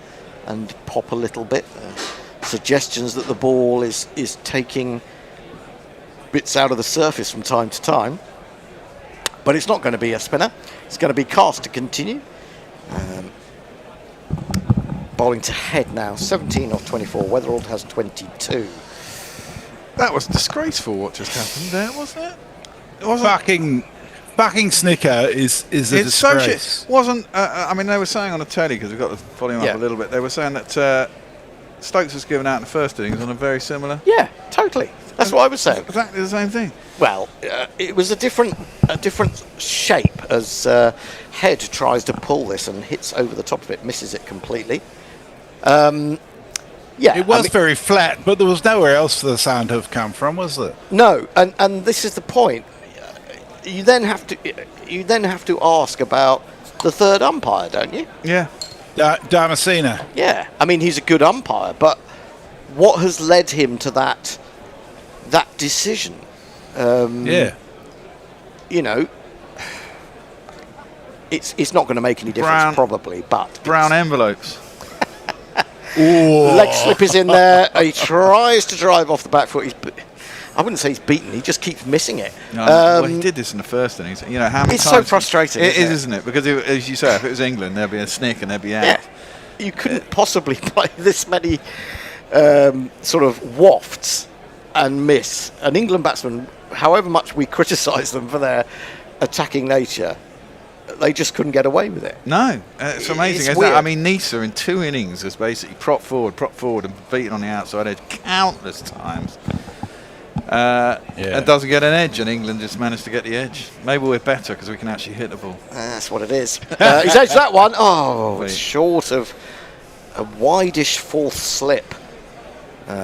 Speaker 1: and pop a little bit. Suggestions that the ball is taking bits out of the surface from time to time. But it's not going to be a spinner. It's going to be cast to continue. Bowling to head now, 17 off 24. Weatherald has 22.
Speaker 3: That was disgraceful what just happened there, wasn't it? It
Speaker 9: wasn't. Fucking snooker is a
Speaker 3: it's so
Speaker 9: disgrace.
Speaker 3: shit. Wasn't I mean, they were saying on the telly, because we've got the volume up a little bit. They were saying that Stokes was given out in the first innings on a very similar.
Speaker 1: Yeah, totally. That's what I was saying.
Speaker 3: Exactly the same thing.
Speaker 1: Well, it was a different shape as Head tries to pull this and hits over the top of it, misses it completely. Yeah,
Speaker 9: it was very flat, but there was nowhere else for the sound to have come from, was there?
Speaker 1: No, and this is the point. You then have to ask about the third umpire, don't you?
Speaker 3: Yeah,
Speaker 9: Damasceno.
Speaker 1: Yeah, I mean he's a good umpire, but what has led him to that decision?
Speaker 9: Yeah,
Speaker 1: you know, it's not going to make any difference probably, but
Speaker 3: brown envelopes.
Speaker 1: Leg slip is in there. He tries to drive off the back foot. I wouldn't say he's beaten. He just keeps missing it.
Speaker 3: No, well, he did this in the first innings. You know how many
Speaker 1: it's
Speaker 3: times?
Speaker 1: So frustrating.
Speaker 3: It is, isn't it? Because as you say, if it was England, there'd be a snick and they'd be out.
Speaker 1: Yeah. You couldn't possibly play this many sort of wafts and miss. An England batsman, however much we criticise them for their attacking nature, they just couldn't get away with it.
Speaker 3: No, it's amazing.
Speaker 1: It's
Speaker 3: isn't it?
Speaker 1: weird.
Speaker 3: I mean, Nisa in 2 innings has basically propped forward, and beaten on the outside edge countless times. And doesn't get an edge, and England just managed to get the edge. Maybe we're better because we can actually hit the ball.
Speaker 1: That's what it is. He's edged that one. Oh, it's short of a wideish fourth slip.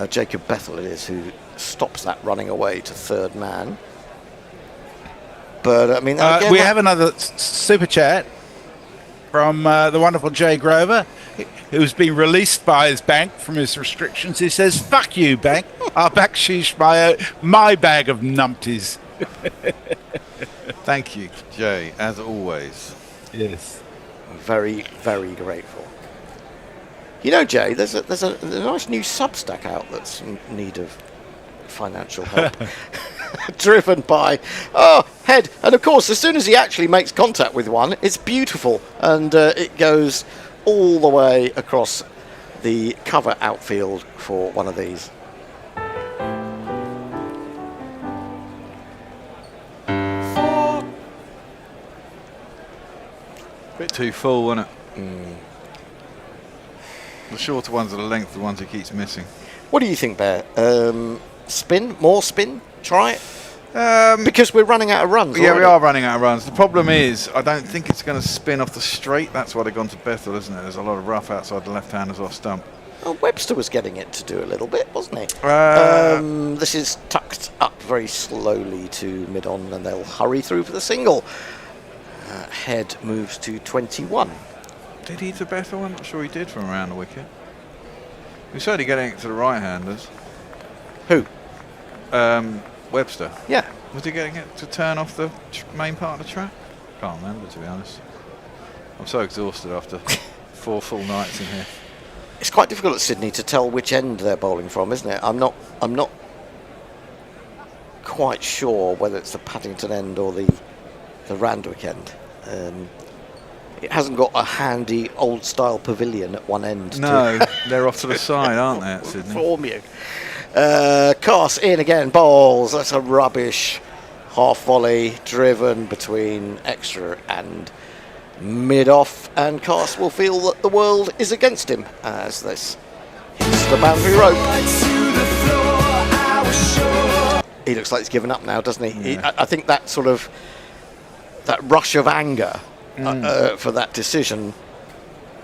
Speaker 1: Jacob Bethell it is who stops that running away to third man. But I mean, again,
Speaker 9: we have another super chat from the wonderful Jay Grover, who's been released by his bank from his restrictions. He says, "Fuck you, bank! I'll backsheesh my bag of numpties."
Speaker 3: Thank you, Jay, as always.
Speaker 9: Yes,
Speaker 1: very, very grateful. You know, Jay, there's a nice new Substack out that's in need of financial help. Driven by Head, and of course as soon as he actually makes contact with one, it's beautiful, and it goes all the way across the cover outfield for one of these.
Speaker 3: Bit too full, wasn't it? The shorter ones are the length of the ones he keeps missing.
Speaker 1: What do you think, Bear? Spin? More spin? Try it? Because we're running out of runs.
Speaker 3: Yeah, we are running out of runs. The problem is, I don't think it's going to spin off the straight. That's why they've gone to Bethell, isn't it? There's a lot of rough outside the left-handers off stump.
Speaker 1: Well, Webster was getting it to do a little bit, wasn't he? This is tucked up very slowly to mid-on, and they'll hurry through for the single. Head moves to 21.
Speaker 3: Did he to Bethell? I'm not sure he did from around the wicket. He was certainly getting it to the right-handers.
Speaker 1: Who?
Speaker 3: Webster.
Speaker 1: Yeah.
Speaker 3: Was he getting it to turn off the main part of the track? Can't remember, to be honest. I'm so exhausted after 4 full nights in here.
Speaker 1: It's quite difficult at Sydney to tell which end they're bowling from, isn't it? I'm not quite sure whether it's the Paddington end or the Randwick end. It hasn't got a handy old-style pavilion at one end.
Speaker 3: No, they're off to the side, aren't they, at Sydney?
Speaker 1: Form you. Carse in again, bowls. That's a rubbish half volley driven between extra and mid-off, and Carse will feel that the world is against him as this hits the boundary rope. He looks like he's given up now, doesn't he?
Speaker 3: Yeah.
Speaker 1: I think that sort of that rush of anger for that decision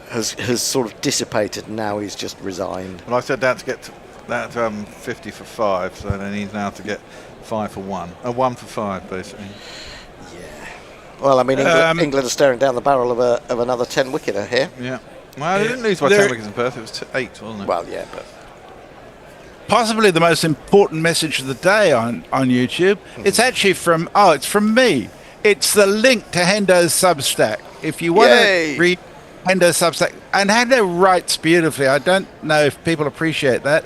Speaker 1: has sort of dissipated, and now he's just resigned.
Speaker 3: Well, I said that to get to that 50 for 5, so then he's now to get 5 for 1. 1 for 5, basically.
Speaker 1: Well, I mean, England are staring down the barrel of another 10-wicketer here.
Speaker 3: Yeah. Well, they didn't lose by 10 wickets in Perth. It was 8, wasn't it?
Speaker 1: Well, yeah, but
Speaker 9: Possibly the most important message of the day on YouTube. It's actually from me. It's the link to Hendo's Substack. If you want to read Hendo's Substack, and Hendo writes beautifully. I don't know if people appreciate that.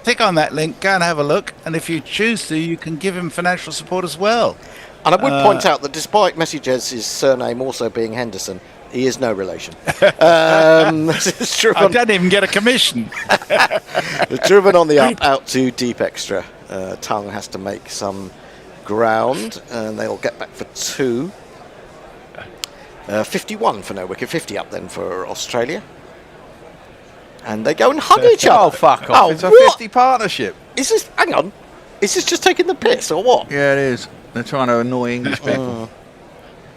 Speaker 9: Click on that link, go and have a look, and if you choose to, you can give him financial support as well.
Speaker 1: And I would point out that despite Messages' surname also being Henderson, he is no relation. This is driven
Speaker 9: I don't even get a commission.
Speaker 1: driven on the up out to deep extra. Tongue has to make some ground, and they'll get back for 2. 51 for no wicket, 50 up then for Australia. And they go and hug each other.
Speaker 3: Oh, fuck off.
Speaker 1: Oh,
Speaker 3: It's a
Speaker 1: what?
Speaker 3: 50 partnership.
Speaker 1: Is this, hang on, is this just taking the piss or what?
Speaker 3: Yeah, it is. They're trying to annoy English people.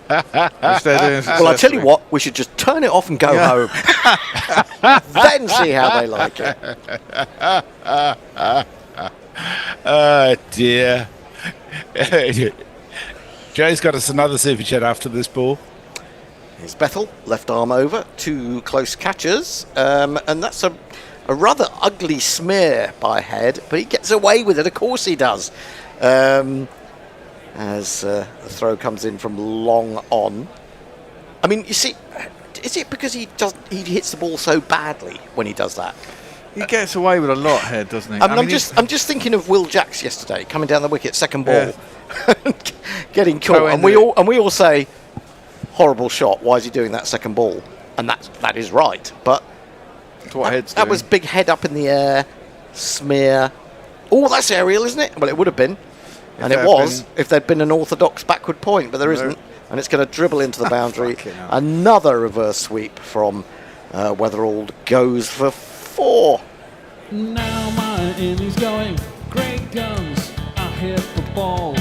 Speaker 3: Which they're doing
Speaker 1: Well, I tell you
Speaker 3: successfully.
Speaker 1: what, we should just turn it off and go home. Then see how they like it.
Speaker 9: Oh, dear. Jay's got us another super chat after this ball.
Speaker 1: Here's Bethell, left arm over, 2 close catches, and that's a rather ugly smear by Head, but he gets away with it, of course he does. As the throw comes in from long on. I mean, you see, is it because he hits the ball so badly when he does that?
Speaker 3: He gets away with a lot, Head, doesn't he?
Speaker 1: I'm just thinking of Will Jacks yesterday, coming down the wicket, second ball, getting caught, and we all say, horrible shot. Why is he doing that second ball? And that is right, but
Speaker 3: that's what Head's
Speaker 1: that
Speaker 3: doing.
Speaker 1: was big head up in the air, smear. Oh, that's aerial, isn't it? Well, it would have been. And it was if there'd been an orthodox backward point, but there isn't. And it's going to dribble into the boundary. Another reverse sweep from Weatherald goes for 4.
Speaker 2: Now my innings going, great guns, I hit the ball,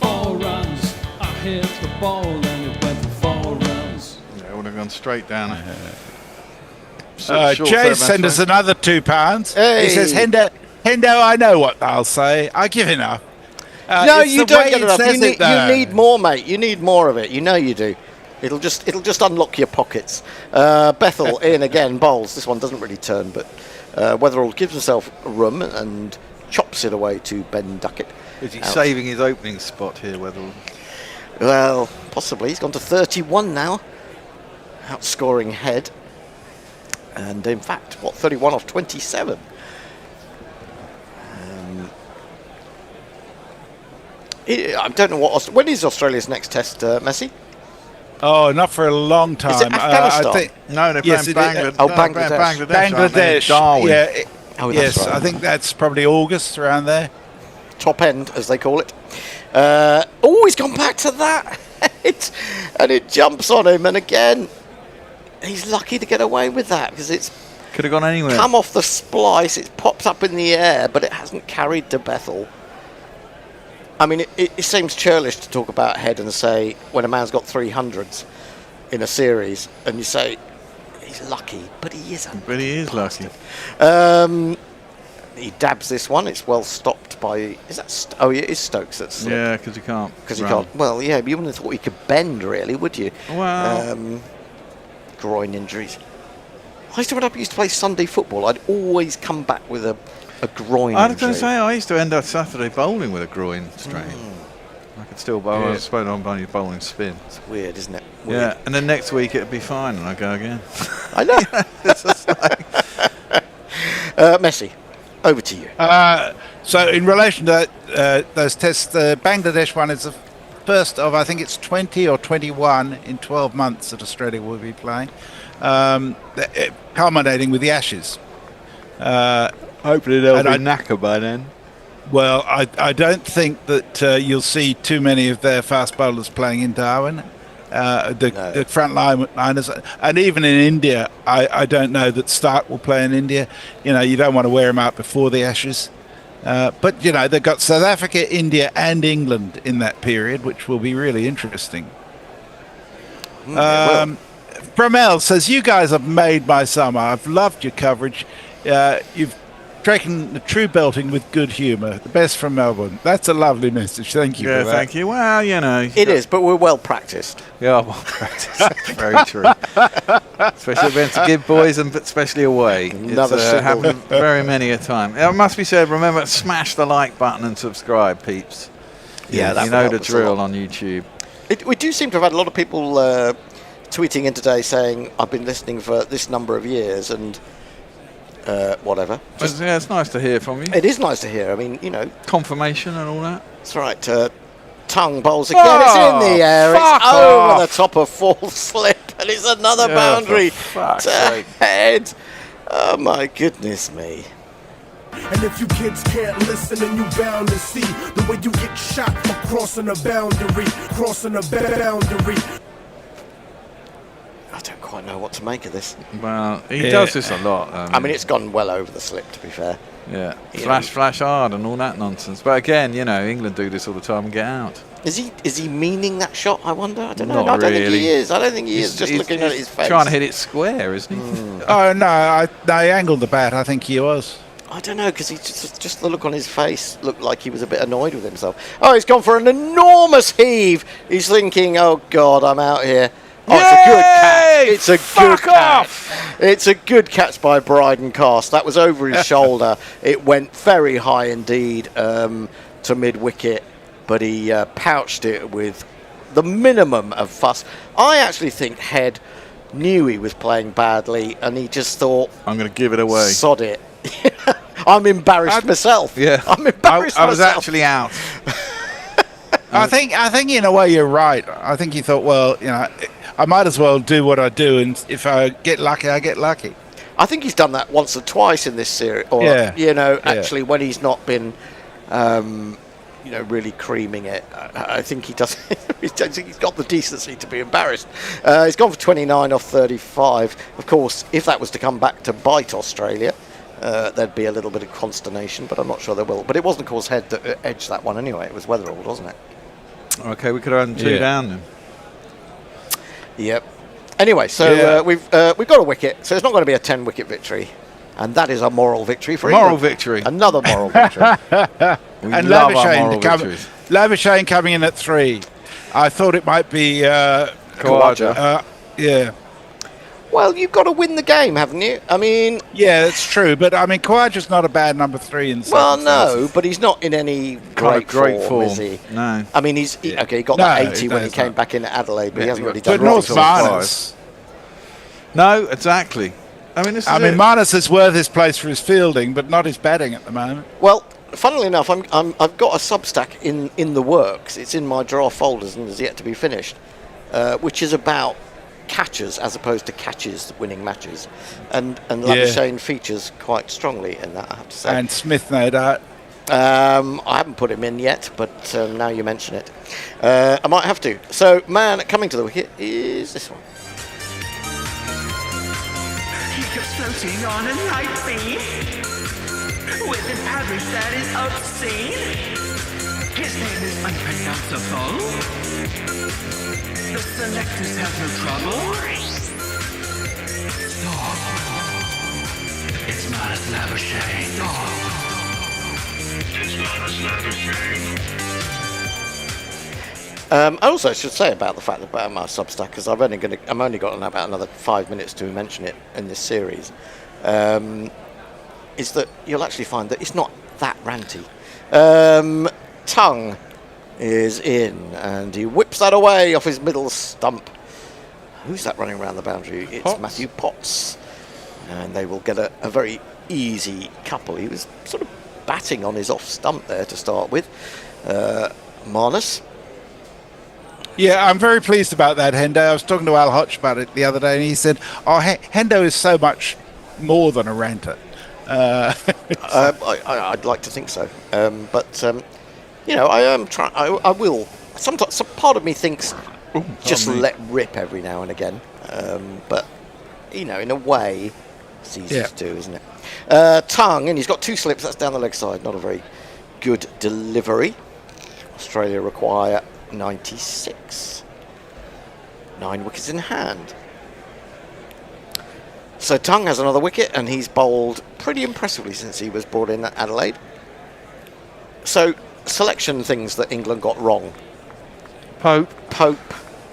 Speaker 2: 4 runs, I hit the ball and it went for 4 runs.
Speaker 3: Yeah, it would have gone straight down.
Speaker 9: Jay sent us another £2.
Speaker 1: Hey.
Speaker 9: He says, Hendo, I know what they'll say. I give enough.
Speaker 1: No,
Speaker 9: it's
Speaker 1: you
Speaker 9: the
Speaker 1: don't
Speaker 9: way
Speaker 1: get
Speaker 9: it
Speaker 1: enough.
Speaker 9: says it, though.
Speaker 1: You need more, mate. You need more of it. You know you do. It'll just unlock your pockets. Bethell in again, bowls. This one doesn't really turn, but Weatherall gives himself room and chops it away to Ben Duckett.
Speaker 3: Is he saving his opening spot here, Weatherall?
Speaker 1: Well, possibly. He's gone to 31 now, outscoring Head. And in fact, 31 off 27? I don't know when is Australia's next test, Messi?
Speaker 9: Oh, not for a long time.
Speaker 1: Is it Afghanistan?
Speaker 3: No, they're playing Bangladesh.
Speaker 1: Bangladesh.
Speaker 3: Darwin.
Speaker 9: Yeah.
Speaker 1: Oh,
Speaker 9: yes,
Speaker 1: that's right.
Speaker 9: I think that's probably August around there.
Speaker 1: Top end, as they call it. He's gone back to that. And it jumps on him. And again, he's lucky to get away with that because it's
Speaker 3: could have gone anywhere.
Speaker 1: Come off the splice. It's popped up in the air, but it hasn't carried to Bethell. I mean, it seems churlish to talk about Head and say when a man's got 300s in a series, and you say he's lucky, but he isn't.
Speaker 3: But he is lucky.
Speaker 1: He dabs this one. It's well stopped by. Is that? Oh, yeah, it is Stokes that's slipped.
Speaker 3: Yeah, because he can't.
Speaker 1: Because he can't. Well, yeah, but you wouldn't have thought he could bend, really, would you?
Speaker 3: Well,
Speaker 1: groin injuries. When I used to play Sunday football, I'd always come back with a groin
Speaker 3: I was
Speaker 1: injury.
Speaker 3: going to say, I used to end up Saturday bowling with a groin strain. I could still bowl. I was supposed to on bowling spin.
Speaker 1: It's weird, isn't it? Weird.
Speaker 3: Yeah, and then next week it'd be fine, and I go again.
Speaker 1: I know. It's just like Messi, over to you.
Speaker 9: So in relation to those tests, the Bangladesh one is the first of, I think it's 20 or 21 in 12 months that Australia will be playing, culminating with the Ashes.
Speaker 3: Hopefully they'll be knackered by then.
Speaker 9: Well, I don't think that you'll see too many of their fast bowlers playing in Darwin. The front liners, and even in India, I don't know that Stark will play in India. You know, you don't want to wear him out before the Ashes. But, you know, they've got South Africa, India and England in that period, which will be really interesting. Bramell says, you guys have made my summer. I've loved your coverage. You've taken the true belting with good humour. The best from Melbourne. That's a lovely message. Thank you for that.
Speaker 3: Thank you. Well, you know.
Speaker 1: It is, but we're well practised.
Speaker 3: Yeah, well practised. That's very true. Especially when to give boys, and especially away.
Speaker 1: Another
Speaker 3: it's happened very many a time. It must be said, remember, smash the like button and subscribe, peeps.
Speaker 1: Yeah, that
Speaker 3: you know the drill on YouTube.
Speaker 1: We do seem to have had a lot of people tweeting in today saying, I've been listening for this number of years, and whatever.
Speaker 3: Yeah, it's nice to hear from you.
Speaker 1: It is nice to hear. I mean, you know.
Speaker 3: Confirmation and all that.
Speaker 1: That's right. Tongue bowls again. It's in the air. It's over the top of full slip. And it's another boundary to head. Oh, my goodness me.
Speaker 11: And if you kids can't listen, then you bound to see the way you get shot for crossing a boundary. Crossing a boundary.
Speaker 1: I don't quite know what to make of this.
Speaker 3: Well, he does this a lot.
Speaker 1: I mean, it's gone well over the slip, to be fair.
Speaker 3: Yeah, flash hard and all that nonsense. But again, you know, England do this all the time and get out.
Speaker 1: Is he meaning that shot, I wonder? I don't know.
Speaker 3: Not
Speaker 1: No, I don't think
Speaker 3: really.
Speaker 1: he is. I don't think he is, just looking at his face.
Speaker 3: Trying to hit it square, isn't he?
Speaker 9: Oh, no, they angled the bat. I think he was.
Speaker 1: I don't know, because he just the look on his face looked like he was a bit annoyed with himself. Oh, he's gone for an enormous heave. He's thinking, oh, God, I'm out here. Oh, it's a good catch. It's a good catch by Bryden Cast. That was over his shoulder. It went very high indeed to mid-wicket, but he pouched it with the minimum of fuss. I actually think Head knew he was playing badly, and he just thought,
Speaker 3: I'm going to give it away.
Speaker 1: Sod it. I'm embarrassed myself.
Speaker 3: Yeah,
Speaker 1: I'm embarrassed
Speaker 3: I was
Speaker 1: myself.
Speaker 3: actually out.
Speaker 9: I think in a way you're right. I think he thought, well, you know, I might as well do what I do, and if I get lucky, I get lucky.
Speaker 1: I think he's done that once or twice in this series, or actually when he's not been, really creaming it. I think he does. He's got the decency to be embarrassed. He's gone for 29 off 35. Of course, if that was to come back to bite Australia, there'd be a little bit of consternation, but I'm not sure there will. But it wasn't, of course, Head that edged that one anyway. It was Weatherall, wasn't it?
Speaker 3: Okay, we could have had 2 down then.
Speaker 1: Yep. Anyway, so we've got a wicket, so it's not going to be a 10-wicket victory, and that is a moral victory for
Speaker 3: Moral
Speaker 1: England.
Speaker 3: victory.
Speaker 1: Another moral victory.
Speaker 9: And Labuschagne coming in at 3. I thought it might be
Speaker 1: Khawaja.
Speaker 9: Yeah.
Speaker 1: Well, you've got to win the game, haven't you? I mean...
Speaker 9: Yeah, that's true, but I mean, Khawaja's not a bad number 3 in
Speaker 1: Well, no, but he's not in any great form, is he?
Speaker 3: No.
Speaker 1: I mean, he got that 80 when he came back in Adelaide, but he hasn't really done
Speaker 9: But North Marnus.
Speaker 3: No, exactly. I mean,
Speaker 9: Marnus is worth his place for his fielding, but not his batting at the moment.
Speaker 1: Well, funnily enough, I've got a Substack in the works. It's in my draft folders and is yet to be finished, which is about catchers as opposed to catches winning matches, and Labuschagne features quite strongly in that, I have to say.
Speaker 9: And Smith, no doubt.
Speaker 1: I haven't put him in yet, but now you mention it, I might have to. So, man coming to the wicket is this one.
Speaker 17: He keeps floating on a light beam with an average that is obscene. His name is unpronounceable. The selectors have no trouble.
Speaker 1: I also should say about the fact about my Substack, because I'm only got about another 5 minutes to mention it in this series, is that you'll actually find that it's not that ranty. Tongue is in, and he whips that away off his middle stump. Who's that running around the boundary? It's
Speaker 3: Potts.
Speaker 1: Matthew Potts, and they will get a very easy couple. He was sort of batting on his off stump there to start with. Marnus.
Speaker 9: Yeah, I'm very pleased about that, Hendo. I was talking to Al Hodge about it the other day, and he said, Hendo is so much more than a ranter.
Speaker 1: I'd like to think so. But I am trying. I will. Sometimes some part of me thinks just let rip every now and again. But, in a way, it's easy to do, isn't it? Tongue, and he's got 2 slips. That's down the leg side. Not a very good delivery. Australia require 96. 9 wickets in hand. So Tongue has another wicket, and he's bowled pretty impressively since he was brought in at Adelaide. So selection things that England got wrong. Pope,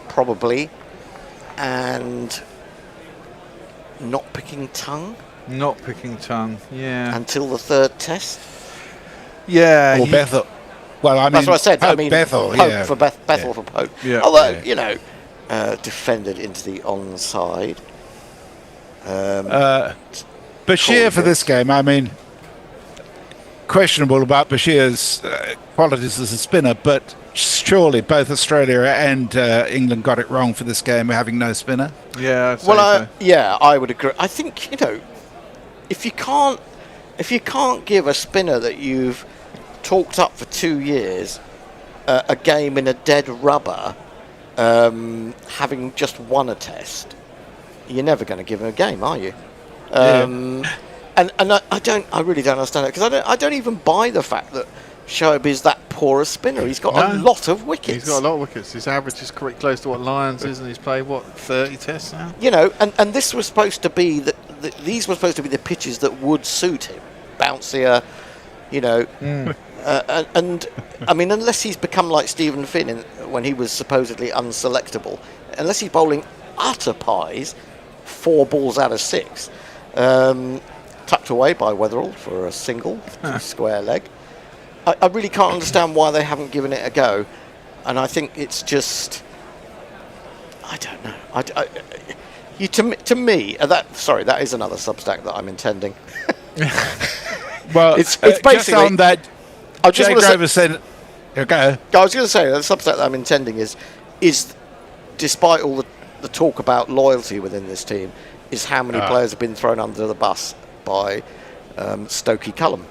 Speaker 1: probably, and not picking Tongue.
Speaker 3: Not picking Tongue, yeah.
Speaker 1: Until the 3rd test.
Speaker 3: Yeah.
Speaker 9: Or Bethell. Well, I mean,
Speaker 1: that's what I said.
Speaker 9: Pope,
Speaker 1: I mean,
Speaker 9: Bethell,
Speaker 1: Pope
Speaker 9: yeah.
Speaker 1: for Bethell for Pope.
Speaker 3: Yeah.
Speaker 1: Although, defended into the onside.
Speaker 9: Bashir for this game, I mean, questionable about Bashir's qualities as a spinner, but surely both Australia and England got it wrong for this game, having no spinner.
Speaker 3: Yeah, I'd say so.
Speaker 1: I would agree. I think if you can't give a spinner that you've talked up for 2 years a game in a dead rubber, having just won a test, you're never going to give him a game, are you? And I really don't understand it, because I don't even buy the fact that Shoaib is that poor a spinner. He's got a lot of wickets.
Speaker 3: He's got a lot of wickets. His average is quite close to what Lyons is, and he's played 30 tests now.
Speaker 1: And this was supposed to be these were supposed to be the pitches that would suit him, bouncier, and I mean, unless he's become like Stephen Finn when he was supposedly unselectable, unless he's bowling utter pies, 4 balls out of 6, tucked away by Weatherall for a single square leg. I really can't understand why they haven't given it a go, and I think it's just, I don't know. To me, that is another Substack that I'm intending.
Speaker 9: Well,
Speaker 1: it's basically
Speaker 9: just on that. Jay Grover said, "Okay."
Speaker 1: I was going to say the Substack that I'm intending is despite all the talk about loyalty within this team, is how many players have been thrown under the bus by Stokey Cullum.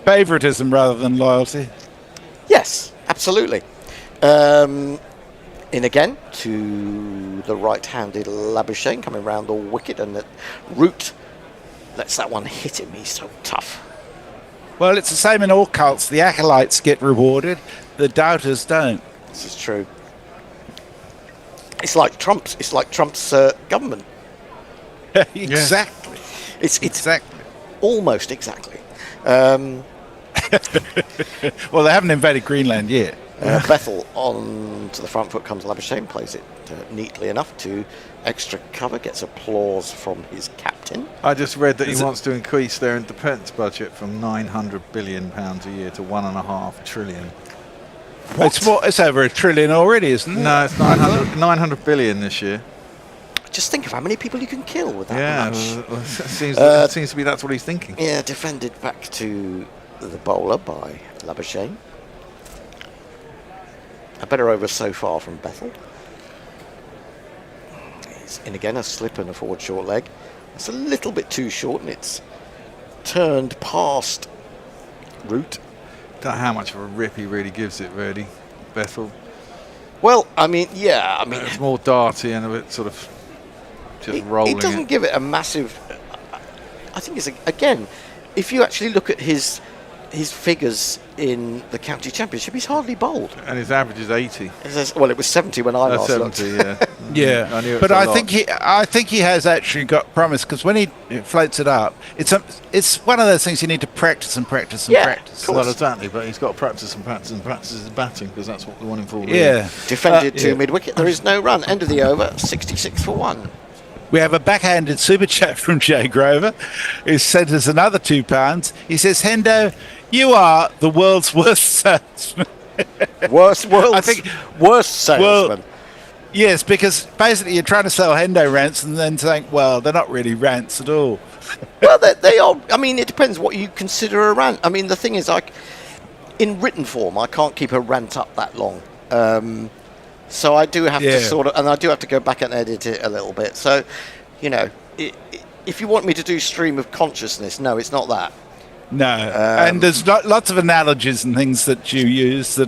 Speaker 9: Favouritism rather than loyalty.
Speaker 1: Yes, absolutely. In again to the right-handed Labuschagne coming round the wicket, and the Root lets that one hit him. He's so tough.
Speaker 9: Well, it's the same in all cults. The acolytes get rewarded, the doubters don't.
Speaker 1: This is true. It's like Trump's government.
Speaker 9: Exactly.
Speaker 1: It's
Speaker 9: exactly.
Speaker 1: Almost exactly.
Speaker 9: Well, they haven't invaded Greenland yet.
Speaker 1: Bethell on to the front foot comes Labuschagne, plays it neatly enough to extra cover, gets applause from his captain.
Speaker 3: I just read that he wants to increase their defence budget from £900 billion a year to £1.5 trillion.
Speaker 9: It's over $1 trillion already, isn't it?
Speaker 3: No, it's 900 billion this year.
Speaker 1: Just think of how many people you can kill with that much.
Speaker 3: Well, it seems to be that's what he's thinking.
Speaker 1: Yeah, defended back to the bowler by Labuschagne. A better over so far from Bethell. He's in again, a slip and a forward short leg. It's a little bit too short, and it's turned past Root.
Speaker 3: Don't know how much of a rip he really gives it, really, Bethell.
Speaker 1: Well, I mean, it's
Speaker 3: more darty and a bit sort of just rolling.
Speaker 1: He doesn't give it a massive. I think it's again, if you actually look at his figures in the county championship, he's hardly bowled.
Speaker 3: And his average is 80.
Speaker 1: Well, it was 70 when I last
Speaker 3: 70,
Speaker 1: looked.
Speaker 3: yeah.
Speaker 9: Yeah,
Speaker 3: I knew it
Speaker 9: but
Speaker 3: was a
Speaker 9: I
Speaker 3: lot.
Speaker 9: think he has actually got promise, because when he floats it up, it's one of those things you need to practice and practice and practice.
Speaker 3: Well, exactly, but he's got to practice and practice and practice his batting, because that's what we want him for. Really.
Speaker 9: Yeah.
Speaker 1: Defended to mid-wicket. There is no run. End of the over, 66 for 1.
Speaker 9: We have a backhanded super chat from Jay Grover, who sent us another £2. He says, Hendo, you are the world's worst salesman.
Speaker 1: Worst salesman.
Speaker 9: Yes, because basically you're trying to sell Hendo rants and then saying, well, they're not really rants at all.
Speaker 1: Well, they are. I mean, it depends what you consider a rant. I mean, the thing is, in written form, I can't keep a rant up that long. So I do have to sort of, and I do have to go back and edit it a little bit. So, you know, if you want me to do stream of consciousness, no, it's not that.
Speaker 9: No, and there's lots of analogies and things that you use that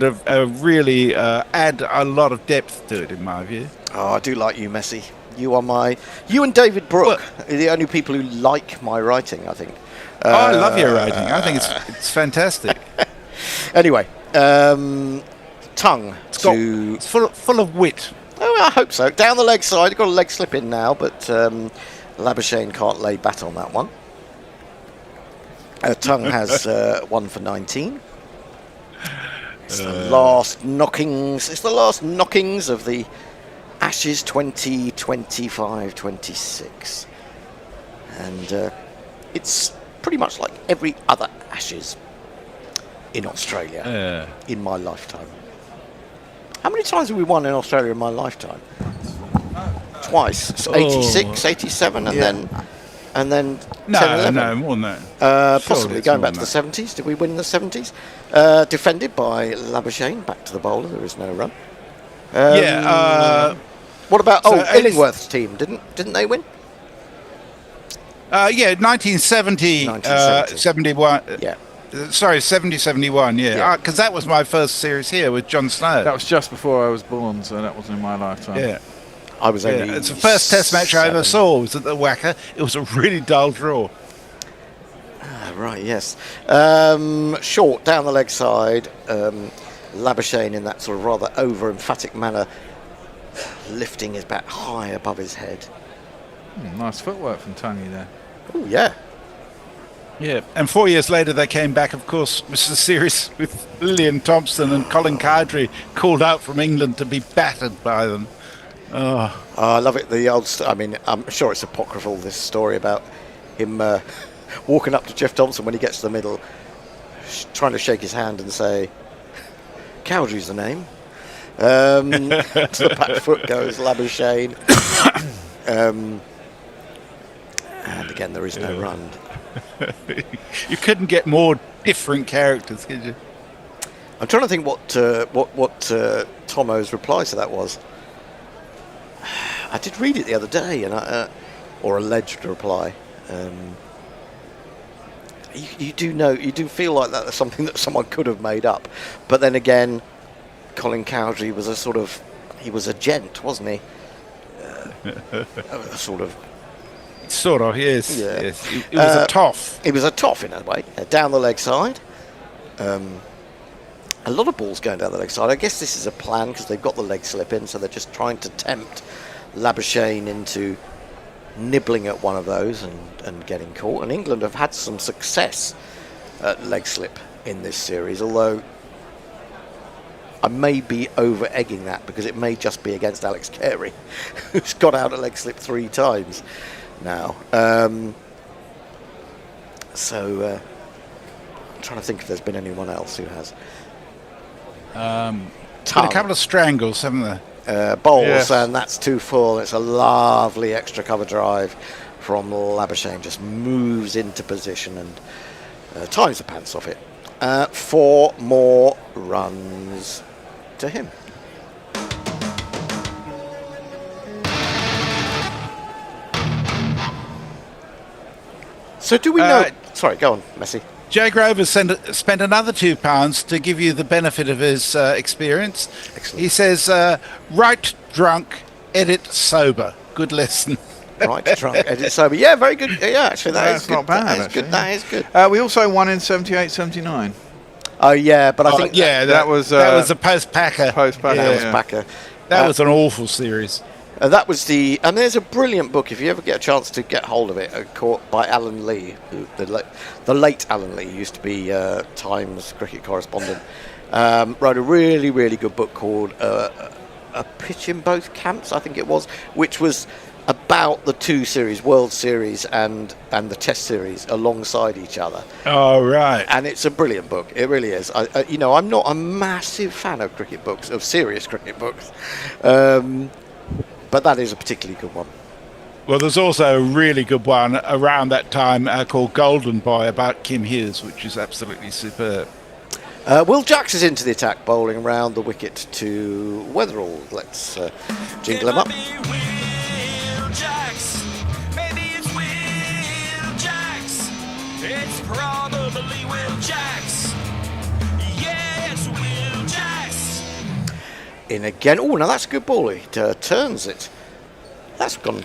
Speaker 9: really add a lot of depth to it, in my view.
Speaker 1: Oh, I do like you, Messi. You and David Brooke are the only people who like my writing, I think.
Speaker 9: I love your writing. I think it's fantastic.
Speaker 1: Anyway, tongue.
Speaker 9: It's full of wit.
Speaker 1: Oh, I hope so. Down the leg side, got a leg slip in now, but Labuschagne can't lay bat on that one. Tongue has 1 for 19. It's the last knockings. It's the last knockings of the Ashes 2025-26, and it's pretty much like every other Ashes in Australia in my lifetime. How many times have we won in Australia in my lifetime? Twice. It's 86, 87, and then 10, 11.
Speaker 9: No, more than that.
Speaker 1: Possibly going back to the 70s. Did we win in the 70s? Defended by Labuschagne. Back to the bowler. There is no run. What about Illingworth's team? Didn't they win?
Speaker 9: 1970, 71.
Speaker 1: Yeah.
Speaker 9: Sorry, 70-71, because that was my first series here with John Snow.
Speaker 3: That was just before I was born, so that wasn't in my lifetime.
Speaker 9: Yeah.
Speaker 1: I was only
Speaker 9: it's the first test match I ever saw. It was at the Wacker. It was a really dull draw.
Speaker 1: Right, yes. Short, down the leg side. Labuschagne in that sort of rather over-emphatic manner, lifting his bat high above his head.
Speaker 3: Nice footwork from Tungy there.
Speaker 1: Oh, yeah.
Speaker 9: Yeah, and 4 years later they came back, of course, was the series with Lillian Thompson and Colin Cowdrey called out from England to be battered by them. Oh,
Speaker 1: I love it. The old. I mean, I'm sure it's apocryphal, this story about him walking up to Jeff Thompson when he gets to the middle, trying to shake his hand and say, Cowdrey's the name. To the back foot goes Labuschagne. And again, there is no run.
Speaker 9: You couldn't get more different characters, could you?
Speaker 1: I'm trying to think what Tomo's reply to that was. I did read it the other day, and or alleged reply. You do feel like that's something that someone could have made up, but then again, Colin Cowdrey was he was a gent, wasn't he? Sort of,
Speaker 9: yes.
Speaker 1: Yeah.
Speaker 9: Yes. It was a toff.
Speaker 1: It was a toff in a way. Down the leg side. A lot of balls going down the leg side. I guess this is a plan because they've got the leg slip in, so they're just trying to tempt Labuschagne into nibbling at one of those and getting caught. And England have had some success at leg slip in this series, although I may be over-egging that because it may just be against Alex Carey, who's got out at leg slip 3 times now. I'm trying to think if there's been anyone else who has.
Speaker 9: Been a couple of strangles, haven't there?
Speaker 1: Bowls,
Speaker 9: yes.
Speaker 1: And that's 2 full. It's a lovely extra cover drive from Labuschagne. Just moves into position and times the pants off it. 4 more runs to him. So do we know... Sorry, go on, Messi.
Speaker 9: Jay Grover spent another £2 to give you the benefit of his experience.
Speaker 1: Excellent.
Speaker 9: He says, write drunk, edit sober. Good lesson.
Speaker 1: Right, drunk, edit sober. Yeah, very good. Yeah, actually,
Speaker 3: That's
Speaker 1: good.
Speaker 3: not bad.
Speaker 1: That is good. That is good.
Speaker 3: We also won in 78-79.
Speaker 1: Oh yeah, but I think
Speaker 9: that was a post-Packer.
Speaker 3: Post-Packer.
Speaker 1: Yeah, it was Packer.
Speaker 9: That was an awful series.
Speaker 1: That was and there's a brilliant book, if you ever get a chance to get hold of it, by Alan Lee, the late Alan Lee, used to be Times cricket correspondent, wrote a really, really good book called A Pitch in Both Camps, I think it was, which was about the two series, World Series and the Test Series, alongside each other.
Speaker 9: Oh, right.
Speaker 1: And it's a brilliant book. It really is. I'm not a massive fan of cricket books, of serious cricket books. But that is a particularly good one.
Speaker 9: Well, there's also a really good one around that time called Golden Boy about Kim Hughes, which is absolutely superb.
Speaker 1: Will Jacks is into the attack, bowling round the wicket to Weatherall. Let's jingle him up.
Speaker 7: Will Jacks. Maybe it's Will Jacks. It's probably Will Jacks. Yeah, it's Will Jacks.
Speaker 1: In again. Oh, now that's a good ball. He turns it. That's gone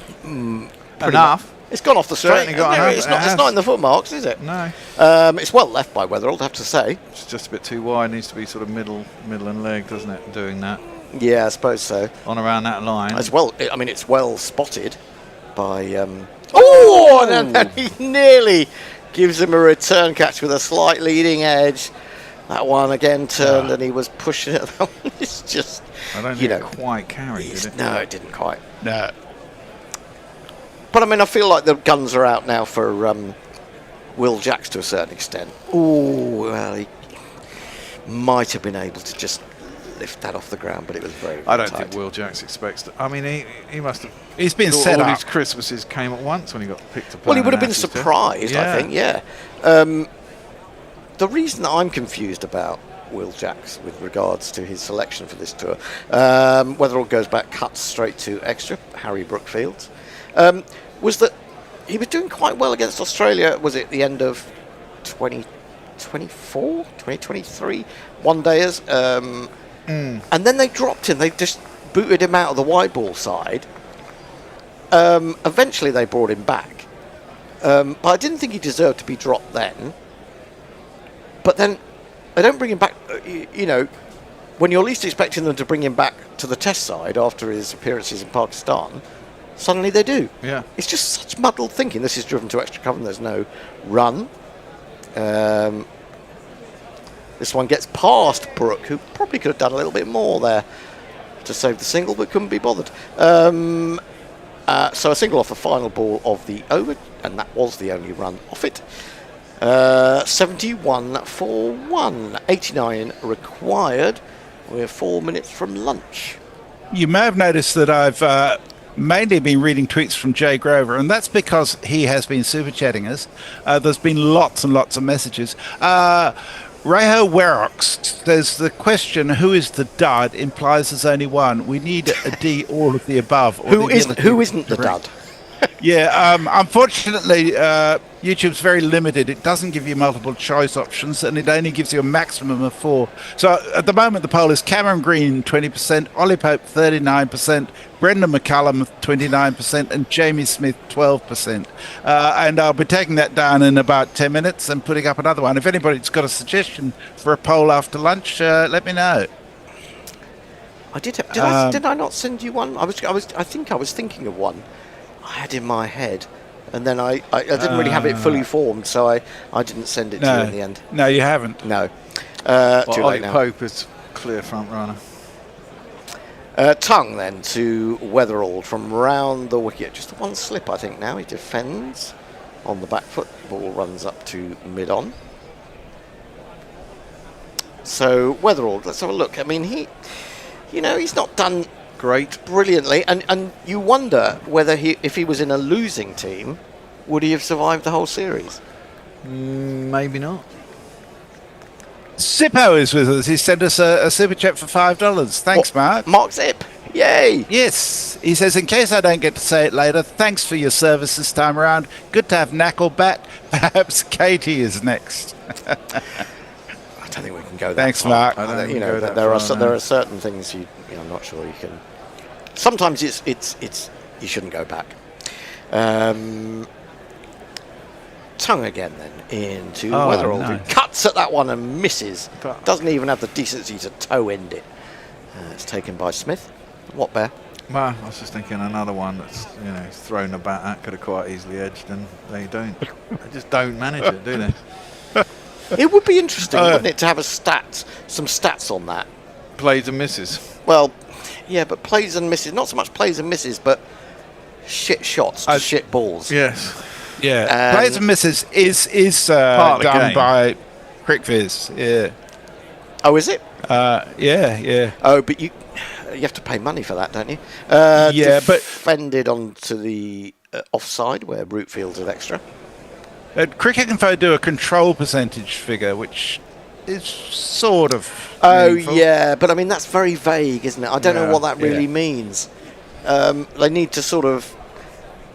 Speaker 3: enough.
Speaker 1: It's gone off the straight.
Speaker 3: Certainly got enough.
Speaker 1: It's not in the footmarks, is it?
Speaker 3: No.
Speaker 1: It's well left by Weatherall, I have to say.
Speaker 3: It's just a bit too wide. Needs to be sort of middle and leg, doesn't it? Doing that.
Speaker 1: Yeah, I suppose so.
Speaker 3: On around that line.
Speaker 1: As well. I mean, it's well spotted by. Oh, and then he nearly gives him a return catch with a slight leading edge. That one again turned, and he was pushing it. That one is just.
Speaker 3: I don't think it quite carried, did it?
Speaker 1: No, it didn't quite.
Speaker 9: No.
Speaker 1: But I mean, I feel like the guns are out now for Will Jacks to a certain extent. Oh, well, he might have been able to just lift that off the ground, but it was very, very
Speaker 3: I don't
Speaker 1: tight.
Speaker 3: think Will Jacks expects to. I mean, he must have.
Speaker 9: He's been
Speaker 3: thought
Speaker 9: set
Speaker 3: all
Speaker 9: up.
Speaker 3: his Christmases came at once when he got picked up.
Speaker 1: Well, he would have been surprised, I think, yeah. The reason that I'm confused about Will Jacks with regards to his selection for this tour, Weatherall goes back, cuts straight to extra, Harry Brookfield, was that he was doing quite well against Australia, was it the end of 2024, 2023, one-dayers, and then they dropped him, they just booted him out of the white ball side. Eventually they brought him back, but I didn't think he deserved to be dropped then. But then they don't bring him back, when you're least expecting them to bring him back to the test side after his appearances in Pakistan, suddenly they do.
Speaker 3: Yeah.
Speaker 1: It's just such muddled thinking. This is driven to extra cover and there's no run. This one gets past Brook, who probably could have done a little bit more there to save the single, but couldn't be bothered. So a single off the final ball of the over, and that was the only run off it. 71 for 1, 89 required. We're 4 minutes from lunch.
Speaker 9: You may have noticed that I've mainly been reading tweets from Jay Grover, and that's because he has been super chatting us. There's been lots and lots of messages. Reho Werox says the question, who is the dud, implies there's only one. We need a D, all of the above.
Speaker 1: Who isn't the dud?
Speaker 9: Yeah, unfortunately, YouTube's very limited. It doesn't give you multiple choice options, and it only gives you a maximum of 4. So at the moment, the poll is Cameron Green, 20%, Ollie Pope, 39%, Brendan McCullum, 29%, and Jamie Smith, 12%. And I'll be taking that down in about 10 minutes and putting up another one. If anybody's got a suggestion for a poll after lunch, let me know.
Speaker 1: Did I not send you one? I think I was thinking of one I had in my head, and then I didn't really have it fully formed, so I didn't send it to you in the end.
Speaker 9: No, you haven't.
Speaker 1: No. Too
Speaker 3: Ollie
Speaker 1: late now.
Speaker 3: Pope is clear front runner.
Speaker 1: Tongue then to Weatherall from round the wicket. Just one slip, I think, now. He defends on the back foot. Ball runs up to mid-on. So Weatherall, let's have a look. I mean, he's not done
Speaker 3: great,
Speaker 1: brilliantly, and you wonder whether if he was in a losing team, would he have survived the whole series?
Speaker 3: Maybe not.
Speaker 9: Zippo is with us. He sent us a super chat for $5. Thanks, Mark.
Speaker 1: Mark Zip. Yay.
Speaker 9: Yes. He says, in case I don't get to say it later, thanks for your service this time around. Good to have Knackle back. Perhaps Katie is next.
Speaker 1: I don't think we can go that
Speaker 9: Thanks,
Speaker 1: far.
Speaker 9: Mark.
Speaker 1: I don't think there are certain things I'm not sure you can. Sometimes it's you shouldn't go back. Tongue again then into Weatherall,
Speaker 9: nice.
Speaker 1: who cuts at that one and misses. Doesn't even have the decency to toe end it. It's taken by Smith. What, Bear?
Speaker 3: Well, I was just thinking another one that's, he's thrown the bat at, could have quite easily edged, and they don't. They just don't manage it, do they?
Speaker 1: It would be interesting, wouldn't it, to have some stats on that.
Speaker 3: Plays and misses.
Speaker 1: Well, yeah, but plays and misses. Not so much plays and misses, but shit shots to shit balls.
Speaker 3: Yes.
Speaker 9: Yeah. Plays and misses is
Speaker 3: Part of the
Speaker 9: done
Speaker 3: game.
Speaker 9: by CricViz. Yeah.
Speaker 1: Oh, is it?
Speaker 9: Yeah.
Speaker 1: Oh, but you have to pay money for that, don't you?
Speaker 9: Yeah, but
Speaker 1: defended onto the offside where Rootfield is extra.
Speaker 9: Cricket Info do a control percentage figure, which is sort of.
Speaker 1: Oh,
Speaker 9: meaningful.
Speaker 1: yeah, but I mean, that's very vague, isn't it? I don't know what that really
Speaker 9: yeah.
Speaker 1: means. They need to sort of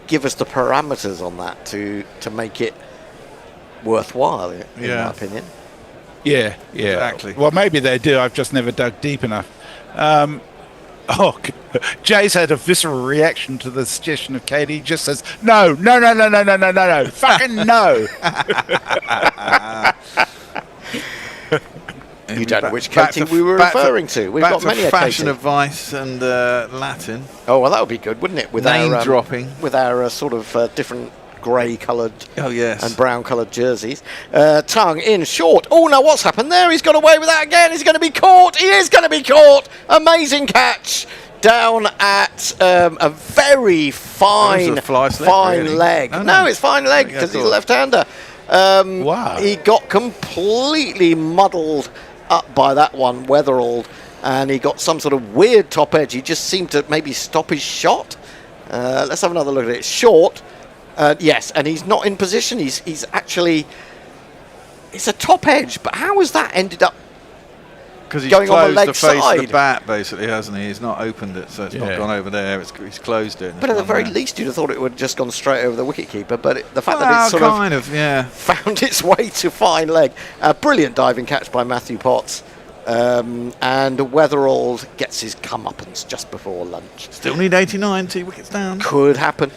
Speaker 1: give us the parameters on that to make it worthwhile, in my opinion.
Speaker 9: Yeah.
Speaker 3: Exactly.
Speaker 9: Well, maybe they do. I've just never dug deep enough. Jay's had a visceral reaction to the suggestion of Katie. He just says, no, fucking no.
Speaker 1: You don't know which Katie we were referring to. We've got many
Speaker 3: fashion
Speaker 1: Katie.
Speaker 3: advice and Latin.
Speaker 1: Oh, well, that would be good, wouldn't it? With
Speaker 3: Name
Speaker 1: our,
Speaker 3: dropping.
Speaker 1: With our sort of different grey-coloured and brown-coloured jerseys. Tongue in short. Oh, now what's happened there? He's got away with that again. He's going to be caught. He is going to be caught. Amazing catch. Down at a very fine
Speaker 3: really.
Speaker 1: leg.
Speaker 3: Oh,
Speaker 1: no, it's fine leg because he's a left-hander.
Speaker 9: Wow.
Speaker 1: He got completely muddled up by that one, Weatherald, and he got some sort of weird top edge. He just seemed to maybe stop his shot. Let's have another look at it. Short. Yes, and he's not in position. He's actually... It's a top edge, but how has that ended up
Speaker 3: because he's
Speaker 1: going on the
Speaker 3: closed
Speaker 1: leg
Speaker 3: the face
Speaker 1: side?
Speaker 3: of the bat, basically, hasn't he? He's not opened it, so it's not gone over there. He's closed it.
Speaker 1: But at the very least, you'd have thought it would have just gone straight over the wicketkeeper. But the fact that it's sort of found its way to fine leg. A brilliant diving catch by Matthew Potts. And Weatherald gets his comeuppance just before lunch.
Speaker 3: Still need 89, 2 wickets down.
Speaker 1: Could happen.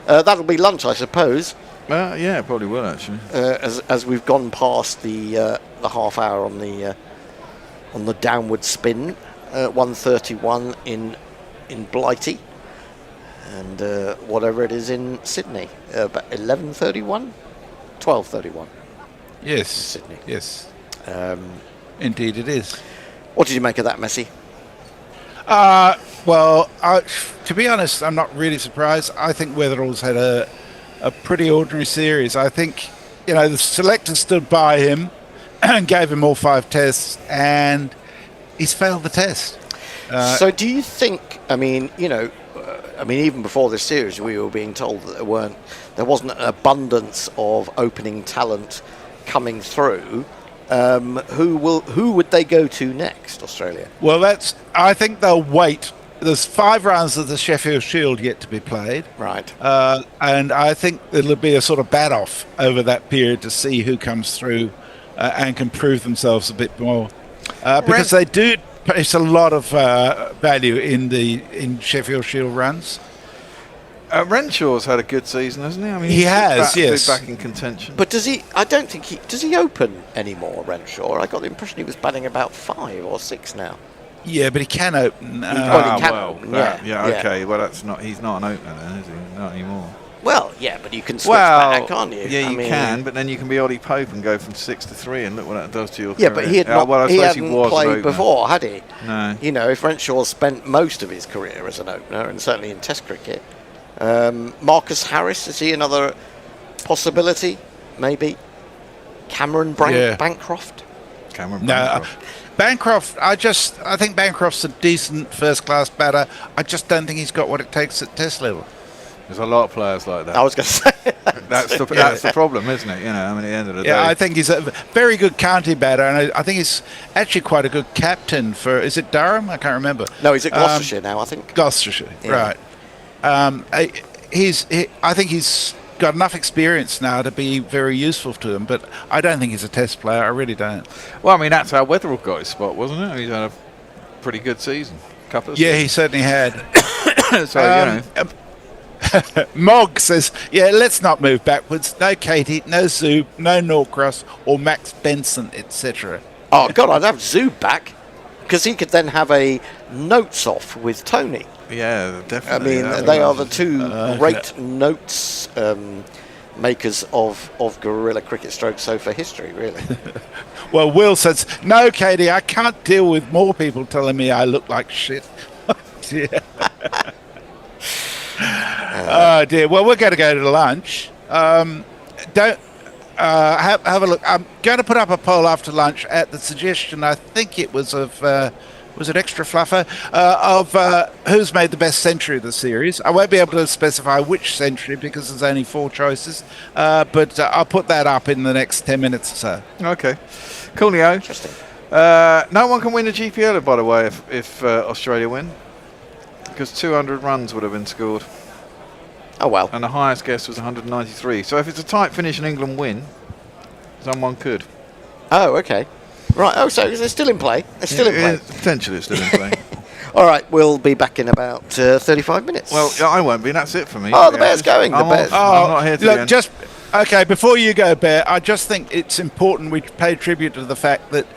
Speaker 1: That'll be lunch, I suppose.
Speaker 3: Yeah, it probably will, actually.
Speaker 1: As we've gone past the half hour on the downward spin, 1:31 in Blighty, and whatever it is in Sydney, about 11:31, 12:31.
Speaker 9: Yes,
Speaker 1: Sydney.
Speaker 9: Yes, indeed it is.
Speaker 1: What did you make of that, Messi?
Speaker 9: Well, to be honest, I'm not really surprised. I think Weatherall's had a pretty ordinary series. I think the selector stood by him and gave him all 5 tests, and he's failed the test.
Speaker 1: So do you think, even before this series, we were being told that there wasn't an abundance of opening talent coming through. Who would they go to next, Australia?
Speaker 9: Well, I think they'll wait. There's 5 rounds of the Sheffield Shield yet to be played.
Speaker 1: Right.
Speaker 9: And I think it'll be a sort of bat-off over that period to see who comes through and can prove themselves a bit more. Because they do place a lot of value in Sheffield Shield runs.
Speaker 3: Renshaw's had a good season, hasn't he? I mean,
Speaker 9: he has, yes.
Speaker 3: Back in contention.
Speaker 1: But does he? I don't think does he open anymore, Renshaw? I got the impression he was batting about 5 or 6 now.
Speaker 9: Yeah, but he can open.
Speaker 1: He can open.
Speaker 3: Okay. Well, he's not an opener then, is he? Not anymore.
Speaker 1: Well, yeah, but you can switch back, can't you?
Speaker 3: Yeah, you can, but then you can be Ollie Pope and go from 6 to 3, and look what that does to your
Speaker 1: career.
Speaker 3: But
Speaker 1: he hadn't played before, had he?
Speaker 3: No.
Speaker 1: If Renshaw spent most of his career as an opener, and certainly in Test cricket. Marcus Harris, is he another possibility? Maybe. Cameron Bancroft?
Speaker 9: Bancroft, I think Bancroft's a decent first-class batter. I just don't think he's got what it takes at Test level.
Speaker 3: There's a lot of players like that.
Speaker 1: I was going to say
Speaker 3: that's the problem, isn't it? At the end of the day.
Speaker 9: I think he's a very good county batter, and I think he's actually quite a good captain for. Is it Durham? I can't remember.
Speaker 1: No, he's at Gloucestershire now, I think.
Speaker 9: Gloucestershire, right? I think he's got enough experience now to be very useful to him, but I don't think he's a Test player. I really don't.
Speaker 3: Well, that's how Weatherall got his spot, wasn't it? He's had a pretty good season. Couple of seasons.
Speaker 9: He certainly had.
Speaker 3: So
Speaker 9: Mog says, let's not move backwards. No Katie, no Zub, no Norcross or Max Benson, etc.
Speaker 1: Oh, God, I'd have Zub back, because he could then have a Notes Off with Tony.
Speaker 3: Yeah, definitely.
Speaker 1: I mean, they are the two great notes makers of guerrilla cricket stroke sofa history, really.
Speaker 9: Well, Will says, no, Katie, I can't deal with more people telling me I look like shit. Yeah. Oh, dear. Well, we're going to go to lunch. Don't have a look. I'm going to put up a poll after lunch at the suggestion, I think it was of... was it Extra Fluffer? Of who's made the best century of the series. I won't be able to specify which century because there's only 4 choices, but I'll put that up in the next 10 minutes or so.
Speaker 3: Okay. Coolio.
Speaker 1: Interesting.
Speaker 3: No one can win the GPL, by the way, if Australia win, because 200 runs would have been scored.
Speaker 1: Oh, well.
Speaker 3: And the highest guess was 193. So if it's a tight finish and England win, someone could.
Speaker 1: Oh, okay. Right, oh, so they're still in play. They're still in play.
Speaker 3: Potentially it's still in play.
Speaker 1: All right, we'll be back in about 35 minutes.
Speaker 3: Well, I won't be. That's it for me.
Speaker 1: Oh, the Bear's going.
Speaker 3: I'm not here to
Speaker 9: look, just okay. Before you go, Bear, I just think it's important we pay tribute to the fact that,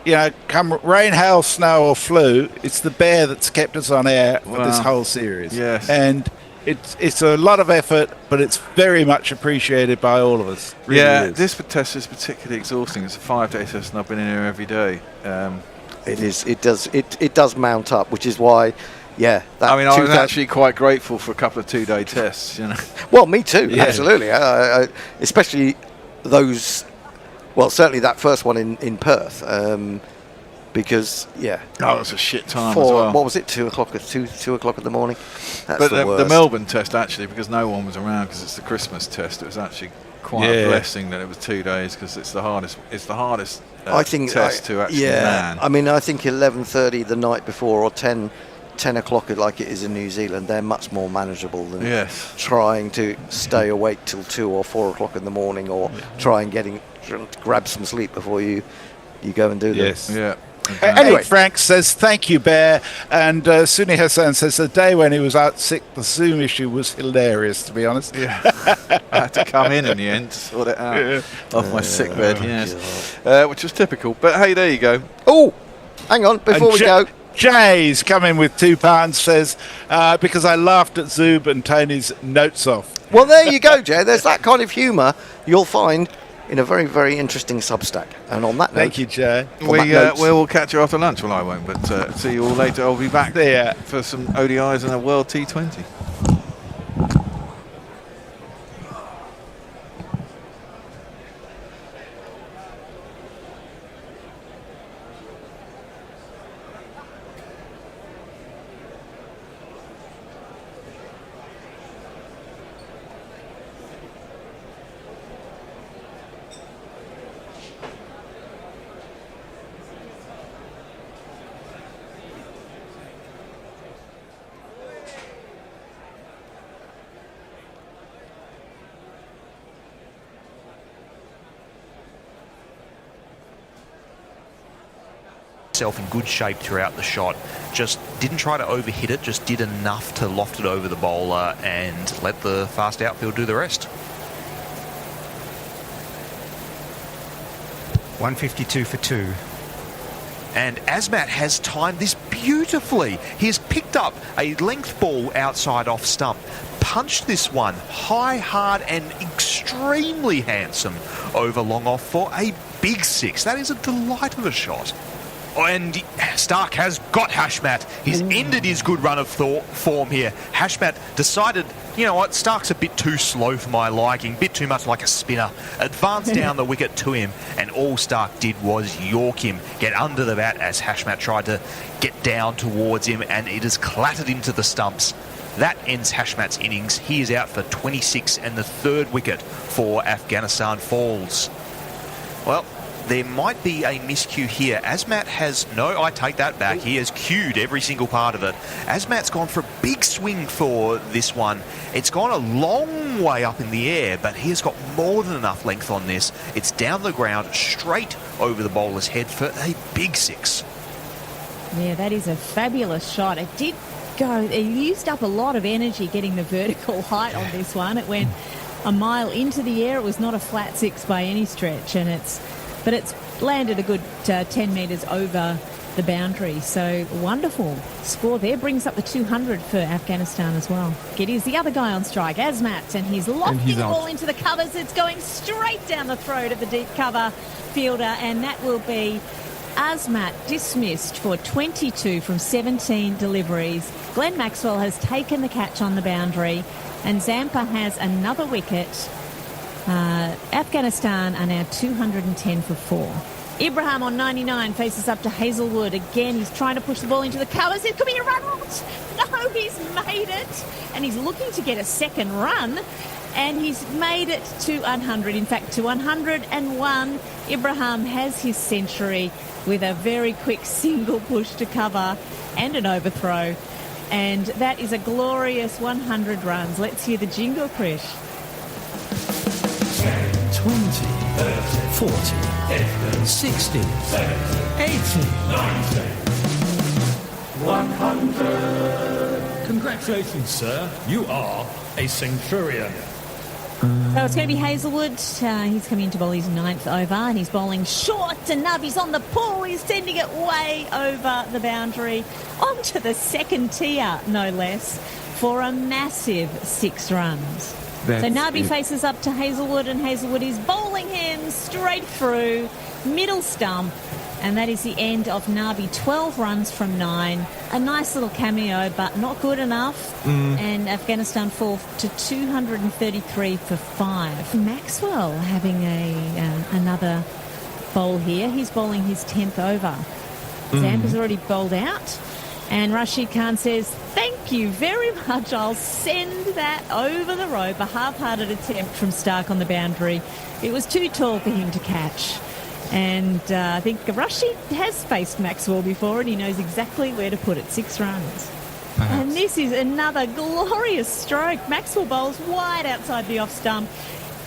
Speaker 9: you know, come rain, hail, snow, or flu, it's the Bear that's kept us on air for this whole series.
Speaker 3: Yes,
Speaker 9: and it's a lot of effort, but it's very much appreciated by all of us. Really is.
Speaker 3: This test is particularly exhausting. It's a 5-day test, and I've been in here every day.
Speaker 1: It is. It does mount up, which is why. Yeah.
Speaker 3: I mean, I was actually quite grateful for a couple of 2-day tests. You know.
Speaker 1: Well, me too.
Speaker 3: Yeah.
Speaker 1: Absolutely. Especially those. Well, certainly that first one in Perth. Because it
Speaker 3: was a shit time as well.
Speaker 1: What was it? 2 o'clock at 2 o'clock in the morning. That's
Speaker 3: but
Speaker 1: the
Speaker 3: the Melbourne test, actually, because no one was around because it's the Christmas test, it was actually quite a blessing that it was 2 days because it's the hardest. It's the hardest test to actually man.
Speaker 1: I mean, I think 11:30 the night before or 10 o'clock like it is in New Zealand, they're much more manageable than trying to stay awake till 2 or 4 o'clock in the morning or try and grab some sleep before you go and do this.
Speaker 3: Yeah.
Speaker 9: Anyway, Frank says thank you, Bear, and Sunni Hassan says the day when he was out sick, the Zoom issue was hilarious, to be honest.
Speaker 3: Yeah, I had to come in the end to sort it out off my sick bed. Yes, which was typical. But hey, there you go.
Speaker 1: Oh, hang on, before we go.
Speaker 9: Jay's come in with £2. Says because I laughed at Zoob and Tony's Notes Off.
Speaker 1: Well, there you go, Jay. There's that kind of humour you'll find in a very, very interesting Substack. And on that note...
Speaker 9: Thank you, Jay.
Speaker 3: We will catch you after lunch. Well, I won't, but see you all later. I'll be back there for some ODIs and a World T20.
Speaker 18: In good shape throughout the shot, just didn't try to overhit it, just did enough to loft it over the bowler and let the fast outfield do the rest.
Speaker 19: 152 for 2.
Speaker 18: And Asmat has timed this beautifully. He has picked up a length ball outside off stump, punched this one high, hard and extremely handsome over long off for a big 6. That is a delight of a shot. And Stark has got Hashmat. He's ended his good run of form here. Hashmat decided, you know what, Stark's a bit too slow for my liking, bit too much like a spinner. Advanced down the wicket to him, and all Stark did was york him, get under the bat as Hashmat tried to get down towards him, and it has clattered into the stumps. That ends Hashmat's innings. He is out for 26, and the 3rd wicket for Afghanistan falls. Well, there might be a miscue here. Asmat has... No, I take that back. He has cued every single part of it. Asmat's gone for a big swing for this one. It's gone a long way up in the air, but he has got more than enough length on this. It's down the ground, straight over the bowler's head for a big 6.
Speaker 20: Yeah, that is a fabulous shot. It did go... It used up a lot of energy getting the vertical height on this one. It went a mile into the air. It was not a flat 6 by any stretch, and it's... But it's landed a good 10 metres over the boundary. So wonderful score there. Brings up the 200 for Afghanistan as well. Giddy's the other guy on strike, Azmat, and he's lofting the ball into the covers. It's going straight down the throat of the deep cover fielder, and that will be Azmat dismissed for 22 from 17 deliveries. Glenn Maxwell has taken the catch on the boundary, and Zampa has another wicket. Afghanistan are now 210 for 4. Ibrahim on 99 faces up to Hazelwood. Again, he's trying to push the ball into the covers. It could be a run out. No, he's made it. And he's looking to get a second run. And he's made it to 100. In fact, to 101. Ibrahim has his century with a very quick single push to cover and an overthrow. And that is a glorious 100 runs. Let's hear the jingle, Krish.
Speaker 21: 20, 30, 40, 60, 80, 90, 100.
Speaker 22: Congratulations, sir. You are a centurion.
Speaker 20: So it's going to be Hazelwood. He's coming in to bowl his 9th over, and he's bowling short. And Nabi's on the pull. He's sending it way over the boundary onto the second tier, no less, for a massive 6 runs. So Nabi faces up to Hazelwood, and Hazelwood is bowling him straight through, middle stump, and that is the end of Nabi. 12 runs from 9. A nice little cameo, but not good enough. And Afghanistan fall to 233 for 5. Maxwell having another bowl here. He's bowling his 10th over. Zampa's already bowled out. And Rashid Khan says, thank you very much. I'll send that over the rope. A half-hearted attempt from Stark on the boundary. It was too tall for him to catch. And I think Rashid has faced Maxwell before, and he knows exactly where to put it. 6 runs. And this is another glorious stroke. Maxwell bowls wide outside the off stump.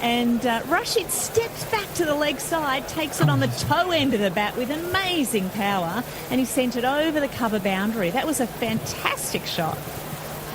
Speaker 20: And Rashid steps back to the leg side, takes it on the toe end of the bat with amazing power, and he sent it over the cover boundary. That was a fantastic shot.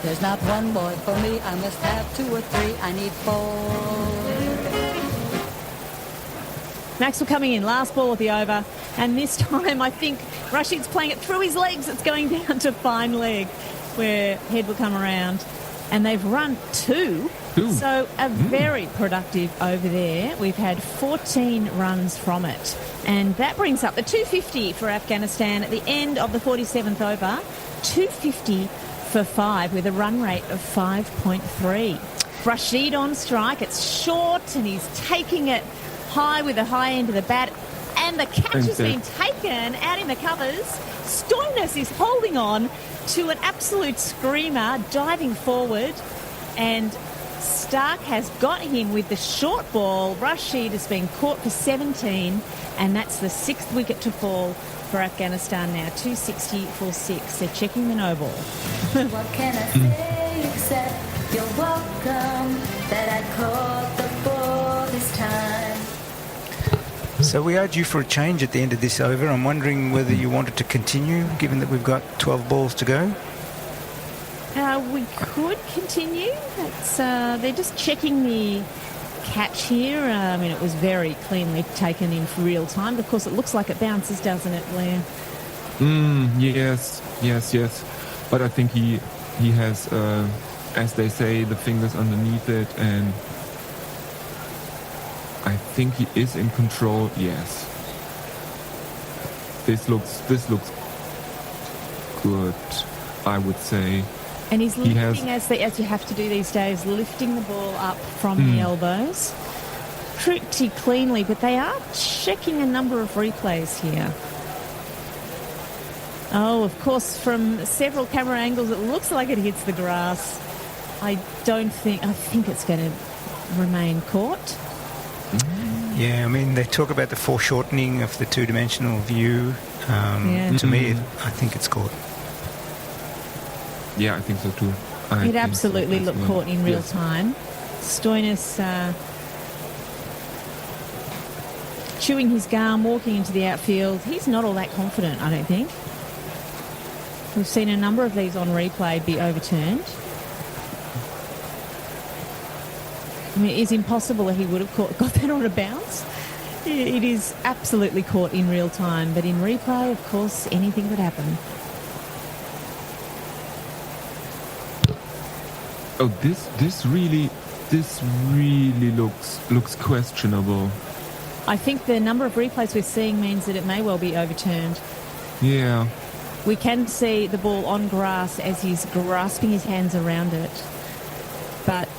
Speaker 23: There's not one boy for me. I must have 2 or 3. I need 4.
Speaker 20: Maxwell coming in, last ball of the over, and this time I think Rashid's playing it through his legs. It's going down to fine leg, where head will come around. And they've run 2. So a very productive over there. We've had 14 runs from it. And that brings up the 250 for Afghanistan at the end of the 47th over. 250 for 5 with a run rate of 5.3. Rashid on strike. It's short and he's taking it high with the high end of the bat. And the catch has been taken out in the covers. Stoinis is holding on to an absolute screamer, diving forward. And Stark has got him with the short ball. Rashid has been caught for 17, and that's the 6th wicket to fall for Afghanistan now. 260 for 6. They're checking the no ball.
Speaker 23: What can I say except you're welcome that I caught the ball this time?
Speaker 24: So we are due for a change at the end of this over. I'm wondering whether you wanted to continue, given that we've got 12 balls to go.
Speaker 20: We could continue. They're just checking the catch here. I mean, it was very cleanly taken in real time. Of course, it looks like it bounces, doesn't it, Blair?
Speaker 25: Yes. But I think he has, as they say, the fingers underneath it, and I think he is in control. Yes. This looks good, I would say.
Speaker 20: And he's lifting, as you have to do these days, lifting the ball up from the elbows pretty cleanly, but they are checking a number of replays here. Oh, of course, from several camera angles, it looks like it hits the grass. I think it's going to remain caught.
Speaker 24: Yeah, I mean, they talk about the foreshortening of the two-dimensional view. To me, I think it's caught.
Speaker 25: Yeah, I think so too.
Speaker 20: It absolutely looked caught in real time. Stoinis chewing his gum, walking into the outfield. He's not all that confident, I don't think. We've seen a number of these on replay be overturned. I mean, it is impossible that he would have got that on a bounce. It is absolutely caught in real time, but in replay, of course, anything could happen.
Speaker 25: Oh, this really looks questionable.
Speaker 20: I think the number of replays we're seeing means that it may well be overturned.
Speaker 25: Yeah.
Speaker 20: We can see the ball on grass as he's grasping his hands around it. But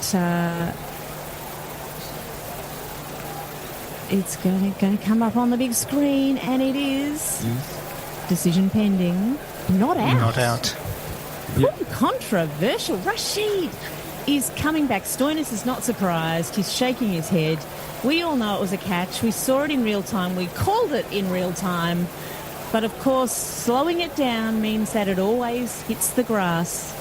Speaker 20: it's going to come up on the big screen, and it is decision pending. Not out.
Speaker 24: Not out.
Speaker 20: Controversial. Rashid is coming back. Stoinis is not surprised. He's shaking his head. We all know it was a catch. We saw it in real time. We called it in real time. But of course, slowing it down means that it always hits the grass.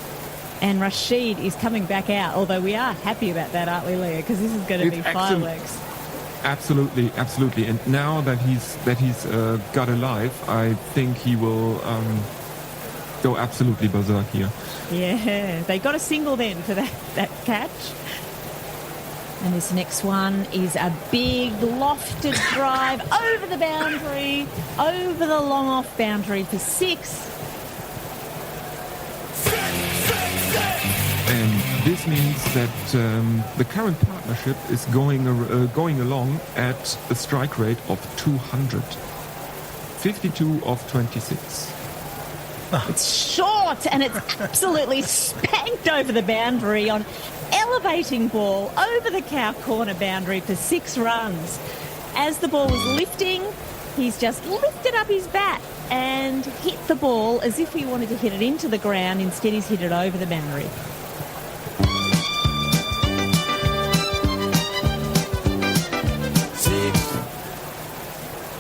Speaker 20: And Rashid is coming back out, although we are happy about that, aren't we, Leah? Because this is going to be fireworks.
Speaker 25: Absolutely. And now that he's got a life, I think he will go absolutely berserk here.
Speaker 20: Yeah, they got a single then for that catch. And this next one is a big lofted drive over the boundary, over the long off boundary for 6.
Speaker 25: And this means that the current partnership is going along at a strike rate of 200. 52 of 26.
Speaker 20: It's short, and it's absolutely spanked over the boundary on elevating ball over the cow corner boundary for 6 runs. As the ball was lifting, he's just lifted up his bat and hit the ball as if he wanted to hit it into the ground. Instead, he's hit it over the boundary.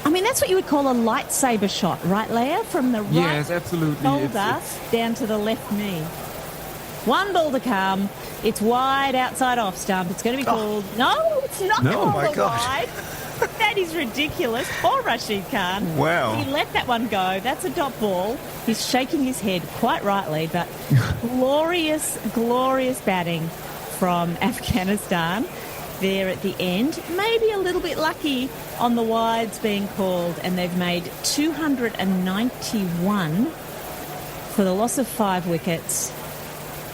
Speaker 20: I mean, that's what you would call a lightsaber shot, right, Leah? From the right shoulder down to the left knee. 1 ball to come. It's wide outside off stump. It's going to be called... No, it's not called wide. That is ridiculous. Poor Rashid Khan.
Speaker 24: Wow.
Speaker 20: He let that one go. That's a dot ball. He's shaking his head quite rightly, but glorious, glorious batting from Afghanistan there at the end. Maybe a little bit lucky on the wides being called, and they've made 291 for the loss of 5 wickets.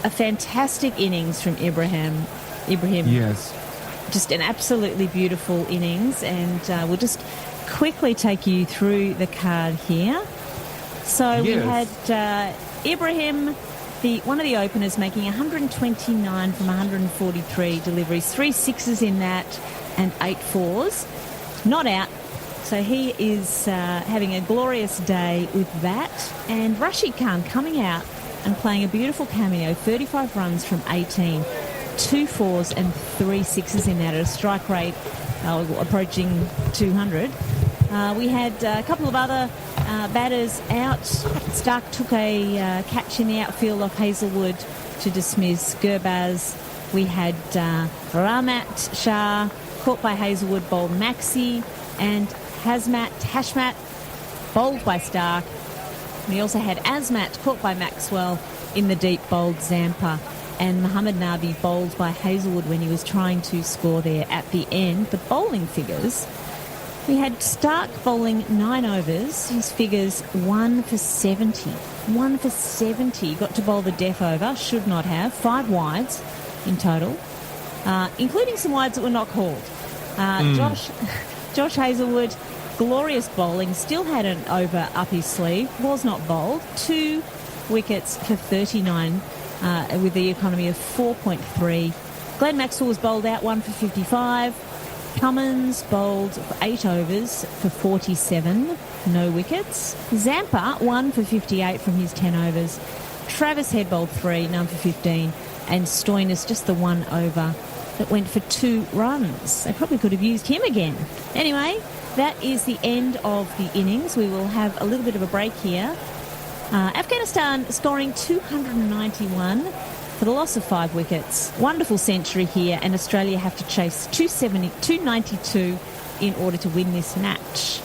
Speaker 20: A fantastic innings from Ibrahim.
Speaker 25: Yes.
Speaker 20: Just an absolutely beautiful innings, and we'll just quickly take you through the card here. So we had Ibrahim, one of the openers, making 129 from 143 deliveries, 3 sixes in that and 8 fours. Not out. So he is having a glorious day with that. And Rashid Khan coming out and playing a beautiful cameo, 35 runs from 18. 2 fours and 3 sixes in that at a strike rate approaching 200. We had a couple of other batters out. Stark took a catch in the outfield off Hazelwood to dismiss Gurbaz. We had Rahmat Shah caught by Hazelwood, bowled Maxi, and Hashmat bowled by Stark. We also had Azmat caught by Maxwell in the deep, bowled Zampa. And Muhammad Nabi bowled by Hazelwood when he was trying to score there at the end. The bowling figures, we had Stark bowling 9 overs. His figures 1 for 70. 1 for 70. Got to bowl the death over. Should not have. 5 wides in total, including some wides that were not called. Josh Hazelwood, glorious bowling. Still had an over up his sleeve. Was not bowled. 2 wickets for 39. With the economy of 4.3. Glenn Maxwell was bowled out 1 for 55. Cummins bowled for 8 overs for 47. No wickets. Zampa 1 for 58 from his 10 overs. Travis Head bowled 3, none for 15. And Stoinis just the 1 over that went for 2 runs. They probably could have used him again. Anyway, that is the end of the innings. We will have a little bit of a break here. Afghanistan scoring 291 for the loss of 5 wickets. Wonderful century here, and Australia have to chase 292 in order to win this match.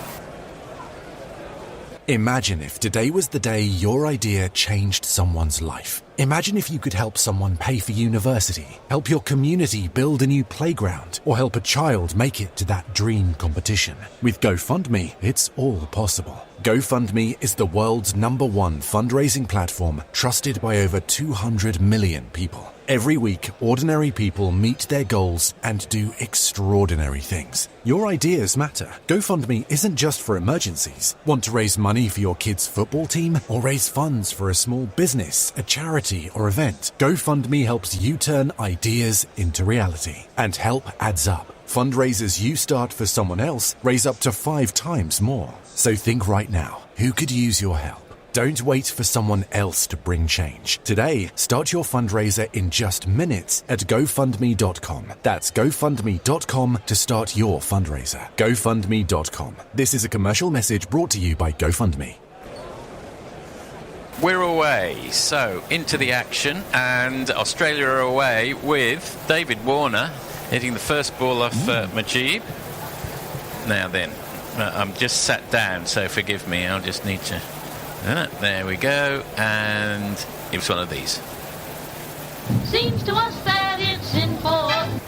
Speaker 6: Imagine if today was the day your idea changed someone's life. Imagine if you could help someone pay for university, help your community build a new playground, or help a child make it to that dream competition. With GoFundMe, it's all possible. GoFundMe is the world's #1 fundraising platform, trusted by over 200 million people. Every week, ordinary people meet their goals and do extraordinary things. Your ideas matter. GoFundMe isn't just for emergencies. Want to raise money for your kid's football team or raise funds for a small business, a charity, or event? GoFundMe helps you turn ideas into reality. And help adds up. Fundraisers you start for someone else raise up to 5 times more. So think right now, who could use your help? Don't wait for someone else to bring change. Today, start your fundraiser in just minutes at GoFundMe.com. That's GoFundMe.com to start your fundraiser. GoFundMe.com. This is a commercial message brought to you by GoFundMe.
Speaker 8: We're away, so into the action, and Australia are away with David Warner hitting the first ball off Majib. Now then, I'm just sat down, so forgive me, I'll just need to... there we go, and it was one of these.
Speaker 10: Seems to us that it's in form.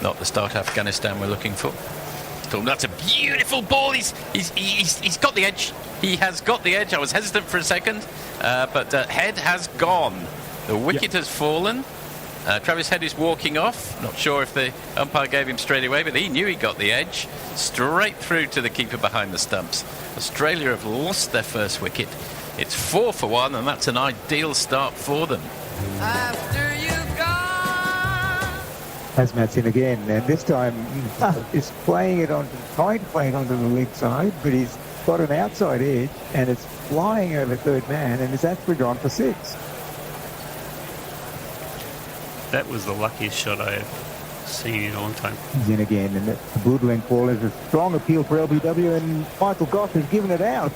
Speaker 8: Not the start Afghanistan we're looking for. So that's a beautiful ball. He's got the edge. He has got the edge. I was hesitant for a second, but Head has gone. The wicket has fallen. Travis Head is walking off. Not sure if the umpire gave him straight away, but he knew he got the edge. Straight through to the keeper behind the stumps. Australia have lost their first wicket. It's 4 for 1, and that's an ideal start for them.
Speaker 12: After you've gone.
Speaker 24: Hazmat's in again, and this time he's trying to play it onto the leg side, but he's got an outside edge, and it's flying over third man, and it's actually gone for 6.
Speaker 14: That was the luckiest shot I have seen in a long time.
Speaker 24: He's in again, and the good length ball is a strong appeal for LBW, and Michael Goff has given it out.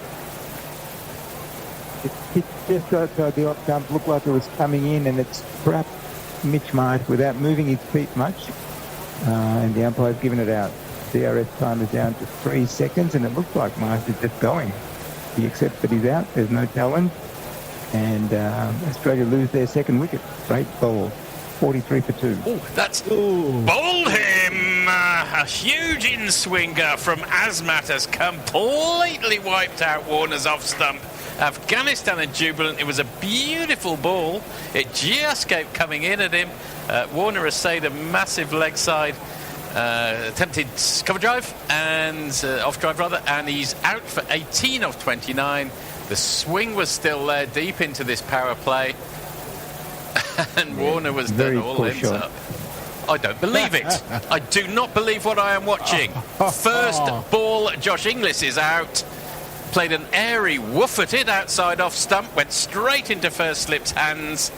Speaker 24: It just outside the off stump, looked like it was coming in, and it's perhaps Mitch Marsh without moving his feet much, and the umpire's given it out. DRS time is down to 3 seconds, and it looks like Marsh is just going. He accepts that he's out, there's no challenge, and Australia lose their second wicket. Great ball. 43 for 2.
Speaker 8: Oh, that's bowled him. A huge in-swinger from Azmat has completely wiped out Warner's off stump. Afghanistan are jubilant. It was a beautiful ball. It just kept coming in at him. Warner essayed a massive leg side, attempted cover drive and off drive rather, and he's out for 18 of 29. The swing was still there deep into this power play. And Warner was done all ends up. I don't believe it. I do not believe what I am watching. First ball, Josh Inglis is out. Played an airy woof at it outside off stump. Went straight into first slip's hands.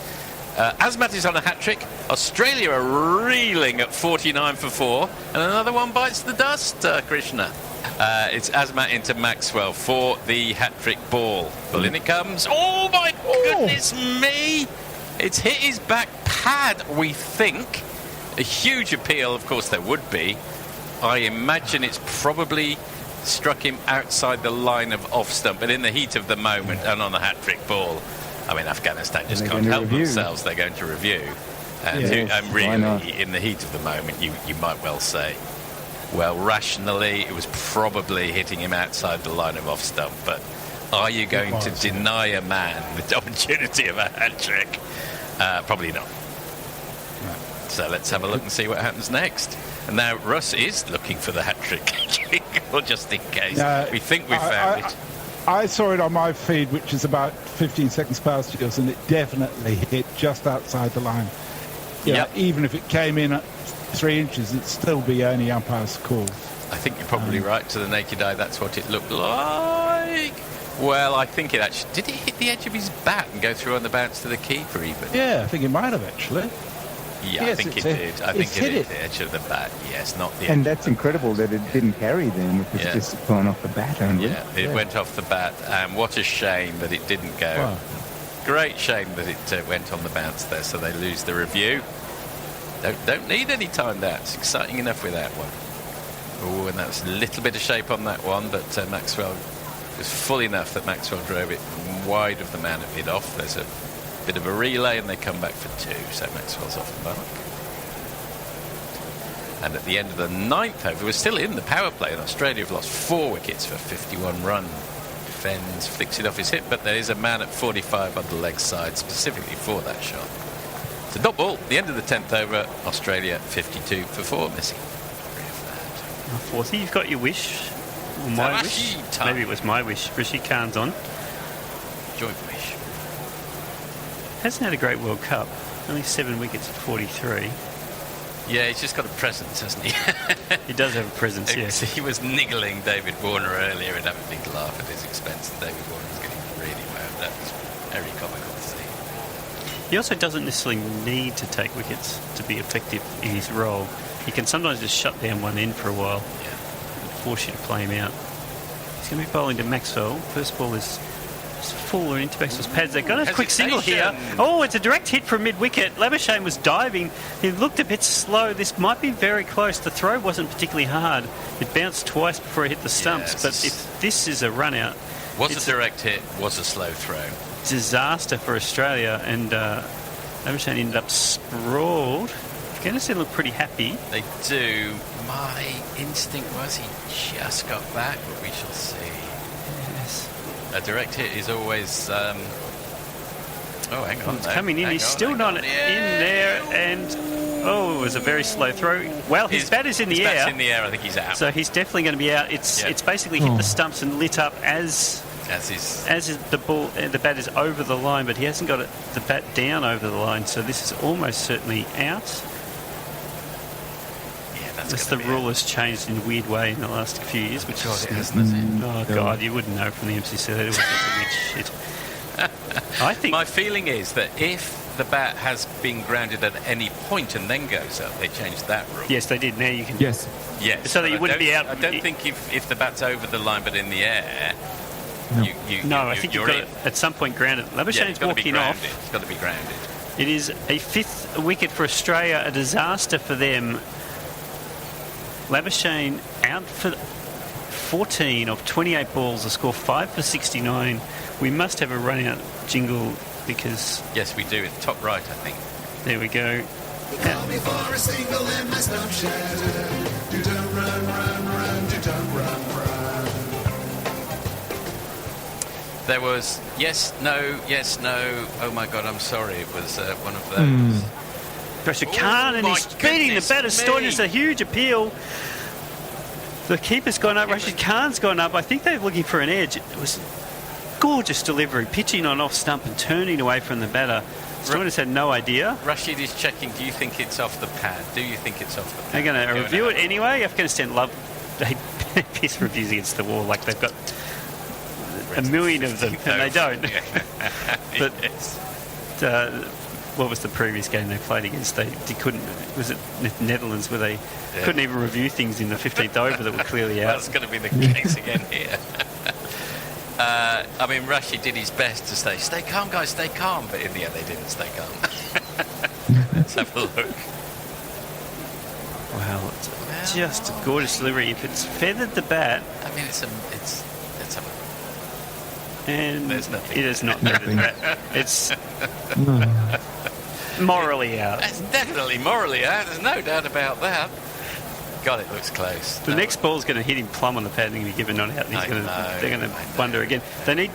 Speaker 8: Azmat is on a hat-trick. Australia are reeling at 49 for 4. And another one bites the dust, Krishna. It's Azmat into Maxwell for the hat-trick ball. Well, in it comes. Oh, my goodness me! It's hit his back pad, we think. A huge appeal, of course, there would be. I imagine it's probably struck him outside the line of off stump, but in the heat of the moment and on a hat-trick ball, I mean, Afghanistan just can't help themselves. They're going to review. And really, in the heat of the moment, you might well say, well, rationally, it was probably hitting him outside the line of off stump, but are you going to deny a man the opportunity of a hat-trick? Probably not. Right. So let's have a look and see what happens next. And now Russ is looking for the hat-trick jingle, just in case. We think we found it.
Speaker 9: I saw it on my feed, which is about 15 seconds past yours, and it definitely hit just outside the line. Yeah, even if it came in at 3 inches, it'd still be only umpire's call.
Speaker 8: I think you're probably right. To the naked eye, that's what it looked like. Well, I think it actually... Did it hit the edge of his bat and go through on the bounce to the keeper even?
Speaker 9: Yeah, I think it might have actually.
Speaker 8: Yeah, yes, I think it did. I think it hit the edge of the bat. Yes, not the edge.
Speaker 24: And that's incredible that it didn't carry then. It was just gone off the bat only.
Speaker 8: Yeah, it went off the bat. And what a shame that it didn't go. Wow. Great shame that it went on the bounce there, so they lose the review. Don't need any timed outs. Exciting enough with that one. Oh, and that's a little bit of shape on that one, but Maxwell was full enough that Maxwell drove it wide of the man at mid-off. There's a bit of a relay and they come back for 2, so Maxwell's off the mark. And at the end of the 9th over, we're still in the power play, and Australia have lost 4 wickets for 51 runs. Defends, flicks it off his hip, but there is a man at 45 on the leg side specifically for that shot. It's a dot ball. The end of the 10th over, Australia 52 for 4, Missy.
Speaker 14: 40, you've got your wish. Or my wish. Maybe it was my wish. Rashid Khan's on.
Speaker 8: Joint wish.
Speaker 14: Hasn't had a great World Cup. Only 7 wickets at 43.
Speaker 8: Yeah, he's just got a presence, hasn't he?
Speaker 14: He does have a presence, yes.
Speaker 8: He was niggling David Warner earlier and having a big laugh at his expense, and David Warner was getting really wound. That was very comical to see.
Speaker 14: He also doesn't necessarily need to take wickets to be effective in his role. He can sometimes just shut down one end for a while and force you to play him out. He's going to be bowling to Maxwell. First ball is full into Maxwell's pads. They've got a quick single here. Oh, it's a direct hit from mid-wicket. Labuschagne was diving. He looked a bit slow. This might be very close. The throw wasn't particularly hard. It bounced twice before it hit the stumps. But if this is a run-out...
Speaker 8: Was a direct hit, was a slow throw.
Speaker 14: Disaster for Australia, and Labuschagne ended up sprawled. Afghanistan look pretty happy.
Speaker 8: They do. My instinct was he just got back, but we shall see.
Speaker 14: Yes.
Speaker 8: A direct hit is always... oh, hang on.
Speaker 14: It's coming in. He's still not in there, and... Oh, it was a very slow throw. Well, his bat is in the air.
Speaker 8: His bat's in the air. I think he's out.
Speaker 14: So he's definitely going to be out. It's basically hit the stumps and lit up as is the ball. The bat is over the line, but he hasn't got the bat down over the line. So this is almost certainly out. That's the rule has changed in a weird way in the last few years, which is... Oh, God, you wouldn't know from the MCC. It was just a weird shit. I think...
Speaker 8: My feeling is that if the bat has been grounded at any point and then goes up, they changed that rule.
Speaker 14: Yes, they did. Now you can...
Speaker 25: Yes.
Speaker 8: Yes.
Speaker 14: So that you wouldn't be out...
Speaker 8: I don't think if the bat's over the line but in the air...
Speaker 14: No, I think you've got to, at some point, grounded. Labuschagne's walking off.
Speaker 8: It's got to be grounded.
Speaker 14: It is a 5th wicket for Australia, a disaster for them. Labuschagne out for 14 of 28 balls, a score 5 for 69. We must have a run-out jingle because...
Speaker 8: Yes, we do. It's top right, I think.
Speaker 14: There we go.
Speaker 7: Call me for a single and my stump shattered. Do don't run, run, run, do don't run, run.
Speaker 8: There was yes, no, oh my God, I'm sorry. It was one of those.
Speaker 14: Rashid Khan, and he's beating the batter. Stoinis, a huge appeal. The keeper's gone up. Rashid Khan's gone up. I think they're looking for an edge. It was gorgeous delivery, pitching on off stump and turning away from the batter. Stoinis had no idea.
Speaker 8: Rashid is checking. Do you think it's off the pad? Do you think it's off the pad?
Speaker 14: They're going to review it anyway. Afghanistan love they piss reviews against the wall like they've got a million of them, and they don't. But what was the previous game they played against? They couldn't. Was it Netherlands where they couldn't even review things in the 15th over that were clearly out?
Speaker 8: That's going to be the case again here. I mean, Rashid did his best to stay calm, guys, stay calm, but in the end they didn't stay calm. Let's have a look.
Speaker 14: Wow, it's just a gorgeous delivery. If it's feathered the bat,
Speaker 8: I mean, it's a
Speaker 14: and
Speaker 8: there's nothing.
Speaker 14: It is not feathered the bat. It's morally out.
Speaker 8: It's definitely morally out. There's no doubt about that. God, it looks close.
Speaker 14: The next ball's going to hit him plumb on the pad and he's going to give a not out. And they're going to wonder again. They need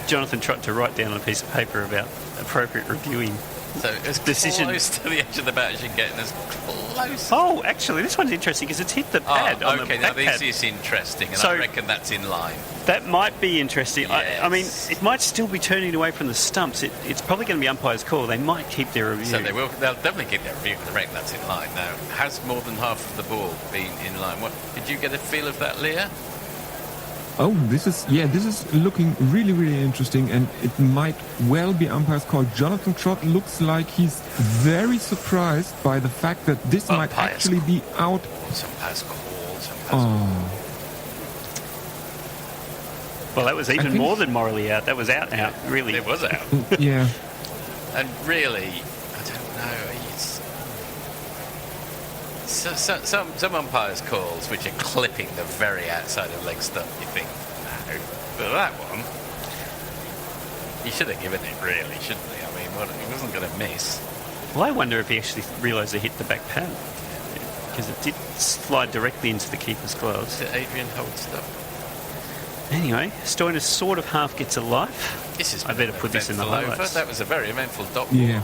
Speaker 14: Jonathan Trott to write down on a piece of paper about appropriate reviewing.
Speaker 8: So as close to the edge of the bat as you can get, and as close.
Speaker 14: Oh, actually, this one's interesting because it's hit the pad. On
Speaker 8: okay,
Speaker 14: the
Speaker 8: now this
Speaker 14: pad.
Speaker 8: is interesting, and
Speaker 14: So-
Speaker 8: I reckon that's in line.
Speaker 14: That might be interesting.
Speaker 8: Yes.
Speaker 14: I mean, it might still be turning away from the stumps. It's probably going to be umpire's call. They might keep their review.
Speaker 8: So they'll definitely keep their review, but I reckon that's in line. Now, has more than half of the ball been in line? What did you get a feel of that, Leah?
Speaker 25: Oh, this is looking really, really interesting, and it might well be umpire's call. Jonathan Trott looks like he's very surprised by the fact that this might actually be out.
Speaker 8: Some umpire's call.
Speaker 14: Well, that was even more than morally out. That was out, really.
Speaker 8: It was out.
Speaker 25: Yeah.
Speaker 8: And really, I don't know. Some umpires' calls which are clipping the very outside of leg stump, you think, no. But that one, he should have given it, really, shouldn't he? I mean, he wasn't going to miss.
Speaker 14: Well, I wonder if he actually realised it hit the back pad, because it did slide directly into the keeper's gloves.
Speaker 8: Adrian holds up.
Speaker 14: Anyway, Stoinis sort of half gets a life. I better put this in the highlights.
Speaker 8: That was a very eventful dot.
Speaker 14: Yeah.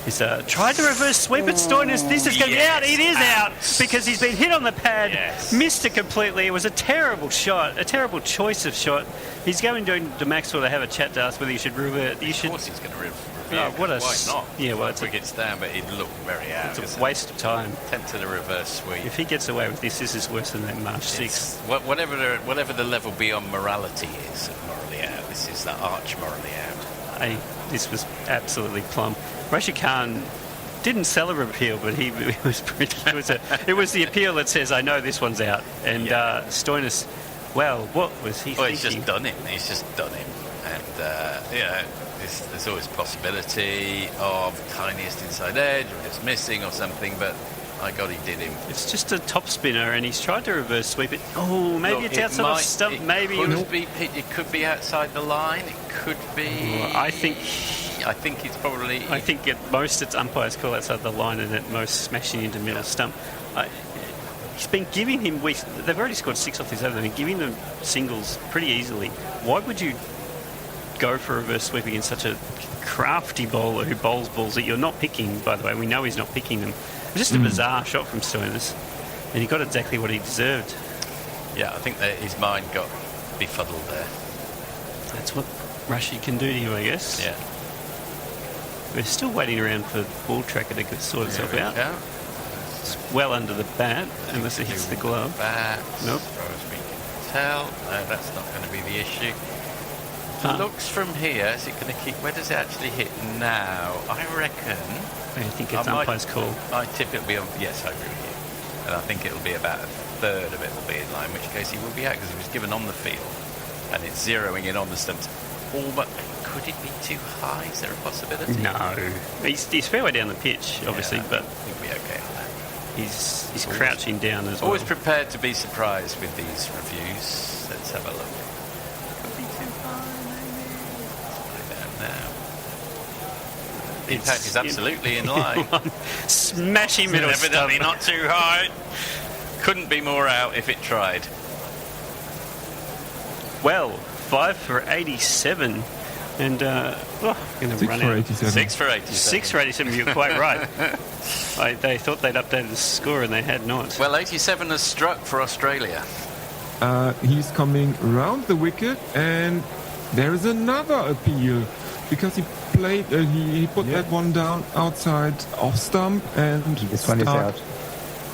Speaker 14: He's tried to reverse sweep at Stoinis. This is going to be out. It is out because he's been hit on the pad, missed it completely. It was a terrible shot, a terrible choice of shot. He's going to Maxwell to have a chat to us whether he should revert.
Speaker 8: Of course he's going to review.
Speaker 14: Why
Speaker 8: not?
Speaker 14: Yeah, well,
Speaker 8: wicket's down, but he'd look very out.
Speaker 14: It's a waste of time.
Speaker 8: Tempted a reverse sweep.
Speaker 14: If he gets away with this is worse than that March 6th.
Speaker 8: Whatever the level beyond morality is of morally out, this is the arch morally out.
Speaker 14: This was absolutely plumb. Rashid Khan didn't sell a appeal, but it was the appeal that says, I know this one's out. And Stoinis, well, what was he thinking?
Speaker 8: He's just done him. And, there's always possibility of tiniest inside edge or just missing or something, but my God, he did him.
Speaker 14: It's just a top spinner, and he's tried to reverse sweep it. Oh, maybe it's outside the stump. Maybe
Speaker 8: it could be outside the line. It could be.
Speaker 14: I think
Speaker 8: it's probably.
Speaker 14: I think at most it's umpires call outside the line, and at most smashing into middle stump. He's been giving him. They've already scored 6 off this over. They've been giving them singles pretty easily. Why would you go for a reverse sweep against such a crafty bowler who bowls balls that you're not picking? By the way, we know he's not picking them. It was just a bizarre shot from Stoinis, and he got exactly what he deserved.
Speaker 8: Yeah, I think that his mind got befuddled there.
Speaker 14: That's what Rashid can do to you, I guess.
Speaker 8: Yeah.
Speaker 14: We're still waiting around for ball tracker to sort itself out. It's well under the bat, unless it hits the glove. Nope.
Speaker 8: As far as we can tell, no, that's not going to be the issue. Looks from here, is it going to keep? Where does it actually hit now? I reckon.
Speaker 14: I think it's umpire's call.
Speaker 8: I tip it'll be on. Yes, I agree with you. And I think it'll be about a third of it will be in line, in which case he will be out because he was given on the field, and it's zeroing in on the stumps. But could it be too high? Is there a possibility?
Speaker 14: No, he's fair way down the pitch, obviously, but
Speaker 8: he'll be okay on that.
Speaker 14: He's crouching down as well.
Speaker 8: Always prepared to be surprised with these reviews. Let's have a look. The impact is absolutely in line.
Speaker 14: Smashing middle stump.
Speaker 8: Evidently not too high. Couldn't be more out if it tried.
Speaker 14: Well, 5 for 87. And, going to run out.
Speaker 8: 6 for 87.
Speaker 14: 6 for 87, you're quite right. They thought they'd updated the score and they had not.
Speaker 8: Well, 87 has struck for Australia.
Speaker 25: He's coming round the wicket, and there is another appeal because he played. He put that one down outside off stump, and
Speaker 24: this one is out.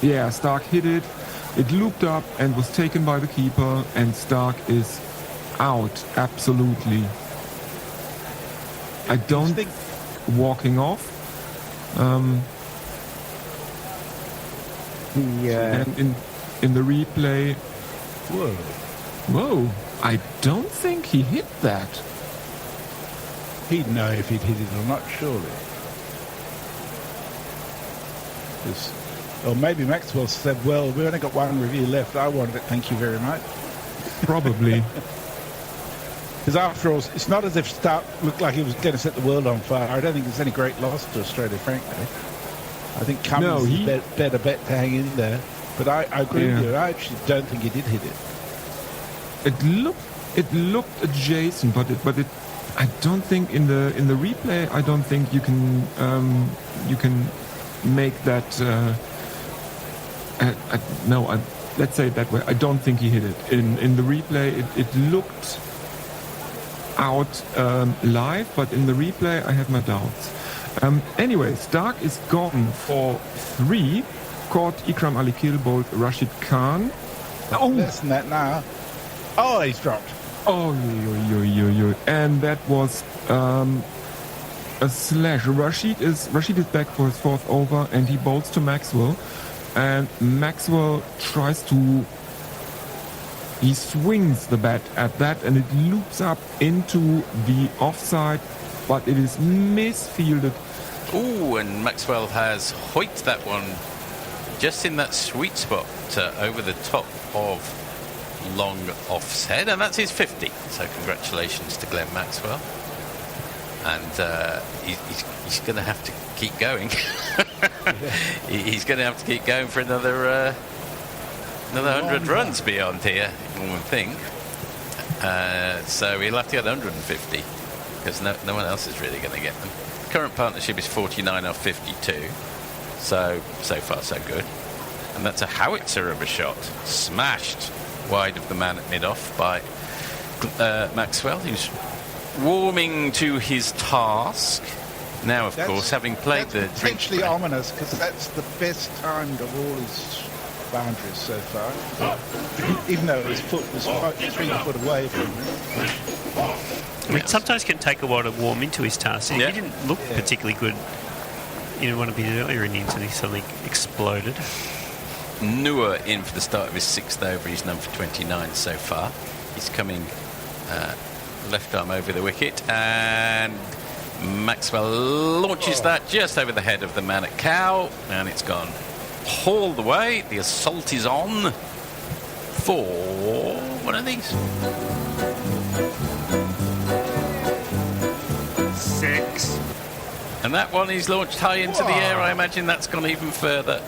Speaker 25: Yeah, Stark hit it. It looped up and was taken by the keeper, and Stark is out. Absolutely. I don't think walking off. And in the replay. Whoa! I don't think he hit that.
Speaker 4: He'd know if he'd hit it or not, surely. Or maybe Maxwell said, well, we only got one review left. I wanted it, thank you very much.
Speaker 25: Probably.
Speaker 4: Because after all, it's not as if Stark looked like he was going to set the world on fire. I don't think it's any great loss to Australia, frankly. I think Cummins is a better bet to hang in there. But I agree with you. I actually don't think he did hit it.
Speaker 25: It looked adjacent, but I don't think in the replay. I don't think you can make that. Let's say it that way. I don't think he hit it. In the replay, it looked out live, but in the replay, I have my doubts. Anyway, Stark is gone for 3. Caught Ikram Ali Kil, bowled Rashid Khan.
Speaker 4: Oh, less than that now. Oh, he's dropped.
Speaker 25: Oh, and that was a slash. Rashid is back for his 4th over, and he bowls to Maxwell. And Maxwell tries to. He swings the bat at that, and it loops up into the offside, but it is misfielded.
Speaker 8: Ooh, and Maxwell has hoiked that one just in that sweet spot over the top of long offset, and that's his 50. So congratulations to Glenn Maxwell. And he's going to have to keep going. He's going to have to keep going for another 100 runs beyond here, one would think. So he'll have to get 150 because no one else is really going to get them. Current partnership is 49 off 52. So far so good. And that's a howitzer of a shot, smashed wide of the man at mid-off by Maxwell, who's warming to his task. Now, of course, having played the
Speaker 4: potentially ominous, because that's the best timed of all his boundaries so far. Even though his foot was 3 foot away from him.
Speaker 14: I mean, sometimes can take a while to warm into his task. He didn't look particularly good in one of his earlier innings, and he suddenly exploded.
Speaker 8: Nuer in for the start of his 6th over. He's number 29 so far. He's coming left arm over the wicket, and Maxwell launches that just over the head of the man at cow, and it's gone all the way. The assault is on for one of these.
Speaker 14: 6.
Speaker 8: And that one is launched high into the air. I imagine that's gone even further.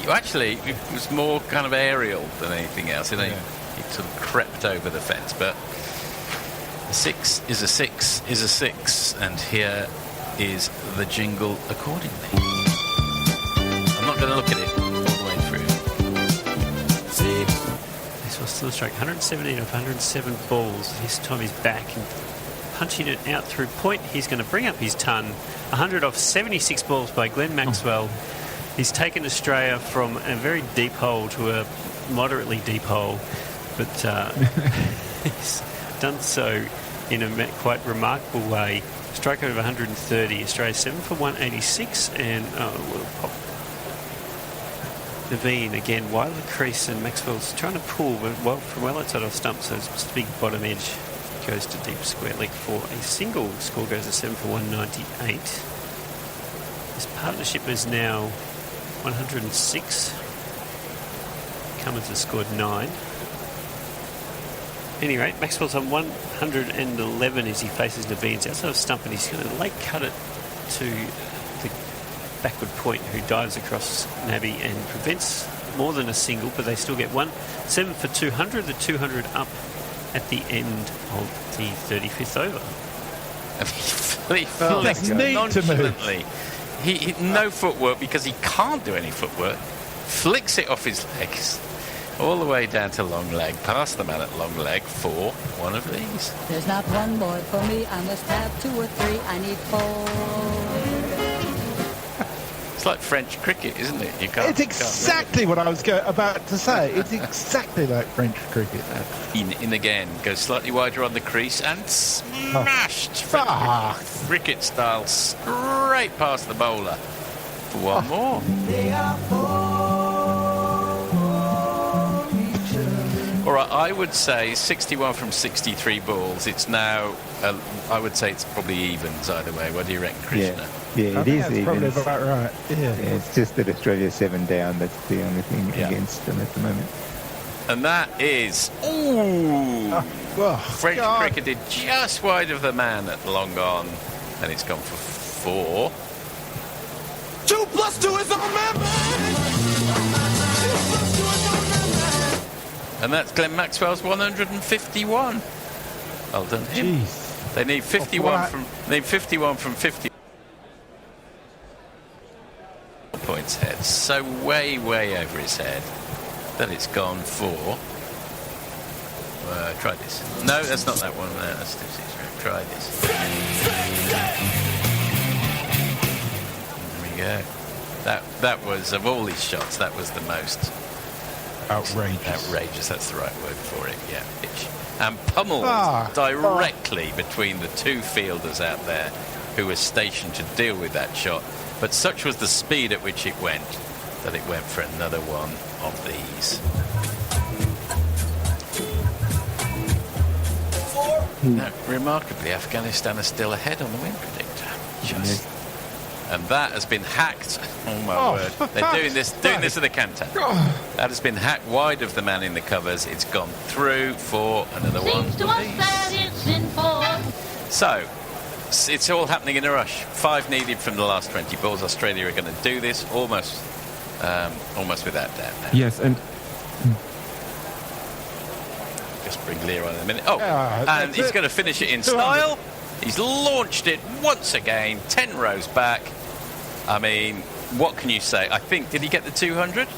Speaker 8: Actually, it was more kind of aerial than anything else. It sort of crept over the fence, but a 6 is a 6 is a 6, and here is the jingle accordingly. I'm not going to look at it all the way through.
Speaker 14: This was still a strike. 117 of 107 balls. This time he's back and punching it out through point. He's going to bring up his ton. 100 off 76 balls by Glenn Maxwell. He's taken Australia from a very deep hole to a moderately deep hole, but he's done so in a quite remarkable way. Strike rate of 130. Australia 7 for 186, and we'll pop. Naveen again wide of the crease, and Maxwell's trying to pull, but from well outside off stump, so it's just a big bottom edge. Goes to deep square leg for a single. Score goes to 7 for 198. This partnership is now 106. Cummins has scored 9. At any rate, Maxwell's on 111 as he faces Naveen's outside of stump, and he's going to late cut it to the backward point, who dives across Nabby and prevents more than a single, but they still get one. 7 for 200, the 200 up at the end of the 35th over.
Speaker 8: He flicks nonchalantly. He no footwork, because he can't do any footwork. Flicks it off his legs all the way down to long leg, past the man at long leg for one of these.
Speaker 2: There's not one boy for me. I must have 2 or 3. I need 4.
Speaker 8: It's like French cricket, isn't it? You can't.
Speaker 4: It's exactly what I was about to say. It's exactly like French cricket.
Speaker 8: In again, goes slightly wider on the crease and smashed cricket style straight past the bowler for one more. All right, I would say 61 from 63 balls. It's now, I would say it's probably evens either way. What do you reckon, Krishna?
Speaker 24: Yeah, it is
Speaker 4: probably
Speaker 24: evens.
Speaker 4: about right. Yeah,
Speaker 24: it's just that Australia's 7 down. That's the only thing against them at the moment.
Speaker 8: And that is French cricketed just wide of the man at long on, and it's gone for 4.
Speaker 7: 2 plus 2 is a member.
Speaker 8: And that's Glenn Maxwell's 151. Well done him.
Speaker 4: Jeez.
Speaker 8: They need 51 from 50 points head. So way over his head that it's gone for. Try this. No, that's not that one. No, that's 2-6. Try this. There we go. That was, of all these shots, that was the most outrageous. That's the right word for it. Yeah, pitch. And pummeled directly between the 2 fielders out there who were stationed to deal with that shot. But such was the speed at which it went that it went for another one of these. Now, remarkably, Afghanistan are still ahead on the win predictor. and that has been hacked. Oh my word! They're doing this at the canter. That has been hacked wide of the man in the covers. It's gone through for another one.
Speaker 10: Seems to us that it's in form.
Speaker 8: So it's all happening in a rush. 5 needed from the last 20 balls. Australia are going to do this almost without doubt. Now.
Speaker 25: Yes, and
Speaker 8: Just bring Lear on in a minute. Oh, and he's going to finish it in style. He's launched it once again, 10 rows back. I mean, what can you say? I think, did he get the 200?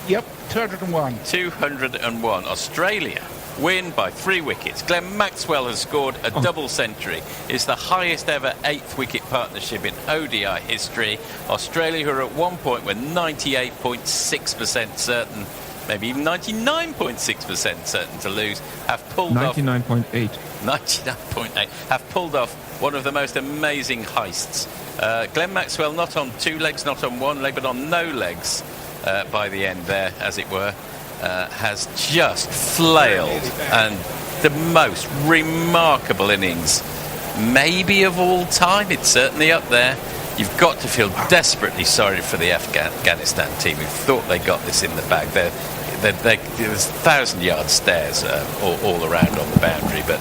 Speaker 4: Yep, 201.
Speaker 8: 201. Australia win by 3 wickets. Glenn Maxwell has scored a double century. It's the highest ever 8th wicket partnership in ODI history. Australia, who are at one point were 98.6% certain, maybe even 99.6% certain to lose, have pulled off 99.8 have pulled off one of the most amazing heists. Glenn Maxwell not on 2 legs, not on 1 leg, but on no legs by the end there, as it were, has just flailed, and the most remarkable innings maybe of all time. It's certainly up there. You've got to feel desperately sorry for the Afghanistan team who thought they got this in the bag. There's 1,000-yard stares all around on the boundary, but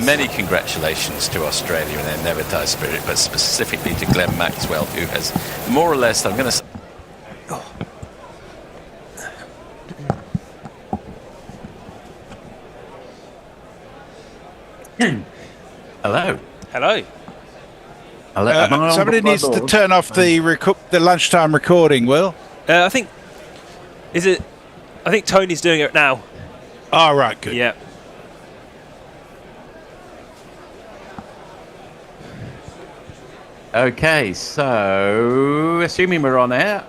Speaker 8: many congratulations to Australia and their never die spirit, but specifically to Glenn Maxwell, who has more or less, I'm going to say, Hello.
Speaker 9: Somebody needs to turn off the lunchtime recording, Will.
Speaker 5: I think Tony's doing it now.
Speaker 9: Oh, right, good.
Speaker 5: Yeah.
Speaker 11: Okay, so assuming we're on air,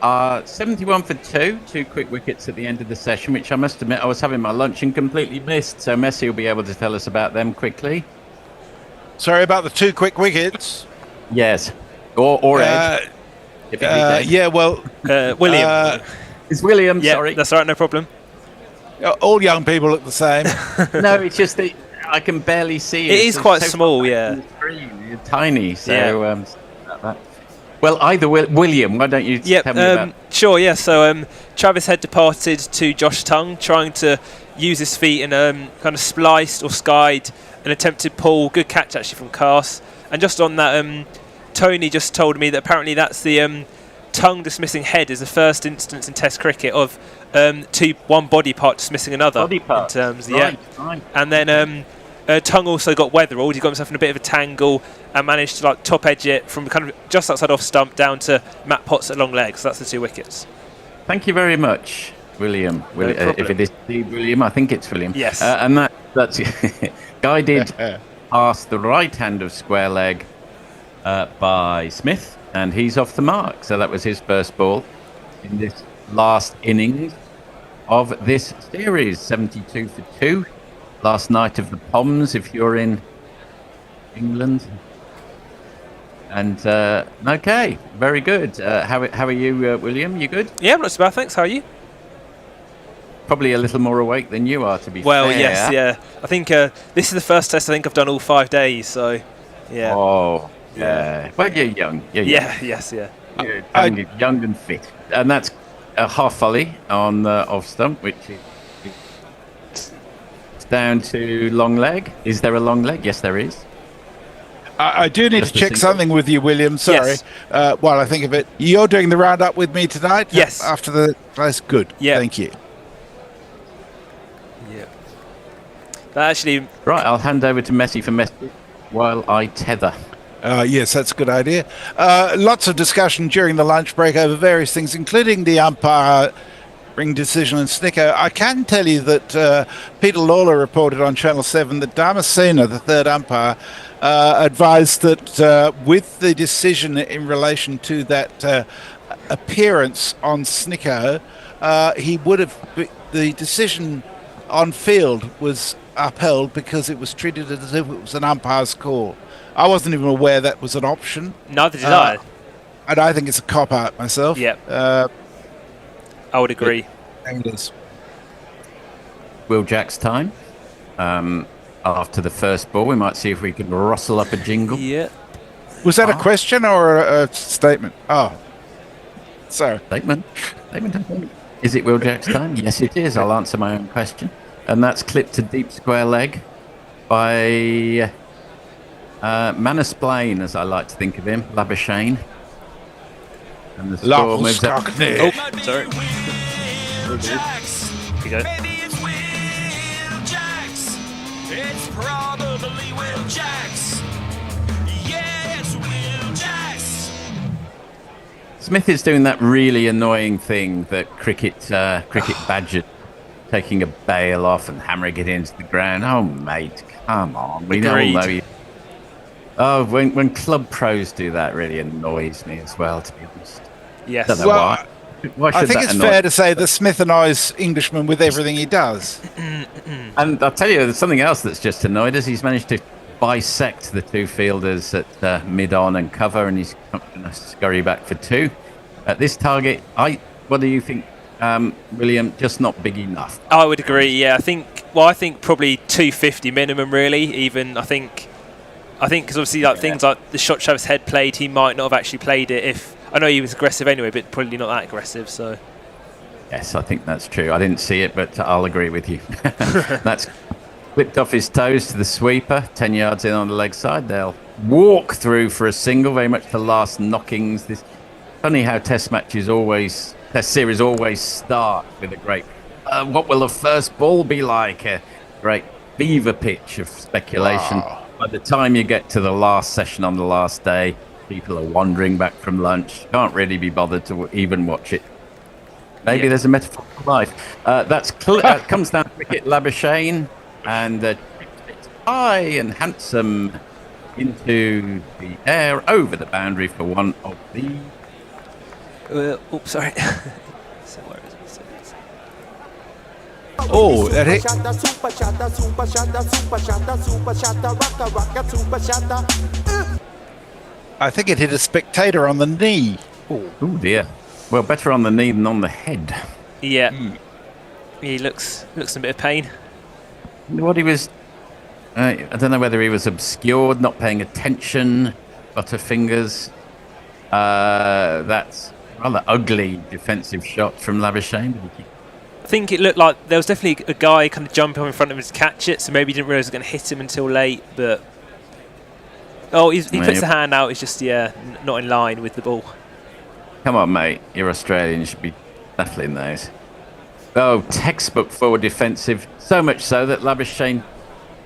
Speaker 11: 71 for 2 quick wickets at the end of the session, which I must admit I was having my lunch and completely missed. So Messi will be able to tell us about them quickly.
Speaker 9: Sorry about the 2 quick wickets.
Speaker 11: Yes, or Ed.
Speaker 9: Yeah, well,
Speaker 5: William.
Speaker 11: It's William.
Speaker 5: Yeah,
Speaker 11: sorry,
Speaker 5: that's all right, no problem.
Speaker 9: All young people look the same.
Speaker 11: No, it's just that I can barely see.
Speaker 5: It is quite small, yeah.
Speaker 11: You're tiny, so. Well, either William, why don't you tell me about...
Speaker 5: Sure, yeah. So Travis Head departed to Josh Tongue, trying to use his feet in kind of spliced or skied an attempted pull. Good catch, actually, from Cass. And just on that, Tony just told me that apparently that's the Tongue dismissing Head is the first instance in Test cricket of one body part dismissing another.
Speaker 11: Body part.
Speaker 5: In terms,
Speaker 11: right.
Speaker 5: And then Tongue also got weatheralled. He got himself in a bit of a tangle and managed to top edge it from kind of just outside off stump down to Matt Potts at long legs. So that's the 2 wickets.
Speaker 11: Thank you very much, William. If it is William, I think it's William.
Speaker 5: Yes.
Speaker 11: And that's guided past the right hand of square leg by Smith, and he's off the mark. So that was his first ball in this last innings of this series. 72 for 2. Last night of the Poms, if you're in England. And okay, very good. How are you, William? You good?
Speaker 5: Yeah, I'm not so bad, thanks. How are you?
Speaker 11: Probably a little more awake than you are, to be fair.
Speaker 5: Well, yes, yeah. I think this is the first test I think I've done all 5 days, so yeah.
Speaker 11: Oh, yeah. Well, you're young.
Speaker 5: Yes.
Speaker 11: You're young and fit. And that's a half volley on off stump, which is down to long leg. Is there a long leg? Yes, there is.
Speaker 9: I do need to check something with you, William. Sorry.
Speaker 5: Yes.
Speaker 9: While I think of it, you're doing the roundup with me tonight.
Speaker 5: Yes.
Speaker 9: After the place, good.
Speaker 5: Yeah.
Speaker 9: Thank you.
Speaker 5: Yeah. That actually.
Speaker 11: Right. I'll hand over to Messi for Messi while I tether.
Speaker 9: Yes, that's a good idea. Lots of discussion during the lunch break over various things, including the umpire ring decision and Snicker. I can tell you that Peter Lawler reported on Channel 7 that Damasceno, the third umpire, advised that with the decision in relation to that appearance on Snicker, he would have... The decision on field was upheld because it was treated as if it was an umpire's call. I wasn't even aware that was an option.
Speaker 5: Neither did I.
Speaker 9: And I think it's a cop-out myself.
Speaker 5: Yep. I would agree.
Speaker 9: It is.
Speaker 11: Will Jack's time. After the first ball, we might see if we can rustle up a jingle.
Speaker 5: Yeah.
Speaker 9: Was that a question or a statement? Oh, sorry.
Speaker 11: Statement. Is it Wheeljack's time? Yes, it is. I'll answer my own question. And that's clipped to deep square leg by Manus Blaine, as I like to think of him, Labuschagne. And the score moves up.
Speaker 5: Oh, sorry. You go.
Speaker 7: It's probably Will Jacks. Yeah, it's Will Jacks.
Speaker 11: Smith is doing that really annoying thing that cricket badger, taking a bail off and hammering it into the ground. Oh, mate, come on. We all know you. Oh, when club pros do that, really annoys me as well, to be honest.
Speaker 5: Yes.
Speaker 11: Don't know why. Why should
Speaker 9: I think
Speaker 11: that
Speaker 9: it's
Speaker 11: annoy
Speaker 9: fair to say that Smith annoys Englishmen with everything he does.
Speaker 11: And I'll tell you, there's something else that's just annoyed us. He's managed to bisect the two fielders at mid-on and cover, and he's going to scurry back for two. At this target, what do you think, William? Just not big enough?
Speaker 5: I would agree, yeah. I think probably 250 minimum, really. Even, I think because obviously things like the shot Travis Head played, he might not have actually played it if... I know he was aggressive anyway, but probably not that aggressive, so...
Speaker 11: Yes, I think that's true. I didn't see it, but I'll agree with you. That's flipped off his toes to the sweeper, 10 yards in on the leg side. They'll walk through for a single, very much the last knockings. Funny how test series always start with a great, what will the first ball be like? A great fever pitch of speculation. Wow. By the time you get to the last session on the last day, people are wandering back from lunch, can't really be bothered to even watch it. Maybe there's a metaphor for life. That comes down to wicket Labuschagne, and it's high and handsome into the air over the boundary for one of the...
Speaker 5: sorry.
Speaker 9: Oh, that hit. I think it hit a spectator on the knee.
Speaker 11: Oh dear. Well, better on the knee than on the head.
Speaker 5: Yeah. He looks in a bit of pain.
Speaker 11: What he was... I don't know whether he was obscured, not paying attention, butterfingers. That's rather ugly defensive shot from Labuschagne.
Speaker 5: I think it looked like there was definitely a guy kind of jumping up in front of him to catch it, so maybe he didn't realise it was going to hit him until late, but... Oh, he puts the hand out, it's just, not in line with the ball.
Speaker 11: Come on, mate. You're Australian. You should be battling those. Oh, textbook forward defensive. So much so that Labuschagne,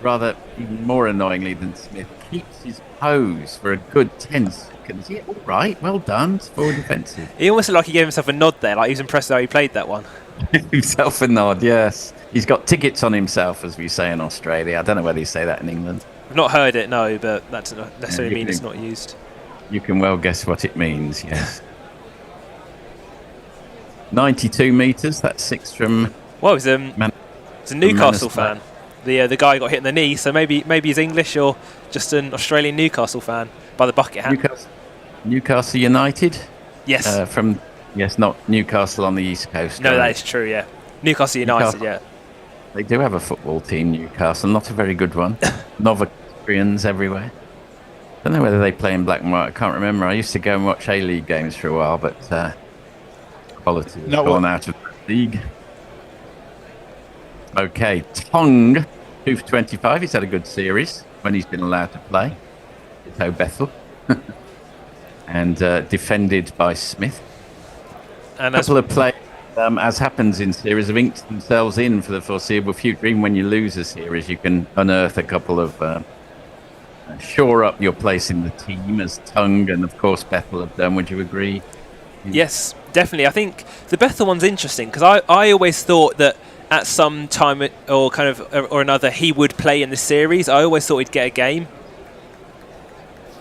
Speaker 11: rather even more annoyingly than Smith, keeps his pose for a good 10 seconds. Yeah, all right. Well done. It's forward defensive.
Speaker 5: He almost looked like he gave himself a nod there. Like he was impressed how he played that one.
Speaker 11: Himself a nod, yes. He's got tickets on himself, as we say in Australia. I don't know whether you say that in England.
Speaker 5: I've not heard it, no, but that doesn't necessarily mean it's not used.
Speaker 11: You can well guess what it means, yes. 92 metres, that's 6 from...
Speaker 5: Well, he's a Newcastle fan. The guy got hit in the knee, so maybe he's English or just an Australian Newcastle fan by the bucket hat.
Speaker 11: Newcastle United?
Speaker 5: Yes.
Speaker 11: Not Newcastle on the East Coast.
Speaker 5: No, that is true, yeah. Newcastle United, yeah.
Speaker 11: They do have a football team, Newcastle, not a very good one. Novacrians everywhere. Don't know whether they play in black and white, I can't remember. I used to go and watch A-League games for a while, but quality has gone out of the league. Okay, Tong, 2 for 25. He's had a good series when he's been allowed to play. It's Bethell. And defended by Smith. And a couple of players, as happens in series, have inked themselves in for the foreseeable future. Even when you lose a series, you can unearth a couple of... shore up your place in the team, as Tung and, of course, Bethell have done. Would you agree?
Speaker 5: Yes, definitely. I think the Bethell one's interesting because I always thought that at some time or another he would play in the series. I always thought he'd get a game.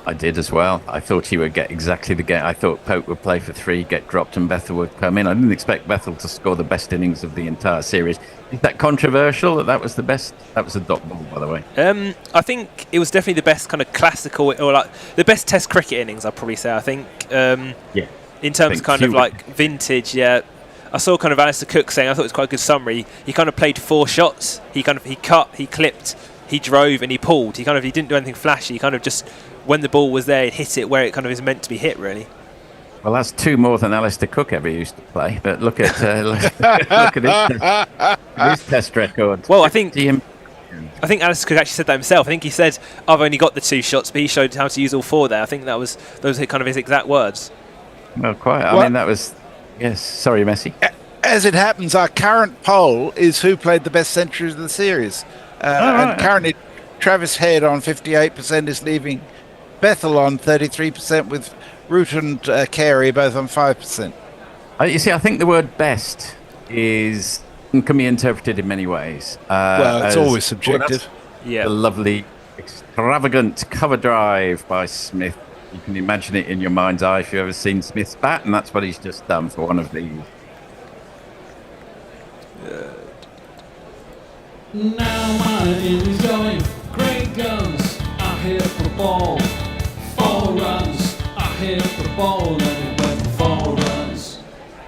Speaker 11: I did as well. I thought he would get exactly the game. I thought Pope would play for 3, get dropped, and Bethell would come in. I didn't expect Bethell to score the best innings of the entire series. Is that controversial that was the best? That was a dot ball, by the way.
Speaker 5: I think it was definitely the best kind of classical, or like the best Test cricket innings, I'd probably say. I think, in terms of kind of like vintage, yeah. I saw kind of Alistair Cook saying, I thought it was quite a good summary. He kind of played 4 shots. He cut, he clipped, he drove and he pulled. He didn't do anything flashy. He kind of just, when the ball was there, he hit it where it kind of is meant to be hit, really.
Speaker 11: Well, that's 2 more than Alistair Cook ever used to play. But look at his test record.
Speaker 5: Well, I think Alistair Cook actually said that himself. I think he said, "I've only got the 2 shots," but he showed how to use all 4 there. I think those were kind of his exact words.
Speaker 11: Well, quite. I mean, that was. Yes. Sorry, Messi.
Speaker 9: As it happens, our current poll is who played the best centuries of the series, and currently Travis Head on 58% is leaving Bethell on 33% with Root and Carey both on 5%.
Speaker 11: You see, I think the word best can be interpreted in many ways.
Speaker 9: Well, it's always subjective.
Speaker 5: Yeah.
Speaker 11: The lovely, extravagant cover drive by Smith. You can imagine it in your mind's eye if you've ever seen Smith's bat, and that's what he's just done for one of these.
Speaker 22: Now my innings going, great guns, I hit for the ball, 4 runs, I hit for the ball, and it went for 4 runs.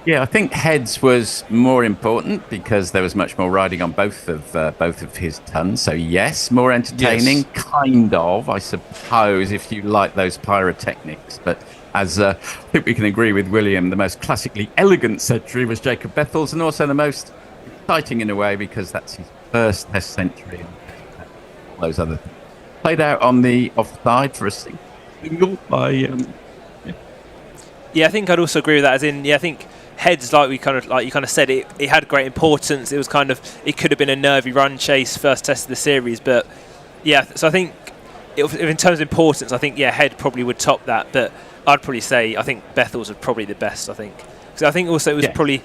Speaker 11: Yeah, I think Heads was more important because there was much more riding on both of his tons. So yes, more entertaining, kind of, I suppose, if you like those pyrotechnics. But as I think we can agree with William, the most classically elegant century was Jacob Bethel's, and also the most exciting in a way because that's his first Test century. And those other things played out on the offside for a single by.
Speaker 5: Yeah, I think I'd also agree with that. As in, I think Heads, like you kind of said, it had great importance. It was it could have been a nervy run chase first Test of the series, but so I think in terms of importance, I think Head probably would top that, but I'd probably say I think Bethel's was probably the best. I think because I think also it was probably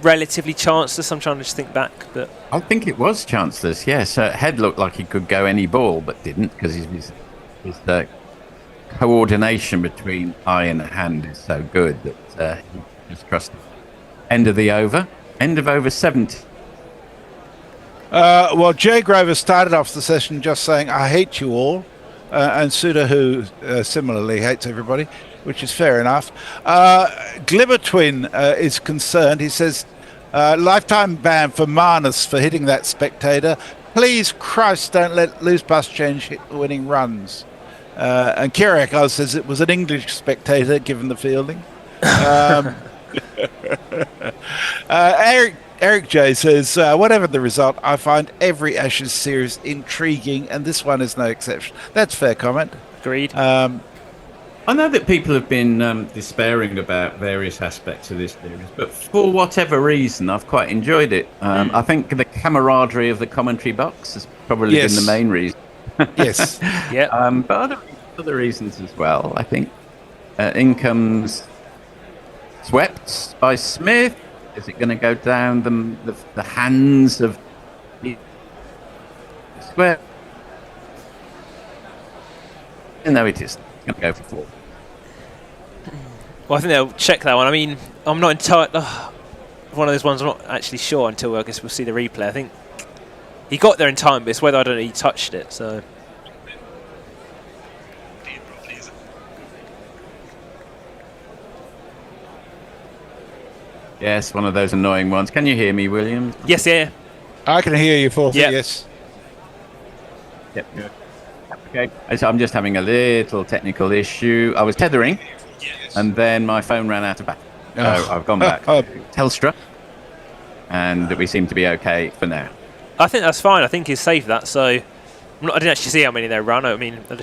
Speaker 5: relatively chanceless. I'm trying to just think back, but
Speaker 11: I think it was chanceless. Yes, Head looked like he could go any ball, but didn't because his coordination between eye and hand is so good that he just trusted. End of over 70.
Speaker 9: Well, Jay Grover started off the session just saying, "I hate you all," and Sudahu similarly hates everybody, which is fair enough. Glibber Twin is concerned. He says, "Lifetime ban for Marnus for hitting that spectator. Please, Christ, don't let loose bus change hit the winning runs." And Kiriakov says it was an English spectator, given the fielding. Eric J says, "Whatever the result, I find every Ashes series intriguing, and this one is no exception." That's a fair comment.
Speaker 5: Agreed.
Speaker 11: I know that people have been despairing about various aspects of this series, but for whatever reason, I've quite enjoyed it. I think the camaraderie of the commentary box has probably been the main reason.
Speaker 9: Yes.
Speaker 11: But other reasons as well. I think in comes swept by Smith. Is it going to go down the hands of Square? No, it isn't. It's going to go for 4.
Speaker 5: Well, I think they'll check that one. I mean, I'm not entirely... one of those ones I'm not actually sure until I guess we'll see the replay. I think he got there in time, but it's whether he touched it, so...
Speaker 11: Yes, one of those annoying ones. Can you hear me, William?
Speaker 5: Yes, yeah.
Speaker 9: I can hear you, Forthy, yes.
Speaker 11: Yep. Okay, so I'm just having a little technical issue. I was tethering, and then my phone ran out of battery. So I've gone back to Telstra, and we seem to be okay for now.
Speaker 5: I think that's fine. I think he's saved that, so... I didn't actually see how many they ran. I mean, I'd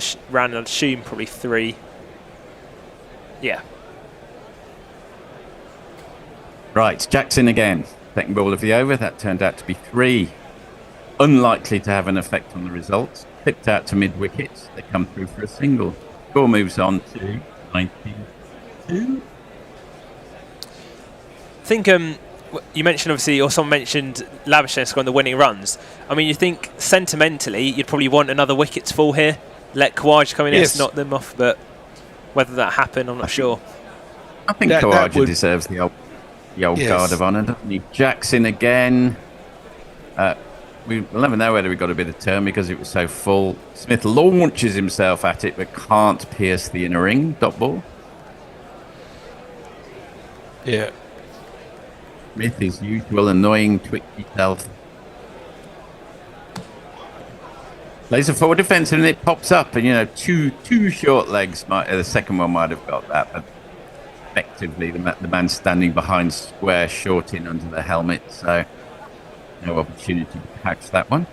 Speaker 5: assume probably 3. Yeah.
Speaker 11: Right, Jackson again. Second ball of the over. That turned out to be 3. Unlikely to have an effect on the results. Picked out to mid-wicket. They come through for a single. Score moves on to 92.
Speaker 5: I think you mentioned, obviously, or someone mentioned Labuschagne scoring the winning runs. I mean, you think sentimentally you'd probably want another wicket to fall here. Let Khawaja come in and knock them off, but whether that happened, I'm not sure.
Speaker 11: I think Khawaja deserves the old guard of honour, doesn't he? Jackson again. We'll never know whether we got a bit of turn because it was so full. Smith launches himself at it but can't pierce the inner ring. Dot ball.
Speaker 9: Yeah.
Speaker 11: Smith, his usual annoying twitchy self. Plays a forward defence and it pops up, and two short legs. The second one might have got that, but effectively the man standing behind square short in under the helmet, so no opportunity to catch that one.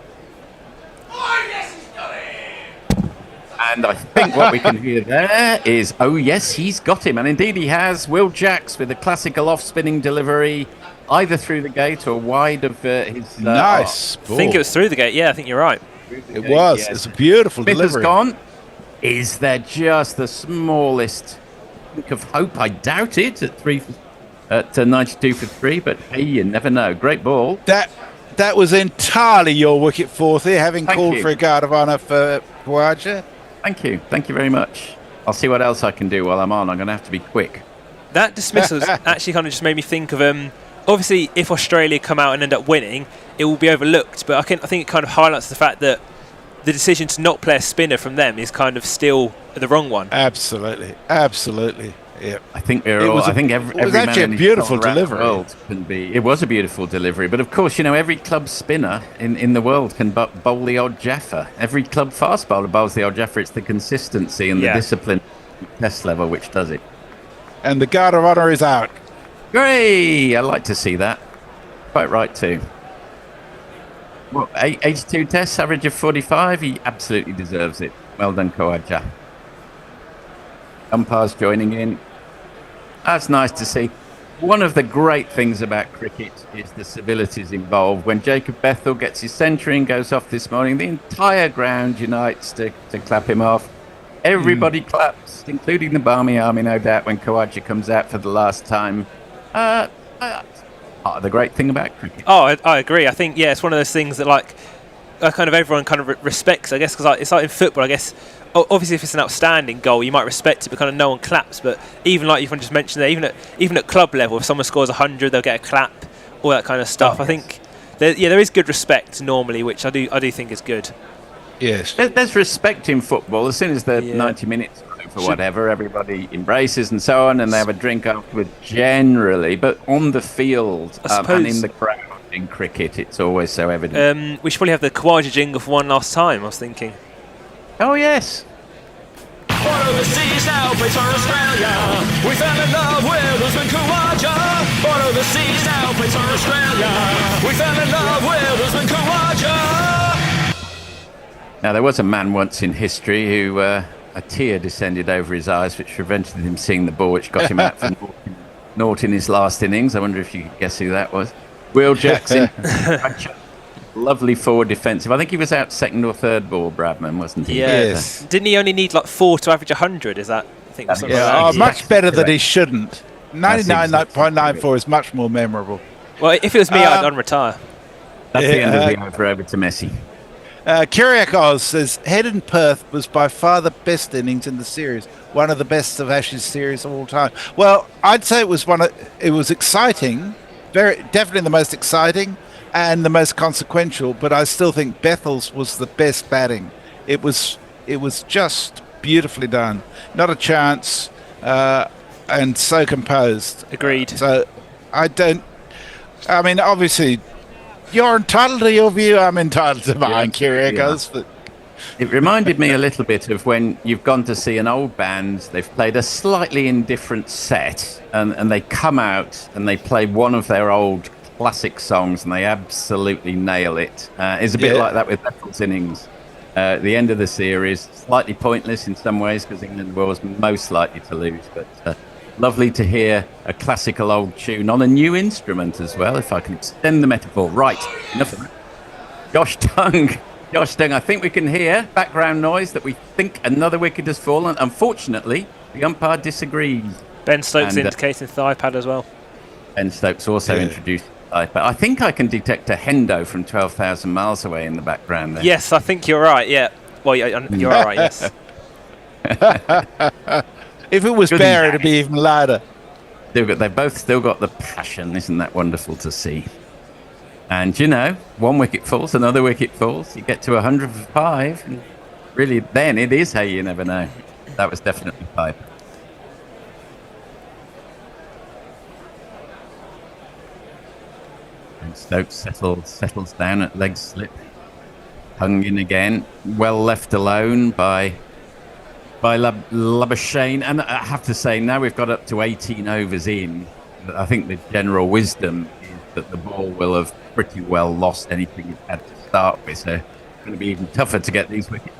Speaker 11: And I think what we can hear there is, oh yes, he's got him, and indeed he has. Will Jacks with a classical off-spinning delivery, either through the gate or wide of his.
Speaker 9: Nice.
Speaker 5: I think it was through the gate. Yeah, I think you're right.
Speaker 9: It was. Yes. It's a beautiful
Speaker 11: Smith
Speaker 9: delivery.
Speaker 11: Has gone. Is there just the smallest hint of hope? I doubt it at 92 for 3, but hey, you never know. Great ball.
Speaker 9: That was entirely your wicket, Forthy, having
Speaker 11: Thank
Speaker 9: called
Speaker 11: you.
Speaker 9: for a guard of honour for Khawaja.
Speaker 11: Thank you very much. I'll see what else I can do while I'm on. I'm going to have to be quick.
Speaker 5: That dismissal actually kind of just made me think of obviously if Australia come out and end up winning, it will be overlooked, but I think it kind of highlights the fact that the decision to not play a spinner from them is kind of still the wrong one.
Speaker 9: Absolutely. Yeah.
Speaker 11: I think I think every
Speaker 9: it was
Speaker 11: man
Speaker 9: actually
Speaker 11: in
Speaker 9: a
Speaker 11: his
Speaker 9: beautiful
Speaker 11: world
Speaker 9: delivery.
Speaker 11: can be. It was a beautiful delivery, but of course, every club spinner in the world can bowl the odd jaffer. Every club fast bowler bowls the odd jaffer. It's the consistency and the discipline test level which does it.
Speaker 9: And the guard of honour is out.
Speaker 11: Great! I like to see that. Quite right too. Well, 82 tests, average of 45. He absolutely deserves it. Well done, Khawaja. Umpires joining in. That's nice to see. One of the great things about cricket is the civilities involved. When Jacob Bethell gets his century and goes off this morning, the entire ground unites to clap him off. Everybody claps, including the Barmy Army, no doubt, when Khawaja comes out for the last time. Part of the great thing about cricket.
Speaker 5: Oh, I agree. I think, it's one of those things that, kind of everyone kind of respects, I guess, because it's like in football, I guess. Obviously, if it's an outstanding goal, you might respect it, but kind of no one claps. But even like you've just mentioned there, even at club level, if someone scores 100, they'll get a clap, all that kind of stuff. I think, there is good respect normally, which I do think is good.
Speaker 9: Yes.
Speaker 11: There's respect in football. As soon as the 90 minutes are over, whatever, everybody embraces and so on, and they have a drink afterwards generally. But on the field and in the crowd in cricket, it's always so evident.
Speaker 5: We should probably have the Khawaja jingle for one last time, I was thinking.
Speaker 11: Oh, yes.
Speaker 7: One of the seas now plays for Australia. We fell in love with Usman Khawaja. One of the seas now plays for Australia. We fell in love with Usman Khawaja.
Speaker 11: Now, there was a man once in history who a tear descended over his eyes, which prevented him seeing the ball, which got him out for naught in his last innings. I wonder if you could guess who that was. Will Jackson. Lovely forward defensive. I think he was out second or third ball, Bradman, wasn't he?
Speaker 5: Yeah. Yes. Didn't he only need 4 to average 100? Is that? I think. Like that.
Speaker 9: Much better than he shouldn't. 99.94 is much more memorable.
Speaker 5: Well, if it was me, I'd unretire.
Speaker 11: That's the end of the over to Messi.
Speaker 9: Kyriakos says Head in Perth was by far the best innings in the series, one of the best of Ashes series of all time. Well, I'd say it was exciting, definitely the most exciting and the most consequential, but I still think Bethell's was the best batting. It was just beautifully done, not a chance, and so composed.
Speaker 5: Agreed.
Speaker 9: So obviously you're entitled to your view, I'm entitled to mine, Kyriakos. But
Speaker 11: it reminded me a little bit of when you've gone to see an old band, they've played a slightly indifferent set, and they come out and they play one of their old classic songs and they absolutely nail it. It's a bit like that with Bethell's innings. The end of the series, slightly pointless in some ways because England was most likely to lose, but lovely to hear a classical old tune on a new instrument as well, if I can extend the metaphor. Right, enough of that. Josh Tung, I think we can hear background noise that we think another wicket has fallen. Unfortunately, the umpire disagrees.
Speaker 5: Ben Stokes indicating the iPad as well.
Speaker 11: Ben Stokes also introduced the iPad. I think I can detect a Hendo from 12,000 miles away in the background there.
Speaker 5: Yes, I think you're right, yeah. Well, you're all right, yes.
Speaker 9: If it was Bear, it'd be even louder.
Speaker 11: They've both still got the passion. Isn't that wonderful to see? And, one wicket falls, another wicket falls. You get to 105. And really, then it is hey, you never know. That was definitely 5. And Stokes settles down at leg slip. Hung in again, well left alone by Labuschagne. And I have to say, now we've got up to 18 overs in, I think the general wisdom is that the ball will have pretty well lost anything it had to start with. So it's going to be even tougher to get these wickets.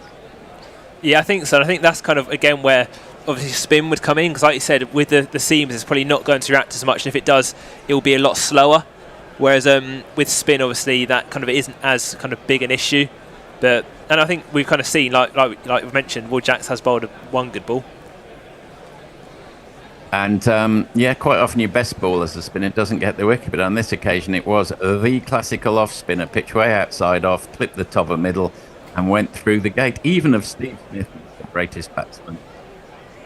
Speaker 5: Yeah, I think so. And I think that's kind of, again, where obviously spin would come in, because like you said, with the seams, it's probably not going to react as much. And if it does, it will be a lot slower. Whereas with spin, obviously, that kind of isn't as kind of big an issue. And I think we've kind of seen, like we mentioned, Will Jacks has bowled one good ball.
Speaker 11: And quite often your best ball as a spinner doesn't get the wicket, but on this occasion it was the classical off spinner, pitch way outside off, clipped the top of middle, and went through the gate. Even of Steve Smith, the greatest batsman.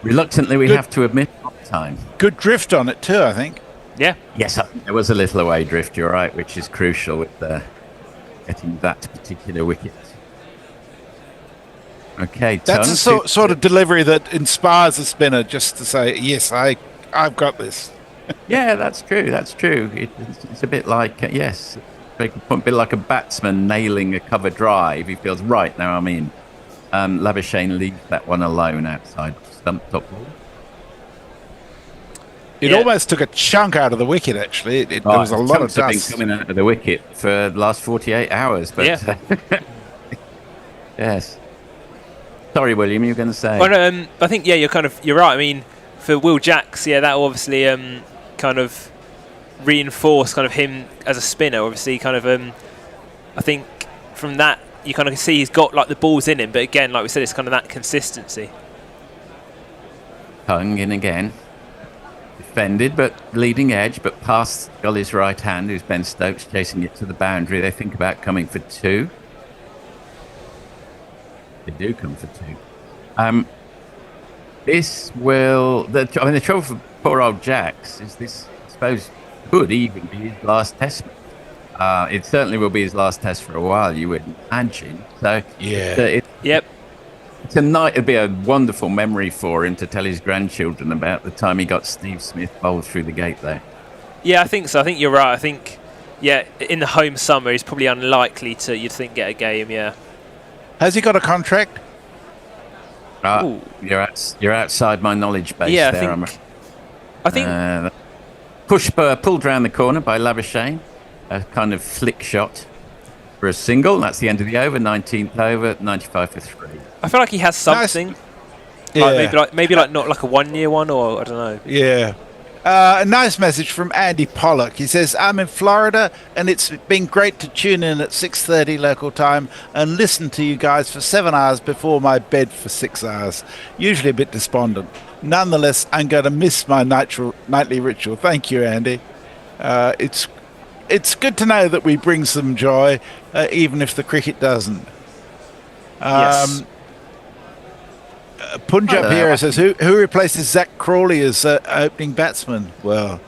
Speaker 11: Reluctantly, we have to admit, time.
Speaker 9: Good drift on it too, I think.
Speaker 5: Yeah.
Speaker 11: Yes, I think there was a little away drift. You're right, which is crucial with getting that particular wicket. Okay,
Speaker 9: that's a sort of delivery that inspires a spinner just to say, yes, I've got this.
Speaker 11: Yeah, that's true. That's true. It's a bit like, a bit like a batsman nailing a cover drive. He feels, right, now I'm in. Labuschagne leaves that one alone outside stump top ball.
Speaker 9: It almost took a chunk out of the wicket, actually. There was a lot of dust.
Speaker 11: Been coming out of the wicket for the last 48 hours. But yes. Sorry, William, you were going to say.
Speaker 5: Well, I think you're right. I mean, for Will Jacks, that will obviously kind of reinforce kind of him as a spinner. Obviously, kind of I think from that you kind of see he's got like the balls in him. But again, like we said, it's kind of that consistency.
Speaker 11: Hung in again. Defended, but leading edge, but past Gully's right hand, who's Ben Stokes, chasing it to the boundary. They think about coming for two. They do come for two. This will... the trouble for poor old Jacks is this, I suppose, could even be his last test. It certainly will be his last test for a while, you would imagine. So,
Speaker 5: yep.
Speaker 11: It's it'd be a wonderful memory for him to tell his grandchildren about the time he got Steve Smith bowled through the gate there.
Speaker 5: Yeah, I think so. I think you're right. I think, in the home summer, he's probably unlikely to, you'd think, get a game,
Speaker 9: Has he got a contract?
Speaker 11: You're outside my knowledge base there.
Speaker 5: I think
Speaker 11: pulled round the corner by Labuschagne. A kind of flick shot for a single. That's the end of the over, 19th over, 95 for 3.
Speaker 5: I feel like he has something.
Speaker 9: Nice.
Speaker 5: Maybe not like a 1 year one, or I don't know.
Speaker 9: Yeah. A nice message from Andy Pollock. He says, I'm in Florida and it's been great to tune in at 6:30 local time and listen to you guys for 7 hours before my bed for 6 hours. Usually a bit despondent. Nonetheless, I'm going to miss my nightly ritual. Thank you, Andy. It's good to know that we bring some joy, even if the cricket doesn't.
Speaker 5: Yes.
Speaker 9: Punjab here says, who replaces Zach Crawley as opening batsman? Well,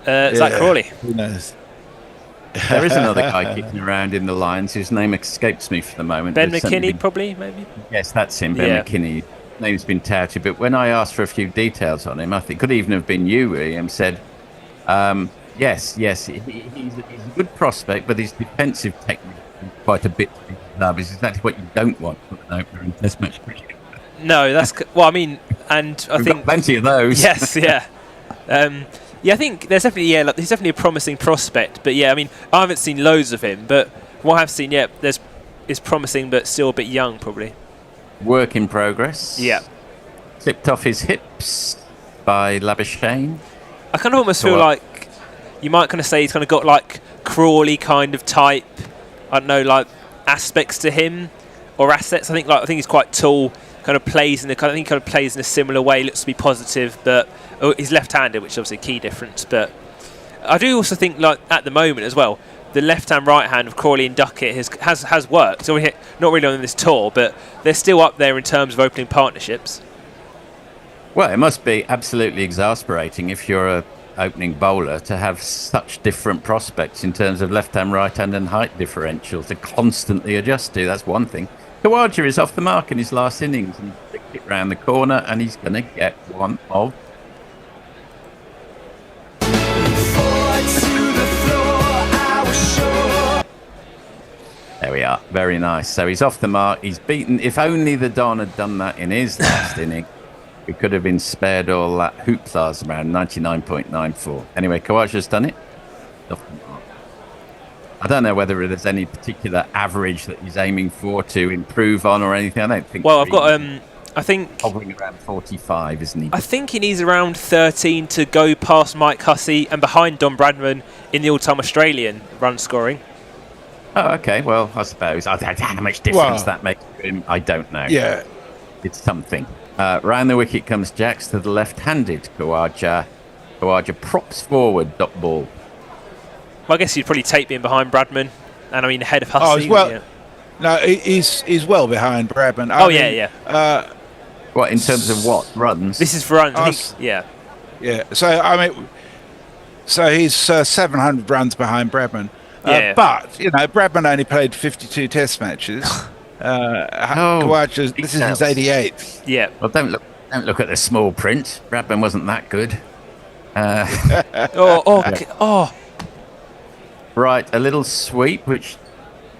Speaker 5: Zach Crawley.
Speaker 9: Who knows?
Speaker 11: There is another guy kicking around in the Lions whose name escapes me for the moment.
Speaker 5: Ben McKinney, probably, maybe?
Speaker 11: Yes, that's him, Ben McKinney. His name's been touted, but when I asked for a few details on him, I think it could even have been you, William, said, yes, he's a good prospect, but his defensive technique is quite a bit is exactly what you don't want from an opener in Test match cricket.
Speaker 5: No, that's I mean, and I
Speaker 11: We've
Speaker 5: think
Speaker 11: got plenty of those.
Speaker 5: Yes, I think there's definitely he's definitely a promising prospect. But I mean, I haven't seen loads of him, but what I've seen, is promising, but still a bit young, probably.
Speaker 11: Work in progress.
Speaker 5: Yeah.
Speaker 11: Clipped off his hips by Labuschagne.
Speaker 5: I kind of almost feel like you might kind of say he's kind of got like Crawley kind of type. I don't know, like aspects to him or assets. I think he's quite tall. Kind of plays in a similar way. Looks to be positive, but he's left-handed, which is obviously a key difference. But I do also think, like at the moment as well, the left-hand, right-hand of Crawley and Duckett has worked. So not really on this tour, but they're still up there in terms of opening partnerships.
Speaker 11: Well, it must be absolutely exasperating if you're a opening bowler to have such different prospects in terms of left-hand, right-hand, and height differential to constantly adjust to. That's one thing. Khawaja is off the mark in his last innings and he kicked it round the corner and he's going to get one of. There we are. Very nice. So he's off the mark. He's beaten. If only the Don had done that in his last inning, we could have been spared all that hooplas around 99.94. Anyway, Kawaja's done it. Off the mark. I don't know whether there's any particular average that he's aiming for to improve on or anything. I don't think.
Speaker 5: Well, I've got I think
Speaker 11: hovering around 45, isn't he?
Speaker 5: I think he needs around 13 to go past Mike Hussey and behind Don Bradman in the all-time Australian run scoring.
Speaker 11: Oh, okay. Well, I suppose. I don't know how much difference that makes to him. I don't know.
Speaker 9: Yeah.
Speaker 11: It's something. Round the wicket comes Jacks to the left-handed Kawaja. Kawaja props forward, dot ball.
Speaker 5: Well, I guess you'd probably take being behind Bradman, and I mean ahead of Hussey.
Speaker 9: Oh, he's well. Yeah. No, he's well behind Bradman.
Speaker 5: Yeah.
Speaker 11: What, in terms of what? Runs?
Speaker 5: This is for runs. Yeah.
Speaker 9: Yeah. So, I mean, he's 700 runs behind Bradman.
Speaker 5: Yeah.
Speaker 9: But, you know, Bradman only played 52 test matches. Kawaja, this is his 88th.
Speaker 5: Yeah.
Speaker 11: Well, don't look at the small print. Bradman wasn't that good. Right, a little sweep, which,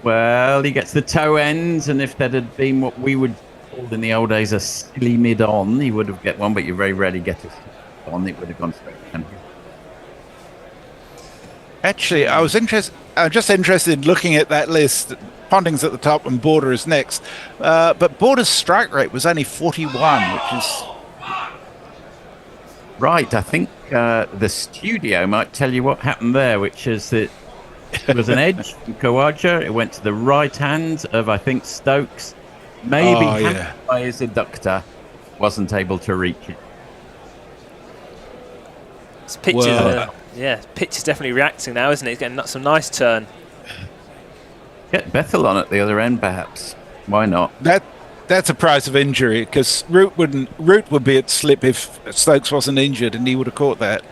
Speaker 11: well, he gets the toe ends, and if that had been what we would call in the old days a silly mid-on, he would have get one, but you very rarely get it on. It would have gone straight to him.
Speaker 9: Actually, I'm just interested in looking at that list. Ponting's at the top and Border is next. But Border's strike rate was only 41, which is...
Speaker 11: Right, I think the studio might tell you what happened there, which is that there was an edge from Kawaja. It went to the right hand of, I think, Stokes. Maybe by his adductor. Wasn't able to reach it.
Speaker 5: This pitch pitch is definitely reacting now, isn't it? He's getting some nice turn.
Speaker 11: Get Bethell on at the other end, perhaps. Why not?
Speaker 9: That's a price of injury, because Root would be at slip if Stokes wasn't injured, and he would have caught that.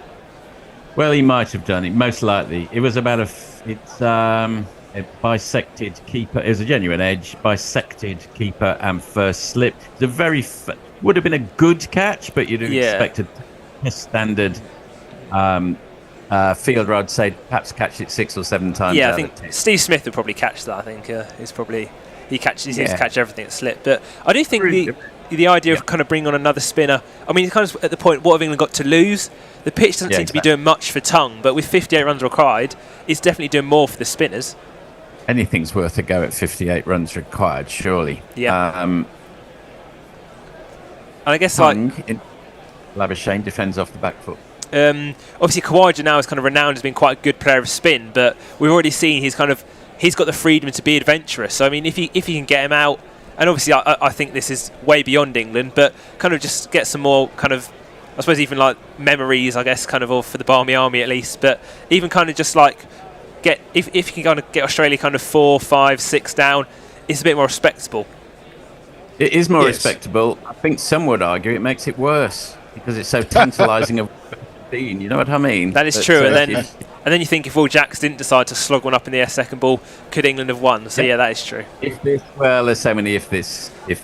Speaker 11: Well, he might have done it. Most likely, it was about a bisected keeper. It was a genuine edge, bisected keeper, and first slip. It's a very would have been a good catch, but you'd have expected a standard fielder, I'd say, perhaps catch it 6 or 7 times.
Speaker 5: Yeah, I think Steve Smith would probably catch that. I think he's probably he seems to catch everything at slip. But I do think the idea of kind of bringing on another spinner. I mean, it's kind of at the point, what have England got to lose? The pitch doesn't seem to be doing much for Tongue, but with 58 runs required, it's definitely doing more for the spinners.
Speaker 11: Anything's worth a go at 58 runs required, surely.
Speaker 5: Yeah.
Speaker 11: And
Speaker 5: I guess
Speaker 11: Labuschagne defends off the back foot.
Speaker 5: Obviously, Kawaja now is kind of renowned as being quite a good player of spin, but we've already seen he's got the freedom to be adventurous. So I mean, if you can get him out, and obviously I think this is way beyond England, but kind of just get some more kind of, I suppose, even like memories, I guess, kind of for the Barmy Army at least, but even kind of just like if you can kind of get Australia kind of 4, 5, 6 down, it's a bit more respectable.
Speaker 11: It is more respectable. I think some would argue it makes it worse because it's so tantalising of being. You know what I mean?
Speaker 5: That is true. And then you think if all Jacks didn't decide to slog one up in the second ball, could England have won? So yeah, that is true.
Speaker 11: There's so many if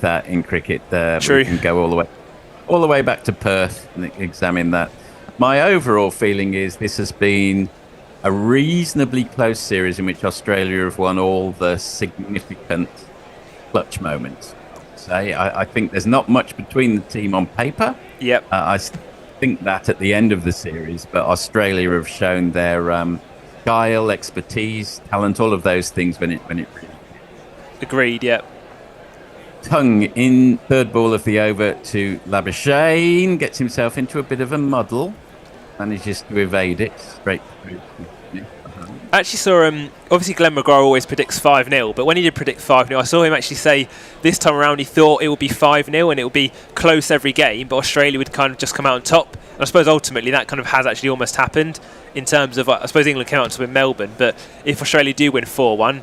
Speaker 11: that in cricket.
Speaker 5: True.
Speaker 11: We can go all the way back to Perth and examine that. My overall feeling is this has been a reasonably close series in which Australia have won all the significant clutch moments. I think there's not much between the team on paper.
Speaker 5: Yep.
Speaker 11: I think that at the end of the series, but Australia have shown their guile, expertise, talent, all of those things when it really.
Speaker 5: Agreed. Yep.
Speaker 11: Tongue in third ball of the over to Labuschagne, gets himself into a bit of a muddle, manages to evade it straight through.
Speaker 5: I actually saw obviously Glenn McGrath always predicts 5-0, but when he did predict 5-0, I saw him actually say this time around he thought it would be 5-0 and it would be close every game, but Australia would kind of just come out on top. And I suppose ultimately that kind of has actually almost happened in terms of, I suppose England came out to win Melbourne, but if Australia do win 4-1,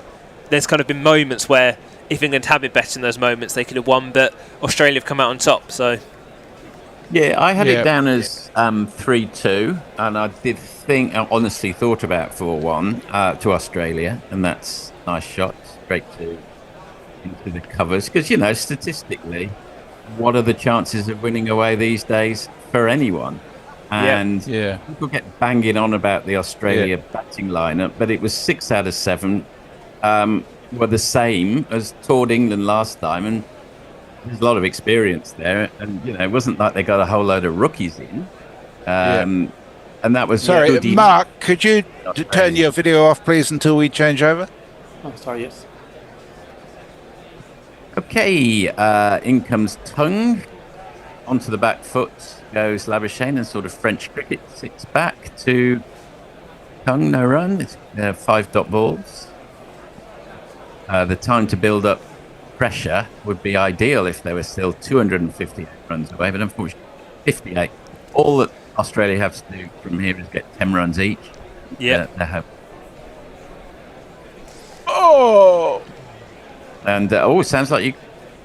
Speaker 5: there's kind of been moments where if England had been better in those moments, they could have won, but Australia have come out on top. So
Speaker 11: yeah, I had it down as 3-2, and I I honestly thought about 4-1 to Australia, and that's a nice shot straight into the covers. Because, you know, statistically, what are the chances of winning away these days for anyone? And people get banging on about the Australia batting lineup, but it was 6 out of 7. were the same as toured England last time, and there's a lot of experience there. And you know, it wasn't like they got a whole load of rookies in. And that was
Speaker 9: sorry,
Speaker 11: good.
Speaker 9: Mark. Could you turn your video off, please, until we change over?
Speaker 1: Oh, sorry, yes.
Speaker 11: Okay, in comes Tung. Onto the back foot goes Labuschagne, and sort of French cricket sits back to Tung, no run. It's 5 dot balls. The time to build up pressure would be ideal if they were still 250 runs away, but unfortunately 58. All that Australia have to do from here is get 10 runs each.
Speaker 5: Yeah.
Speaker 9: Oh!
Speaker 11: And sounds like you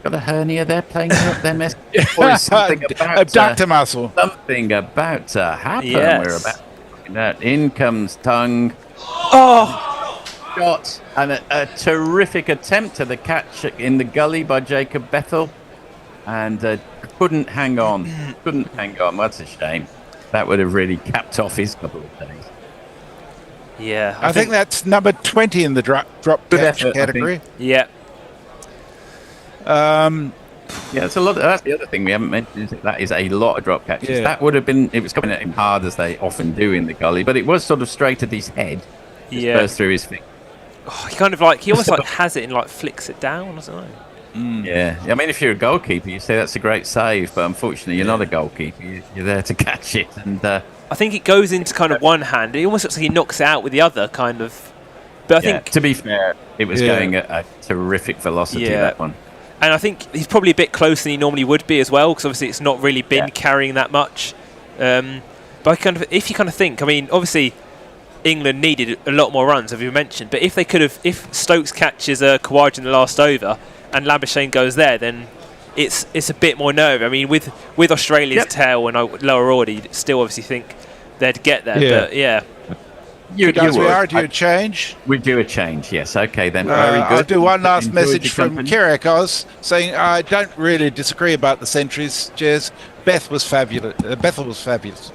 Speaker 11: got a hernia there playing up there, Miss. Or is something about
Speaker 9: abductor muscle.
Speaker 11: Something about to happen.
Speaker 5: Yes.
Speaker 11: We're about to find out. In comes Tung.
Speaker 5: Oh!
Speaker 11: Shot and a terrific attempt at the catch in the gully by Jacob Bethell, and couldn't hang on. Couldn't hang on. That's a shame. That would have really capped off his couple of days.
Speaker 5: Yeah,
Speaker 9: I think that's number 20 in the drop catch category.
Speaker 5: Yeah.
Speaker 11: It's a lot. That's the other thing we haven't mentioned. Is that is a lot of drop catches.
Speaker 9: Yeah.
Speaker 11: That would have been. It was coming at him hard as they often do in the gully, but it was sort of straight at his head.
Speaker 5: Yeah.
Speaker 11: Burst through his feet.
Speaker 5: Oh, he almost like has it and like flicks it down or something.
Speaker 11: Yeah, I mean, if you're a goalkeeper, you say that's a great save, but unfortunately, you're not a goalkeeper. You're there to catch it, and
Speaker 5: I think it goes into kind of one hand. It almost looks like he knocks it out with the other, kind of. But I think,
Speaker 11: to be fair, it was going at a terrific velocity, that one.
Speaker 5: And I think he's probably a bit closer than he normally would be as well, because obviously it's not really been carrying that much. But if you kind of think, I mean, obviously England needed a lot more runs, as you mentioned. But if Stokes catches Khawaja in the last over and Labuschagne goes there, then it's a bit more nervy. I mean, with Australia's tail and lower order, you'd still obviously think they'd get there. But
Speaker 9: we are due a change.
Speaker 11: We do a change, yes. Okay, then. Very good.
Speaker 9: I'll do one last
Speaker 11: Enjoyed
Speaker 9: message
Speaker 11: your
Speaker 9: from
Speaker 11: company.
Speaker 9: Kyrgios saying, I don't really disagree about the centuries, Jez. Bethell was fabulous.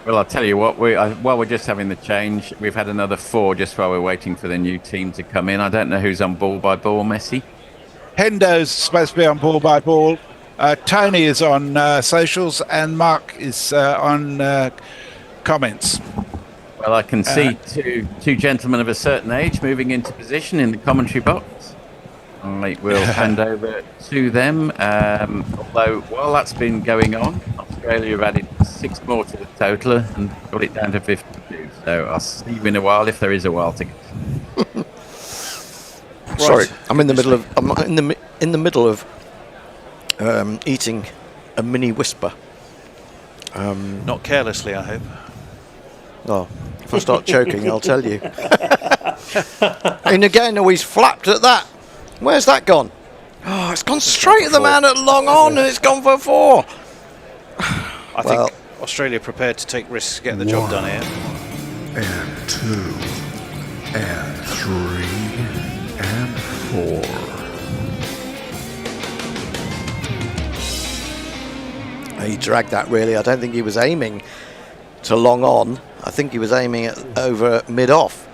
Speaker 11: Well, I'll tell you what, while we're just having the change, we've had another 4 just while we're waiting for the new team to come in. I don't know who's on ball by ball, Messi.
Speaker 9: Hendo's supposed to be on ball by ball. Tony is on socials, and Mark is on comments.
Speaker 11: Well, I can see two gentlemen of a certain age moving into position in the commentary box. I will hand over to them. Although, while that's been going on, Australia have added 6 more to the total and got it down to 52. So I'll see you in a while if there is a while to go.
Speaker 1: Sorry, I'm in the middle of eating a mini whisper.
Speaker 13: Not carelessly, I hope.
Speaker 1: Oh, if I start choking, I'll tell you. And again, he's flapped at that. Where's that gone? Oh, it's gone straight at the man at long on, and it's gone for 4.
Speaker 13: I think Australia prepared to take risks to get the job done here.
Speaker 15: And 2, and 3, and 4.
Speaker 1: He dragged that really. I don't think he was aiming to long on. I think he was aiming at over mid-off.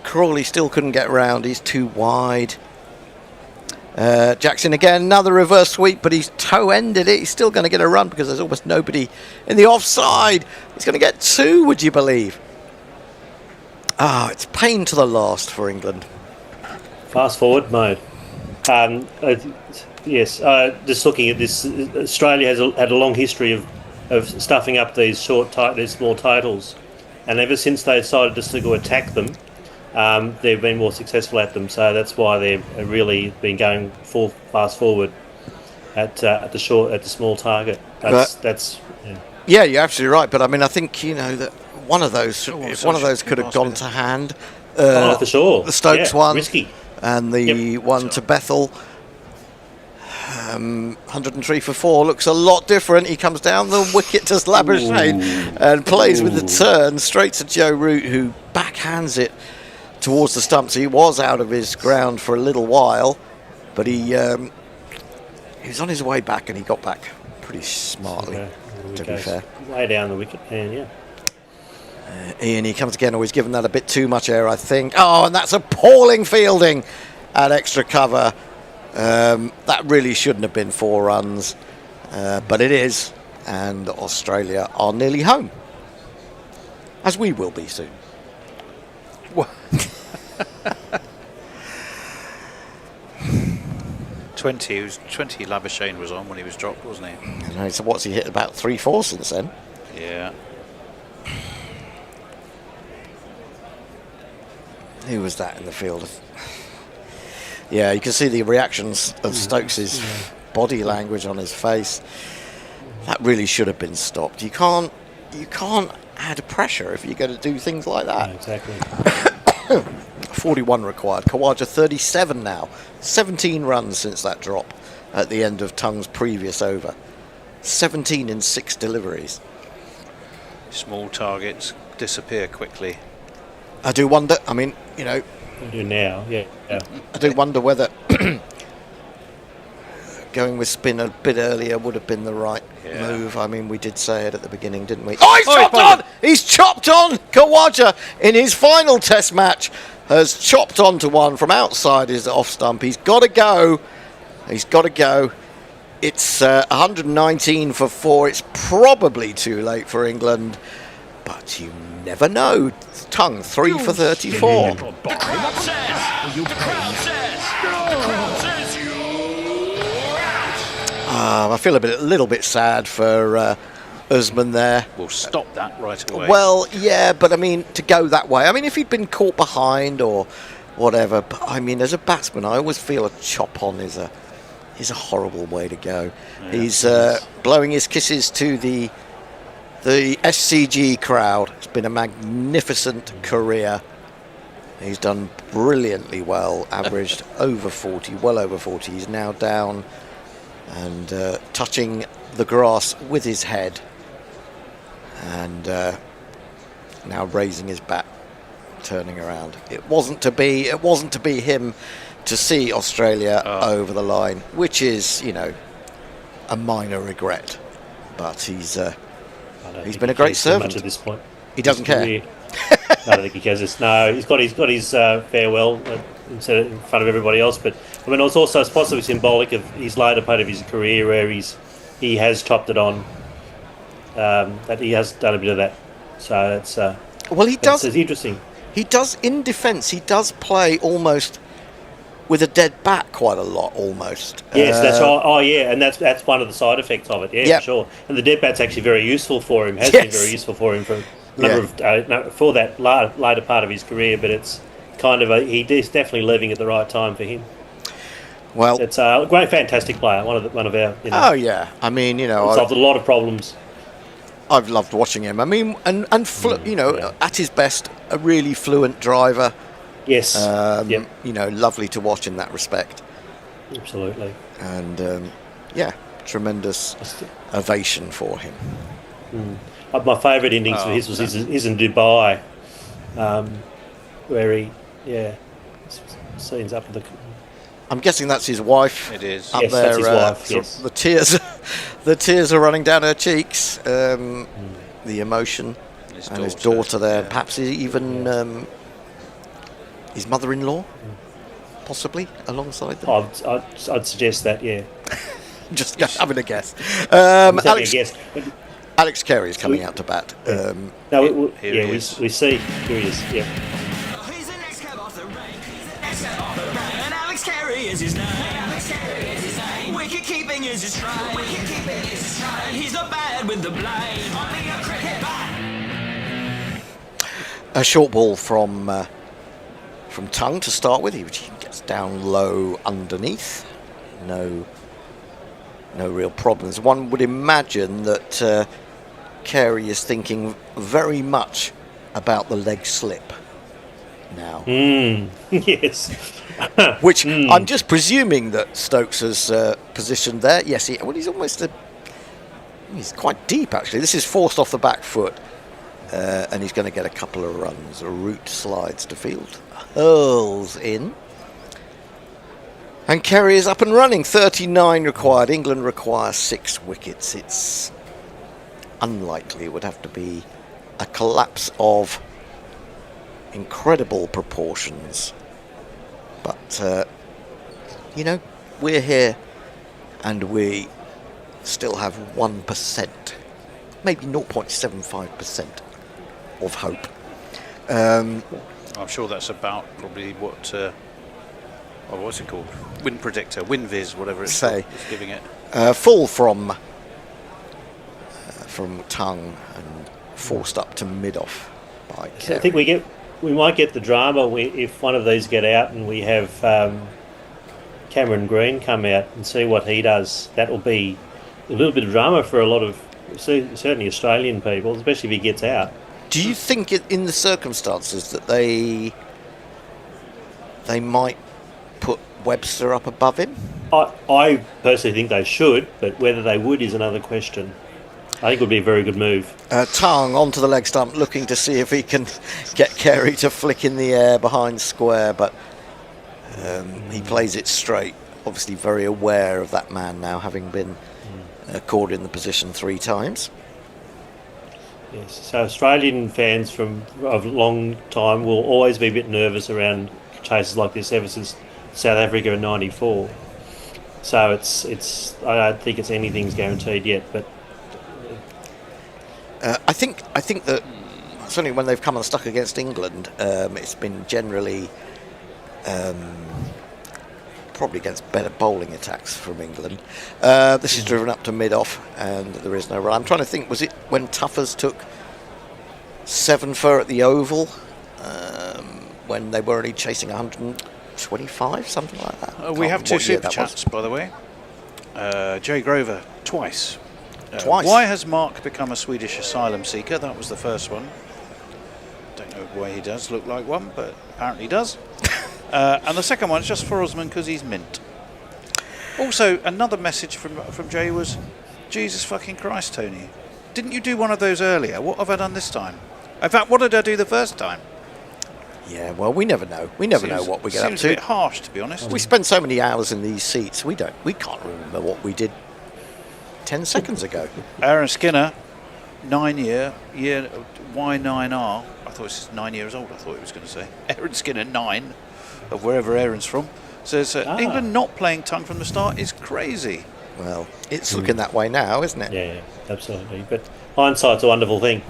Speaker 1: Crawley still couldn't get round. He's too wide. Jackson again, another reverse sweep, but he's toe-ended it. He's still going to get a run because there's almost nobody in the offside. He's going to get 2, would you believe? It's pain to the last for England.
Speaker 16: Fast forward mode. Yes, just looking at this, Australia has had a long history of stuffing up these small titles, and ever since they decided just to go attack them, they've been more successful at them. So that's why they've really been going fast forward at the small target. Yeah,
Speaker 1: you're absolutely right. But I mean, I think that one of those could have gone to hand.
Speaker 16: For sure,
Speaker 1: the Stokes one,
Speaker 16: risky,
Speaker 1: and the one to Bethell. 103 for 4 looks a lot different. He comes down the wicket to Labuschagne and plays with the turn straight to Joe Root, who backhands it towards the stumps. He was out of his ground for a little while, but he was on his way back, and he got back pretty smartly, to be fair.
Speaker 16: Way down the wicket, and
Speaker 1: Ian, he comes again. Always given that a bit too much air, I think. Oh, and that's appalling fielding at extra cover. That really shouldn't have been 4 runs, but it is. And Australia are nearly home, as we will be soon.
Speaker 13: 20 Labuschagne was on when he was dropped, wasn't he?
Speaker 1: I know, so what's he hit? About 3-4 since then.
Speaker 13: Yeah.
Speaker 1: Who was that in the field? Yeah, you can see the reactions of Stokes' body language on his face. That really should have been stopped. You can't add pressure if you're going to do things like that.
Speaker 16: No, exactly.
Speaker 1: 41 required. Khawaja 37 now. 17 runs since that drop at the end of Tung's previous over. 17 in 6 deliveries.
Speaker 13: Small targets disappear quickly.
Speaker 1: I do wonder, I mean, you know...
Speaker 16: I do now, yeah.
Speaker 1: I do wonder whether going with spin a bit earlier would have been the right move. I mean, we did say it at the beginning, didn't we? Oh, he's chopped on! He's chopped on! Khawaja, in his final test match, has chopped onto one from outside his off stump. He's got to go. He's got to go. It's 119 for 4. It's probably too late for England, but you never know. Tung 3 for 34. I feel a little bit sad for Usman there.
Speaker 13: We'll stop that right away.
Speaker 1: Well, yeah, but I mean, to go that way. I mean, if he'd been caught behind or whatever, but I mean, as a batsman, I always feel a chop on is a horrible way to go. Yeah, he's blowing his kisses to the SCG crowd. It's been a magnificent career. He's done brilliantly well, averaged over 40, well over 40. He's now down and touching the grass with his head, and now raising his bat, turning around. It wasn't to be him to see Australia over the line, which is, you know, a minor regret. But he's been a great servant.
Speaker 16: Much at this point.
Speaker 1: He doesn't care.
Speaker 16: I don't think he cares. No, he's got his farewell in front of everybody else. But I mean, it's also possibly symbolic of his later part of his career where he has chopped it on. That he has done a bit of that. So it's
Speaker 1: well, he does.
Speaker 16: It's interesting.
Speaker 1: He does in defence. He does play almost with a dead bat quite a lot, almost.
Speaker 16: Yes, that's right. Oh, yeah, and that's one of the side effects of it. Yeah, for sure. And the dead bat's actually very useful for him. Has been very useful for him for a number of for that later part of his career. But it's kind of he's definitely leaving at the right time for him.
Speaker 1: Well,
Speaker 16: it's a great, fantastic player. One of our. You know,
Speaker 1: oh yeah, I mean, you know,
Speaker 16: solved a lot of problems.
Speaker 1: I've loved watching him. I mean, and you know, at his best, a really fluent driver.
Speaker 16: Yes.
Speaker 1: You know, lovely to watch in that respect.
Speaker 16: Absolutely.
Speaker 1: And tremendous ovation for him.
Speaker 16: My favourite innings for his was his in Dubai, where he scenes up with the.
Speaker 1: I'm guessing that's his wife.
Speaker 13: It is.
Speaker 1: Up
Speaker 16: yes,
Speaker 1: there,
Speaker 16: that's his wife. Yes.
Speaker 1: The tears are running down her cheeks. The emotion, his daughter there, perhaps even his mother-in-law, possibly alongside them.
Speaker 16: I'd suggest that. Yeah.
Speaker 1: Just having a guess. Alex Carey is coming out to bat.
Speaker 16: We see. Here he is. Yeah.
Speaker 7: Is his name. Wicket keeping is his stride. He's not bad with the blade. Only a cricket bat.
Speaker 1: A short ball from Tung to start with. He gets down low underneath. No real problems. One would imagine that Carey is thinking very much about the leg slip now.
Speaker 16: Yes.
Speaker 1: Which I'm just presuming that Stokes has positioned there. Yes, he's almost he's quite deep actually. This is forced off the back foot, and he's going to get a couple of runs. A root slides to field, hurls in, and Carey is up and running. 39 required. England requires 6 wickets. It's unlikely it would have to be a collapse of incredible proportions. But, you know, we're here and we still have 1%, maybe 0.75% of hope.
Speaker 13: I'm sure that's about probably what, what's it called? Wind predictor, WinViz, whatever it's giving it.
Speaker 1: Full from tongue and forced up to mid-off by Carey.
Speaker 16: So I think we might get the drama if one of these get out and we have Cameron Green come out and see what he does. That will be a little bit of drama for a lot of certainly Australian people, especially if he gets out.
Speaker 1: Do you think in the circumstances that they might put Webster up above him?
Speaker 16: I personally think they should, but whether they would is another question. I think it would be a very good move.
Speaker 1: Tongue onto the leg stump, looking to see if he can get Carey to flick in the air behind square, but he plays it straight. Obviously very aware of that man now, having been caught in the position 3 times.
Speaker 16: Yes, so Australian fans of a long time will always be a bit nervous around chases like this ever since South Africa in '94. So it's I don't think anything's guaranteed yet, but
Speaker 1: I think that certainly when they've come unstuck against England, it's been generally probably against better bowling attacks from England. This is driven up to mid-off and there is no run. I'm trying to think, was it when Tuffers took 7 for at the Oval when they were only chasing 125, something like that?
Speaker 13: We have 2 super chats, by the way. Jay Grover, twice.
Speaker 1: Twice?
Speaker 13: Why has Mark become a Swedish asylum seeker? That was the first one. Don't know why he does look like one, but apparently he does. And the second one is just for Osman because he's mint. Also, another message from Jay was, Jesus fucking Christ, Tony. Didn't you do one of those earlier? What have I done this time? In fact, what did I do the first time?
Speaker 1: Yeah, well, we never know. We never know what we get up to.
Speaker 13: Seems a bit harsh, to be honest.
Speaker 1: We spend so many hours in these seats, we can't remember what we did 10 seconds ago.
Speaker 13: Aaron Skinner, 9-year, Y9R. I thought it was 9 years old, I thought he was going to say. Aaron Skinner, 9, of wherever Aaron's from, says England not playing tongue from the start is crazy.
Speaker 1: Well, it's looking that way now, isn't it?
Speaker 16: Yeah, absolutely. But hindsight's a wonderful thing.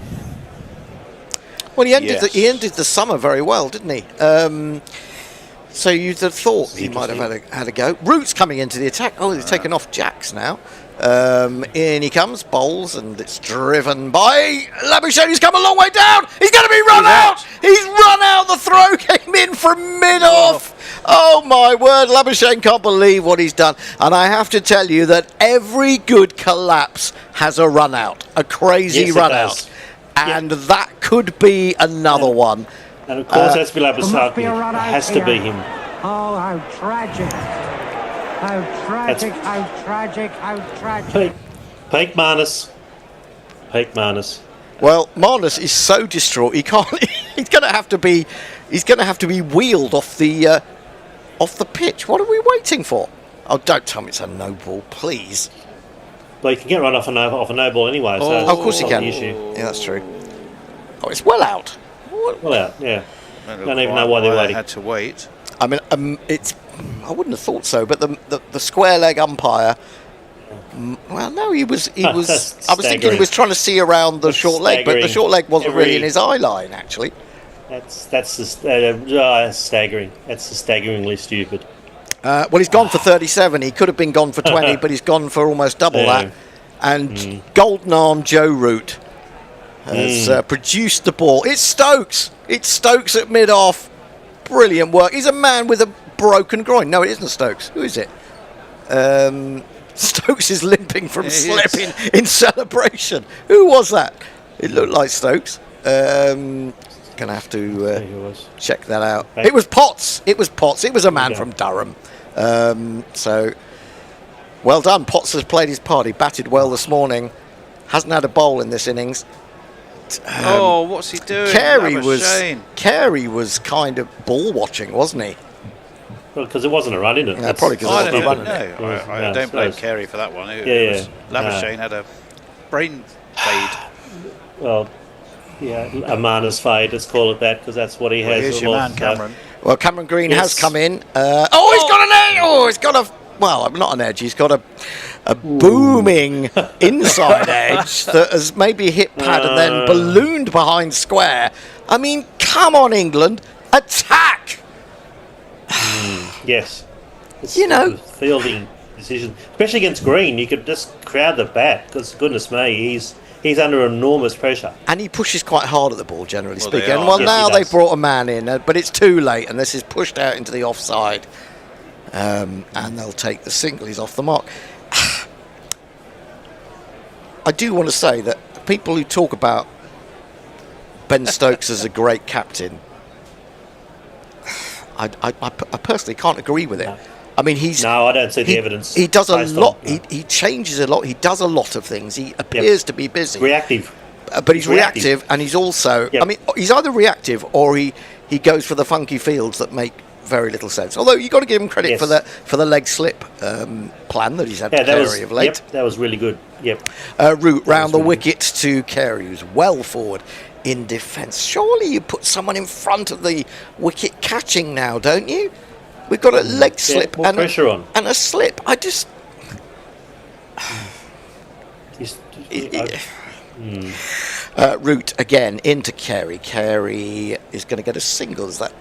Speaker 1: Well, he ended the summer very well, didn't he? So you'd have thought he might have had a go. Root's coming into the attack. Oh, he's taken off Jacks now. In he comes, bowls, and it's driven by Labuschagne, who's come a long way down. He's going to be run out. He's run out. The throw came in from mid-off. Oh, my word. Labuschagne can't believe what he's done. And I have to tell you that every good collapse has a run out, a crazy run out. And that could be another one.
Speaker 16: And of course, that's Labuschagne. It has to be him.
Speaker 3: Oh, how tragic. How tragic, how tragic, how tragic.
Speaker 16: Peak Marnus.
Speaker 1: Well, Marnus is so distraught he can't. He's going to have to be wheeled off the pitch. What are we waiting for? Oh, don't tell me it's a no ball, please.
Speaker 16: Well, you can get run off a no ball anyway. So
Speaker 1: of course you can.
Speaker 16: Issue.
Speaker 1: Yeah, that's true. Oh, it's well out.
Speaker 16: Well out. Yeah. Don't even know why they're waiting.
Speaker 13: They had to wait.
Speaker 1: I mean, I wouldn't have thought so, but the square leg umpire. Well, no, he was. I was thinking he was trying to see around the short leg, but the short leg wasn't really in his eye line, actually.
Speaker 16: That's staggering. That's staggeringly stupid.
Speaker 1: Well, he's gone for 37. He could have been gone for 20, but he's gone for almost double that. And Golden Arm Joe Root has produced the ball. It's Stokes. It's Stokes at mid-off. Brilliant work. He's a man with a broken groin. No, it isn't Stokes. Who is it? Stokes is limping from slipping in celebration. Who was that? It looked like Stokes. Gonna have to check that out. It was Potts. It was a man from Durham. So well done. Potts has played his part. He batted well this morning. Hasn't had a bowl in this innings.
Speaker 13: What's he doing?
Speaker 1: Carey was kind of ball watching, wasn't he?
Speaker 16: Well, because it wasn't a run, innit?
Speaker 1: Yeah, probably because it wasn't a run.
Speaker 13: I don't blame Carey for that one. Labuschagne had a brain fade.
Speaker 16: Well, Amana's fade, let's call it that, because that's what he has.
Speaker 13: Here's your man, Cameron.
Speaker 1: Well, Cameron Green
Speaker 16: Yes.
Speaker 1: has come in. He's got an edge. Oh, he's got a... Well, not an edge. He's got a booming inside edge that has maybe hit pad and then ballooned behind square. I mean, come on, England. Attack!
Speaker 16: Yes.
Speaker 1: You know.
Speaker 16: Fielding decision. Especially against Green, you could just crowd the bat, because goodness me, he's under enormous pressure.
Speaker 1: And he pushes quite hard at the ball, generally
Speaker 16: Well,
Speaker 1: speaking.
Speaker 16: they are.
Speaker 1: Well,
Speaker 16: Yes,
Speaker 1: now
Speaker 16: he
Speaker 1: they've
Speaker 16: does.
Speaker 1: brought a man in, but it's too late, and this is pushed out into the offside. And they'll take the single. He's off the mark. I do want to say that people who talk about Ben Stokes as a great captain, I personally can't agree with it. I mean,
Speaker 16: No, I don't see the evidence.
Speaker 1: He does a
Speaker 16: based
Speaker 1: lot.
Speaker 16: on-
Speaker 1: He changes a lot. He does a lot of things. He appears to be busy.
Speaker 16: Reactive.
Speaker 1: But he's reactive, and he's also... I mean, he's either reactive or he goes for the funky fields that make very little sense. Although you've got to give him credit for the leg slip plan that he's had to carry of late.
Speaker 16: That was really good. Yep.
Speaker 1: Root round the wicket to Carey, who's well forward in defence. Surely you put someone in front of the wicket catching now, don't you? We've got a leg slip
Speaker 16: more pressure on.
Speaker 1: and a slip. I just... Root again into Carey. Carey is going to get a single. Is that...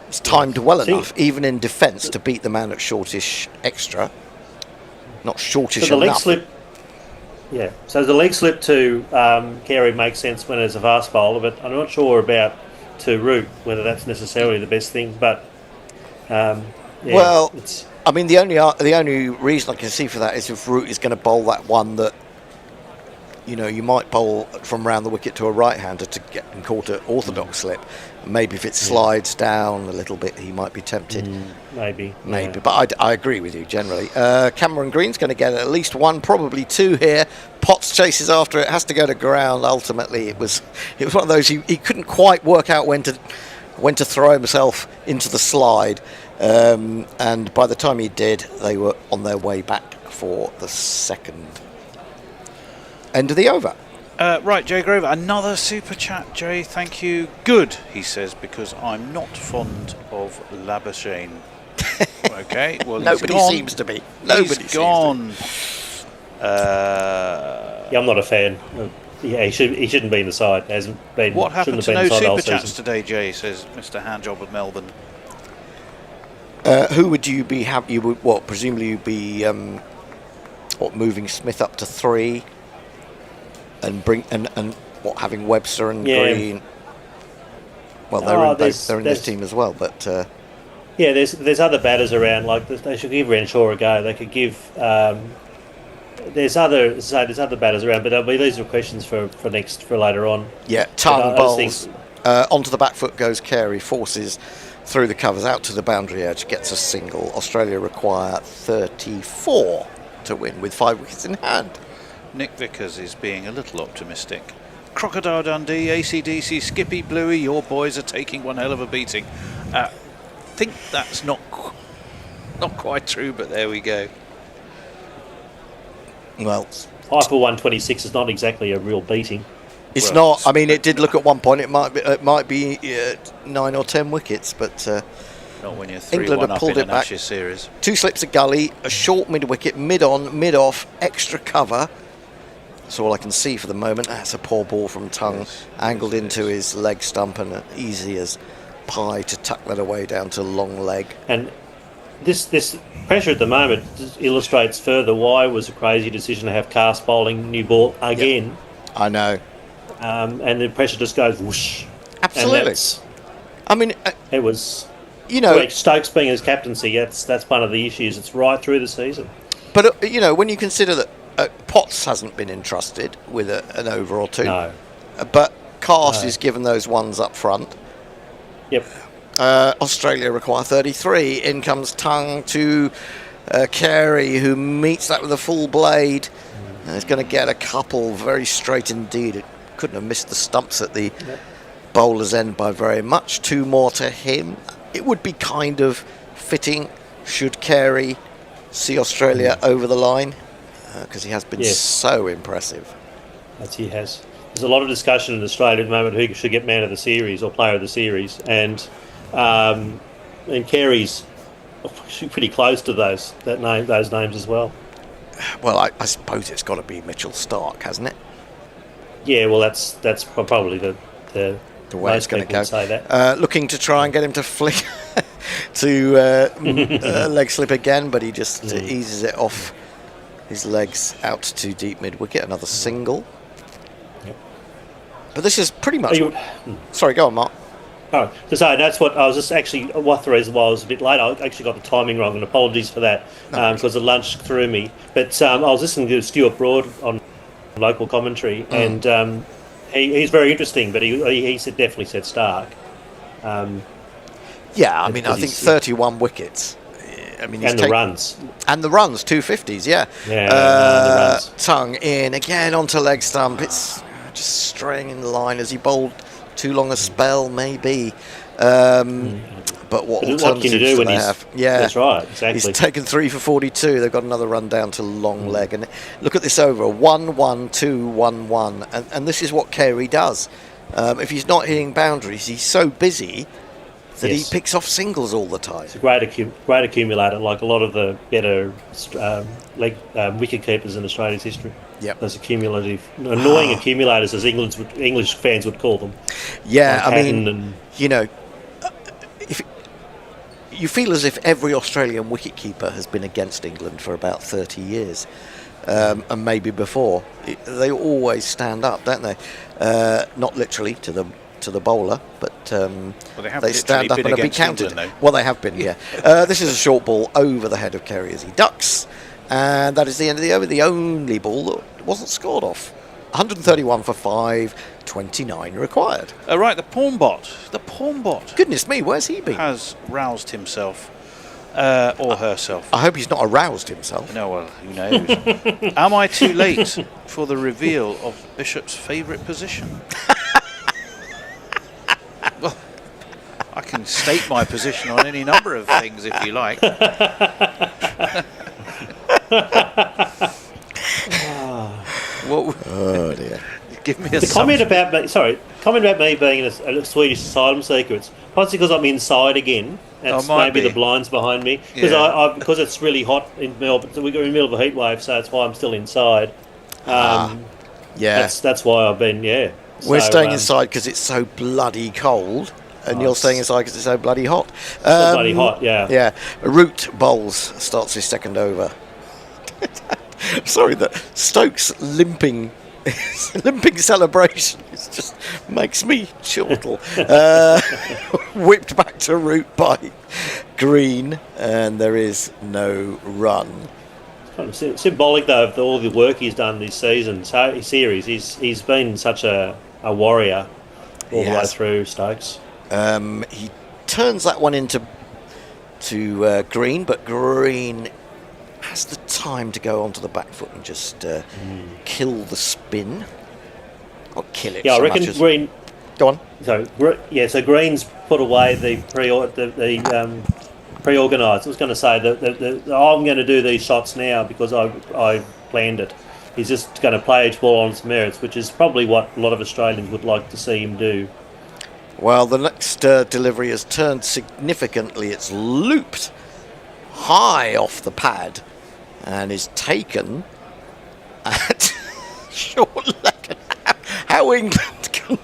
Speaker 1: It's timed well enough, even in defence, to beat the man at shortish extra. Not shortish
Speaker 16: So the leg
Speaker 1: enough.
Speaker 16: slip. Yeah. So the leg slip to Carey makes sense when it's a fast bowler, but I'm not sure about to Root whether that's necessarily the best thing. But
Speaker 1: Well, I mean, the only reason I can see for that is if Root is going to bowl that one that, you know, you might bowl from round the wicket to a right-hander to get and caught an orthodox slip. Maybe if it slides down a little bit, he might be tempted.
Speaker 16: Maybe.
Speaker 1: But I agree with you generally. Cameron Green's going to get at least one, probably two here. Potts chases after it, has to go to ground. Ultimately, it was one of those he couldn't quite work out when to throw himself into the slide. And by the time he did, they were on their way back for the second end of the over.
Speaker 13: Right, Jay Grover, another super chat, Jay. Thank you. Good, he says, because I'm not fond of Labuschagne. Okay, well,
Speaker 1: Nobody seems to be. Nobody
Speaker 13: He's gone.
Speaker 16: Yeah, I'm not a fan. Yeah, he shouldn't be in the side. Hasn't been.
Speaker 13: What happened to
Speaker 16: shouldn't have
Speaker 13: no
Speaker 16: been in the
Speaker 13: super
Speaker 16: side all
Speaker 13: chats
Speaker 16: season.
Speaker 13: today, Jay? Says Mr. Handjob of Melbourne.
Speaker 1: Who would you be happy? You would presumably you'd be moving Smith up to 3 and having Webster and Green. Well, they're in this team as well, but
Speaker 16: yeah, there's other batters around. Like they should give Renshaw a go. They could give. There's other batters around, but these are questions for later on.
Speaker 1: Yeah, Tongue bowls onto the back foot goes Carey, forces through the covers out to the boundary edge, gets a single. Australia require 34 to win with 5 wickets in hand.
Speaker 13: Nick Vickers is being a little optimistic. Crocodile Dundee, AC/DC, Skippy, Bluey, your boys are taking one hell of a beating. I think that's not quite true, but there we go.
Speaker 1: Well,
Speaker 16: Eiffel 126 is not exactly a real beating.
Speaker 1: It's not. I mean, it did look at one point. It might be 9 or 10 wickets, but
Speaker 13: not when you're 3-1
Speaker 1: England have
Speaker 13: up
Speaker 1: pulled
Speaker 13: in
Speaker 1: it
Speaker 13: an
Speaker 1: back.
Speaker 13: Ashes series.
Speaker 1: 2 slips a gully, a short mid wicket, mid on, mid off, extra cover. That's all I can see for the moment. That's a poor ball from Tongue, angled into his leg stump, and easy as pie to tuck that away down to long leg.
Speaker 16: And this pressure at the moment illustrates further why it was a crazy decision to have cast bowling new ball again.
Speaker 1: Yep. I know.
Speaker 16: And the pressure just goes whoosh.
Speaker 1: Absolutely. I mean,
Speaker 16: it was.
Speaker 1: You know,
Speaker 16: like Stokes being his captaincy. That's one of the issues. It's right through the season.
Speaker 1: But you know, when you consider that Potts hasn't been entrusted with an over or 2, but Cast is given those ones up front.
Speaker 16: Yep.
Speaker 1: Australia require 33. In comes Tongue to Carey, who meets that with a full blade. He's going to get a couple very straight indeed. It couldn't have missed the stumps at the bowler's end by very much. 2 more to him. It would be kind of fitting should Carey see Australia over the line, because he has been so impressive.
Speaker 16: He has. there's a lot of discussion in Australia at the moment who should get man of the series or player of the series, and Carey's pretty close to those names as well.
Speaker 1: Well, I suppose it's got to be Mitchell Stark, hasn't it?
Speaker 16: Yeah, well, that's probably the
Speaker 1: way it's going to go.
Speaker 16: Say that.
Speaker 1: Looking to try and get him to flick to leg slip again, but he just eases it off his legs out to deep mid wicket. Another single.
Speaker 16: Yep.
Speaker 1: But this is pretty much. Sorry, go on, Mark.
Speaker 16: Oh, so sorry, that's what I was just actually. What the reason why I was a bit late, I actually got the timing wrong, and apologies for that because the lunch threw me. But I was listening to Stuart Broad on local commentary, and he's very interesting. But he definitely said Stark.
Speaker 1: Yeah, I mean, I think 31 wickets. I mean,
Speaker 16: and the runs.
Speaker 1: And the runs, 250s, yeah.
Speaker 16: Yeah, the runs.
Speaker 1: Tongue in, again onto leg stump. It's just straying in the line as he bowled too long a spell, maybe. But what alternatives
Speaker 16: can you do when
Speaker 1: have? Yeah,
Speaker 16: that's right, exactly.
Speaker 1: He's taken 3 for 42. They've got another run down to long leg. And look at this over, 1-1, 2-1-1. And this is what Carey does. If he's not hitting boundaries, he's so busy that he picks off singles all the time.
Speaker 16: It's a great accumulator, like a lot of the better wicket keepers in Australia's history.
Speaker 1: Yep.
Speaker 16: Those annoying accumulators, as English fans would call them.
Speaker 1: Yeah,
Speaker 16: like
Speaker 1: I mean, if you feel as if every Australian wicketkeeper has been against England for about 30 years, and maybe before. They always stand up, don't they? Not literally to the bowler, but they stand up and be counted.
Speaker 13: England,
Speaker 1: well, they have been, yeah. This is a short ball over the head of Carey as he ducks, and that is the end of the over. The only ball that wasn't scored off. 131 for 5, 29 required.
Speaker 13: Right, the pawn bot.
Speaker 1: Goodness me, where's he been?
Speaker 13: Has roused himself. Or herself.
Speaker 1: I hope he's not aroused himself.
Speaker 13: No, well, who knows? Am I too late for the reveal of Bishop's favourite position? Well, I can state my position on any number of things if you like.
Speaker 1: Oh dear.
Speaker 13: Give me a
Speaker 16: comment about me being a Swedish asylum seeker. It's possibly because I'm inside again. That's maybe the blinds behind me because it's really hot in Melbourne. So we're in the middle of a heat wave, so that's why I'm still inside.
Speaker 1: Yeah,
Speaker 16: that's why I've been. Yeah,
Speaker 1: we're staying inside because it's so bloody cold, and you're staying inside because it's so bloody hot.
Speaker 16: So bloody hot, yeah.
Speaker 1: Yeah, Root bowls starts his second over. Sorry, that Stokes limping celebration just makes me chortle. Whipped back to Root by Green, and there is no run.
Speaker 16: Kind of symbolic though of all the work he's done this season, series. He's been such a warrior all the way through, Stokes.
Speaker 1: He turns that one into Green, but Green has the time to go onto the back foot and just kill the spin. Or kill it.
Speaker 16: Yeah,
Speaker 1: so
Speaker 16: I reckon
Speaker 1: much as...
Speaker 16: Green.
Speaker 1: Go on.
Speaker 16: So Green's put away the pre-organised. I was going to say that I'm going to do these shots now because I planned it. He's just going to play each ball on its merits, which is probably what a lot of Australians would like to see him do.
Speaker 1: Well, the next delivery has turned significantly. It's looped high off the pad and is taken at short leg. How England can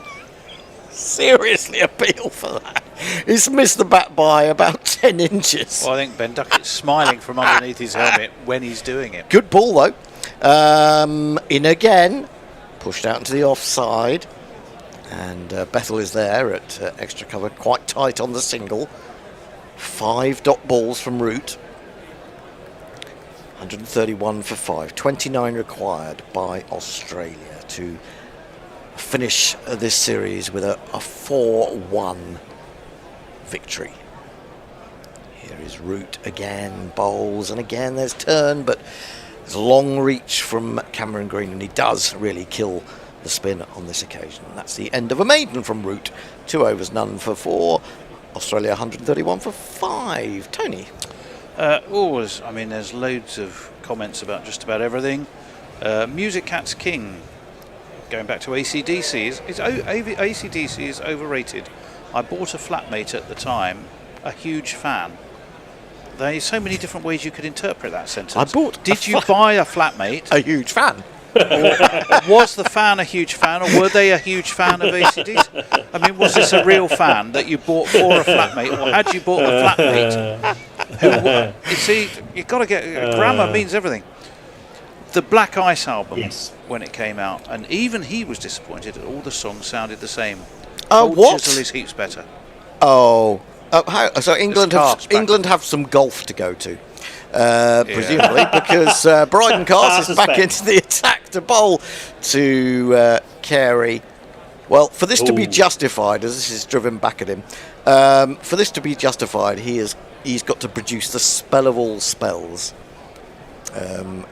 Speaker 1: seriously appeal for that. He's missed the bat by about 10 inches.
Speaker 13: Well, I think Ben Duckett's smiling from underneath his helmet when he's doing it.
Speaker 1: Good ball, though. In again. Pushed out into the offside. And Bethell is there at extra cover. Quite tight on the single. 5 dot balls from Root. 131 for 5. 29 required by Australia to finish this series with a 4-1 victory. Here is Root again, bowls, and again there's turn, but there's a long reach from Cameron Green, and he does really kill the spin on this occasion. That's the end of a maiden from Root. 2 overs, none for 4. Australia 131 for 5. Tony?
Speaker 13: There's loads of comments about just about everything. Music Cat's King going back to ACDC, ACDC is overrated. I bought a flatmate at the time, a huge fan. There's so many different ways you could interpret that sentence. Did you buy a flatmate?
Speaker 1: A huge fan.
Speaker 13: Or was the fan a huge fan, or were they a huge fan of ACDC? I mean, was this a real fan that you bought for a flatmate, or had you bought the flatmate? You see, you've got to get grammar means everything. The Black Ice album, when it came out, and even he was disappointed that all the songs sounded the same.
Speaker 1: What?
Speaker 13: Chisel is heaps better.
Speaker 1: Oh, so England have some golf to go to. Presumably, because Bryden Cast is back into the attack to bowl to Carey. Well, for this to be justified, as this is driven back at him, for this to be justified, he's got to produce the spell of all spells.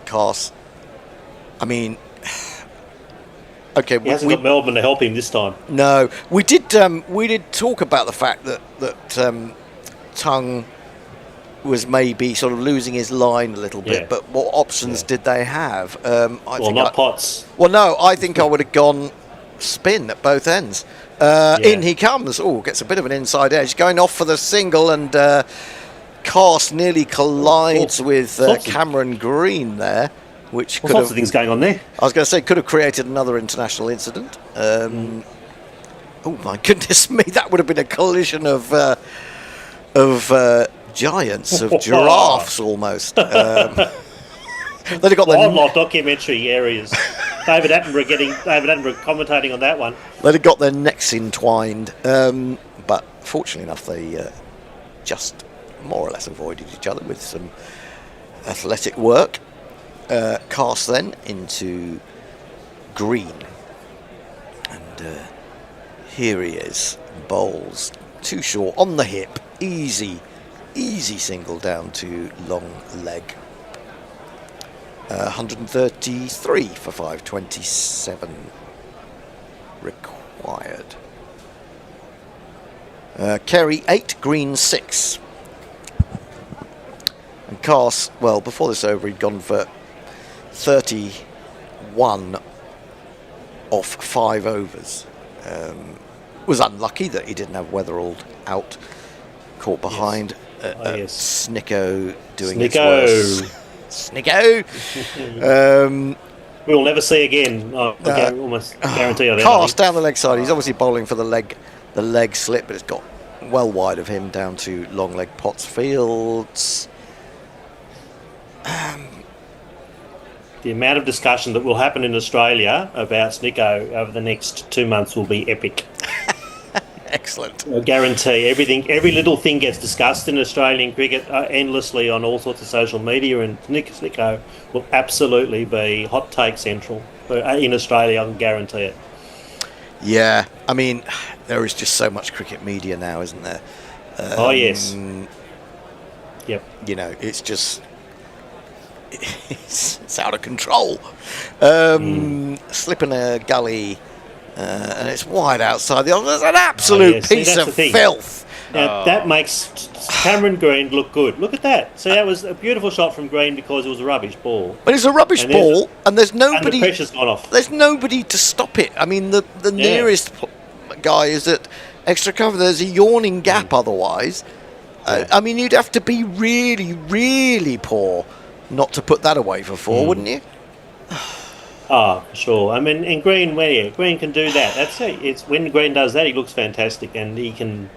Speaker 1: Cast. I mean, okay,
Speaker 16: he hasn't got Melbourne to help him this time.
Speaker 1: No, we did talk about the fact that Tongue was maybe sort of losing his line a little bit, but what options did they have?
Speaker 16: Potts.
Speaker 1: Well, no, I think I would have gone spin at both ends. In he comes. Oh, gets a bit of an inside edge, going off for the single, and Cast nearly collides with Cameron Green there, which could have.
Speaker 16: Lots of things going on there.
Speaker 1: I was going to say could have created another international incident. Oh my goodness me, that would have been a collision of giants, of giraffes almost. They'd have got
Speaker 16: wildlife documentary areas. David Attenborough commentating on that one.
Speaker 1: They'd have got their necks entwined, but fortunately enough, they just more or less avoided each other with some athletic work. Cast then into Green, and here he is, bowls too short on the hip, easy single down to long leg. 133 for 527 required. Carey 8, Green 6. And Cast, well, before this over, he'd gone for 31 off 5 overs. Was unlucky that he didn't have Weatherald out, caught behind. Snicko doing its worst. Snicko!
Speaker 16: We'll never see again. I almost guarantee you that.
Speaker 1: Cast down the leg side. He's obviously bowling for the leg slip, but it's got well wide of him down to long leg Potts Fields.
Speaker 16: The amount of discussion that will happen in Australia about Snicko over the next 2 months will be epic.
Speaker 1: Excellent.
Speaker 16: I guarantee every little thing gets discussed in Australian cricket endlessly on all sorts of social media, and Snicko will absolutely be hot take central in Australia. I can guarantee it.
Speaker 1: Yeah, I mean, there is just so much cricket media now, isn't there?
Speaker 16: Yes. Yep.
Speaker 1: You know, it's just it's out of control. Slip in a gully. And it's wide outside the other. It's an absolute piece of filth.
Speaker 16: Now, that makes Cameron Green look good. Look at that. See, that was a beautiful shot from Green because it was a rubbish ball.
Speaker 1: But it's a rubbish ball, and there's nobody.
Speaker 16: And the pressure's gone off.
Speaker 1: There's nobody to stop it. I mean, the nearest guy is at extra cover. There's a yawning gap otherwise. I mean, you'd have to be really, really poor not to put that away for 4, wouldn't you?
Speaker 16: Sure. I mean, and Green, Green can do that. That's it. It's when Green does that, he looks fantastic, and he can,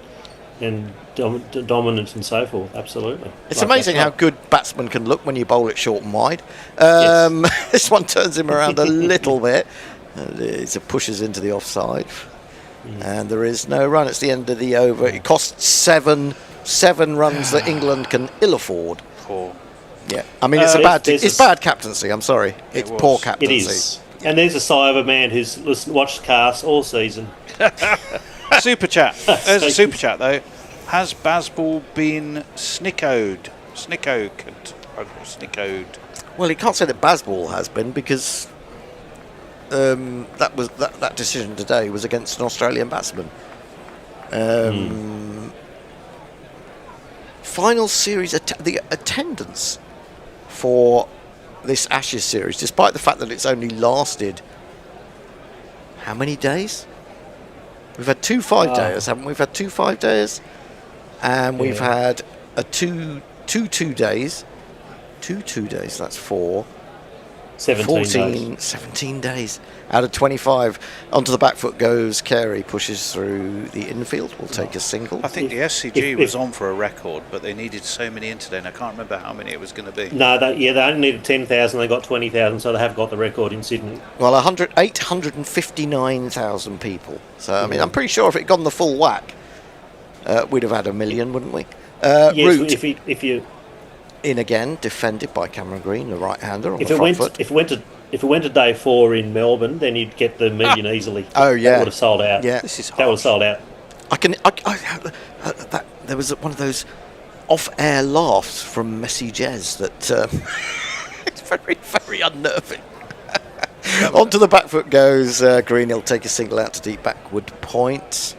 Speaker 16: dominant and so forth. Absolutely.
Speaker 1: It's amazing how good batsmen can look when you bowl it short and wide. This one turns him around a little bit. It pushes into the offside, and there is no run. It's the end of the over. It costs seven runs that England can ill afford. Yeah, I mean it's bad captaincy. I'm sorry, it's poor captaincy.
Speaker 16: It is, and there's a sigh of a man who's watched Cast all season.
Speaker 13: Super chat. There's a super chat though. Has Bazball been snickoed?
Speaker 1: Well, he can't say that Bazball has been because that decision today was against an Australian batsman. Final series, the attendance for this Ashes series, despite the fact that it's only lasted how many days? We've had 2 5-dayers, haven't we? We've had 2 5-dayers, and we've had a two 2-days. 2 2-days, that's 4. 17 days out of 25. Onto the back foot goes Carey, pushes through the infield, will take a single.
Speaker 13: I think the SCG was on for a record, but they needed so many in today, and I can't remember how many it was going to be.
Speaker 16: No, they only needed 10,000, they got 20,000, so they have got the record in Sydney.
Speaker 1: Well, 859,000 people. So, I mean, I'm pretty sure if it had gone the full whack, we'd have had 1 million, wouldn't we?
Speaker 16: Yes,
Speaker 1: Root
Speaker 16: if you
Speaker 1: in again, defended by Cameron Green, the right-hander on
Speaker 16: if
Speaker 1: the
Speaker 16: it
Speaker 1: front
Speaker 16: went
Speaker 1: foot.
Speaker 16: if it went to day 4 in Melbourne, then you'd get the million easily.
Speaker 1: Oh yeah,
Speaker 16: that would have sold out.
Speaker 1: Yeah,
Speaker 16: that would have sold out.
Speaker 1: There was one of those off-air laughs from Messi Jez that it's very, very unnerving. Onto the back foot goes Green. He'll take a single out to deep backward point.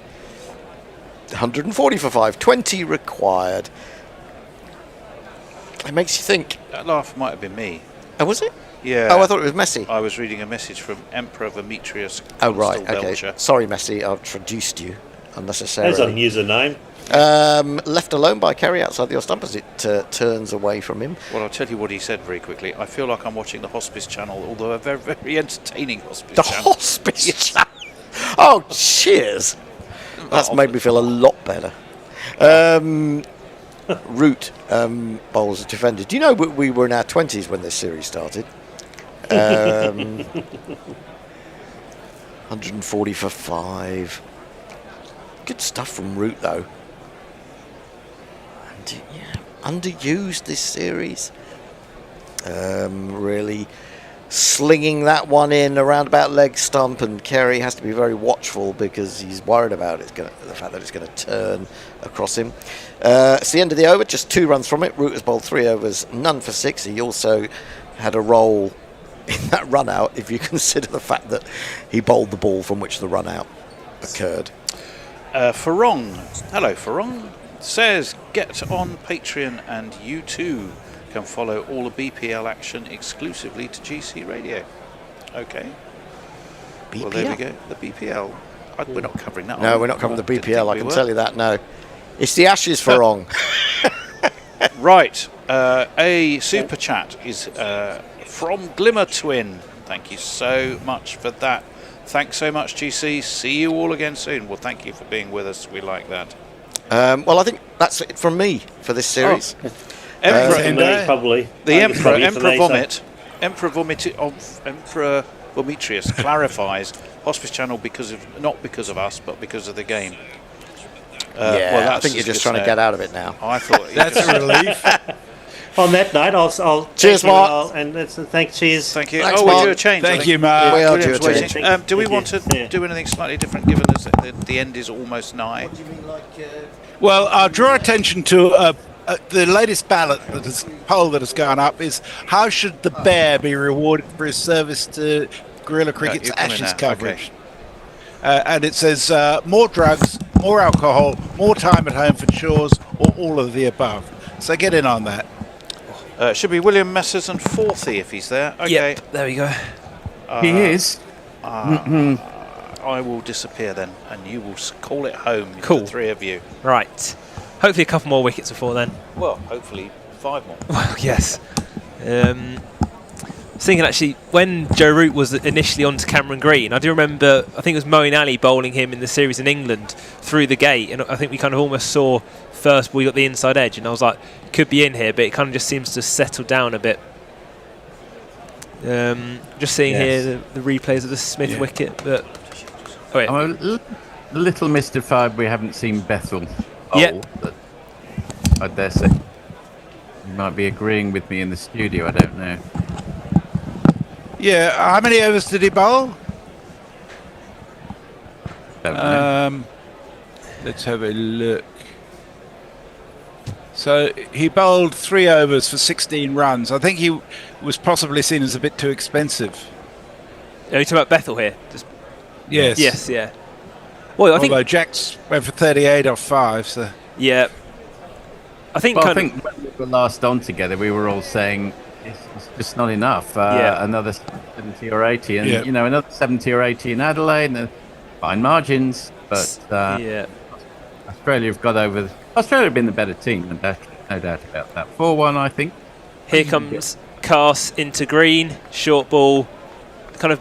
Speaker 1: 140 for 5, 20 required. It makes you think.
Speaker 13: That laugh might have been me.
Speaker 1: Oh, was it?
Speaker 13: Yeah.
Speaker 1: Oh, I thought it was Messi.
Speaker 13: I was reading a message from Emperor Demetrius.
Speaker 1: Oh, right. Okay.
Speaker 13: Belcher.
Speaker 1: Sorry, Messi. I've traduced you unnecessarily.
Speaker 16: There's a username.
Speaker 1: Left alone by Carey outside the stump as it turns away from him.
Speaker 13: Well, I'll tell you what he said very quickly. I feel like I'm watching the Hospice Channel, although a very, very entertaining Hospice Channel.
Speaker 1: The Hospice Channel? Oh, cheers. That's made me feel a lot better. Root bowls are defended. Do you know we were in our 20s when this series started? 140 for 5. Good stuff from Root, though. And, yeah, underused this series. Really slinging that one in around about leg stump, and Carey has to be very watchful because he's worried about the fact that it's going to turn across him. It's the end of the over, just 2 runs from it. Root has bowled 3 overs, none for 6. He also had a role in that run out if you consider the fact that he bowled the ball from which the run out occurred.
Speaker 13: Farong, hello Farong, says get on Patreon and you too can follow all the BPL action exclusively to GC Radio. Okay.
Speaker 1: BPL?
Speaker 13: Well, there we go. The BPL. We're not covering that.
Speaker 1: No, we're not covering the BPL. I can tell you that. No, it's the Ashes for wrong.
Speaker 13: Right. A super chat is from Glimmer Twin. Thank you so much for that. Thanks so much, GC. See you all again soon. Well, thank you for being with us. We like that.
Speaker 1: Well, I think that's it from me for this series.
Speaker 13: Oh. Emperor,
Speaker 16: probably.
Speaker 13: The Emperor Demetrius clarifies Hospice Channel not because of us, but because of the game.
Speaker 1: I think you're just trying to get out of it now.
Speaker 13: I thought
Speaker 9: that's a relief.
Speaker 16: On that note, I'll
Speaker 1: cheers, Mark.
Speaker 16: Cheers.
Speaker 13: Thank you.
Speaker 1: Thanks,
Speaker 13: we
Speaker 1: Mark.
Speaker 13: do a change.
Speaker 9: Thank you, Mark.
Speaker 1: We are due a change.
Speaker 13: Do we want to do anything slightly different, given that the end is almost nigh?
Speaker 1: What do you mean, like?
Speaker 9: Well, I'll draw attention to the latest poll that has gone up is how should the Bear be rewarded for his service to Guerrilla Cricket's Ashes coverage? Okay. And it says more drugs, more alcohol, more time at home for chores, or all of the above. So get in on that.
Speaker 13: Should be William Messers and Forthy if he's there. Okay.
Speaker 5: Yep, there we go.
Speaker 11: He is.
Speaker 13: I will disappear then, and you will call it home.
Speaker 5: Cool.
Speaker 13: The 3 of you.
Speaker 5: Right. Hopefully a couple more wickets before then.
Speaker 13: Well, hopefully 5 more.
Speaker 5: Well, yes. I was thinking actually, when Joe Root was initially onto Cameron Green, I do remember, I think it was Moeen Ali bowling him in the series in England through the gate, and I think we kind of almost saw first we got the inside edge, and I was like, could be in here, but it kind of just seems to settle down a bit. Just seeing here the replays of the Smith wicket, but
Speaker 11: I'm a little mystified we haven't seen Bethell bowl, but I dare say you might be agreeing with me in the studio, I don't know.
Speaker 9: Yeah, how many overs did he bowl?
Speaker 11: Don't know.
Speaker 9: Let's have a look. So he bowled 3 overs for 16 runs. I think he was possibly seen as a bit too expensive.
Speaker 5: Are you talking about Bethell here?
Speaker 9: Yes.
Speaker 5: Yes, yeah. Well,
Speaker 9: Although Jack's went for 38 off 5, so...
Speaker 5: Yeah. I think
Speaker 11: when we were last on together, we were all saying it's just not enough.
Speaker 5: Yeah.
Speaker 11: Another 70 or 80, and
Speaker 4: Yeah.
Speaker 11: another 70 or 80 in Adelaide, and fine margins. But Australia have got over. Australia have been the better team, and no doubt about that. 4-1, I think.
Speaker 5: Here comes Carse into green, short ball, kind of.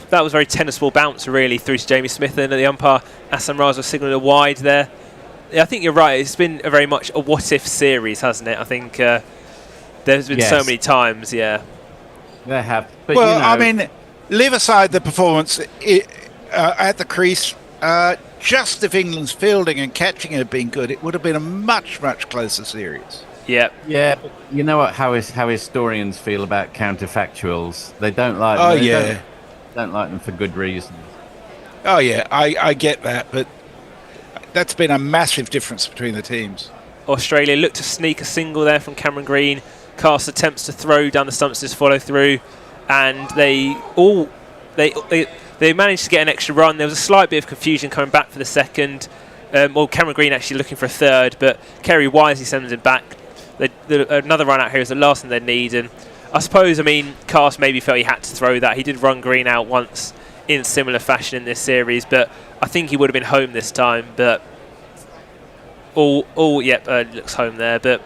Speaker 5: That was a very tennis ball bounce really through to Jamie Smith, and the umpire Assam Raz was signalling a wide there. Yeah, I think you're right. It's been a very much a what-if series, hasn't it? I think there's been so many times, There
Speaker 11: have. But,
Speaker 9: well, I mean, leave aside the performance at the crease. Just if England's fielding and catching had been good, it would have been a much, much closer series.
Speaker 5: Yeah.
Speaker 11: Yeah, but you know what? How historians feel about counterfactuals? They don't like them.
Speaker 9: Oh,
Speaker 11: They don't like them for good reasons.
Speaker 9: Oh, yeah, I get that, but that's been a massive difference between the teams.
Speaker 5: Australia looked to sneak a single there from Cameron Green. Carse attempts to throw down the stumps, just follow through, and they managed to get an extra run. There was a slight bit of confusion coming back for the second. Cameron Green actually looking for a third, but Kerry wisely sends him back. Another run out here is the last thing they need, and I suppose, Carse maybe felt he had to throw that. He did run Green out once in similar fashion in this series, but I think he would have been home this time. But looks home there. But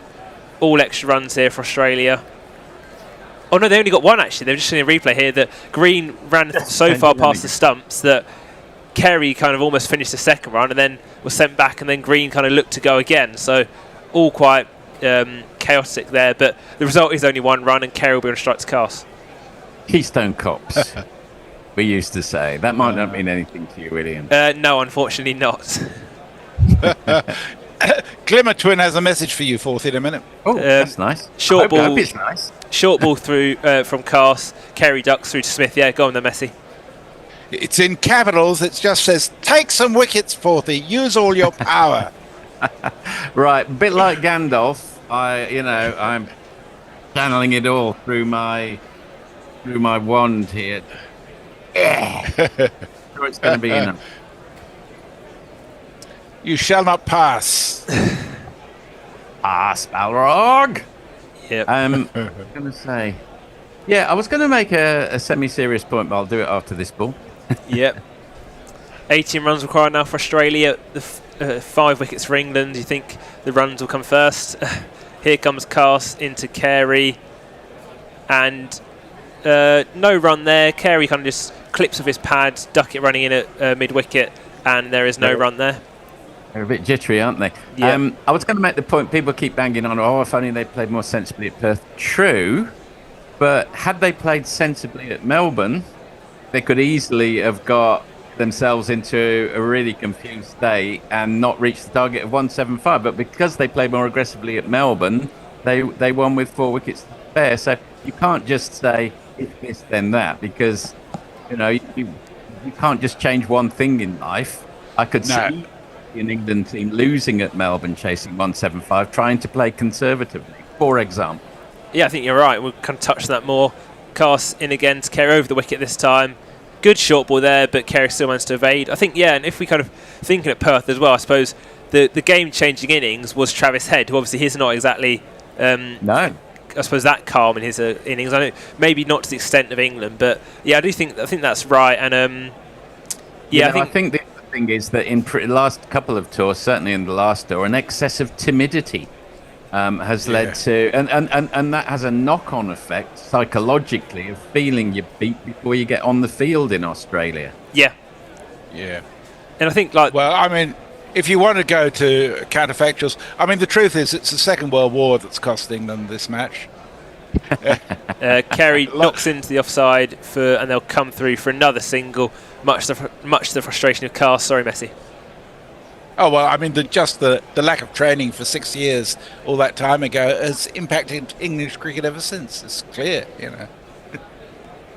Speaker 5: all extra runs here for Australia. Oh no, they only got one actually. They've just seen a replay here that Green ran so far past the stumps that Kerry kind of almost finished the second run and then was sent back, and then Green kind of looked to go again. So all quite chaotic there. But the result is only one run, and Kerry will be on a strike to Carse. Keystone
Speaker 11: Cops. We used to say. That might not mean anything to you, William.
Speaker 5: No, unfortunately not.
Speaker 9: Glimmer Twin has a message for you, Forth, in a minute.
Speaker 11: Oh, that's nice.
Speaker 5: Short ball.
Speaker 11: I hope it's nice.
Speaker 5: Short ball through from Carse. Kerry ducks through to Smith. Yeah, go on there, Messi.
Speaker 9: It's in capitals. It just says, take some wickets, Forthy. Use all your power.
Speaker 11: Right, a bit like Gandalf. I'm channeling it all through my wand here. Sure, it's going to be enough.
Speaker 9: You shall not pass.
Speaker 11: Pass, Balrog.
Speaker 5: Yep.
Speaker 11: I'm going to say, I was going to make a semi-serious point, but I'll do it after this ball.
Speaker 5: Yep. 18 runs required now for Australia. The 5 wickets for England. Do you think the runs will come first? Here comes Carse into Carey, and no run there. Carey kind of just clips off his pad, Duckett running in at mid-wicket, and there is no run there.
Speaker 11: They're a bit jittery, aren't they?
Speaker 5: Yeah.
Speaker 11: I was going to make the point, people keep banging on, if only they played more sensibly at Perth. True, but had they played sensibly at Melbourne, they could easily have got themselves into a really confused state and not reached the target of 175. But because they played more aggressively at Melbourne, they won with 4 wickets to spare. So you can't just say, if this, then that, because, you can't just change one thing in life. I could see an England team losing at Melbourne, chasing 175, trying to play conservatively, for example.
Speaker 5: Yeah, I think you're right. We'll kind of touch that more. Carse in again to Kerry over the wicket this time. Good short ball there, but Kerry still managed to evade. I think, and if we kind of thinking at Perth as well, I suppose the game-changing innings was Travis Head, who obviously he's not exactly
Speaker 11: no,
Speaker 5: I suppose that calm in his innings. I know maybe not to the extent of England, but I think that's right. And
Speaker 11: I think the thing is that in the last couple of tours, certainly in the last tour, an excess of timidity has led to, and that has a knock-on effect psychologically of feeling you're beat before you get on the field in Australia.
Speaker 5: Yeah. And I think
Speaker 9: if you want to go to counterfactuals, the truth is it's the Second World War that's cost England this match.
Speaker 5: Kerry knocks into the offside and they'll come through for another single, much to the frustration of Carse. Sorry, Messi.
Speaker 9: Oh, well, the lack of training for 6 years, all that time ago, has impacted English cricket ever since. It's clear,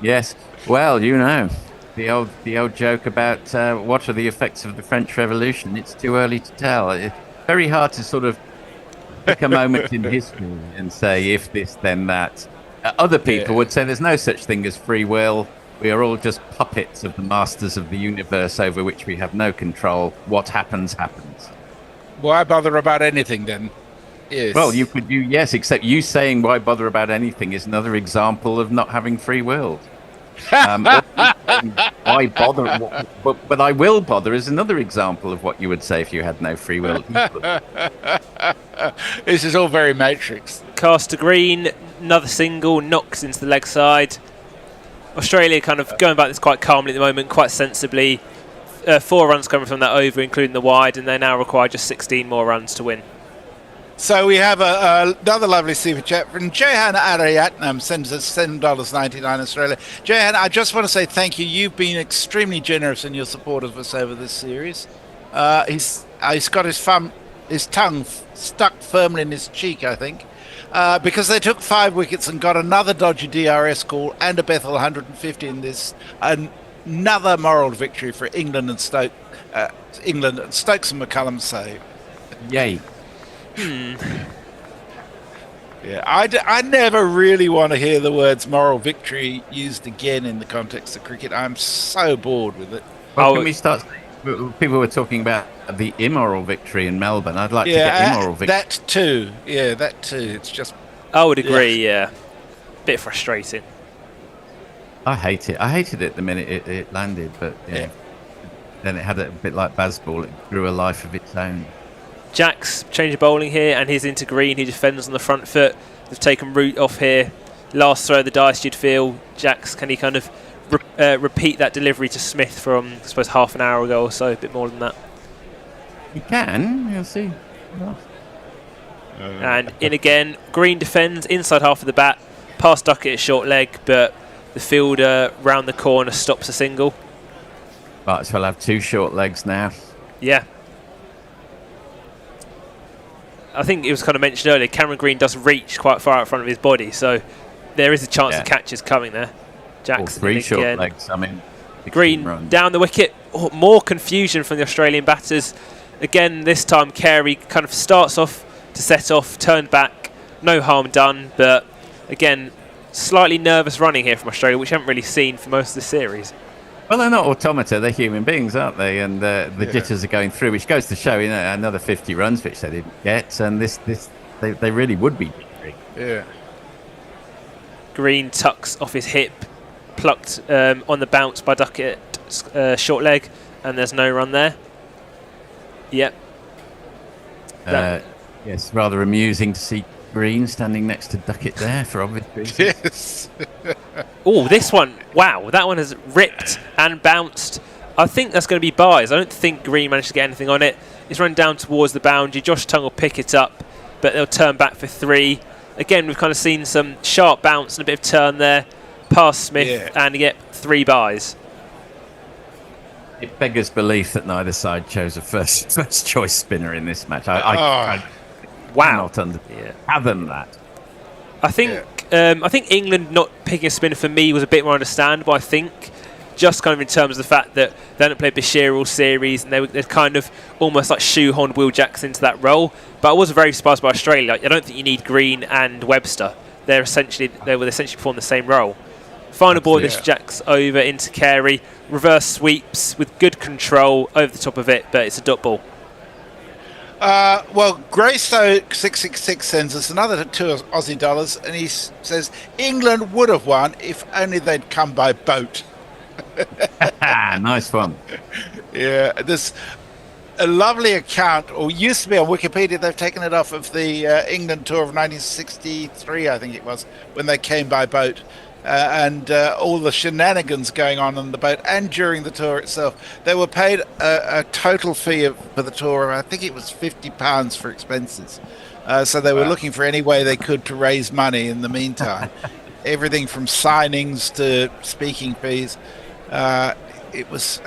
Speaker 11: Yes. Well, the old joke about what are the effects of the French Revolution. It's too early to tell. It's very hard to sort of pick a moment in history and say, if this, then that. Other people would say there's no such thing as free will. We are all just puppets of the masters of the universe over which we have no control. What happens, happens.
Speaker 9: Why bother about anything then? Yes.
Speaker 11: Well, yes, except you saying why bother about anything is another example of not having free will. Why bother? But I will bother is another example of what you would say if you had no free will.
Speaker 9: This is all very Matrix.
Speaker 5: Cast to green, another single, knocks into the leg side. Australia kind of going about this quite calmly at the moment, quite sensibly. 4 runs coming from that over, including the wide, and they now require just 16 more runs to win.
Speaker 9: So we have another lovely super chat from Jehan Arayatnam, sends us $7.99 Australia. Jehan, I just want to say thank you. You've been extremely generous in your support of us over this series. He's got his tongue stuck firmly in his cheek, I think, because they took 5 wickets and got another dodgy DRS call and a Bethell 150 in this. Another moral victory for England and Stokes and McCullum save.
Speaker 11: Yay.
Speaker 9: Yeah, I never really want to hear the words moral victory used again in the context of cricket. I'm so bored with it.
Speaker 11: Well, can we start? People were talking about the immoral victory in Melbourne. I'd like to get immoral victory.
Speaker 9: That too. Yeah, that too. It's just.
Speaker 5: I would agree. Yeah, bit frustrating.
Speaker 11: I hate it. I hated it the minute it landed, but yeah. Then it had a bit like Bazball. It grew a life of its own.
Speaker 5: Jack's change of bowling here, and he's into green. He defends on the front foot. They've taken Root off here. Last throw of the dice, you'd feel. Jack's, can he kind of repeat that delivery to Smith from, I suppose, half an hour ago or so, a bit more than that?
Speaker 11: He can. You'll see.
Speaker 5: And in again. Green defends inside half of the bat. Past Duckett at short leg, but the fielder round the corner stops a single.
Speaker 11: Might as well have 2 short legs now.
Speaker 5: Yeah. I think it was kind of mentioned earlier, Cameron Green does reach quite far out front of his body, so there is a chance the catch is coming there. Jackson
Speaker 11: 3 short legs. I mean,
Speaker 5: Green down the wicket. Oh, more confusion from the Australian batters. Again, this time Carey kind of starts off to set off, turned back, no harm done, but again, slightly nervous running here from Australia, which we haven't really seen for most of the series.
Speaker 11: Well, they're not automata, they're human beings, aren't they? And the jitters are going through, which goes to show, another 50 runs, which they didn't get, and they really would be jittery.
Speaker 9: Yeah.
Speaker 5: Green tucks off his hip, plucked on the bounce by Duckett, short leg, and there's no run there. Yep.
Speaker 11: Yes, rather amusing to see Green standing next to Duckett there for obvious reasons.
Speaker 9: Yes.
Speaker 5: Oh, this one, wow, that one has ripped and bounced. I think that's going to be buys. I don't think Green managed to get anything on it. It's run down towards the boundary. Josh Tongue will pick it up, but they'll turn back for 3. Again, we've kind of seen some sharp bounce and a bit of turn there. Past Smith, and you get 3 buys.
Speaker 11: It beggars belief that neither side chose a first choice spinner in this match. I cannot fathom that.
Speaker 5: I think England not picking a spinner for me was a bit more understandable. I think just kind of in terms of the fact that they hadn't played Bashir all series and they'd kind of almost like shoehorned Will Jackson into that role. But I was very surprised by Australia. I don't think you need Green and Webster. They would essentially perform the same role. Final ball, this Jacks over into Carey. Reverse sweeps with good control over the top of it, but it's a dot ball.
Speaker 9: Well, Greystoke 666 sends us another 2 Aussie dollars, and he says England would have won if only they'd come by boat.
Speaker 11: Nice one.
Speaker 9: Yeah, there's a lovely account, or used to be on Wikipedia. They've taken it off of the England tour of 1963, I think it was, when they came by boat. And all the shenanigans going on the boat and during the tour itself. They were paid a total fee for the tour of, I think it was £50 for expenses. So they were looking for any way they could to raise money in the meantime. Everything from signings to speaking fees. It was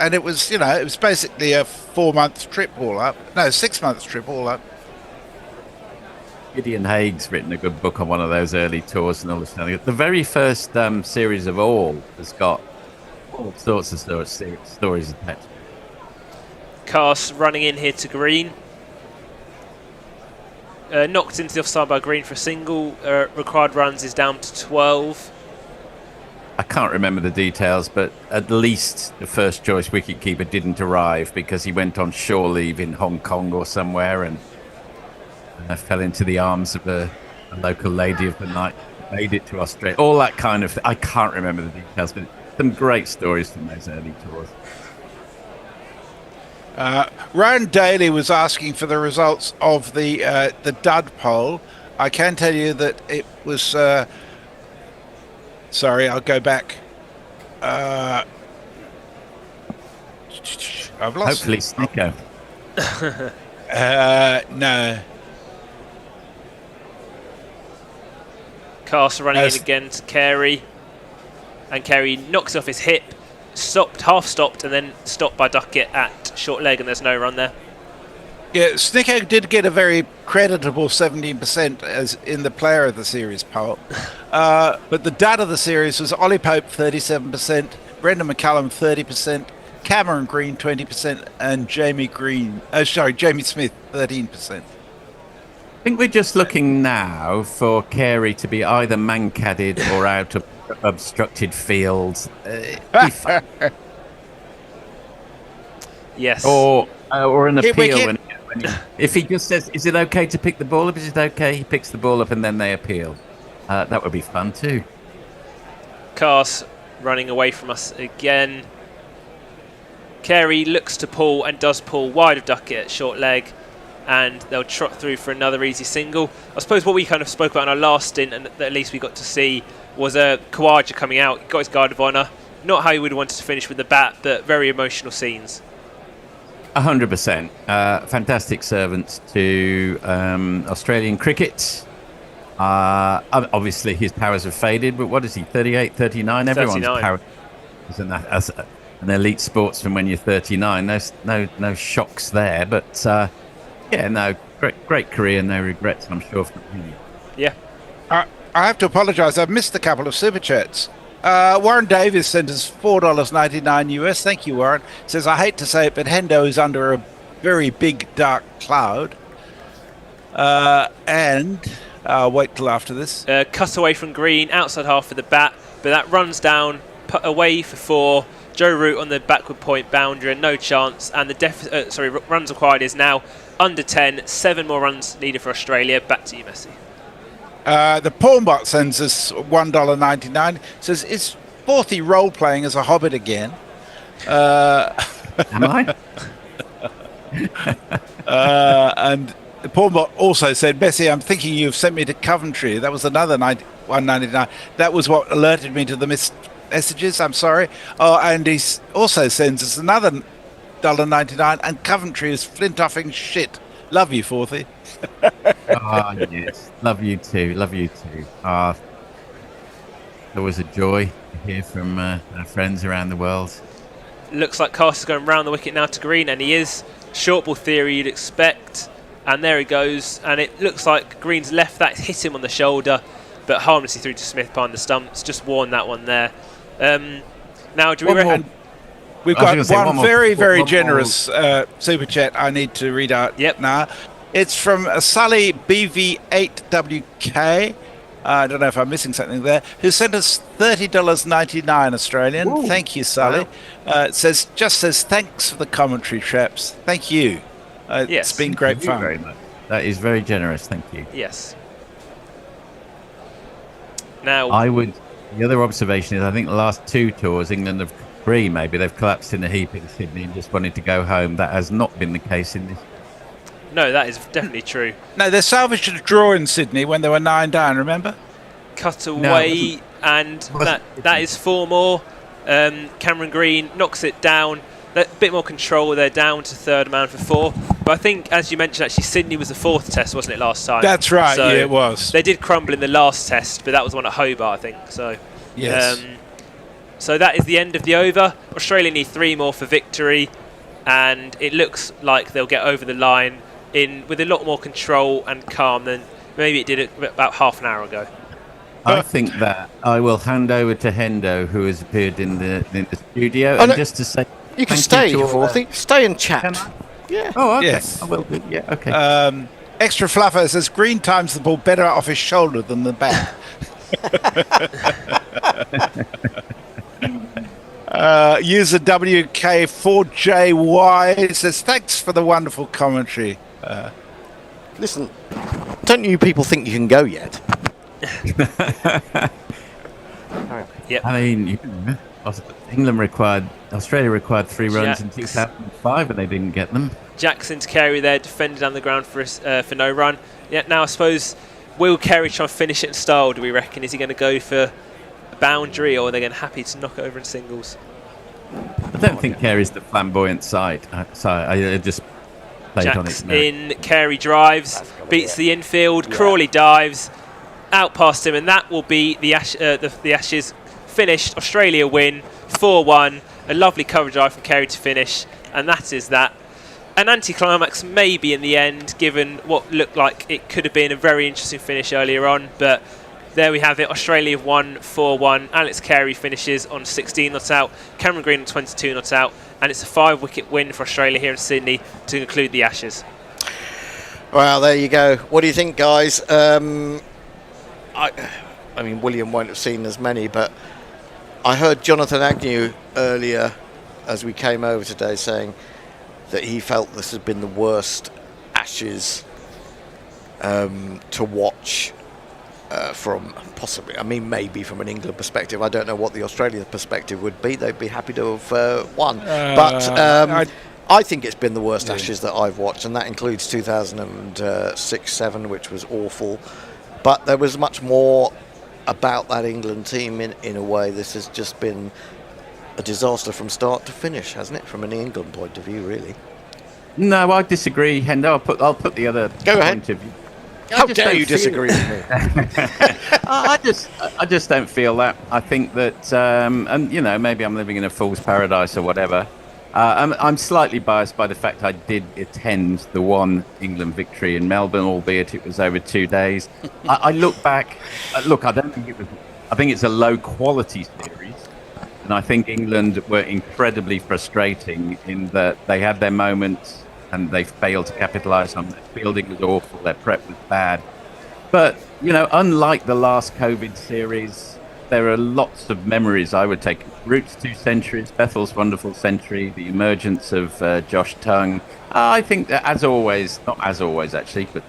Speaker 9: basically a 4-month trip all up. No, 6 months trip all up.
Speaker 11: Gideon Haig's written a good book on one of those early tours and all this kind of. The very first series of All has got all sorts of stories attached.
Speaker 5: Cast running in here to Green. Knocked into the offside by Green for a single. Required runs is down to 12.
Speaker 11: I can't remember the details, but at least the first choice wicketkeeper didn't arrive because he went on shore leave in Hong Kong or somewhere, and fell into the arms of a local lady of the night, made it to Australia, all that kind of thing. I can't remember the details, but some great stories from those early tours.
Speaker 9: Ryan Daly was asking for the results of the dud poll. I can tell you that it was. Sorry, I'll go back. I've lost.
Speaker 11: Hopefully, Snicko.
Speaker 9: No.
Speaker 5: Carson running in again to Carey, and Carey knocks off his hip, half stopped, and then stopped by Duckett at short leg, and there's no run there.
Speaker 9: Yeah, Snicko did get a very creditable 17% as in the player of the series poll. But the dud of the series was Ollie Pope 37%, Brendan McCullum 30%, Cameron Green 20%, and Jamie Smith 13%.
Speaker 11: I think we're just looking now for Carey to be either man-cadded or out of obstructed fields.
Speaker 5: Yes.
Speaker 11: Or an appeal. If he just says, is it okay to pick the ball up? Is it okay? He picks the ball up and then they appeal. That would be fun too.
Speaker 5: Cars running away from us again. Carey looks to pull and does pull wide of Duckett at short leg, and they'll trot through for another easy single. I suppose what we kind of spoke about in our last stint, and at least we got to see, was Kawaja coming out. He got his guard of honour. Not how he would have wanted to finish with the bat, but very emotional scenes.
Speaker 11: 100%. Fantastic servants to Australian cricket. Obviously, his powers have faded, but what is he, 38, 39? Everyone's
Speaker 5: 39.
Speaker 11: power isn't that as an elite sportsman when you're 39. No shocks there, but great career, no regrets, I'm sure.
Speaker 5: Yeah.
Speaker 9: I have to apologise. I've missed a couple of super chats. Warren Davis sent us $4.99 US. Thank you, Warren. Says, I hate to say it, but Hendo is under a very big dark cloud. And wait till after this.
Speaker 5: Cut away from Green, outside half of the bat, but that runs down, put away for 4. Joe Root on the backward point boundary, and no chance. And the runs required is now under 10. 7 more runs needed for Australia. Back to you, Messi.
Speaker 9: The Pornbot sends us $1.99. Says, is Forthy role playing as a hobbit again?
Speaker 11: Am I?
Speaker 9: And the Pornbot also said, Bessie, I'm thinking you've sent me to Coventry. That was another $1.99. That was what alerted me to the missed messages. I'm sorry. Oh, and he also sends us another $1.99, and Coventry is flintoffing shit. Love you, Forthy.
Speaker 11: Yes. Love you too. There was a joy to hear from our friends around the world.
Speaker 5: Looks like Carter's going round the wicket now to Green, and he is. Short ball theory you'd expect, and there he goes, and it looks like Green's left that hit him on the shoulder, but harmlessly through to Smith behind the stumps. Just warned that one there. Now, do we reckon?
Speaker 9: We've got one very generous super chat I need to read out now. It's from Sully BV8WK. I don't know if I'm missing something there. Who sent us $30.99 Australian. Ooh, thank you, Sully.
Speaker 11: Wow.
Speaker 9: It says thanks for the commentary, chaps. Thank you. It's been great fun.
Speaker 11: Very much. That is very generous. Thank you.
Speaker 5: Yes. Now,
Speaker 11: the other observation is I think the last 2 tours, England have 3 maybe, they've collapsed in a heap in Sydney and just wanted to go home. That has not been the case in this.
Speaker 5: No, that is definitely true.
Speaker 9: No, they salvaged a draw in Sydney when they were 9 down, remember?
Speaker 5: Cut away, and that is 4 more. Cameron Green knocks it down. A bit more control. They're down to third man for 4. But I think, as you mentioned, actually, Sydney was the 4th test, wasn't it, last time?
Speaker 9: That's right,
Speaker 5: so
Speaker 9: yeah, it was.
Speaker 5: They did crumble in the last test, but that was the one at Hobart, I think. So,
Speaker 9: yes.
Speaker 5: So that is the end of the over. Australia need 3 more for victory, and it looks like they'll get over the line with a lot more control and calm than maybe it did about half an hour ago.
Speaker 11: I think that I will hand over to Hendo, who has appeared in the studio, and just to say,
Speaker 1: you can stay, Forthy. Stay and chat.
Speaker 11: Can I?
Speaker 1: Yeah.
Speaker 11: Oh, okay.
Speaker 9: Yes.
Speaker 11: I will do. Yeah, okay.
Speaker 9: Extra Fluffer says Green times the ball better off his shoulder than the bat. User WK4JY says thanks for the wonderful commentary.
Speaker 1: Listen, don't you people think you can go yet?
Speaker 5: Yep.
Speaker 11: I mean, Australia required 3 runs in 2005 and they didn't get them.
Speaker 5: Jackson to Carey there, defended down the ground for no run. Yeah, now I suppose, will Carey try and finish it in style, do we reckon? Is he going to go for a boundary, or are they going to happy to knock it over in singles?
Speaker 11: I don't think Carey's the flamboyant side. I just played on
Speaker 5: Jacks
Speaker 11: it.
Speaker 5: in, Carey drives, beats the infield, Crawley dives, out past him, and that will be the Ashes finished. Australia win 4-1. A lovely cover drive from Carey to finish, and that is that. An anti-climax maybe in the end, given what looked like it could have been a very interesting finish earlier on, but there we have it. Australia have won 4-1. Alex Carey finishes on 16 not out, Cameron Green on 22 not out, and it's a 5-wicket win for Australia here in Sydney to conclude the Ashes.
Speaker 1: Well, there you go. What do you think, guys? I mean, William won't have seen as many, but I heard Jonathan Agnew earlier as we came over today saying that he felt this had been the worst Ashes to watch from possibly, I mean, maybe from an England perspective. I don't know what the Australia perspective would be. They'd be happy to have won. But I think it's been the worst Ashes that I've watched, and that includes 2006-07, which was awful. But there was much more about that England team in a way. This has just been a disaster from start to finish, hasn't it, from an England point of view, really?
Speaker 11: No, I disagree, Hendo. I'll put the other point of view.
Speaker 1: How dare you disagree with me?
Speaker 11: I just don't feel that. I think that, and you know, maybe I'm living in a fool's paradise or whatever. I'm slightly biased by the fact I did attend the one England victory in Melbourne, albeit it was over 2 days. I look back. Look, I don't think it was. I think it's a low quality series, and I think England were incredibly frustrating in that they had their moments and they failed to capitalise on. Their fielding was awful. Their prep was bad. But you know, unlike the last COVID series, there are lots of memories I would take. Root's 2 centuries, Bethell's wonderful century, the emergence of Josh Tongue. I think that, as always, not as always actually, but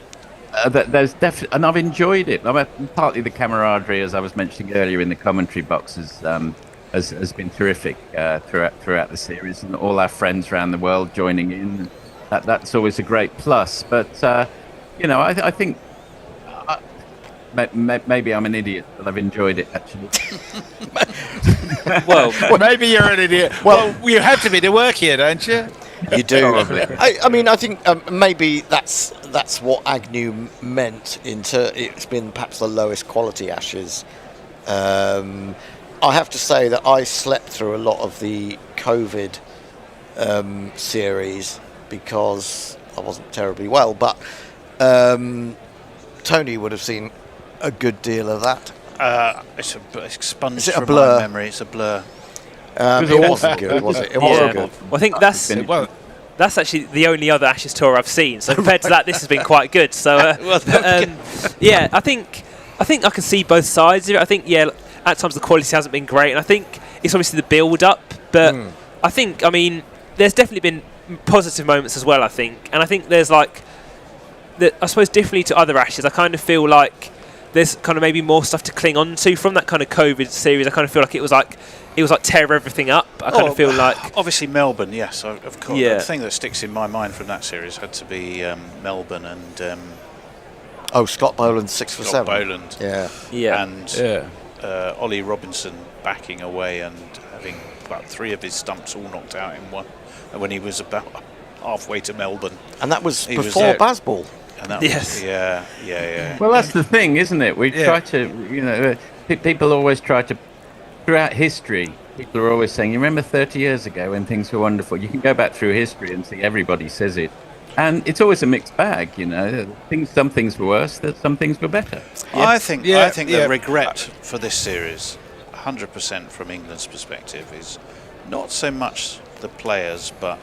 Speaker 11: that there's definitely, and I've enjoyed it. I mean, partly the camaraderie, as I was mentioning earlier in the commentary box, has been terrific throughout the series, and all our friends around the world joining in. That's always a great plus. But you know, I think. Maybe I'm an idiot, but I've enjoyed it actually.
Speaker 9: well, maybe you're an idiot. Well, you have to be to work here, don't you?
Speaker 1: You do. I mean, I think maybe that's what Agnew meant. It's been perhaps the lowest quality Ashes. I have to say that I slept through a lot of the COVID series because I wasn't terribly well, but Tony would have seen a good deal of that.
Speaker 13: It's expunged
Speaker 1: Is it a
Speaker 13: from
Speaker 1: blur?
Speaker 13: my memory. It's a blur.
Speaker 1: It wasn't good, was it? It wasn't good.
Speaker 5: Well, I think that's actually the only other Ashes tour I've seen. So compared to that, this has been quite good. So yeah, I think I can see both sides of it. I think at times the quality hasn't been great, and I think it's obviously the build-up. But I think, I mean, there's definitely been positive moments as well. I think, and I think there's I suppose differently to other Ashes, I kind of feel like there's kind of maybe more stuff to cling on to from that kind of COVID series. I kind of feel like it was like tear everything up. I kind of feel like
Speaker 13: obviously Melbourne, yes, of course.
Speaker 5: Yeah.
Speaker 13: The thing that sticks in my mind from that series had to be Melbourne and
Speaker 1: Scott Boland's 6 for 7.
Speaker 13: Boland, and Ollie Robinson backing away and having about 3 of his stumps all knocked out in one when he was about halfway to Melbourne,
Speaker 1: and that was before Bazball.
Speaker 13: And that
Speaker 5: yes.
Speaker 13: Yeah.
Speaker 11: Well, that's the thing, isn't it? We try to, you know, people always try to, throughout history, people are always saying, you remember 30 years ago when things were wonderful? You can go back through history and see everybody says it. And it's always a mixed bag, you know. Some things were worse, some things were better.
Speaker 13: Yeah. I think the regret for this series, 100% from England's perspective, is not so much the players, but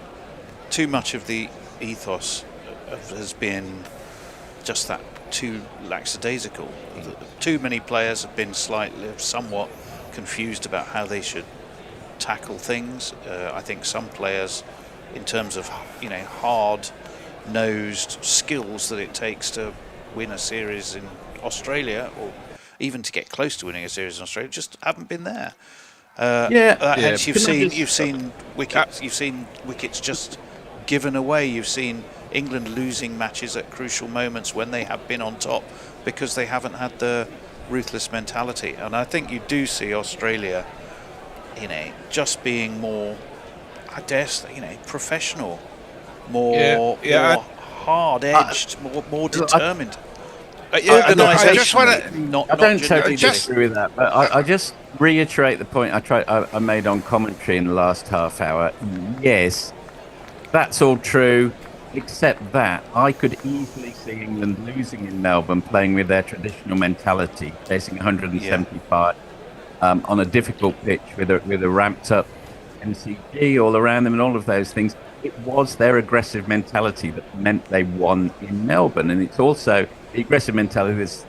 Speaker 13: too much of the ethos has been just that too lackadaisical. Too many players have been somewhat confused about how they should tackle things. I think some players, in terms of hard hard-nosed skills that it takes to win a series in Australia, or even to get close to winning a series in Australia, just haven't been there. Hence, you've seen wickets just given away. You've seen England losing matches at crucial moments when they have been on top because they haven't had the ruthless mentality. And I think you do see Australia, just being more, I dare say, professional, more hard-edged, more determined.
Speaker 11: I don't totally disagree with that, but I just reiterate the point I made on commentary in the last half hour. Yes, that's all true, except that I could easily see England losing in Melbourne, playing with their traditional mentality, chasing 175 on a difficult pitch with a ramped-up MCG all around them and all of those things. It was their aggressive mentality that meant they won in Melbourne, and it's also the aggressive mentality that's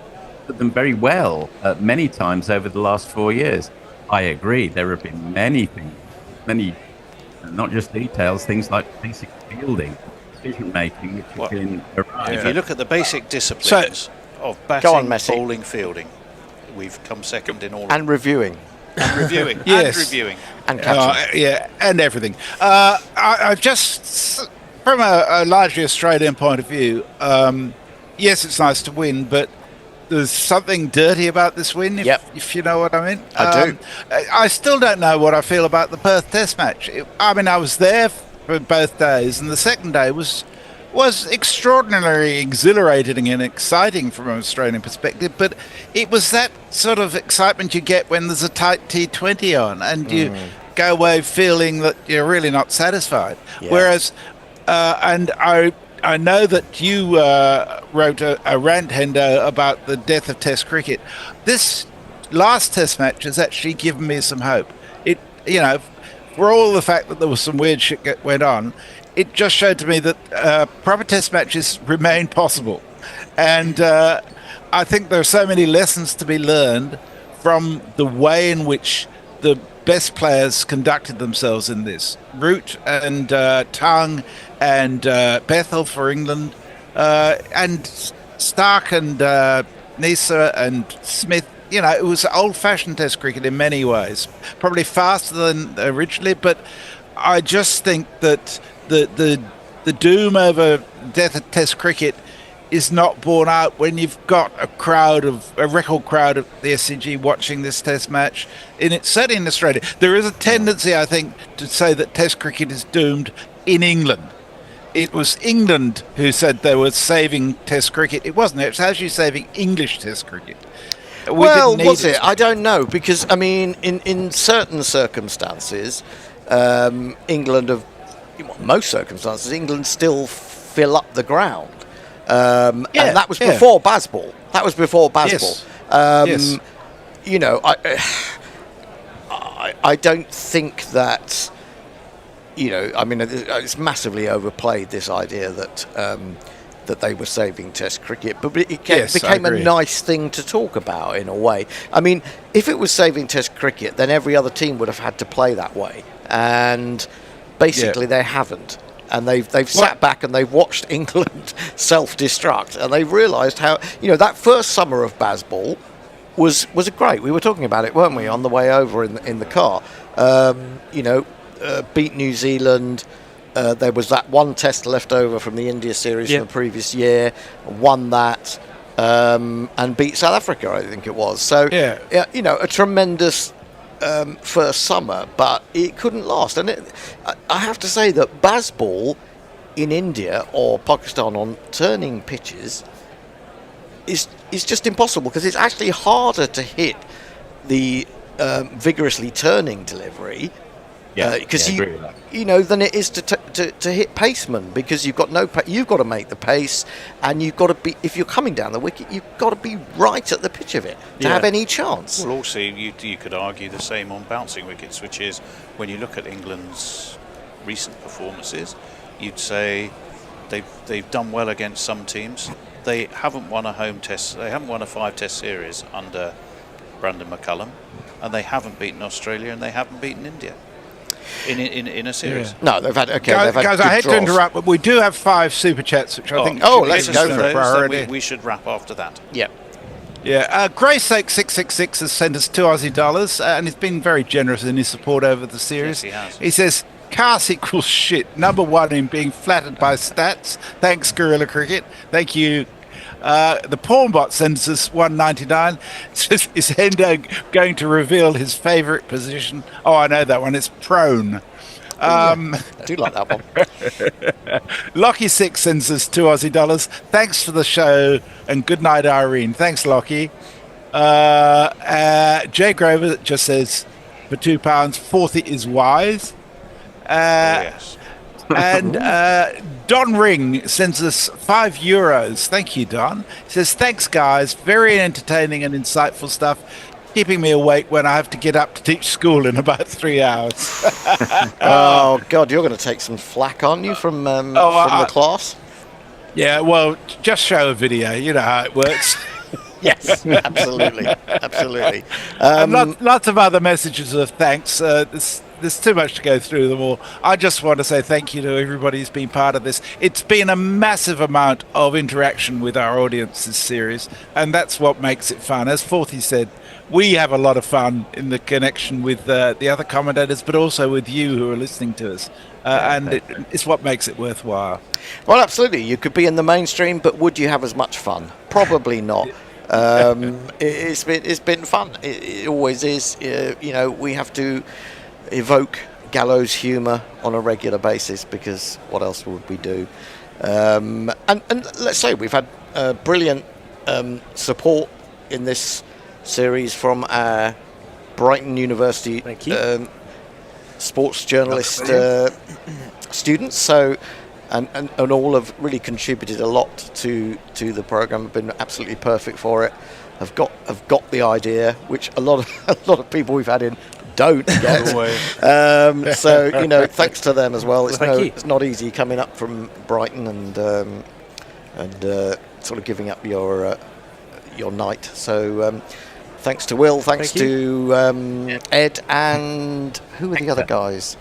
Speaker 11: put them very well many times over the last 4 years. I agree, there have been many things, not just details, things like basic fielding, decision making, which has been
Speaker 13: if you look at the basic disciplines of batting, bowling, fielding, we've come second in all.
Speaker 1: And reviewing.
Speaker 13: And reviewing.
Speaker 9: Yes.
Speaker 13: And reviewing.
Speaker 1: And catching.
Speaker 9: And everything. I just, from a largely Australian point of view, yes, it's nice to win, but there's something dirty about this win, if you know what I mean.
Speaker 1: I do.
Speaker 9: I still don't know what I feel about the Perth Test match. I was there for both days, and the second day was extraordinarily exhilarating and exciting from an Australian perspective, but it was that sort of excitement you get when there's a tight T20 on and you go away feeling that you're really not satisfied. Whereas, and I know that you wrote a rant, Hendo, about the death of Test cricket. This last Test match has actually given me some hope. For all the fact that there was some weird shit that went on, it just showed to me that proper Test matches remain possible. And I think there are so many lessons to be learned from the way in which the best players conducted themselves in this. Root and Tongue and Bethell for England, and Stark and Nisa and Smith. It was old-fashioned Test cricket in many ways, probably faster than originally, but I just think that the doom over death of Test cricket is not borne out when you've got a record crowd of the SCG watching this Test match. Certainly in Australia, there is a tendency, I think, to say that Test cricket is doomed in England. It was England who said they were saving Test cricket. It wasn't. It was actually saving English Test cricket.
Speaker 1: Was it? I don't know, because in certain circumstances, England most circumstances, England still fill up the ground. And that was before Bazball.
Speaker 9: Yes.
Speaker 1: I don't think that, it's massively overplayed, this idea that they were saving Test cricket, but it became a nice thing to talk about in a way. If it was saving Test cricket, then every other team would have had to play that way, and basically they haven't. And they've sat back and they've watched England self-destruct, and they've realised how that first summer of Bazball was great. We were talking about it, weren't we, on the way over in the car? Beat New Zealand. There was that one Test left over from the India series from the previous year. Won that and beat South Africa, I think it was. So a tremendous first summer, but it couldn't last. And I have to say that Bazball in India or Pakistan on turning pitches is just impossible, because it's actually harder to hit the vigorously turning delivery than it is to hit pacemen, because you've got you've got to make the pace, and you've got to be, if you're coming down the wicket, you've got to be right at the pitch of it to have any chance.
Speaker 13: Well, also you could argue the same on bouncing wickets, which is when you look at England's recent performances, you'd say they've done well against some teams. They haven't won a home test. They haven't won a 5-test series under Brandon McCullum, and they haven't beaten Australia, and they haven't beaten India. in a series.
Speaker 1: No, they've had
Speaker 9: Guys, I hate to interrupt, but we do have 5 super chats, which I think.
Speaker 1: Let's go for it.
Speaker 13: Priority. We should wrap after that.
Speaker 1: Yep.
Speaker 9: Yeah, Graysake666 has sent us $2 and he's been very generous in his support over the series.
Speaker 13: Yes, he has.
Speaker 9: He says, Cars equals shit. Number 1 in being flattered by stats. Thanks, Gorilla Cricket. Thank you. The Pornbot sends us $1.99. Says, is Hendo going to reveal his favourite position? Oh, I know that one. It's prone.
Speaker 1: I do like that one.
Speaker 9: Lockie6 sends us $2 Thanks for the show and good night, Irene. Thanks, Lockie. Jay Grover just says for £2, 40 is wise.
Speaker 13: Yes.
Speaker 9: And Don Ring sends us €5. Thank you, Don. He says, thanks, guys. Very entertaining and insightful stuff. Keeping me awake when I have to get up to teach school in about 3 hours.
Speaker 1: Oh, God, you're going to take some flack, aren't you, from the class?
Speaker 9: Yeah, well, just show a video. You know how it works.
Speaker 1: Yes, absolutely. Absolutely.
Speaker 9: And lots of other messages of thanks. There's too much to go through them all. I just want to say thank you to everybody who's been part of this. It's been a massive amount of interaction with our audience this series, and that's what makes it fun. As Forthy said, we have a lot of fun in the connection with the other commentators, but also with you who are listening to us. And it's what makes it worthwhile.
Speaker 1: Well, absolutely. You could be in the mainstream, but would you have as much fun? Probably not. It's been fun. It always is. We have to evoke gallows humour on a regular basis because what else would we do? And let's say we've had brilliant support in this series from our Brighton University sports journalist students. So and all have really contributed a lot to the programme. Have been absolutely perfect for it. Have got the idea, which a lot of people we've had in don't get. So thanks to them as well. It's not easy coming up from Brighton and sort of giving up your night. So thanks to Will, thanks to Ed, and who are the other guys?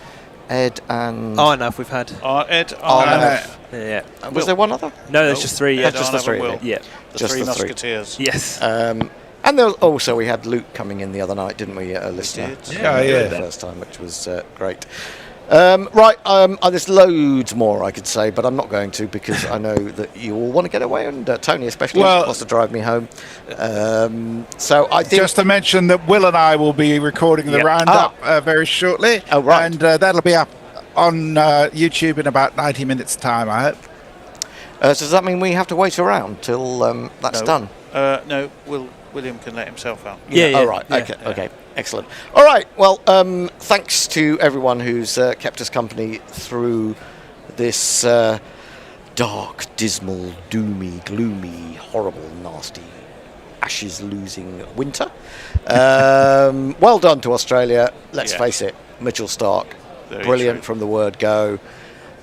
Speaker 1: Ed and
Speaker 5: Arnav we've had.
Speaker 13: Ed,
Speaker 5: Arnav. Yeah.
Speaker 1: Was there one other?
Speaker 5: No, there's just 3.
Speaker 1: Yeah, just the 3.
Speaker 5: Yeah.
Speaker 13: The 3 Musketeers.
Speaker 5: Yes.
Speaker 1: And there was also we had Luke coming in the other night, didn't we? A listener.
Speaker 9: Yeah.
Speaker 1: The first time, which was great. There's loads more I could say, but I'm not going to because I know that you all want to get away, and Tony especially wants to drive me home. So I think
Speaker 9: just to mention that Will and I will be recording the roundup very shortly.
Speaker 1: Oh, right.
Speaker 9: And that'll be up on YouTube in about 90 minutes' time, I hope.
Speaker 1: So does that mean we have to wait around till that's done?
Speaker 13: No, William can let himself out.
Speaker 1: Yeah. Oh, right. Yeah. Okay. Excellent. All right. Well, thanks to everyone who's kept us company through this dark, dismal, doomy, gloomy, horrible, nasty, ashes-losing winter. Well done to Australia. Let's face it, Mitchell Starc, brilliant from the word go.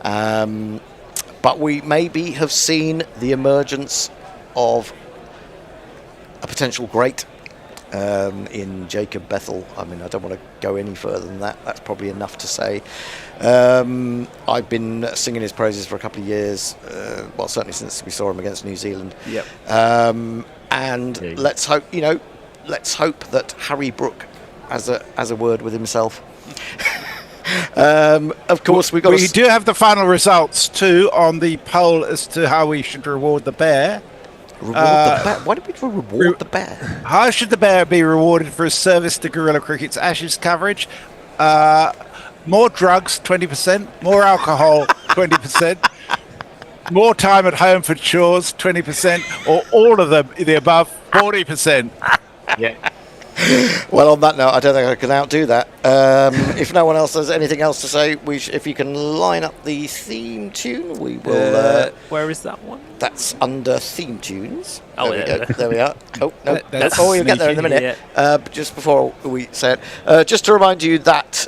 Speaker 1: But we maybe have seen the emergence of a potential great in Jacob Bethell. I mean, I don't want to go any further than that. That's probably enough to say. I've been singing his praises for a couple of years. Well, certainly since we saw him against New Zealand.
Speaker 5: Yep.
Speaker 1: And let's hope that Harry Brook has a word with himself. Of course, we
Speaker 9: do have the final results too on the poll as to how we should reward the bear.
Speaker 1: Reward the bear? Why did we reward the bear?
Speaker 9: How should the bear be rewarded for his service to Gorilla Cricket's Ashes coverage? More drugs, 20%. More alcohol, 20%. More time at home for chores, 20%. Or all of them, the above, 40%.
Speaker 11: Yeah.
Speaker 1: Well, on that note, I don't think I can outdo that. If no one else has anything else to say, if you can line up the theme tune, we will.
Speaker 5: Where is that one?
Speaker 1: That's under theme tunes.
Speaker 5: Oh,
Speaker 1: There we are. Oh, no. You'll get there in a minute.
Speaker 5: Yeah.
Speaker 1: Just before we say it, just to remind you that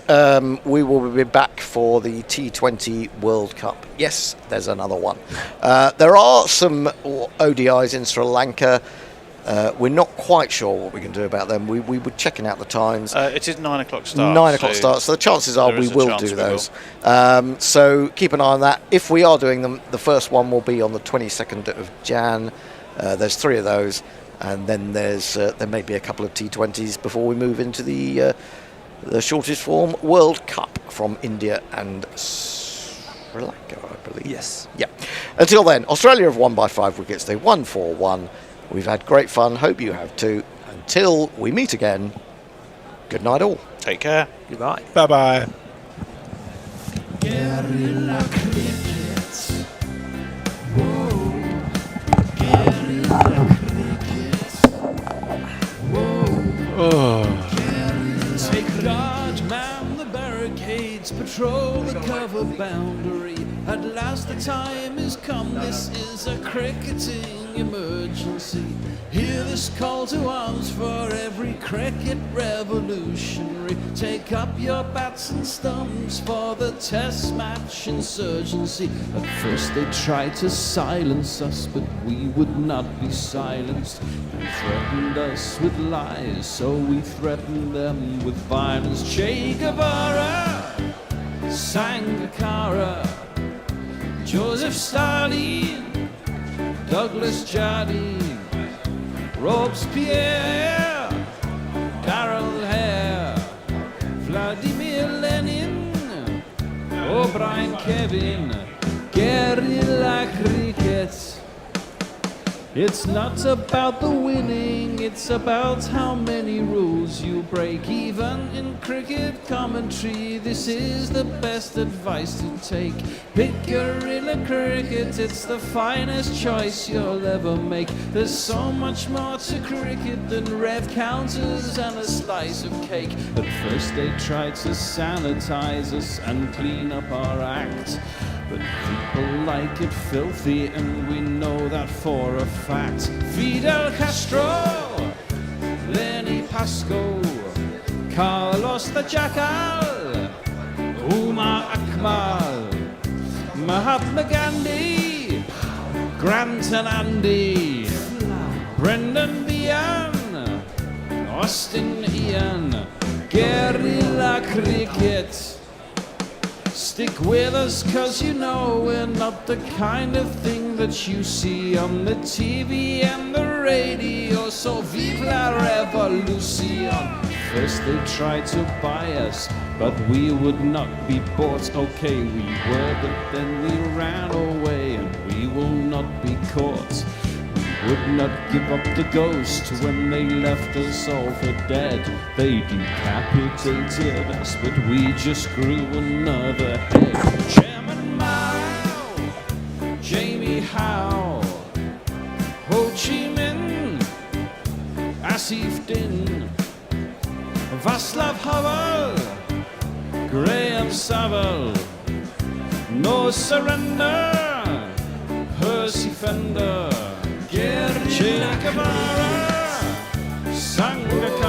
Speaker 1: we will be back for the T20 World Cup. Yes, there's another one. There are some ODIs in Sri Lanka. We're not quite sure what we can do about them. We were checking out the times.
Speaker 13: It is 9 o'clock start.
Speaker 1: 9 o'clock start, so the chances are we will do those. So keep an eye on that. If we are doing them, the first one will be on the 22nd of Jan. There's 3 of those, and then there may be a couple of T20s before we move into the shortest form World Cup from India and Sri Lanka, I believe.
Speaker 5: Yes.
Speaker 1: Yeah. Until then, Australia have won by 5 wickets. They won 4-1. We've had great fun. Hope you have too. Until we meet again, good night all.
Speaker 13: Take care.
Speaker 5: Goodbye.
Speaker 9: Bye-bye.
Speaker 22: Guerrilla crickets. Whoa. Guerrilla crickets. Whoa.
Speaker 9: Oh.
Speaker 22: Take guard, man the barricades, patrol the cover boundary. At last the time is come, this is a cricketing emergency. Hear this call to arms for every cricket revolutionary. Take up your bats and stumps for the test match insurgency. At first they tried to silence us, but we would not be silenced. They threatened us with lies, so we threatened them with violence. Che Guevara, Sangakkara, Joseph Stalin, Douglas Jardine, Robespierre, Darrell Hare, Vladimir Lenin, O'Brien Kevin, guerrilla cricket. It's not about the winning, it's about how many rules you break. Even in cricket commentary, this is the best advice to take. Pick guerrilla cricket, it's the finest choice you'll ever make. There's so much more to cricket than rev counters and a slice of cake. At first they tried to sanitize us and clean up our act, but people like it filthy, and we know that for a fact. Fidel Castro, Lenny Pascoe, Carlos the Jackal, Umar Akmal, Mahatma Gandhi, Grant and Andy, Brendan Behan, Austin Ian, guerrilla cricket. Stick with us, cause you know we're not the kind of thing that you see on the TV and the radio. So vive la revolution. First they tried to buy us, but we would not be bought. Okay, we were, but then we ran away, and we will not be caught. Would not give up the ghost when they left us all for dead. They decapitated us, but we just grew another head. Chairman Mao, Jamie Howe, Ho Chi Minh, Asif Din, Václav Havel, Graham Saville, No Surrender, Percy Fender, Che Guevara, Sangakkara.